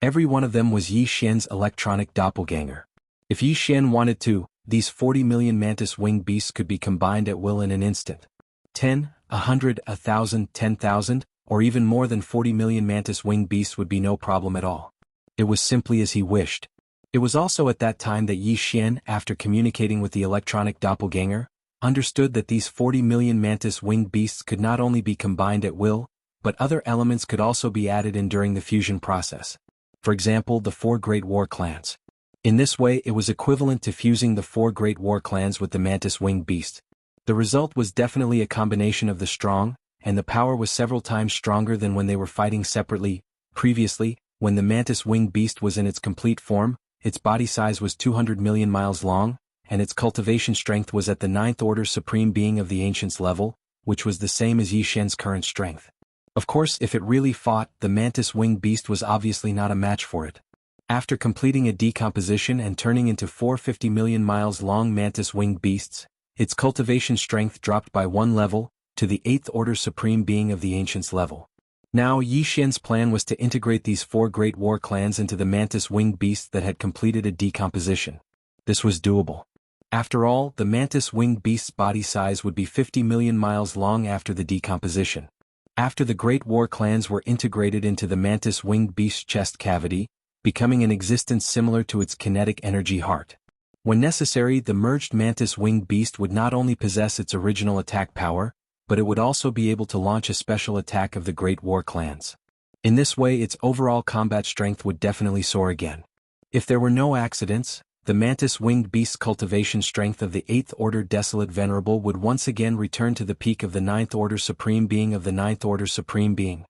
Every one of them was Yi Xian's electronic doppelganger. If Yi Xian wanted to, these 40 million mantis-winged beasts could be combined at will in an instant. 10, 100, 1,000, 10,000, or even more than 40 million mantis-winged beasts would be no problem at all. It was simply as he wished. It was also at that time that Yi Xian, after communicating with the electronic doppelganger, understood that these 40 million mantis-winged beasts could not only be combined at will, but other elements could also be added in during the fusion process. For example, the 4 great war clans. In this way, it was equivalent to fusing the 4 great war clans with the mantis-winged beast. The result was definitely a combination of the strong, and the power was several times stronger than when they were fighting separately. Previously, when the mantis-winged beast was in its complete form, its body size was 200 million miles long, and its cultivation strength was at the 9th order supreme being of the ancients level, which was the same as Yi Xian's current strength. Of course, if it really fought, the mantis-winged beast was obviously not a match for it. After completing a decomposition and turning into 450 million miles long mantis-winged beasts, its cultivation strength dropped by 1 level, to the 8th order supreme being of the ancients level. Now Yi Xian's plan was to integrate these 4 great war clans into the mantis-winged beasts that had completed a decomposition. This was doable. After all, the mantis-winged beast's body size would be 50 million miles long after the decomposition. After the great war clans were integrated into the mantis-winged beast's chest cavity, becoming an existence similar to its kinetic energy heart. When necessary, the merged mantis-winged beast would not only possess its original attack power, but it would also be able to launch a special attack of the great war clans. In this way, its overall combat strength would definitely soar again. If there were no accidents, the mantis-winged beast's cultivation strength of the 8th order desolate venerable would once again return to the peak of the 9th order supreme being of the 9th order supreme being.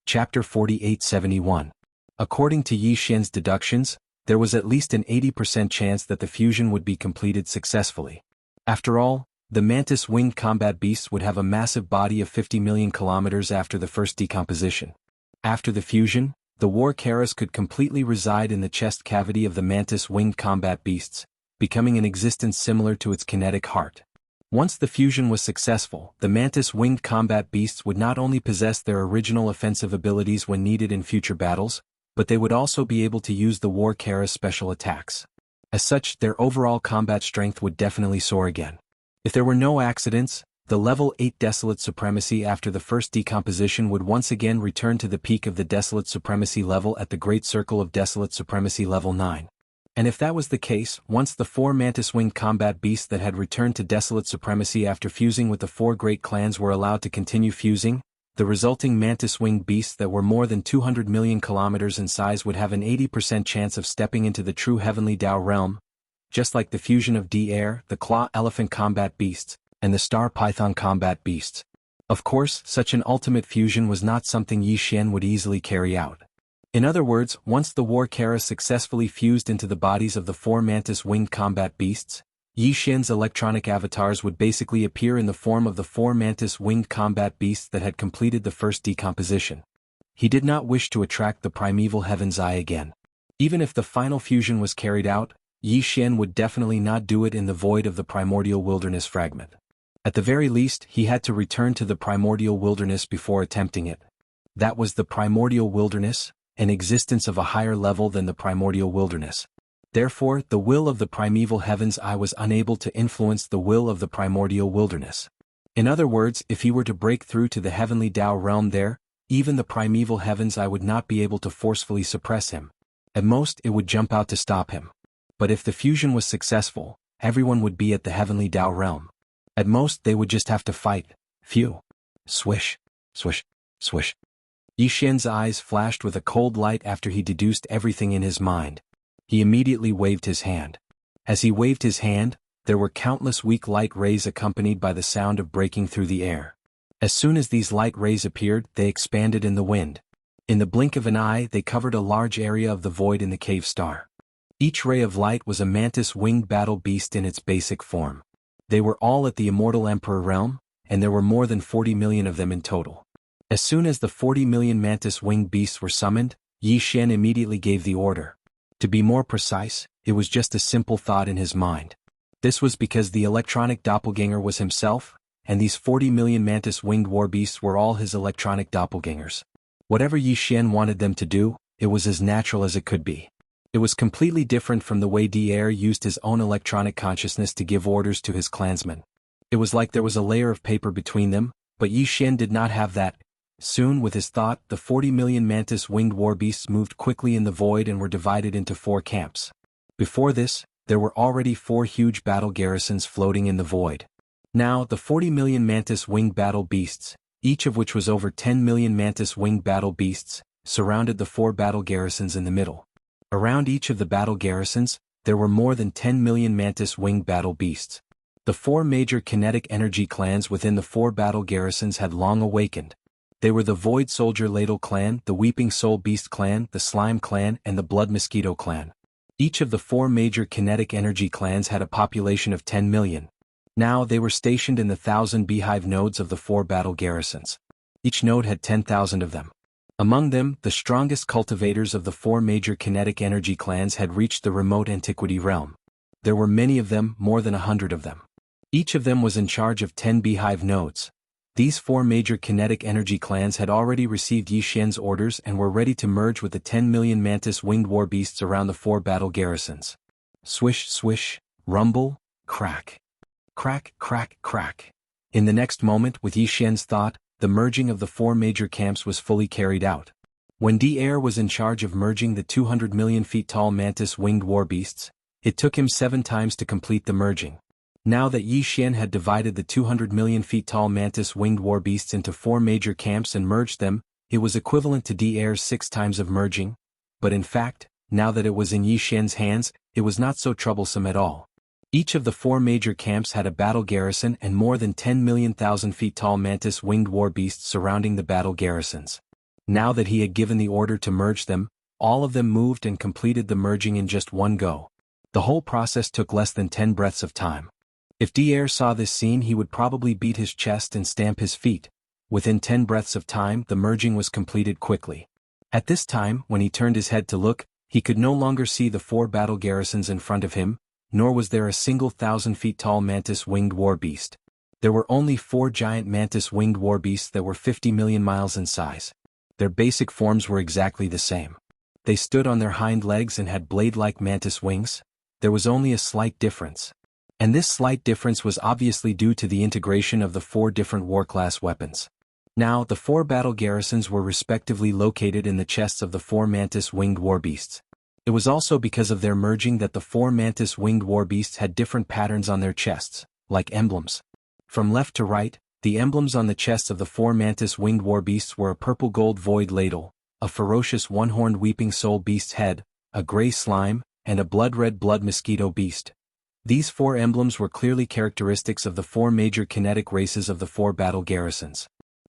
Chapter 4871. According to Yi Xian's deductions, there was at least an 80% chance that the fusion would be completed successfully. After all, the mantis-winged combat beasts would have a massive body of 50 million kilometers after the first decomposition. After the fusion, the war Karas could completely reside in the chest cavity of the mantis-winged combat beasts, becoming an existence similar to its kinetic heart. Once the fusion was successful, the mantis-winged combat beasts would not only possess their original offensive abilities when needed in future battles, but they would also be able to use the war Karas special attacks. As such, their overall combat strength would definitely soar again. If there were no accidents, The level 8 Desolate Supremacy after the first decomposition would once again return to the peak of the Desolate Supremacy level at the Great Circle of Desolate Supremacy level 9. And if that was the case, once the 4 mantis-winged combat beasts that had returned to Desolate Supremacy after fusing with the 4 great clans were allowed to continue fusing, the resulting mantis-winged beasts that were more than 200 million kilometers in size would have an 80% chance of stepping into the true Heavenly Tao realm, just like the fusion of D-Air, the Claw Elephant combat beasts, and the Star Python combat beasts. Of course, such an ultimate fusion was not something Yi Xian would easily carry out. In other words, once the War Kara successfully fused into the bodies of the 4 mantis-winged combat beasts, Yi Xian's electronic avatars would basically appear in the form of the 4 mantis-winged combat beasts that had completed the first decomposition. He did not wish to attract the primeval Heaven's Eye again. Even if the final fusion was carried out, Yi Xian would definitely not do it in the void of the primordial wilderness fragment. At the very least, he had to return to the primordial wilderness before attempting it. That was the primordial wilderness, an existence of a higher level than the primordial wilderness. Therefore, the will of the primeval Heaven's Eye was unable to influence the will of the primordial wilderness. In other words, if he were to break through to the Heavenly Tao realm there, even the primeval Heaven's Eye would not be able to forcefully suppress him. At most, it would jump out to stop him. But if the fusion was successful, everyone would be at the Heavenly Tao realm. At most, they would just have to fight. Phew. Swish. Swish. Swish. Yi Xian's eyes flashed with a cold light after he deduced everything in his mind. He immediately waved his hand. As he waved his hand, there were countless weak light rays accompanied by the sound of breaking through the air. As soon as these light rays appeared, they expanded in the wind. In the blink of an eye, they covered a large area of the void in the cave star. Each ray of light was a mantis-winged battle beast in its basic form. They were all at the Immortal Emperor realm, and there were more than 40 million of them in total. As soon as the 40 million mantis-winged beasts were summoned, Yi Xian immediately gave the order. To be more precise, it was just a simple thought in his mind. This was because the electronic doppelganger was himself, and these 40 million mantis-winged war beasts were all his electronic doppelgangers. Whatever Yi Xian wanted them to do, it was as natural as it could be. It was completely different from the way D-Air used his own electronic consciousness to give orders to his clansmen. It was like there was a layer of paper between them, but Yi Xian did not have that. Soon, with his thought, the 40 million mantis-winged war beasts moved quickly in the void and were divided into 4 camps. Before this, there were already 4 huge battle garrisons floating in the void. Now, the 40 million mantis-winged battle beasts, each of which was over 10 million mantis-winged battle beasts, surrounded the 4 battle garrisons in the middle. Around each of the battle garrisons, there were more than 10 million mantis-winged battle beasts. The 4 major kinetic energy clans within the 4 battle garrisons had long awakened. They were the Void Soldier Ladle clan, the Weeping Soul Beast clan, the Slime clan, and the Blood Mosquito clan. Each of the 4 major kinetic energy clans had a population of 10 million. Now they were stationed in the 1,000 beehive nodes of the 4 battle garrisons. Each node had 10,000 of them. Among them, the strongest cultivators of the 4 major kinetic energy clans had reached the remote antiquity realm. There were many of them, more than 100 of them. Each of them was in charge of 10 beehive nodes. These 4 major kinetic energy clans had already received Yi Xian's orders and were ready to merge with the 10 million mantis-winged war beasts around the 4 battle garrisons. Swish, swish, rumble, crack. Crack, crack, crack. In the next moment, with Yi Xian's thought, the merging of the 4 major camps was fully carried out. When D-Air was in charge of merging the 200 million feet tall mantis-winged war beasts, it took him 7 times to complete the merging. Now that Yi Xian had divided the 200 million feet tall mantis-winged war beasts into 4 major camps and merged them, it was equivalent to D-Air's 6 times of merging, but in fact, now that it was in Yi Xian's hands, it was not so troublesome at all. Each of the 4 major camps had a battle garrison and more than 10 million thousand feet tall mantis-winged war beasts surrounding the battle garrisons. Now that he had given the order to merge them, all of them moved and completed the merging in just one go. The whole process took less than 10 breaths of time. If D-Air saw this scene, he would probably beat his chest and stamp his feet. Within 10 breaths of time, the merging was completed quickly. At this time, when he turned his head to look, he could no longer see the 4 battle garrisons in front of him, nor was there a single 1,000 feet tall mantis-winged war beast. There were only 4 giant mantis-winged war beasts that were 50 million miles in size. Their basic forms were exactly the same. They stood on their hind legs and had blade-like mantis wings. There was only a slight difference. And this slight difference was obviously due to the integration of the 4 different war-class weapons. Now, the 4 battle garrisons were respectively located in the chests of the 4 mantis-winged warbeasts. It was also because of their merging that the 4 mantis-winged warbeasts had different patterns on their chests, like emblems. From left to right, the emblems on the chests of the 4 mantis-winged warbeasts were a purple-gold void ladle, a ferocious one-horned weeping soul beast's head, a gray slime, and a blood-red blood mosquito beast. These 4 emblems were clearly characteristics of the 4 major kinetic races of the 4 battle garrisons.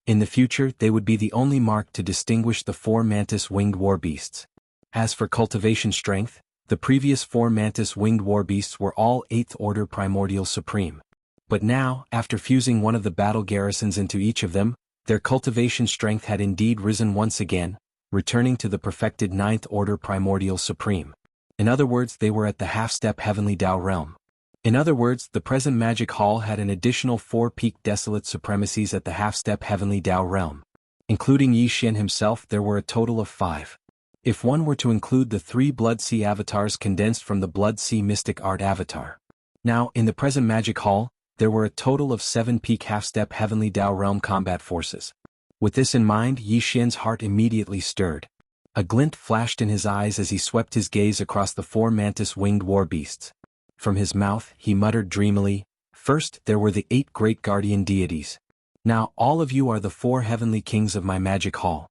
In the future, they would be the only mark to distinguish the 4 mantis-winged warbeasts. As for cultivation strength, the previous 4 mantis-winged warbeasts were all 8th order primordial supreme. But now, after fusing one of the battle garrisons into each of them, their cultivation strength had indeed risen once again, returning to the perfected 9th order primordial supreme. In other words, they were at the half-step heavenly Tao realm. In other words, the present Magic Hall had an additional 4 peak desolate supremacies at the half-step heavenly Tao realm. Including Yi Xian himself, there were a total of 5. If one were to include the 3 Blood Sea avatars condensed from the Blood Sea Mystic Art avatar. Now, in the present Magic Hall, there were a total of 7 peak half-step heavenly Tao realm combat forces. With this in mind, Yi Xian's heart immediately stirred. A glint flashed in his eyes as he swept his gaze across the 4 mantis-winged warbeasts. From his mouth, he muttered dreamily, "First, there were the 8 great guardian deities. Now, all of you are the 4 heavenly kings of my Magic Hall.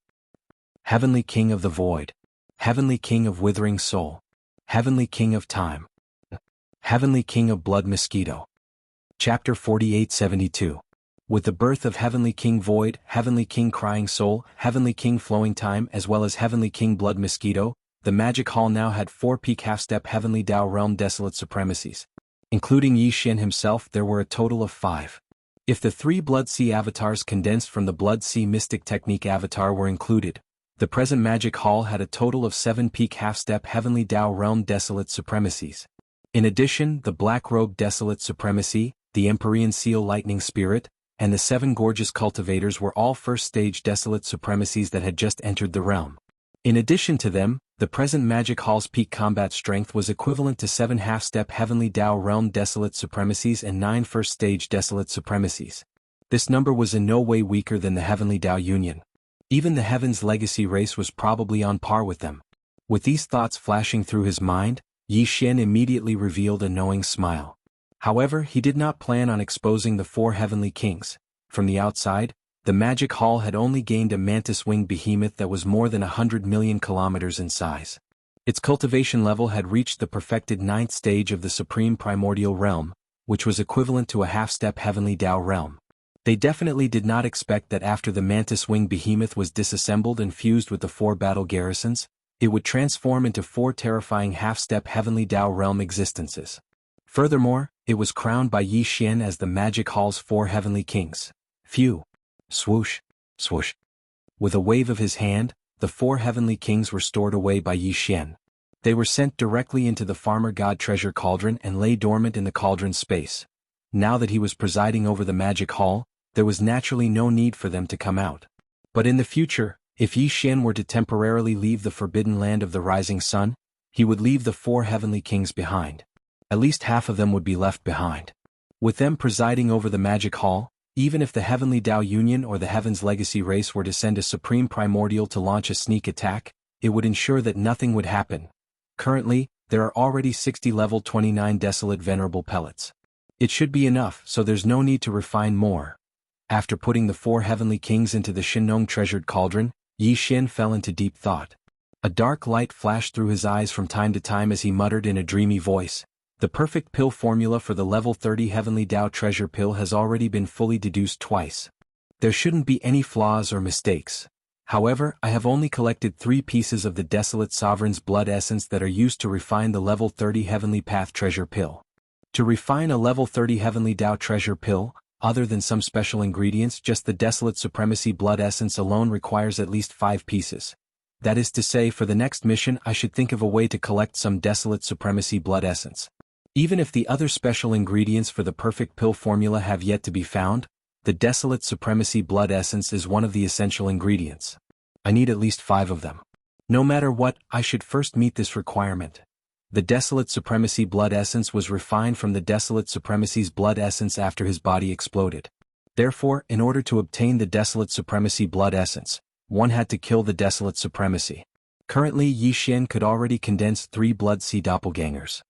Heavenly King of the Void. Heavenly King of Withering Soul. Heavenly King of Time. Heavenly King of Blood Mosquito." Chapter 4872. With the birth of Heavenly King Void, Heavenly King Crying Soul, Heavenly King Flowing Time as well as Heavenly King Blood Mosquito, the Magic Hall now had 4 peak half-step heavenly Tao realm desolate supremacies. Including Yi Xian himself, there were a total of 5. If the 3 Blood Sea avatars condensed from the Blood Sea Mystic Technique avatar were included, the present Magic Hall had a total of 7 peak half-step heavenly Tao realm desolate supremacies. In addition, the Black Robe Desolate Supremacy, the Empyrean Seal Lightning Spirit, and the 7 Gorgeous Cultivators were all first-stage desolate supremacies that had just entered the realm. In addition to them, the present Magic Hall's peak combat strength was equivalent to 7 half-step heavenly Tao realm desolate supremacies and 9 first-stage desolate supremacies. This number was in no way weaker than the heavenly Tao Union. Even the Heaven's Legacy race was probably on par with them. With these thoughts flashing through his mind, Yi Xian immediately revealed a knowing smile. However, he did not plan on exposing the 4 heavenly kings. From the outside, the Magic Hall had only gained a mantis-winged behemoth that was more than 100 million kilometers in size. Its cultivation level had reached the perfected 9th stage of the Supreme Primordial Realm, which was equivalent to a half-step heavenly Tao realm. They definitely did not expect that after the mantis-winged behemoth was disassembled and fused with the 4 battle garrisons, it would transform into 4 terrifying half-step heavenly Tao realm existences. Furthermore, it was crowned by Yi Xian as the Magic Hall's 4 heavenly kings. Phew! Swoosh! Swoosh! With a wave of his hand, the 4 heavenly kings were stored away by Yi Xian. They were sent directly into the Farmer God Treasure Cauldron and lay dormant in the cauldron's space. Now that he was presiding over the Magic Hall, there was naturally no need for them to come out. But in the future, if Yi Xian were to temporarily leave the forbidden land of the rising sun, he would leave the 4 heavenly kings behind. At least half of them would be left behind. With them presiding over the Magic Hall, even if the Heavenly Tao Union or the Heaven's Legacy race were to send a Supreme Primordial to launch a sneak attack, it would ensure that nothing would happen. Currently, there are already 60 level 29 desolate venerable pellets. It should be enough, so there's no need to refine more. After putting the 4 heavenly kings into the Shinnong treasured cauldron, Yi Xian fell into deep thought. A dark light flashed through his eyes from time to time as he muttered in a dreamy voice, "The perfect pill formula for the level 30 Heavenly Tao treasure pill has already been fully deduced twice. There shouldn't be any flaws or mistakes. However, I have only collected 3 pieces of the Desolate Sovereign's blood essence that are used to refine the level 30 Heavenly Path treasure pill. To refine a level 30 Heavenly Tao treasure pill, other than some special ingredients, just the Desolate Supremacy blood essence alone requires at least 5 pieces. That is to say, for the next mission I should think of a way to collect some Desolate Supremacy blood essence. Even if the other special ingredients for the perfect pill formula have yet to be found, the Desolate Supremacy blood essence is one of the essential ingredients. I need at least 5 of them. No matter what, I should first meet this requirement. The Desolate Supremacy blood essence was refined from the Desolate Supremacy's blood essence after his body exploded. Therefore, in order to obtain the Desolate Supremacy blood essence, one had to kill the Desolate Supremacy. Currently, Yi Xian could already condense 3 Blood Sea doppelgangers.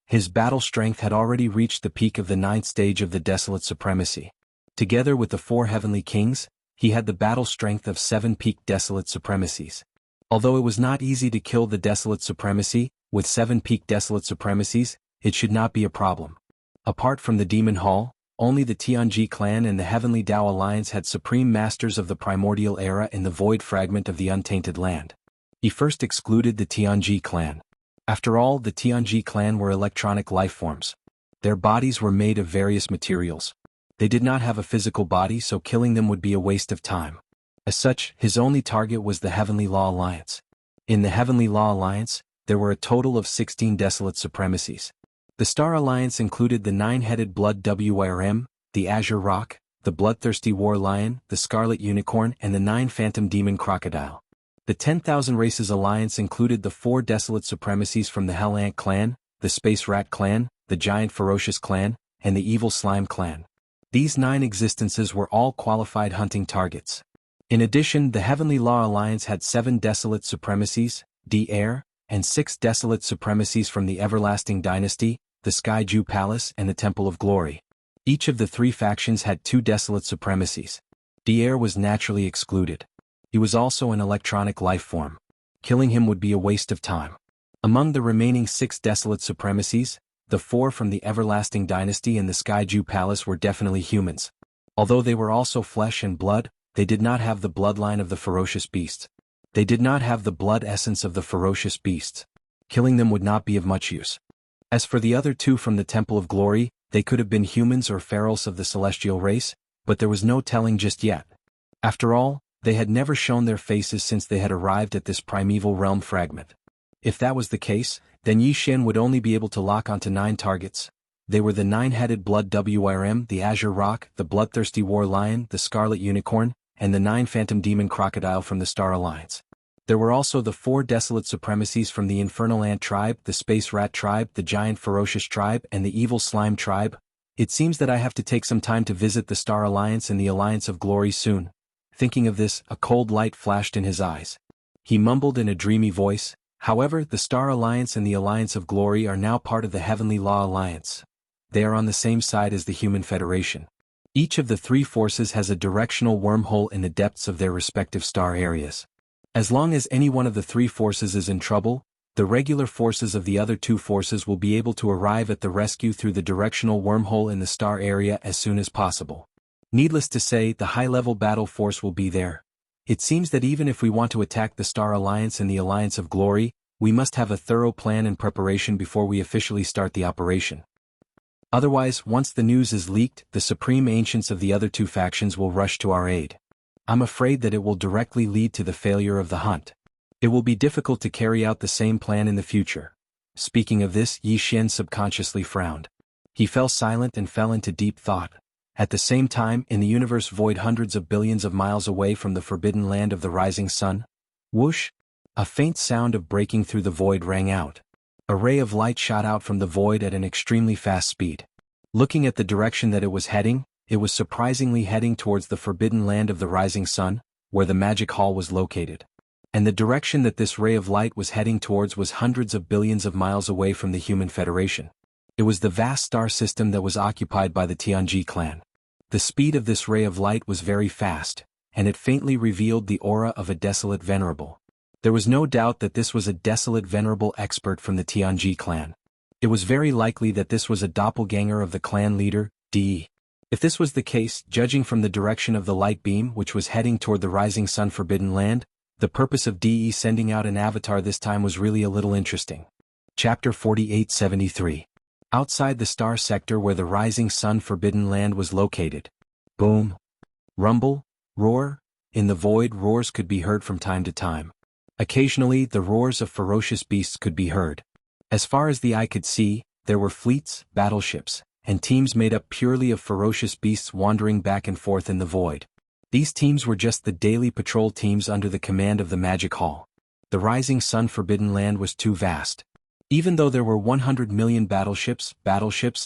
His battle strength had already reached the peak of the 9th stage of the Desolate Supremacy. Together with the 4 Heavenly Kings, he had the battle strength of 7 peaked Desolate Supremacies. Although it was not easy to kill the Desolate Supremacy, with 7 peaked Desolate Supremacies, it should not be a problem. Apart from the Demon Hall, only the Tianji clan and the Heavenly Dao Alliance had supreme masters of the primordial era in the void fragment of the Untainted Land. He first excluded the Tianji clan. After all, the Tianji clan were electronic lifeforms. Their bodies were made of various materials. They did not have a physical body, so killing them would be a waste of time. As such, his only target was the Heavenly Law Alliance. In the Heavenly Law Alliance, there were a total of 16 Desolate Supremacies. The Star Alliance included the 9-headed Blood WRM, the Azure Rock, the Bloodthirsty War Lion, the Scarlet Unicorn, and the 9 Phantom Demon Crocodile. The 10,000 Races Alliance included the 4 Desolate Supremacies from the Hell Ant clan, the Space Rat clan, the Giant Ferocious clan, and the Evil Slime clan. These 9 existences were all qualified hunting targets. In addition, the Heavenly Law Alliance had 7 Desolate Supremacies, D-Air, and 6 Desolate Supremacies from the Everlasting Dynasty, the Skyju Palace and the Temple of Glory. Each of the 3 factions had 2 Desolate Supremacies. D-Air was naturally excluded. He was also an electronic life form. Killing him would be a waste of time. Among the remaining 6 Desolate Supremacies, the 4 from the Everlasting Dynasty and the Skyju Palace were definitely humans. Although they were also flesh and blood, they did not have the bloodline of the ferocious beasts. They did not have the blood essence of the ferocious beasts. Killing them would not be of much use. As for the other 2 from the Temple of Glory, they could have been humans or ferals of the celestial race, but there was no telling just yet. After all, they had never shown their faces since they had arrived at this primeval realm fragment. If that was the case, then Yi Xian would only be able to lock onto 9 targets. They were the 9-headed Blood WRM, the Azure Rock, the Bloodthirsty War Lion, the Scarlet Unicorn, and the 9 Phantom Demon Crocodile from the Star Alliance. There were also the 4 Desolate Supremacies from the Infernal Ant tribe, the Space Rat tribe, the Giant Ferocious tribe, and the Evil Slime tribe. It seems that I have to take some time to visit the Star Alliance and the Alliance of Glory soon. Thinking of this, a cold light flashed in his eyes. He mumbled in a dreamy voice, however, the Star Alliance and the Alliance of Glory are now part of the Heavenly Law Alliance. They are on the same side as the Human Federation. Each of the 3 forces has a directional wormhole in the depths of their respective star areas. As long as any one of the 3 forces is in trouble, the regular forces of the other 2 forces will be able to arrive at the rescue through the directional wormhole in the star area as soon as possible. Needless to say, the high-level battle force will be there. It seems that even if we want to attack the Star Alliance and the Alliance of Glory, we must have a thorough plan and preparation before we officially start the operation. Otherwise, once the news is leaked, the supreme ancients of the other 2 factions will rush to our aid. I'm afraid that it will directly lead to the failure of the hunt. It will be difficult to carry out the same plan in the future. Speaking of this, Yi Xian subconsciously frowned. He fell silent and fell into deep thought. At the same time, in the universe void hundreds of billions of miles away from the forbidden land of the rising sun, whoosh! A faint sound of breaking through the void rang out. A ray of light shot out from the void at an extremely fast speed. Looking at the direction that it was heading, it was surprisingly heading towards the forbidden land of the rising sun, where the magic hall was located. And the direction that this ray of light was heading towards was hundreds of billions of miles away from the Human Federation. It was the vast star system that was occupied by the Tianji clan. The speed of this ray of light was very fast, and it faintly revealed the aura of a desolate venerable. There was no doubt that this was a desolate venerable expert from the Tianji clan. It was very likely that this was a doppelganger of the clan leader, D. If this was the case, judging from the direction of the light beam which was heading toward the rising sun forbidden land, the purpose of DE sending out an avatar this time was really a little interesting. Chapter 4873. Outside the star sector where the rising sun forbidden land was located. Boom. Rumble. Roar. In the void, roars could be heard from time to time. Occasionally, the roars of ferocious beasts could be heard. As far as the eye could see, there were fleets, battleships, and teams made up purely of ferocious beasts wandering back and forth in the void. These teams were just the daily patrol teams under the command of the Magic Hall. The rising sun forbidden land was too vast. Even though there were 100 million battleships,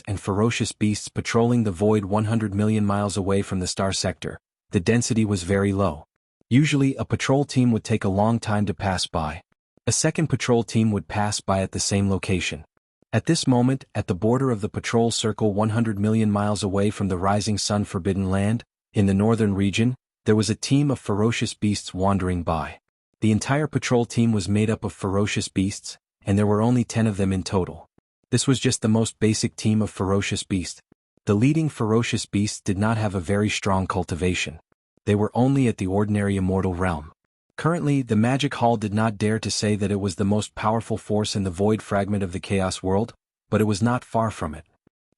and ferocious beasts patrolling the void 100 million miles away from the star sector, the density was very low. Usually a patrol team would take a long time to pass by. A second patrol team would pass by at the same location. At this moment, at the border of the patrol circle 100 million miles away from the rising sun forbidden land, in the northern region, there was a team of ferocious beasts wandering by. The entire patrol team was made up of ferocious beasts, and there were only 10 of them in total. This was just the most basic team of ferocious beasts. The leading ferocious beasts did not have a very strong cultivation. They were only at the ordinary immortal realm. Currently, the Magic Hall did not dare to say that it was the most powerful force in the void fragment of the Chaos World, but it was not far from it.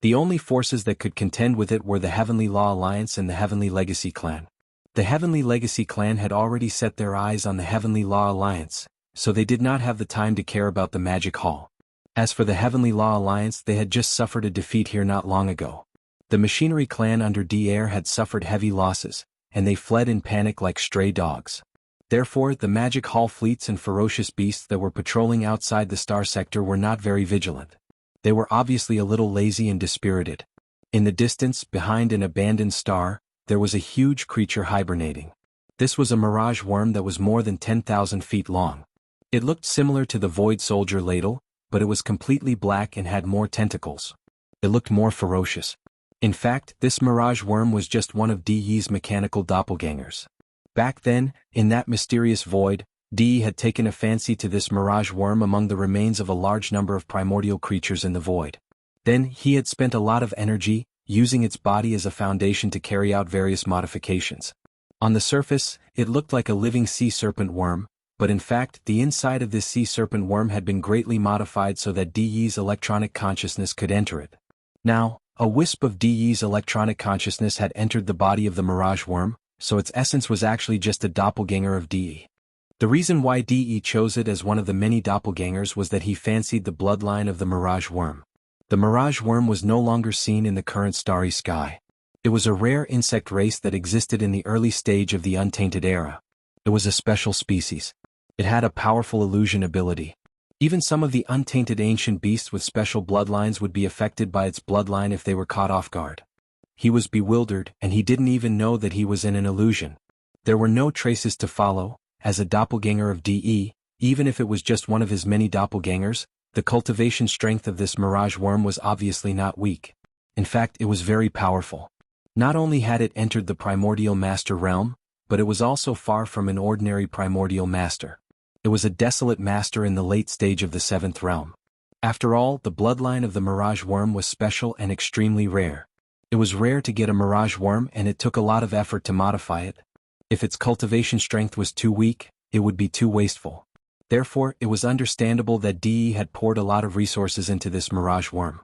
The only forces that could contend with it were the Heavenly Law Alliance and the Heavenly Legacy Clan. The Heavenly Legacy Clan had already set their eyes on the Heavenly Law Alliance, so they did not have the time to care about the Magic Hall. As for the Heavenly Law Alliance, they had just suffered a defeat here not long ago. The Machinery Clan under D-Air had suffered heavy losses, and they fled in panic like stray dogs. Therefore, the Magic Hall fleets and ferocious beasts that were patrolling outside the star sector were not very vigilant. They were obviously a little lazy and dispirited. In the distance, behind an abandoned star, there was a huge creature hibernating. This was a mirage worm that was more than 10,000 feet long. It looked similar to the Void Soldier Ladle, but it was completely black and had more tentacles. It looked more ferocious. In fact, this mirage worm was just one of DE's mechanical doppelgangers. Back then, in that mysterious void, DE had taken a fancy to this mirage worm among the remains of a large number of primordial creatures in the void. Then, he had spent a lot of energy, using its body as a foundation to carry out various modifications. On the surface, it looked like a living sea serpent worm, but in fact, the inside of this sea serpent worm had been greatly modified so that DE's electronic consciousness could enter it. Now, a wisp of DE's electronic consciousness had entered the body of the mirage worm, so its essence was actually just a doppelganger of DE. The reason why DE chose it as one of the many doppelgangers was that he fancied the bloodline of the mirage worm. The mirage worm was no longer seen in the current starry sky. It was a rare insect race that existed in the early stage of the Untainted Era. It was a special species. It had a powerful illusion ability. Even some of the untainted ancient beasts with special bloodlines would be affected by its bloodline if they were caught off guard. He was bewildered, and he didn't even know that he was in an illusion. There were no traces to follow. As a doppelganger of DE, even if it was just one of his many doppelgangers, the cultivation strength of this mirage worm was obviously not weak. In fact, it was very powerful. Not only had it entered the primordial master realm, but it was also far from an ordinary primordial master. It was a desolate master in the late stage of the 7th realm. After all, the bloodline of the mirage worm was special and extremely rare. It was rare to get a mirage worm, and it took a lot of effort to modify it. If its cultivation strength was too weak, it would be too wasteful. Therefore, it was understandable that DE had poured a lot of resources into this mirage worm.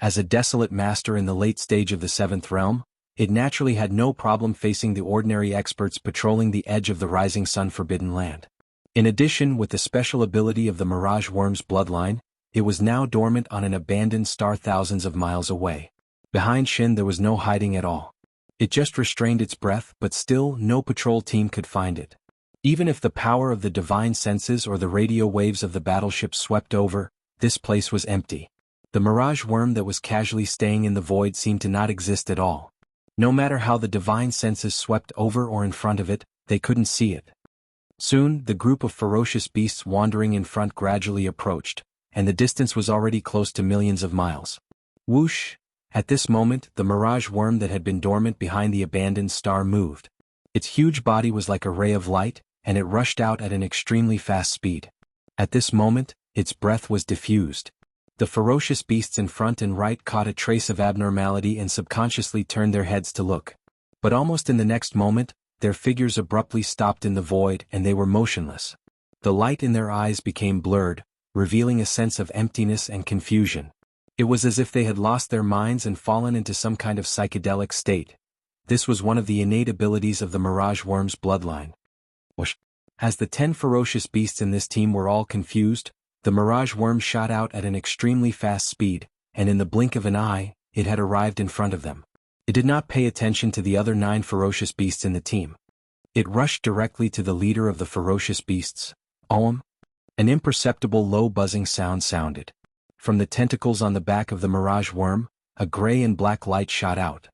As a desolate master in the late stage of the 7th realm, it naturally had no problem facing the ordinary experts patrolling the edge of the rising sun forbidden land. In addition, with the special ability of the mirage worm's bloodline, it was now dormant on an abandoned star thousands of miles away. Behind Shin there was no hiding at all. It just restrained its breath, but still no patrol team could find it. Even if the power of the divine senses or the radio waves of the battleship swept over, this place was empty. The mirage worm that was casually staying in the void seemed to not exist at all. No matter how the divine senses swept over or in front of it, they couldn't see it. Soon, the group of ferocious beasts wandering in front gradually approached, and the distance was already close to millions of miles. Whoosh! At this moment, the mirage worm that had been dormant behind the abandoned star moved. Its huge body was like a ray of light, and it rushed out at an extremely fast speed. At this moment, its breath was diffused. The ferocious beasts in front and right caught a trace of abnormality and subconsciously turned their heads to look. But almost in the next moment, their figures abruptly stopped in the void and they were motionless. The light in their eyes became blurred, revealing a sense of emptiness and confusion. It was as if they had lost their minds and fallen into some kind of psychedelic state. This was one of the innate abilities of the mirage worm's bloodline. As the 10 ferocious beasts in this team were all confused, the mirage worm shot out at an extremely fast speed, and in the blink of an eye, it had arrived in front of them. It did not pay attention to the other 9 ferocious beasts in the team. It rushed directly to the leader of the ferocious beasts. Ohm? An imperceptible low buzzing sound sounded. from the tentacles on the back of the mirage worm, a gray and black light shot out.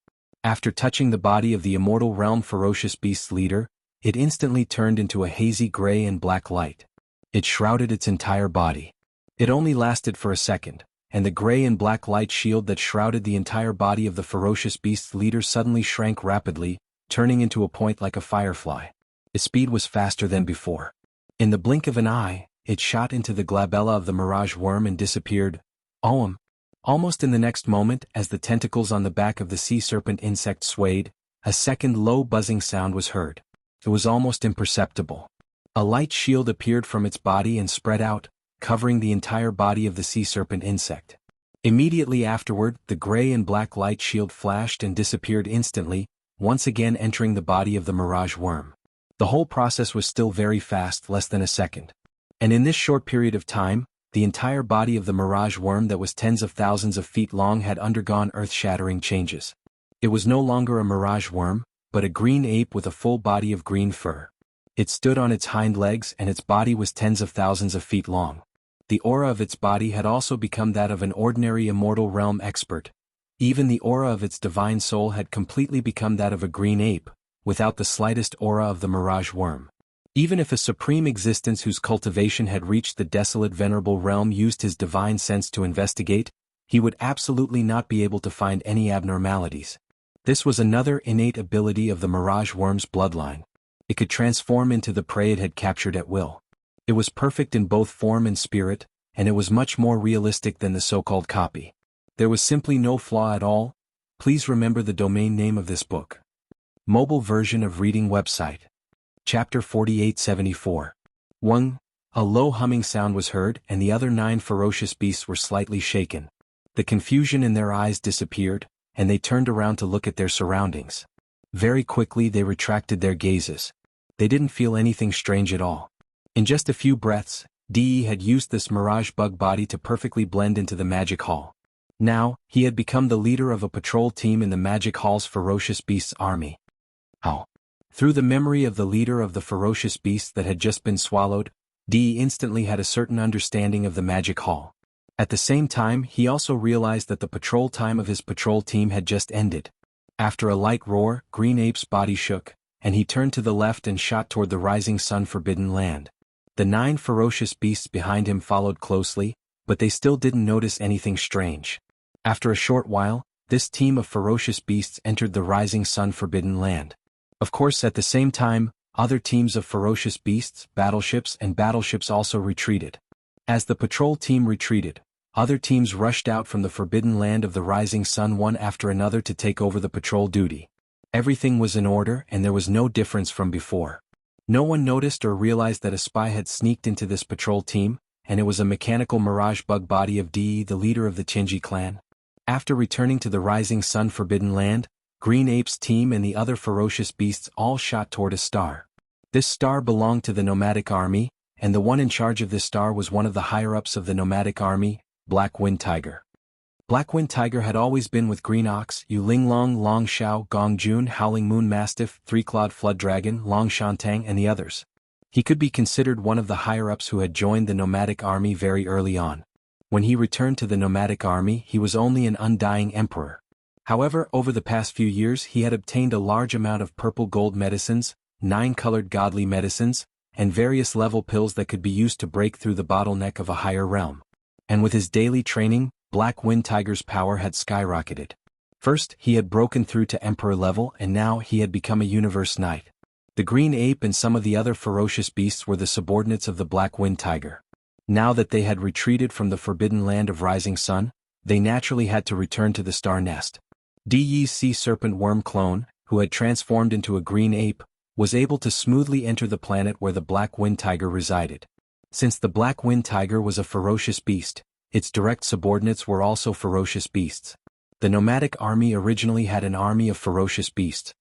After touching the body of the immortal realm ferocious beast's leader, it instantly turned into a hazy gray and black light. It shrouded its entire body. It only lasted for a second, and the gray and black light shield that shrouded the entire body of the ferocious beast's leader suddenly shrank rapidly, turning into a point like a firefly. Its speed was faster than before. In the blink of an eye, it shot into the glabella of the mirage worm and disappeared. Almost in the next moment, as the tentacles on the back of the sea serpent insect swayed, a second low buzzing sound was heard. It was almost imperceptible. A light shield appeared from its body and spread out, covering the entire body of the sea serpent insect. Immediately afterward, the gray and black light shield flashed and disappeared instantly, once again entering the body of the mirage worm. The whole process was still very fast, less than a second. And in this short period of time, the entire body of the mirage worm that was tens of thousands of feet long had undergone earth-shattering changes. It was no longer a mirage worm, but a green ape with a full body of green fur. It stood on its hind legs and its body was tens of thousands of feet long. The aura of its body had also become that of an ordinary immortal realm expert. Even the aura of its divine soul had completely become that of a green ape, without the slightest aura of the mirage worm. Even if a supreme existence whose cultivation had reached the desolate venerable realm used his divine sense to investigate, he would absolutely not be able to find any abnormalities. This was another innate ability of the mirage worm's bloodline. It could transform into the prey it had captured at will. It was perfect in both form and spirit, and it was much more realistic than the so-called copy. There was simply no flaw at all. Please remember the domain name of this book. Mobile version of reading website. Chapter 4874. 1. A low humming sound was heard and the other 9 ferocious beasts were slightly shaken. The confusion in their eyes disappeared, and they turned around to look at their surroundings. Very quickly they retracted their gazes. They didn't feel anything strange at all. In just a few breaths, DE had used this mirage bug body to perfectly blend into the magic hall. Now, he had become the leader of a patrol team in the magic hall's ferocious beasts army. Through the memory of the leader of the ferocious beasts that had just been swallowed, DE instantly had a certain understanding of the magic hall. At the same time, he also realized that the patrol time of his patrol team had just ended. After a light roar, Green Ape's body shook, and he turned to the left and shot toward the rising sun forbidden land. The 9 ferocious beasts behind him followed closely, but they still didn't notice anything strange. After a short while, this team of ferocious beasts entered the rising sun forbidden land. Of course, at the same time, other teams of ferocious beasts, battleships also retreated. As the patrol team retreated, other teams rushed out from the forbidden land of the rising sun one after another to take over the patrol duty. Everything was in order and there was no difference from before. No one noticed or realized that a spy had sneaked into this patrol team, and it was a mechanical mirage bug body of DE, the leader of the Chinji clan. After returning to the rising sun forbidden land, Green Ape's team and the other ferocious beasts all shot toward a star. This star belonged to the nomadic army, and the one in charge of this star was one of the higher-ups of the nomadic army, Black Wind Tiger. Black Wind Tiger had always been with Green Ox, Yu Linglong, Long Xiao, Gong Jun, Howling Moon Mastiff, Three-Clawed Flood Dragon, Long Shantang and the others. He could be considered one of the higher-ups who had joined the nomadic army very early on. When he returned to the nomadic army, he was only an undying emperor. However, over the past few years he had obtained a large amount of purple gold medicines, 9-colored godly medicines, and various level pills that could be used to break through the bottleneck of a higher realm. And with his daily training, Black Wind Tiger's power had skyrocketed. First, he had broken through to emperor level and now he had become a universe knight. The Green Ape and some of the other ferocious beasts were the subordinates of the Black Wind Tiger. Now that they had retreated from the forbidden land of Rising Sun, they naturally had to return to the star nest. DE's sea serpent worm clone, who had transformed into a green ape, was able to smoothly enter the planet where the Black Wind Tiger resided. Since the Black Wind Tiger was a ferocious beast, its direct subordinates were also ferocious beasts. The nomadic army originally had an army of ferocious beasts.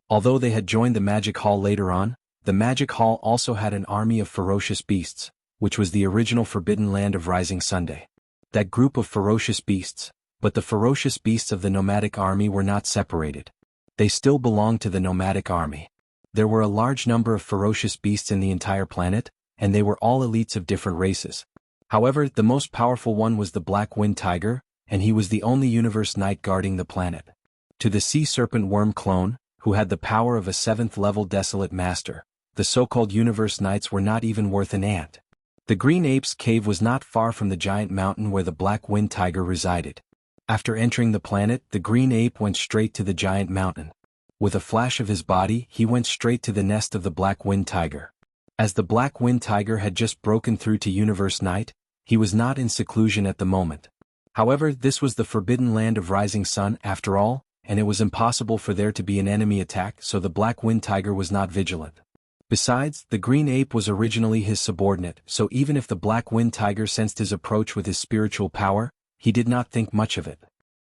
Although they had joined the Magic Hall later on, the Magic Hall also had an army of ferocious beasts, which was the original forbidden land of Rising Sunday. That group of ferocious beasts, but the ferocious beasts of the nomadic army were not separated. They still belonged to the nomadic army. There were a large number of ferocious beasts in the entire planet, and they were all elites of different races. However, the most powerful one was the Black Wind Tiger, and he was the only universe knight guarding the planet. To the sea serpent worm clone, who had the power of a 7th-level desolate master, the so-called universe knights were not even worth an ant. The Green Ape's cave was not far from the giant mountain where the Black Wind Tiger resided. After entering the planet, the Green Ape went straight to the giant mountain. With a flash of his body, he went straight to the nest of the Black Wind Tiger. As the Black Wind Tiger had just broken through to Universe Night, he was not in seclusion at the moment. However, this was the forbidden land of Rising Sun after all, and it was impossible for there to be an enemy attack, so the Black Wind Tiger was not vigilant. Besides, the Green Ape was originally his subordinate, so even if the Black Wind Tiger sensed his approach with his spiritual power, he did not think much of it.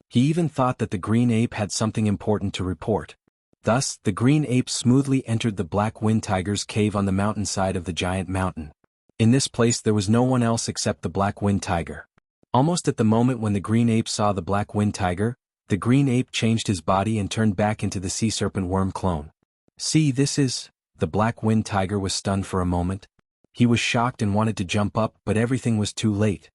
He even thought that the Green Ape had something important to report. Thus, the Green Ape smoothly entered the Black Wind Tiger's cave on the mountainside of the giant mountain. In this place there was no one else except the Black Wind Tiger. Almost at the moment when the Green Ape saw the Black Wind Tiger, the Green Ape changed his body and turned back into the sea serpent worm clone. "See, this is..." The Black Wind Tiger was stunned for a moment. He was shocked and wanted to jump up, but everything was too late.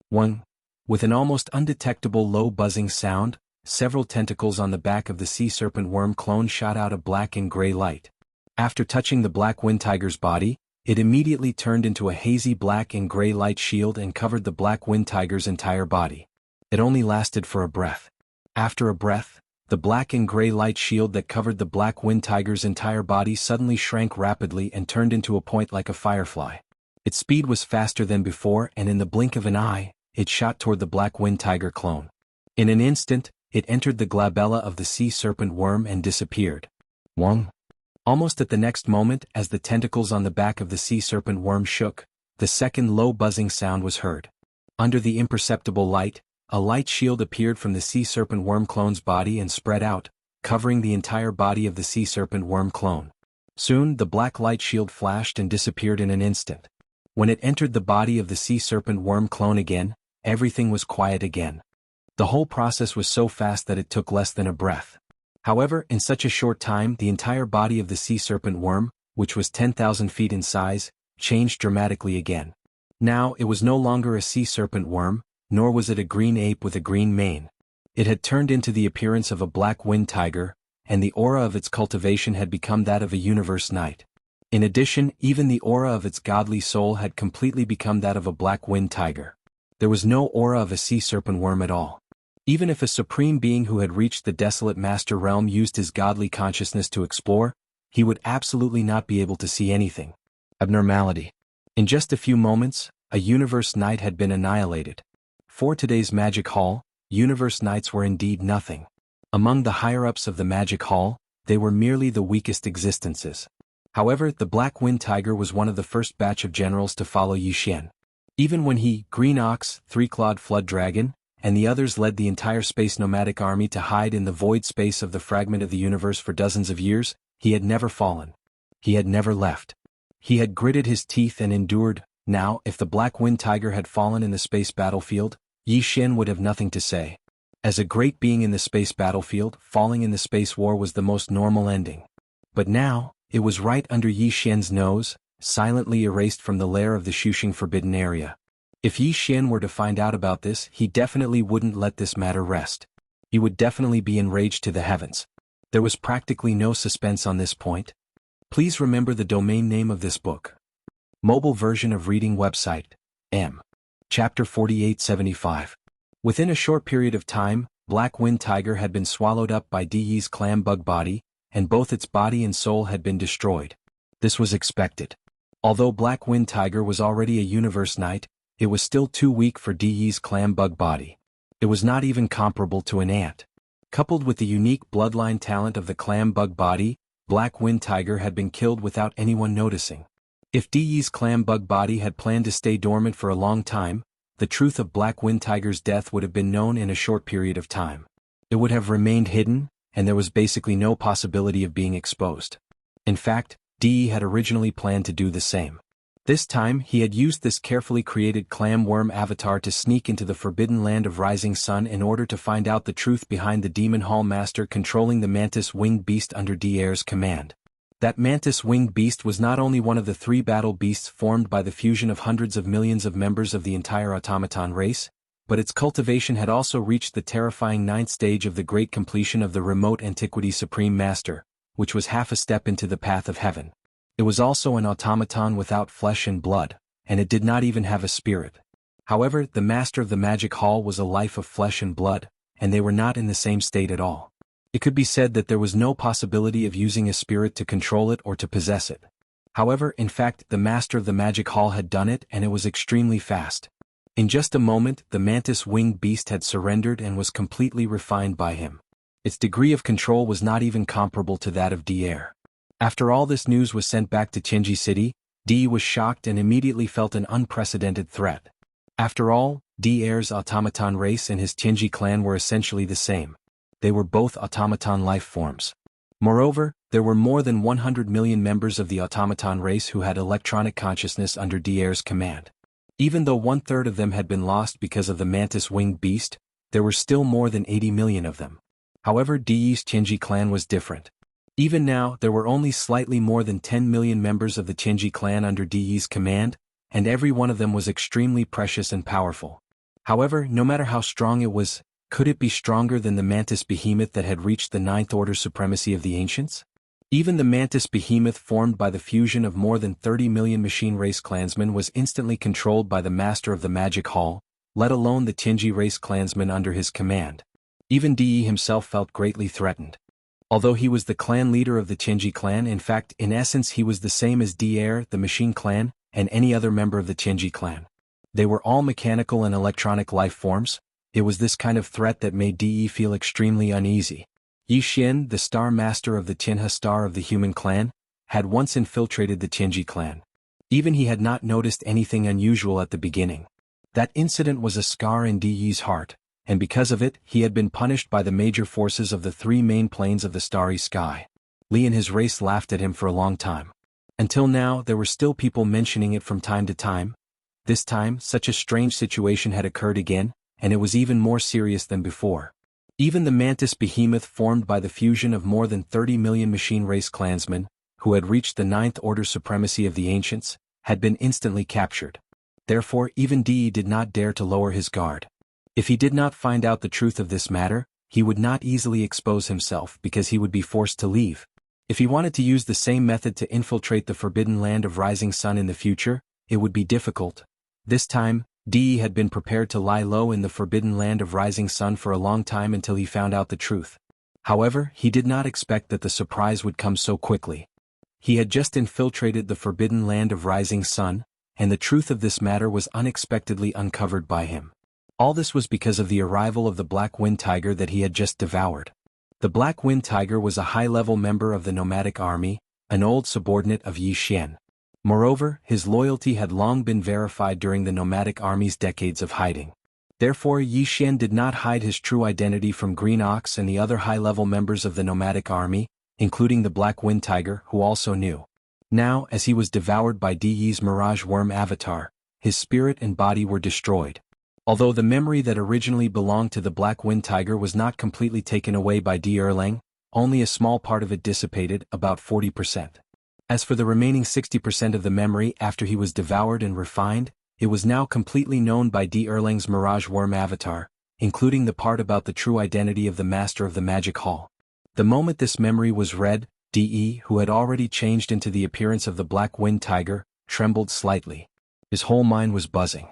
1. With an almost undetectable low buzzing sound, several tentacles on the back of the sea serpent worm clone shot out a black and gray light. After touching the Black Wind Tiger's body, it immediately turned into a hazy black and gray light shield and covered the Black Wind Tiger's entire body. It only lasted for a breath. After a breath, the black and gray light shield that covered the Black Wind Tiger's entire body suddenly shrank rapidly and turned into a point like a firefly. Its speed was faster than before, and in the blink of an eye, it shot toward the Black Wind Tiger clone. In an instant, it entered the glabella of the sea serpent worm and disappeared. 1. Almost at the next moment, as the tentacles on the back of the sea serpent worm shook, the second low buzzing sound was heard. Under the imperceptible light, a light shield appeared from the sea serpent worm clone's body and spread out, covering the entire body of the sea serpent worm clone. Soon, the black light shield flashed and disappeared in an instant. When it entered the body of the sea serpent worm clone again, everything was quiet again. The whole process was so fast that it took less than a breath. However, in such a short time, the entire body of the sea serpent worm, which was 10,000 feet in size, changed dramatically again. Now, it was no longer a sea serpent worm, nor was it a green ape with a green mane. It had turned into the appearance of a Black Wind Tiger, and the aura of its cultivation had become that of a universe knight. In addition, even the aura of its godly soul had completely become that of a Black Wind Tiger. There was no aura of a sea serpent worm at all. Even if a supreme being who had reached the desolate master realm used his godly consciousness to explore, he would absolutely not be able to see anything. Abnormality. In just a few moments, a universe knight had been annihilated. For today's Magic Hall, universe knights were indeed nothing. Among the higher-ups of the Magic Hall, they were merely the weakest existences. However, the Black Wind Tiger was one of the first batch of generals to follow Yi Xian. Even when he, Green Ox, Three-Clawed Flood Dragon, and the others led the entire space nomadic army to hide in the void space of the fragment of the universe for dozens of years, he had never fallen. He had never left. He had gritted his teeth and endured. Now, if the Black Wind Tiger had fallen in the space battlefield, Yi Xian would have nothing to say. As a great being in the space battlefield, falling in the space war was the most normal ending. But now, it was right under Yi Xian's nose, silently erased from the lair of the Shushing Forbidden Area. If Yi Xian were to find out about this, he definitely wouldn't let this matter rest. He would definitely be enraged to the heavens. There was practically no suspense on this point. Please remember the domain name of this book. Mobile version of reading website, M. Chapter 4875. Within a short period of time, Black Wind Tiger had been swallowed up by Di's clam bug body, and both its body and soul had been destroyed. This was expected. Although Black Wind Tiger was already a universe knight, it was still too weak for Di's clam bug body. It was not even comparable to an ant. Coupled with the unique bloodline talent of the clam bug body, Black Wind Tiger had been killed without anyone noticing. If Di's clam bug body had planned to stay dormant for a long time, the truth of Black Wind Tiger's death would have been known in a short period of time. It would have remained hidden, and there was basically no possibility of being exposed. In fact, Di had originally planned to do the same. This time, he had used this carefully created clam worm avatar to sneak into the forbidden land of Rising Sun in order to find out the truth behind the Demon Hall Master controlling the mantis-winged beast under Di's command. That mantis-winged beast was not only one of the 3 battle beasts formed by the fusion of hundreds of millions of members of the entire automaton race, but its cultivation had also reached the terrifying 9th stage of the great completion of the remote antiquity Supreme Master, which was half a step into the path of heaven. It was also an automaton without flesh and blood, and it did not even have a spirit. However, the Master of the Magic Hall was a life of flesh and blood, and they were not in the same state at all. It could be said that there was no possibility of using a spirit to control it or to possess it. However, in fact, the Master of the Magic Hall had done it, and it was extremely fast. In just a moment, the mantis-winged beast had surrendered and was completely refined by him. Its degree of control was not even comparable to that of Dier. After all this news was sent back to Qinji City, Di was shocked and immediately felt an unprecedented threat. After all, Dier's automaton race and his Qinji clan were essentially the same. They were both automaton life forms. Moreover, there were more than 100 million members of the automaton race who had electronic consciousness under Dier's command. Even though 1/3 of them had been lost because of the mantis-winged beast, there were still more than 80 million of them. However, Di's Qinji clan was different. Even now, there were only slightly more than 10 million members of the Qinji clan under Di's command, and every one of them was extremely precious and powerful. However, no matter how strong it was, could it be stronger than the mantis behemoth that had reached the 9th order supremacy of the ancients? Even the mantis behemoth formed by the fusion of more than 30 million machine race clansmen was instantly controlled by the Master of the Magic Hall, let alone the Qinji race clansmen under his command. Even Di himself felt greatly threatened. Although he was the clan leader of the Qinji clan, in fact, in essence he was the same as Dier, the machine clan, and any other member of the Qinji clan. They were all mechanical and electronic life forms. It was this kind of threat that made Di feel extremely uneasy. Yi Xian, the star master of the Qinha star of the human clan, had once infiltrated the Qinji clan. Even he had not noticed anything unusual at the beginning. That incident was a scar in Di's heart, and because of it, he had been punished by the major forces of the 3 main planes of the starry sky. Li and his race laughed at him for a long time. Until now, there were still people mentioning it from time to time. This time, such a strange situation had occurred again, and it was even more serious than before. Even the mantis behemoth formed by the fusion of more than 30 million machine race clansmen, who had reached the 9th order supremacy of the ancients, had been instantly captured. Therefore, even Di did not dare to lower his guard. If he did not find out the truth of this matter, he would not easily expose himself because he would be forced to leave. If he wanted to use the same method to infiltrate the forbidden land of Rising Sun in the future, it would be difficult. This time, Di had been prepared to lie low in the forbidden land of Rising Sun for a long time until he found out the truth. However, he did not expect that the surprise would come so quickly. He had just infiltrated the forbidden land of Rising Sun, and the truth of this matter was unexpectedly uncovered by him. All this was because of the arrival of the Black Wind Tiger that he had just devoured. The Black Wind Tiger was a high-level member of the nomadic army, an old subordinate of Yi Xian. Moreover, his loyalty had long been verified during the nomadic army's decades of hiding. Therefore, Yi Xian did not hide his true identity from Green Ox and the other high-level members of the nomadic army, including the Black Wind Tiger, who also knew. Now, as he was devoured by Di's Mirage Worm avatar, his spirit and body were destroyed. Although the memory that originally belonged to the Black Wind Tiger was not completely taken away by Di Erlang, only a small part of it dissipated, about 40%. As for the remaining 60% of the memory after he was devoured and refined, it was now completely known by Di Erlang's Mirage Worm avatar, including the part about the true identity of the Master of the Magic Hall. The moment this memory was read, Di, who had already changed into the appearance of the Black Wind Tiger, trembled slightly. His whole mind was buzzing.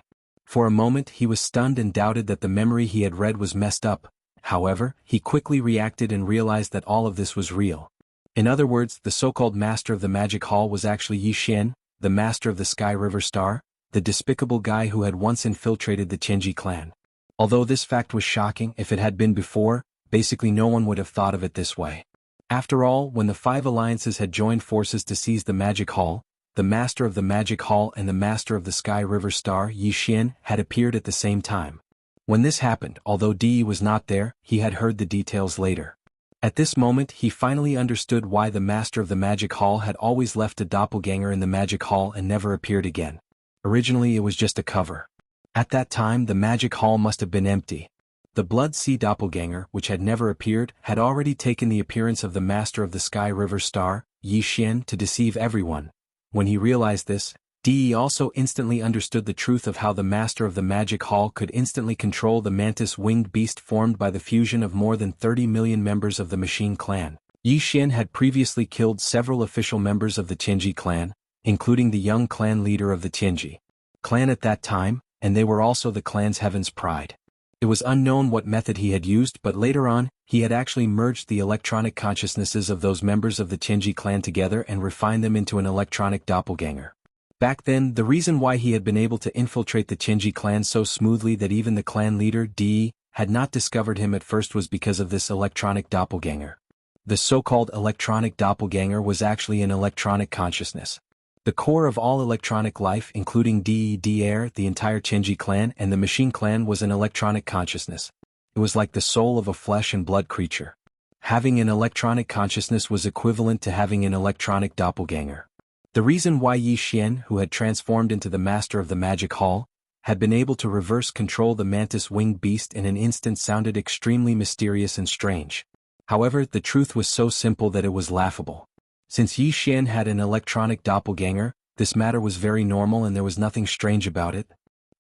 For a moment he was stunned and doubted that the memory he had read was messed up. However, he quickly reacted and realized that all of this was real. In other words, the so-called Master of the Magic Hall was actually Yi Xian, the Master of the Sky River Star, the despicable guy who had once infiltrated the Qinji clan. Although this fact was shocking, if it had been before, basically no one would have thought of it this way. After all, when the 5 alliances had joined forces to seize the Magic Hall, the Master of the Magic Hall and the Master of the Sky River Star, Yi Xian, had appeared at the same time. When this happened, although Di was not there, he had heard the details later. At this moment he finally understood why the Master of the Magic Hall had always left a doppelganger in the Magic Hall and never appeared again. Originally it was just a cover. At that time the Magic Hall must have been empty. The Blood Sea doppelganger, which had never appeared, had already taken the appearance of the Master of the Sky River Star, Yi Xian to deceive everyone. When he realized this, De also instantly understood the truth of how the master of the magic hall could instantly control the mantis-winged beast formed by the fusion of more than 30 million members of the Machine Clan. Yi Xian had previously killed several official members of the Tianji clan, including the young clan leader of the Tianji clan at that time, and they were also the clan's heaven's pride. It was unknown what method he had used, but later on, he had actually merged the electronic consciousnesses of those members of the Tianji clan together and refined them into an electronic doppelganger. Back then, the reason why he had been able to infiltrate the Tianji clan so smoothly that even the clan leader, De, had not discovered him at first was because of this electronic doppelganger. The so-called electronic doppelganger was actually an electronic consciousness. The core of all electronic life, including the entire Tianji clan and the Machine clan, was an electronic consciousness. It was like the soul of a flesh and blood creature. Having an electronic consciousness was equivalent to having an electronic doppelganger. The reason why Yi Xian, who had transformed into the master of the magic hall, had been able to reverse control the mantis-winged beast in an instant sounded extremely mysterious and strange. However, the truth was so simple that it was laughable. Since Yi Xian had an electronic doppelganger, this matter was very normal and there was nothing strange about it.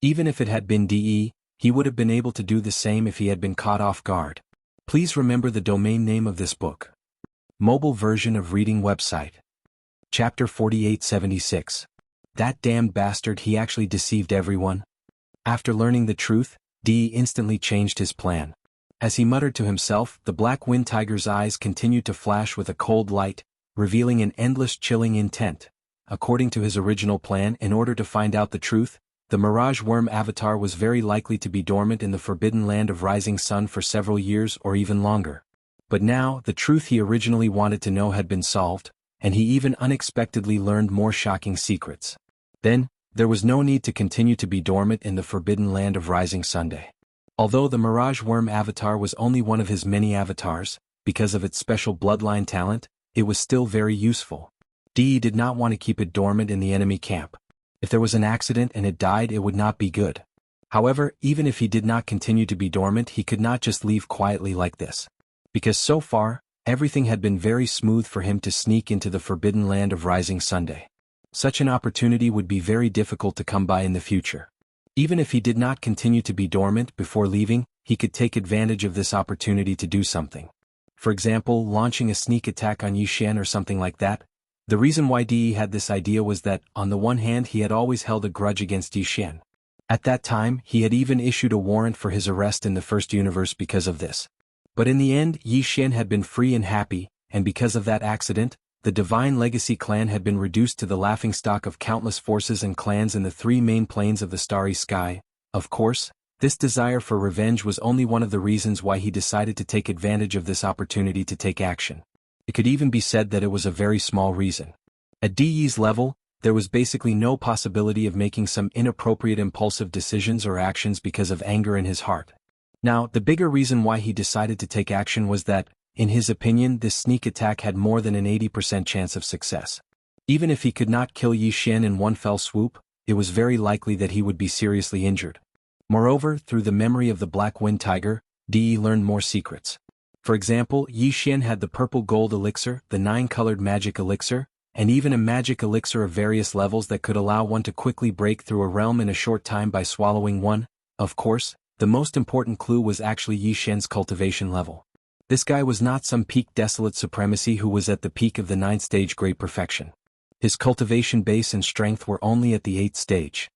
Even if it had been De, he would have been able to do the same if he had been caught off guard. Please remember the domain name of this book. Mobile version of reading website. Chapter 4876. That damned bastard, he actually deceived everyone. After learning the truth, De instantly changed his plan. As he muttered to himself, the Black Wind Tiger's eyes continued to flash with a cold light, revealing an endless chilling intent. According to his original plan, in order to find out the truth, the Mirage Worm avatar was very likely to be dormant in the Forbidden Land of Rising Sun for several years or even longer. But now, the truth he originally wanted to know had been solved, and he even unexpectedly learned more shocking secrets. Then, there was no need to continue to be dormant in the Forbidden Land of Rising Sunday. Although the Mirage Worm avatar was only one of his many avatars, because of its special bloodline talent, it was still very useful. De did not want to keep it dormant in the enemy camp. If there was an accident and it died, it would not be good. However, even if he did not continue to be dormant, he could not just leave quietly like this. Because so far, everything had been very smooth for him to sneak into the Forbidden Land of Rising Sunday. Such an opportunity would be very difficult to come by in the future. Even if he did not continue to be dormant before leaving, he could take advantage of this opportunity to do something. For example, launching a sneak attack on Yi Xian or something like that. The reason why De had this idea was that, on the one hand, he had always held a grudge against Yi Xian. At that time, he had even issued a warrant for his arrest in the first universe because of this. But in the end, Yi Xian had been free and happy, and because of that accident, the Divine Legacy clan had been reduced to the laughingstock of countless forces and clans in the three main planes of the starry sky. Of course, this desire for revenge was only one of the reasons why he decided to take advantage of this opportunity to take action. It could even be said that it was a very small reason. At De's level, there was basically no possibility of making some inappropriate impulsive decisions or actions because of anger in his heart. Now, the bigger reason why he decided to take action was that, in his opinion, this sneak attack had more than an 80% chance of success. Even if he could not kill Yi Xian in one fell swoop, it was very likely that he would be seriously injured. Moreover, through the memory of the Black Wind Tiger, De learned more secrets. For example, Yi Xian had the purple gold elixir, the 9-colored magic elixir, and even a magic elixir of various levels that could allow one to quickly break through a realm in a short time by swallowing one. Of course, the most important clue was actually Yi Xian's cultivation level. This guy was not some peak desolate supremacy who was at the peak of the 9th stage great perfection. His cultivation base and strength were only at the 8th stage.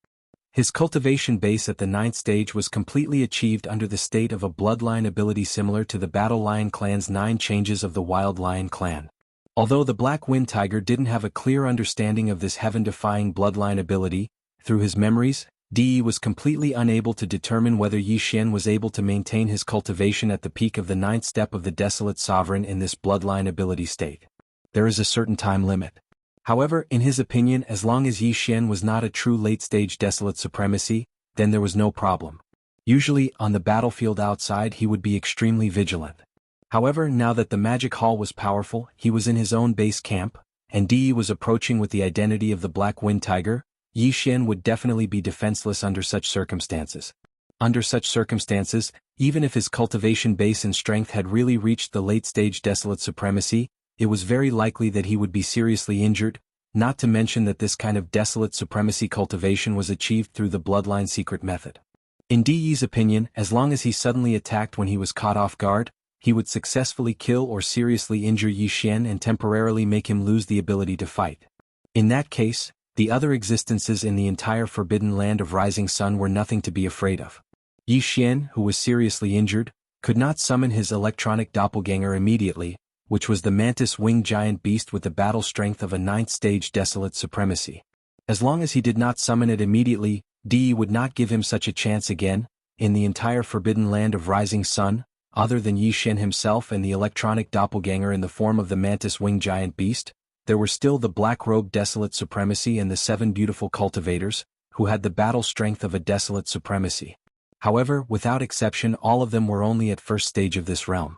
His cultivation base at the 9th stage was completely achieved under the state of a bloodline ability similar to the Battle Lion clan's 9 changes of the Wild Lion clan. Although the Black Wind Tiger didn't have a clear understanding of this heaven-defying bloodline ability, through his memories, De was completely unable to determine whether Yi Xian was able to maintain his cultivation at the peak of the 9th step of the Desolate Sovereign in this bloodline ability state. There is a certain time limit. However, in his opinion, as long as Yi Xian was not a true late-stage Desolate Supremacy, then there was no problem. Usually, on the battlefield outside he would be extremely vigilant. However, now that the Magic Hall was powerful, he was in his own base camp, and De was approaching with the identity of the Black Wind Tiger. Yi Xian would definitely be defenseless under such circumstances. Under such circumstances, even if his cultivation base and strength had really reached the late-stage Desolate Supremacy, it was very likely that he would be seriously injured, not to mention that this kind of desolate supremacy cultivation was achieved through the bloodline secret method. In Di's opinion, as long as he suddenly attacked when he was caught off guard, he would successfully kill or seriously injure Yi Xian and temporarily make him lose the ability to fight. In that case, the other existences in the entire forbidden land of Rising Sun were nothing to be afraid of. Yi Xian, who was seriously injured, could not summon his electronic doppelganger immediately, which was the mantis-winged giant beast with the battle strength of a 9th-stage desolate supremacy. As long as he did not summon it immediately, Di would not give him such a chance again. In the entire forbidden land of Rising Sun, other than Yi Xian himself and the electronic doppelganger in the form of the mantis-winged giant beast, there were still the black-robed desolate supremacy and the 7 beautiful cultivators, who had the battle strength of a desolate supremacy. However, without exception, all of them were only at first stage of this realm.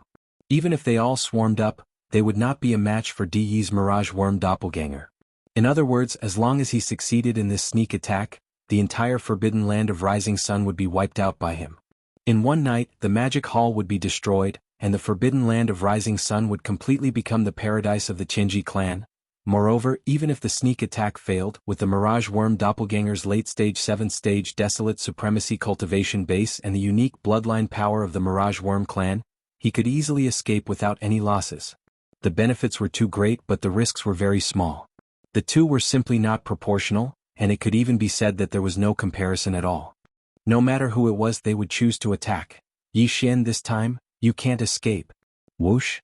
Even if they all swarmed up, they would not be a match for Di's Mirage Worm doppelganger. In other words, as long as he succeeded in this sneak attack, the entire forbidden land of Rising Sun would be wiped out by him. In one night, the magic hall would be destroyed, and the forbidden land of Rising Sun would completely become the paradise of the Qinji clan. Moreover, even if the sneak attack failed, with the Mirage Worm doppelganger's late-stage 7th-stage desolate supremacy cultivation base and the unique bloodline power of the Mirage Worm clan, he could easily escape without any losses. The benefits were too great, but the risks were very small. The two were simply not proportional, and it could even be said that there was no comparison at all. No matter who it was, they would choose to attack. Yi Xian, this time, you can't escape. Whoosh!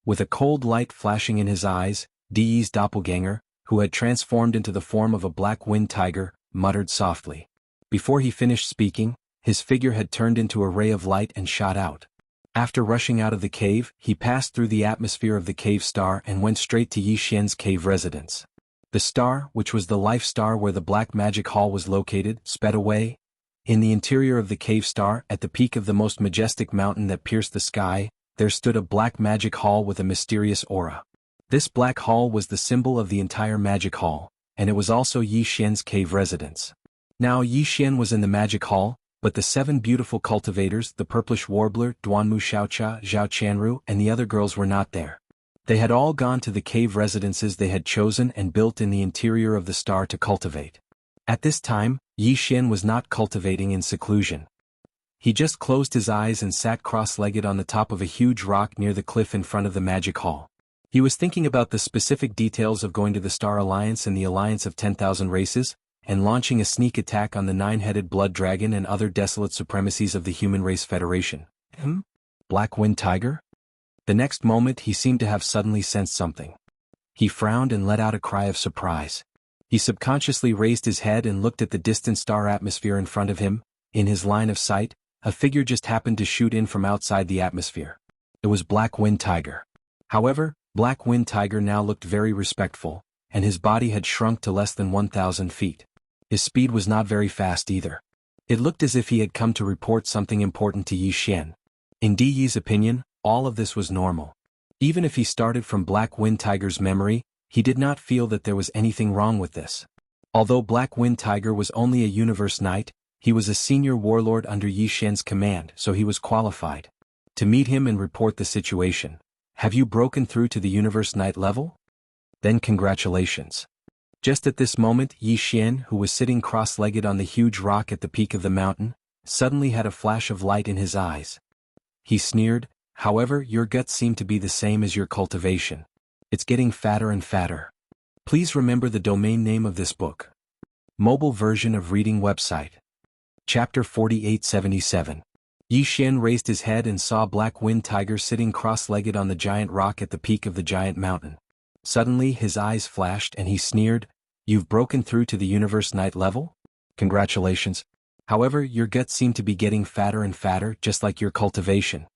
With a cold light flashing in his eyes, Di's doppelganger, who had transformed into the form of a black-winged tiger, muttered softly. Before he finished speaking, his figure had turned into a ray of light and shot out. After rushing out of the cave, he passed through the atmosphere of the cave star and went straight to Yi Xian's cave residence. The star, which was the life star where the black magic hall was located, sped away. In the interior of the cave star, at the peak of the most majestic mountain that pierced the sky, there stood a black magic hall with a mysterious aura. This black hall was the symbol of the entire magic hall, and it was also Yi Xian's cave residence. Now Yi Xian was in the magic hall, but the 7 beautiful cultivators, the purplish warbler, Duanmu Xiaocha, Zhao Qianru, and the other girls were not there. They had all gone to the cave residences they had chosen and built in the interior of the star to cultivate. At this time, Yi Xian was not cultivating in seclusion. He just closed his eyes and sat cross-legged on the top of a huge rock near the cliff in front of the magic hall. He was thinking about the specific details of going to the Star Alliance and the Alliance of 10,000 Races, and launching a sneak attack on the 9-headed blood dragon and other desolate supremacies of the Human Race Federation. Black-winged tiger? The next moment he seemed to have suddenly sensed something. He frowned and let out a cry of surprise. He subconsciously raised his head and looked at the distant star atmosphere in front of him. In his line of sight, a figure just happened to shoot in from outside the atmosphere. It was Black-winged tiger. However, Black-winged tiger now looked very respectful, and his body had shrunk to less than 1,000 feet. His speed was not very fast either. It looked as if he had come to report something important to Yi Xian. In Di's opinion, all of this was normal. Even if he started from Black-winged tiger's memory, he did not feel that there was anything wrong with this. Although Black-winged tiger was only a universe knight, he was a senior warlord under Yi Xian's command, so he was qualified to meet him and report the situation. Have you broken through to the universe knight level? Then congratulations. Just at this moment, Yi Xian, who was sitting cross-legged on the huge rock at the peak of the mountain, suddenly had a flash of light in his eyes. He sneered, however, your guts seem to be the same as your cultivation. It's getting fatter and fatter. Please remember the domain name of this book. Mobile version of reading website. Chapter 4877. Yi Xian raised his head and saw Black-winged tiger sitting cross-legged on the giant rock at the peak of the giant mountain. Suddenly his eyes flashed and he sneered, "You've broken through to the universe knight level? Congratulations. However, your guts seem to be getting fatter and fatter, just like your cultivation."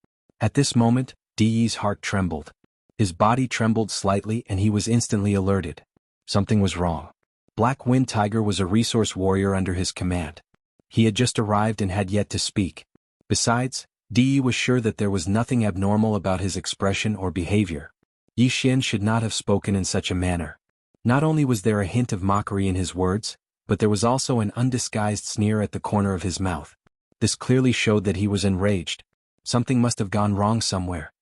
At this moment, Di's heart trembled. His body trembled slightly and he was instantly alerted. Something was wrong. Black-winged tiger was a resource warrior under his command. He had just arrived and had yet to speak. Besides, Di was sure that there was nothing abnormal about his expression or behavior. Yi Xian should not have spoken in such a manner. Not only was there a hint of mockery in his words, but there was also an undisguised sneer at the corner of his mouth. This clearly showed that he was enraged. Something must have gone wrong somewhere.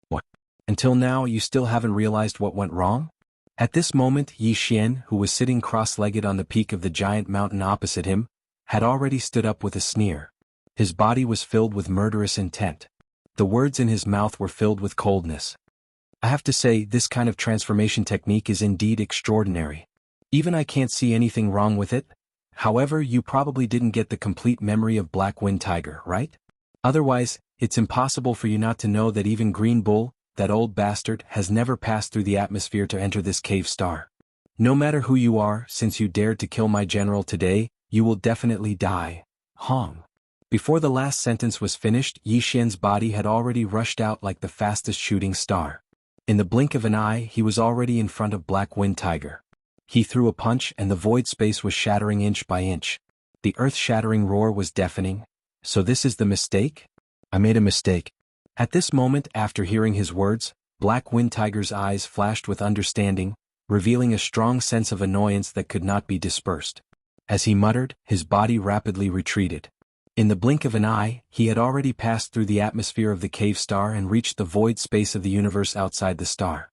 What? Until now you still haven't realized what went wrong? At this moment Yi Xian, who was sitting cross-legged on the peak of the giant mountain opposite him, had already stood up with a sneer. His body was filled with murderous intent. The words in his mouth were filled with coldness. I have to say, this kind of transformation technique is indeed extraordinary. Even I can't see anything wrong with it. However, you probably didn't get the complete memory of Black Wind Tiger, right? Otherwise, it's impossible for you not to know that even Green Bull, that old bastard, has never passed through the atmosphere to enter this cave star. No matter who you are, since you dared to kill my general today, you will definitely die. Hong. Before the last sentence was finished, Yi Xian's body had already rushed out like the fastest shooting star. In the blink of an eye, he was already in front of Black Wind Tiger. He threw a punch and the void space was shattering inch by inch. The earth-shattering roar was deafening. So this is the mistake? I made a mistake. At this moment, after hearing his words, Black Wind Tiger's eyes flashed with understanding, revealing a strong sense of annoyance that could not be dispersed. As he muttered, his body rapidly retreated. In the blink of an eye, he had already passed through the atmosphere of the cave star and reached the void space of the universe outside the star.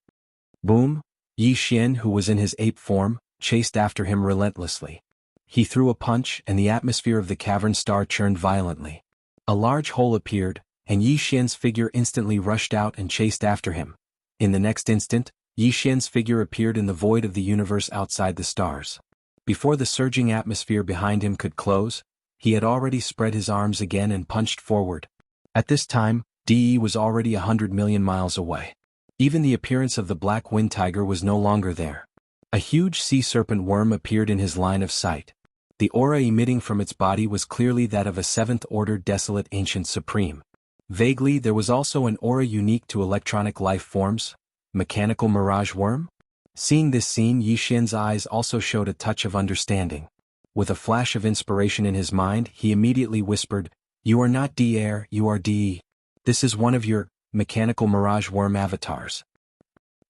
Boom! Yi Xian, who was in his ape form, chased after him relentlessly. He threw a punch and the atmosphere of the cavern star churned violently. A large hole appeared, and Yi Xian's figure instantly rushed out and chased after him. In the next instant, Yi Xian's figure appeared in the void of the universe outside the stars. Before the surging atmosphere behind him could close, he had already spread his arms again and punched forward. At this time, DE was already 100 million miles away. Even the appearance of the Black Wind Tiger was no longer there. A huge sea serpent worm appeared in his line of sight. The aura emitting from its body was clearly that of a seventh-order desolate ancient supreme. Vaguely, there was also an aura unique to electronic life forms, mechanical mirage worm? Seeing this scene, Yi Xian's eyes also showed a touch of understanding. With a flash of inspiration in his mind, he immediately whispered, "You are not D-Air, you are DE. This is one of your mechanical mirage worm avatars.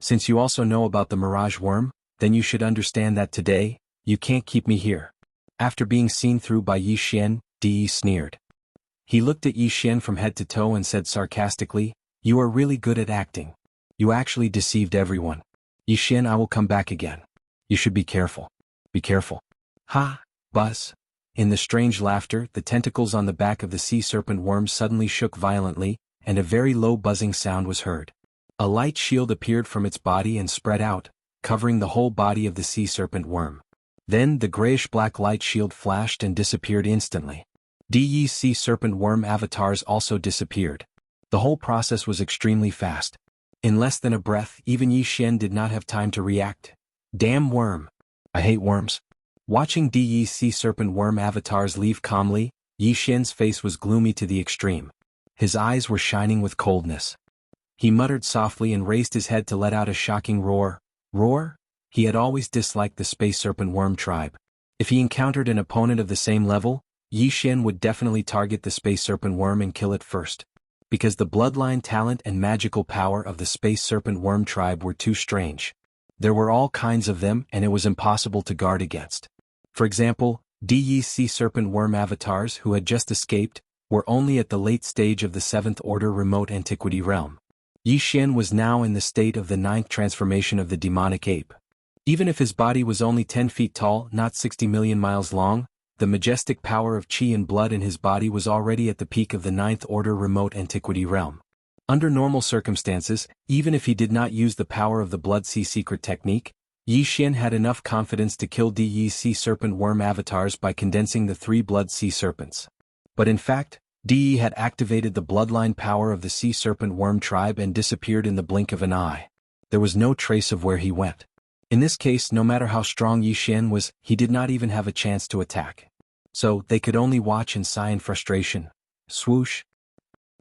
Since you also know about the mirage worm, then you should understand that today, you can't keep me here." After being seen through by Yi Xian, DE sneered. He looked at Yi Xian from head to toe and said sarcastically, "You are really good at acting. You actually deceived everyone. Yi Xian, I will come back again. You should be careful. Be careful." Ha! Buzz. In the strange laughter, the tentacles on the back of the sea serpent worm suddenly shook violently, and a very low buzzing sound was heard. A light shield appeared from its body and spread out, covering the whole body of the sea serpent worm. Then the grayish-black light shield flashed and disappeared instantly. DE's sea serpent worm avatars also disappeared. The whole process was extremely fast. In less than a breath, even Yi Xian did not have time to react. Damn worm. I hate worms. Watching DE's sea serpent worm avatars leave calmly, Yi Xian's face was gloomy to the extreme. His eyes were shining with coldness. He muttered softly and raised his head to let out a shocking roar. Roar? He had always disliked the space serpent worm tribe. If he encountered an opponent of the same level, Yi Xian would definitely target the space serpent worm and kill it first. Because the bloodline talent and magical power of the space serpent worm tribe were too strange. There were all kinds of them and it was impossible to guard against. For example, DE's sea serpent worm avatars who had just escaped, were only at the late stage of the 7th order remote antiquity realm. Yi Xian was now in the state of the 9th transformation of the demonic ape. Even if his body was only 10 feet tall, not 60 million miles long, the majestic power of chi and blood in his body was already at the peak of the 9th order remote antiquity realm. Under normal circumstances, even if he did not use the power of the blood sea secret technique, Yi Xian had enough confidence to kill DE's sea serpent worm avatars by condensing the 3 blood sea serpents. But in fact, DE had activated the bloodline power of the sea serpent worm tribe and disappeared in the blink of an eye. There was no trace of where he went. In this case, no matter how strong Yi Xian was, he did not even have a chance to attack. So, they could only watch and sigh in frustration. Swoosh.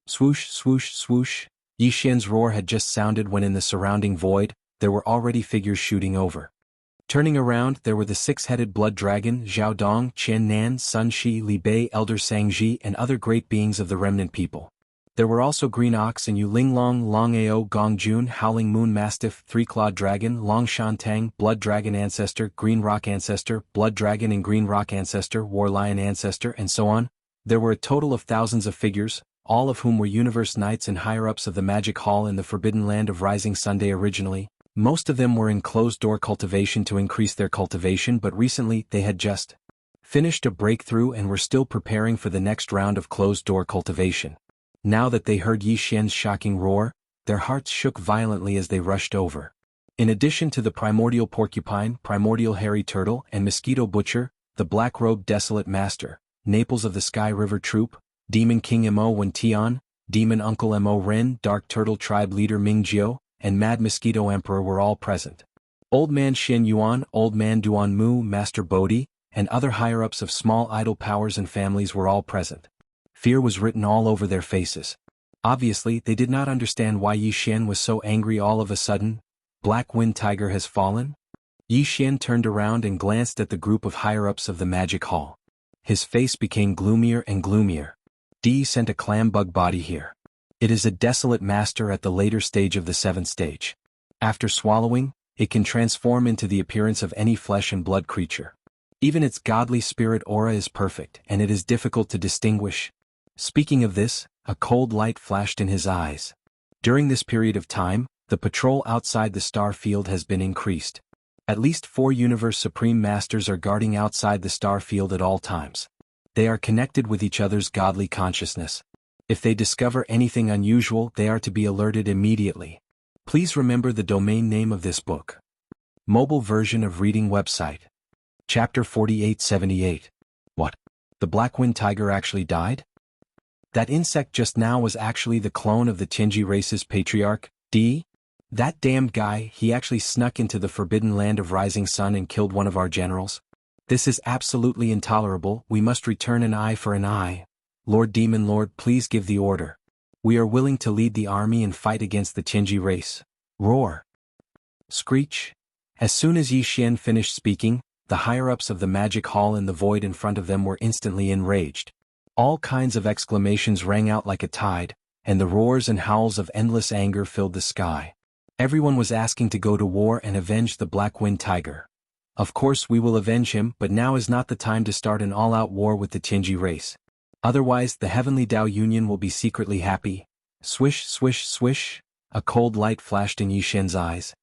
Swoosh, swoosh, swoosh. Yi Xian's roar had just sounded when in the surrounding void, there were already figures shooting over. Turning around, there were the 6-headed blood dragon, Zhao Dong, Qian Nan, Sun Shi, Li Bei, Elder Sangji, and other great beings of the remnant people. There were also Green Ox and Yu Linglong, Long Ao, Gong Jun, Howling Moon Mastiff, 3-Clawed Dragon, Long Shan Tang, Blood Dragon Ancestor, Green Rock Ancestor, Blood Dragon and Green Rock Ancestor, War Lion Ancestor, and so on. There were a total of thousands of figures, all of whom were Universe Knights and higher-ups of the Magic Hall in the Forbidden Land of Rising Sunday originally. Most of them were in closed-door cultivation to increase their cultivation, but recently they had just finished a breakthrough and were still preparing for the next round of closed-door cultivation. Now that they heard Yi Xian's shocking roar, their hearts shook violently as they rushed over. In addition to the primordial porcupine, primordial hairy turtle, and mosquito butcher, the black-robed desolate master, Naples of the Sky River Troop, Demon King Mo Wen Tian, Demon Uncle Mo Ren, Dark Turtle Tribe Leader Ming Jiao, and Mad Mosquito Emperor were all present. Old Man Xin Yuan, Old Man Duan Mu, Master Bodhi, and other higher-ups of small idol powers and families were all present. Fear was written all over their faces. Obviously, they did not understand why Yi Xian was so angry all of a sudden. Black Wind Tiger has fallen? Yi Xian turned around and glanced at the group of higher-ups of the Magic Hall. His face became gloomier and gloomier. D sent a clam bug body here. It is a desolate master at the later stage of the 7th stage. After swallowing, it can transform into the appearance of any flesh and blood creature. Even its godly spirit aura is perfect, and it is difficult to distinguish. Speaking of this, a cold light flashed in his eyes. During this period of time, the patrol outside the star field has been increased. At least 4 Universe Supreme Masters are guarding outside the star field at all times. They are connected with each other's godly consciousness. If they discover anything unusual, they are to be alerted immediately. Please remember the domain name of this book. Mobile version of reading website. Chapter 4878. What? The Black Wind Tiger actually died? That insect just now was actually the clone of the Tianji race's patriarch, D? That damned guy, he actually snuck into the Forbidden Land of Rising Sun and killed one of our generals. This is absolutely intolerable. We must return an eye for an eye. Lord Demon Lord, please give the order. We are willing to lead the army and fight against the Tianji race. Roar. Screech. As soon as Yi Xian finished speaking, the higher-ups of the Magic Hall in the void in front of them were instantly enraged. All kinds of exclamations rang out like a tide, and the roars and howls of endless anger filled the sky. Everyone was asking to go to war and avenge the Black Wind Tiger. Of course we will avenge him, but now is not the time to start an all-out war with the Tianji race. Otherwise the Heavenly Tao Union will be secretly happy. Swish, swish, swish. A cold light flashed in Yi Xian's eyes.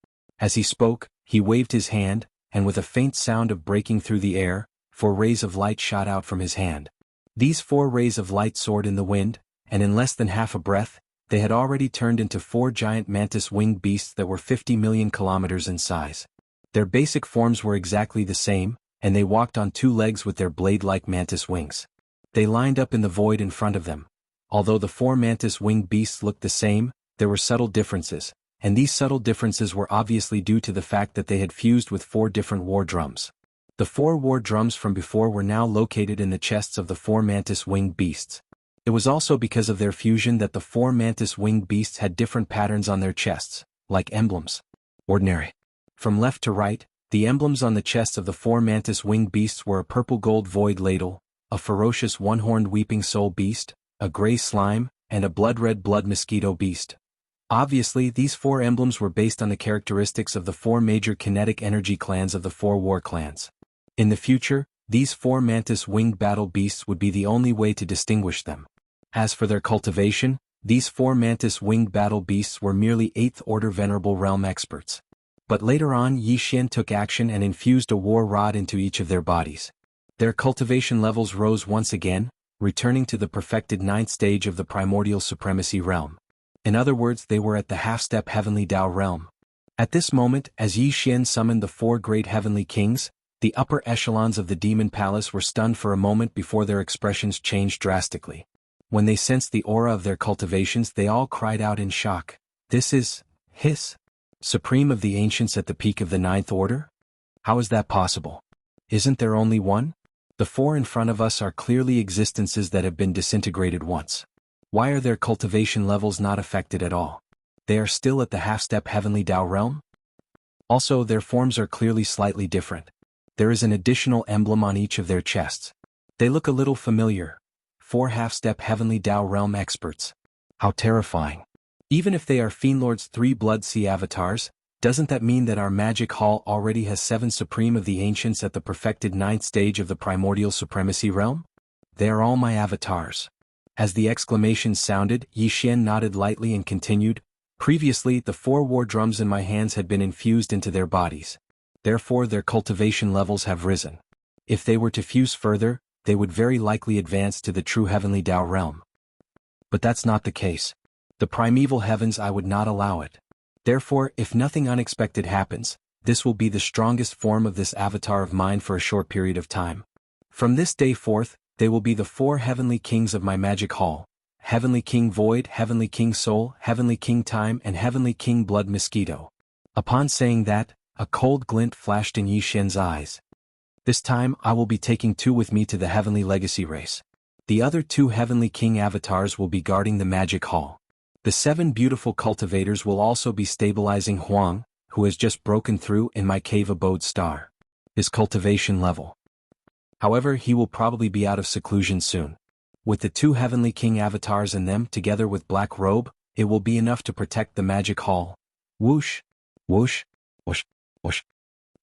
As he spoke, he waved his hand, and with a faint sound of breaking through the air, 4 rays of light shot out from his hand. These 4 rays of light soared in the wind, and in less than half a breath, they had already turned into 4 giant mantis-winged beasts that were 50 million kilometers in size. Their basic forms were exactly the same, and they walked on 2 legs with their blade-like mantis wings. They lined up in the void in front of them. Although the 4 mantis-winged beasts looked the same, there were subtle differences, and these subtle differences were obviously due to the fact that they had fused with 4 different war drums. The 4 war drums from before were now located in the chests of the 4 mantis-winged beasts. It was also because of their fusion that the 4 mantis-winged beasts had different patterns on their chests, like emblems. Ordinary. From left to right, the emblems on the chests of the 4 mantis-winged beasts were a purple-gold void ladle, a ferocious one-horned weeping soul beast, a gray slime, and a blood-red blood mosquito beast. Obviously, these 4 emblems were based on the characteristics of the 4 major kinetic energy clans of the 4 war clans. In the future, these 4 mantis-winged battle beasts would be the only way to distinguish them. As for their cultivation, these 4 mantis-winged battle beasts were merely 8th order Venerable Realm experts. But later on Yi Xian took action and infused a war rod into each of their bodies. Their cultivation levels rose once again, returning to the perfected 9th stage of the primordial supremacy realm. In other words, they were at the half-step heavenly Tao realm. At this moment, as Yi Xian summoned the 4 great heavenly kings, the upper echelons of the demon palace were stunned for a moment before their expressions changed drastically. When they sensed the aura of their cultivations, they all cried out in shock. This is, Hiss, Supreme of the Ancients at the peak of the 9th order? How is that possible? Isn't there only one? The 4 in front of us are clearly existences that have been disintegrated once. Why are their cultivation levels not affected at all? They are still at the half-step heavenly Tao realm? Also, their forms are clearly slightly different. There is an additional emblem on each of their chests. They look a little familiar. 4 half-step heavenly Tao realm experts. How terrifying. Even if they are Fiendlord's 3 Blood Sea avatars, doesn't that mean that our magic hall already has 7 Supreme of the Ancients at the perfected 9th stage of the primordial supremacy realm? They are all my avatars. As the exclamation sounded, Yi Xian nodded lightly and continued, "Previously, the 4 war drums in my hands had been infused into their bodies. Therefore their cultivation levels have risen. If they were to fuse further, they would very likely advance to the true heavenly Tao realm. But that's not the case. The primeval heavens, I would not allow it. Therefore, if nothing unexpected happens, this will be the strongest form of this avatar of mine for a short period of time. From this day forth, they will be the 4 heavenly kings of my magic hall: Heavenly King Void, Heavenly King Soul, Heavenly King Time, and Heavenly King Blood Mosquito." Upon saying that, a cold glint flashed in Yi Xian's eyes. "This time I will be taking 2 with me to the heavenly legacy race. The other 2 heavenly king avatars will be guarding the magic hall. The 7 beautiful cultivators will also be stabilizing Huang, who has just broken through in my cave abode star. His cultivation level. However, he will probably be out of seclusion soon. With the 2 heavenly king avatars in them together with Black Robe, it will be enough to protect the magic hall." Whoosh, whoosh, whoosh, whoosh.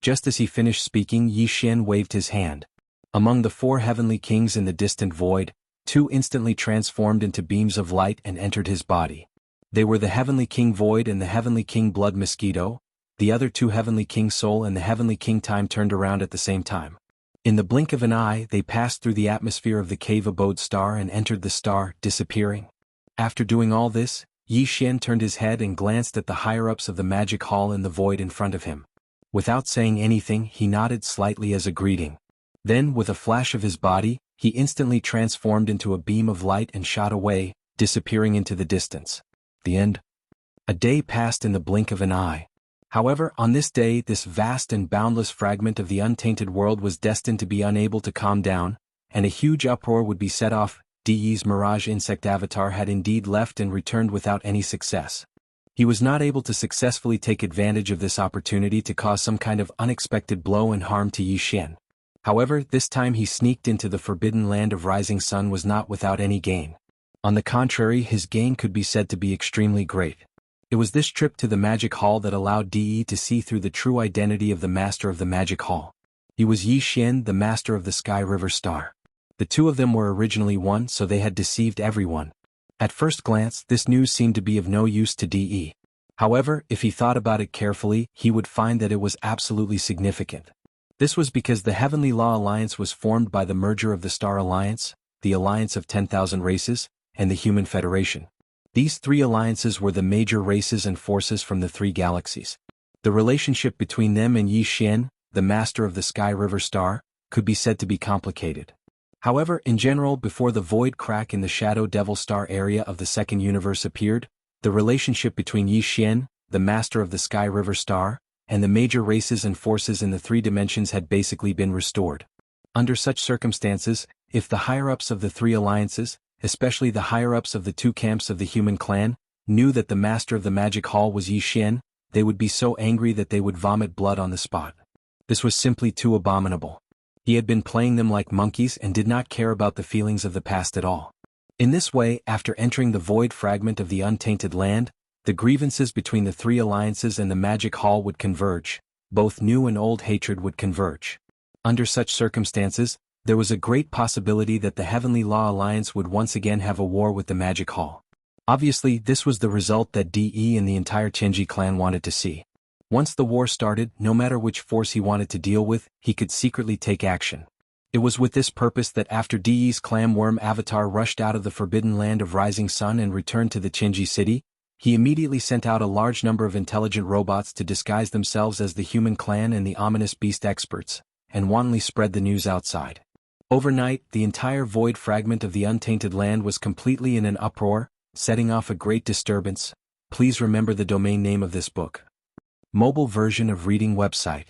Just as he finished speaking, Yi Xian waved his hand. Among the 4 heavenly kings in the distant void, 2 instantly transformed into beams of light and entered his body. They were the Heavenly King Void and the Heavenly King Blood Mosquito. The other 2 Heavenly King Soul and the Heavenly King Time turned around at the same time. In the blink of an eye, they passed through the atmosphere of the cave abode star and entered the star, disappearing. After doing all this, Yi Xian turned his head and glanced at the higher-ups of the magic hall in the void in front of him. Without saying anything, he nodded slightly as a greeting. Then, with a flash of his body, he instantly transformed into a beam of light and shot away, disappearing into the distance. The end. A day passed in the blink of an eye. However, on this day, this vast and boundless fragment of the untainted world was destined to be unable to calm down, and a huge uproar would be set off. De's Mirage Insect Avatar had indeed left and returned without any success. He was not able to successfully take advantage of this opportunity to cause some kind of unexpected blow and harm to Yi Xian. However, this time he sneaked into the forbidden land of Rising Sun was not without any gain. On the contrary, his gain could be said to be extremely great. It was this trip to the Magic Hall that allowed De to see through the true identity of the Master of the Magic Hall. He was Yi Xian, the Master of the Sky River Star. The 2 of them were originally one, so they had deceived everyone. At first glance, this news seemed to be of no use to De. However, if he thought about it carefully, he would find that it was absolutely significant. This was because the Heavenly Law Alliance was formed by the merger of the Star Alliance, the Alliance of 10,000 Races, and the Human Federation. These 3 alliances were the major races and forces from the 3 galaxies. The relationship between them and Yi Xian, the Master of the Sky River Star, could be said to be complicated. However, in general, before the void crack in the Shadow Devil Star area of the second universe appeared, the relationship between Yi Xian, the Master of the Sky River Star, and the major races and forces in the 3 dimensions had basically been restored. Under such circumstances, if the higher-ups of the 3 alliances, especially the higher-ups of the 2 camps of the human clan, knew that the Master of the Magic Hall was Yi Xian, they would be so angry that they would vomit blood on the spot. This was simply too abominable. He had been playing them like monkeys and did not care about the feelings of the past at all. In this way, after entering the void fragment of the untainted land, the grievances between the 3 alliances and the Magic Hall would converge. Both new and old hatred would converge. Under such circumstances, there was a great possibility that the Heavenly Law Alliance would once again have a war with the Magic Hall. Obviously, this was the result that De and the entire Chenji clan wanted to see. Once the war started, no matter which force he wanted to deal with, he could secretly take action. It was with this purpose that after De's clamworm avatar rushed out of the forbidden land of Rising Sun and returned to the Chenji city, he immediately sent out a large number of intelligent robots to disguise themselves as the human clan and the ominous beast experts, and wantonly spread the news outside. Overnight, the entire void fragment of the untainted land was completely in an uproar, setting off a great disturbance. Please remember the domain name of this book. Mobile version of reading website.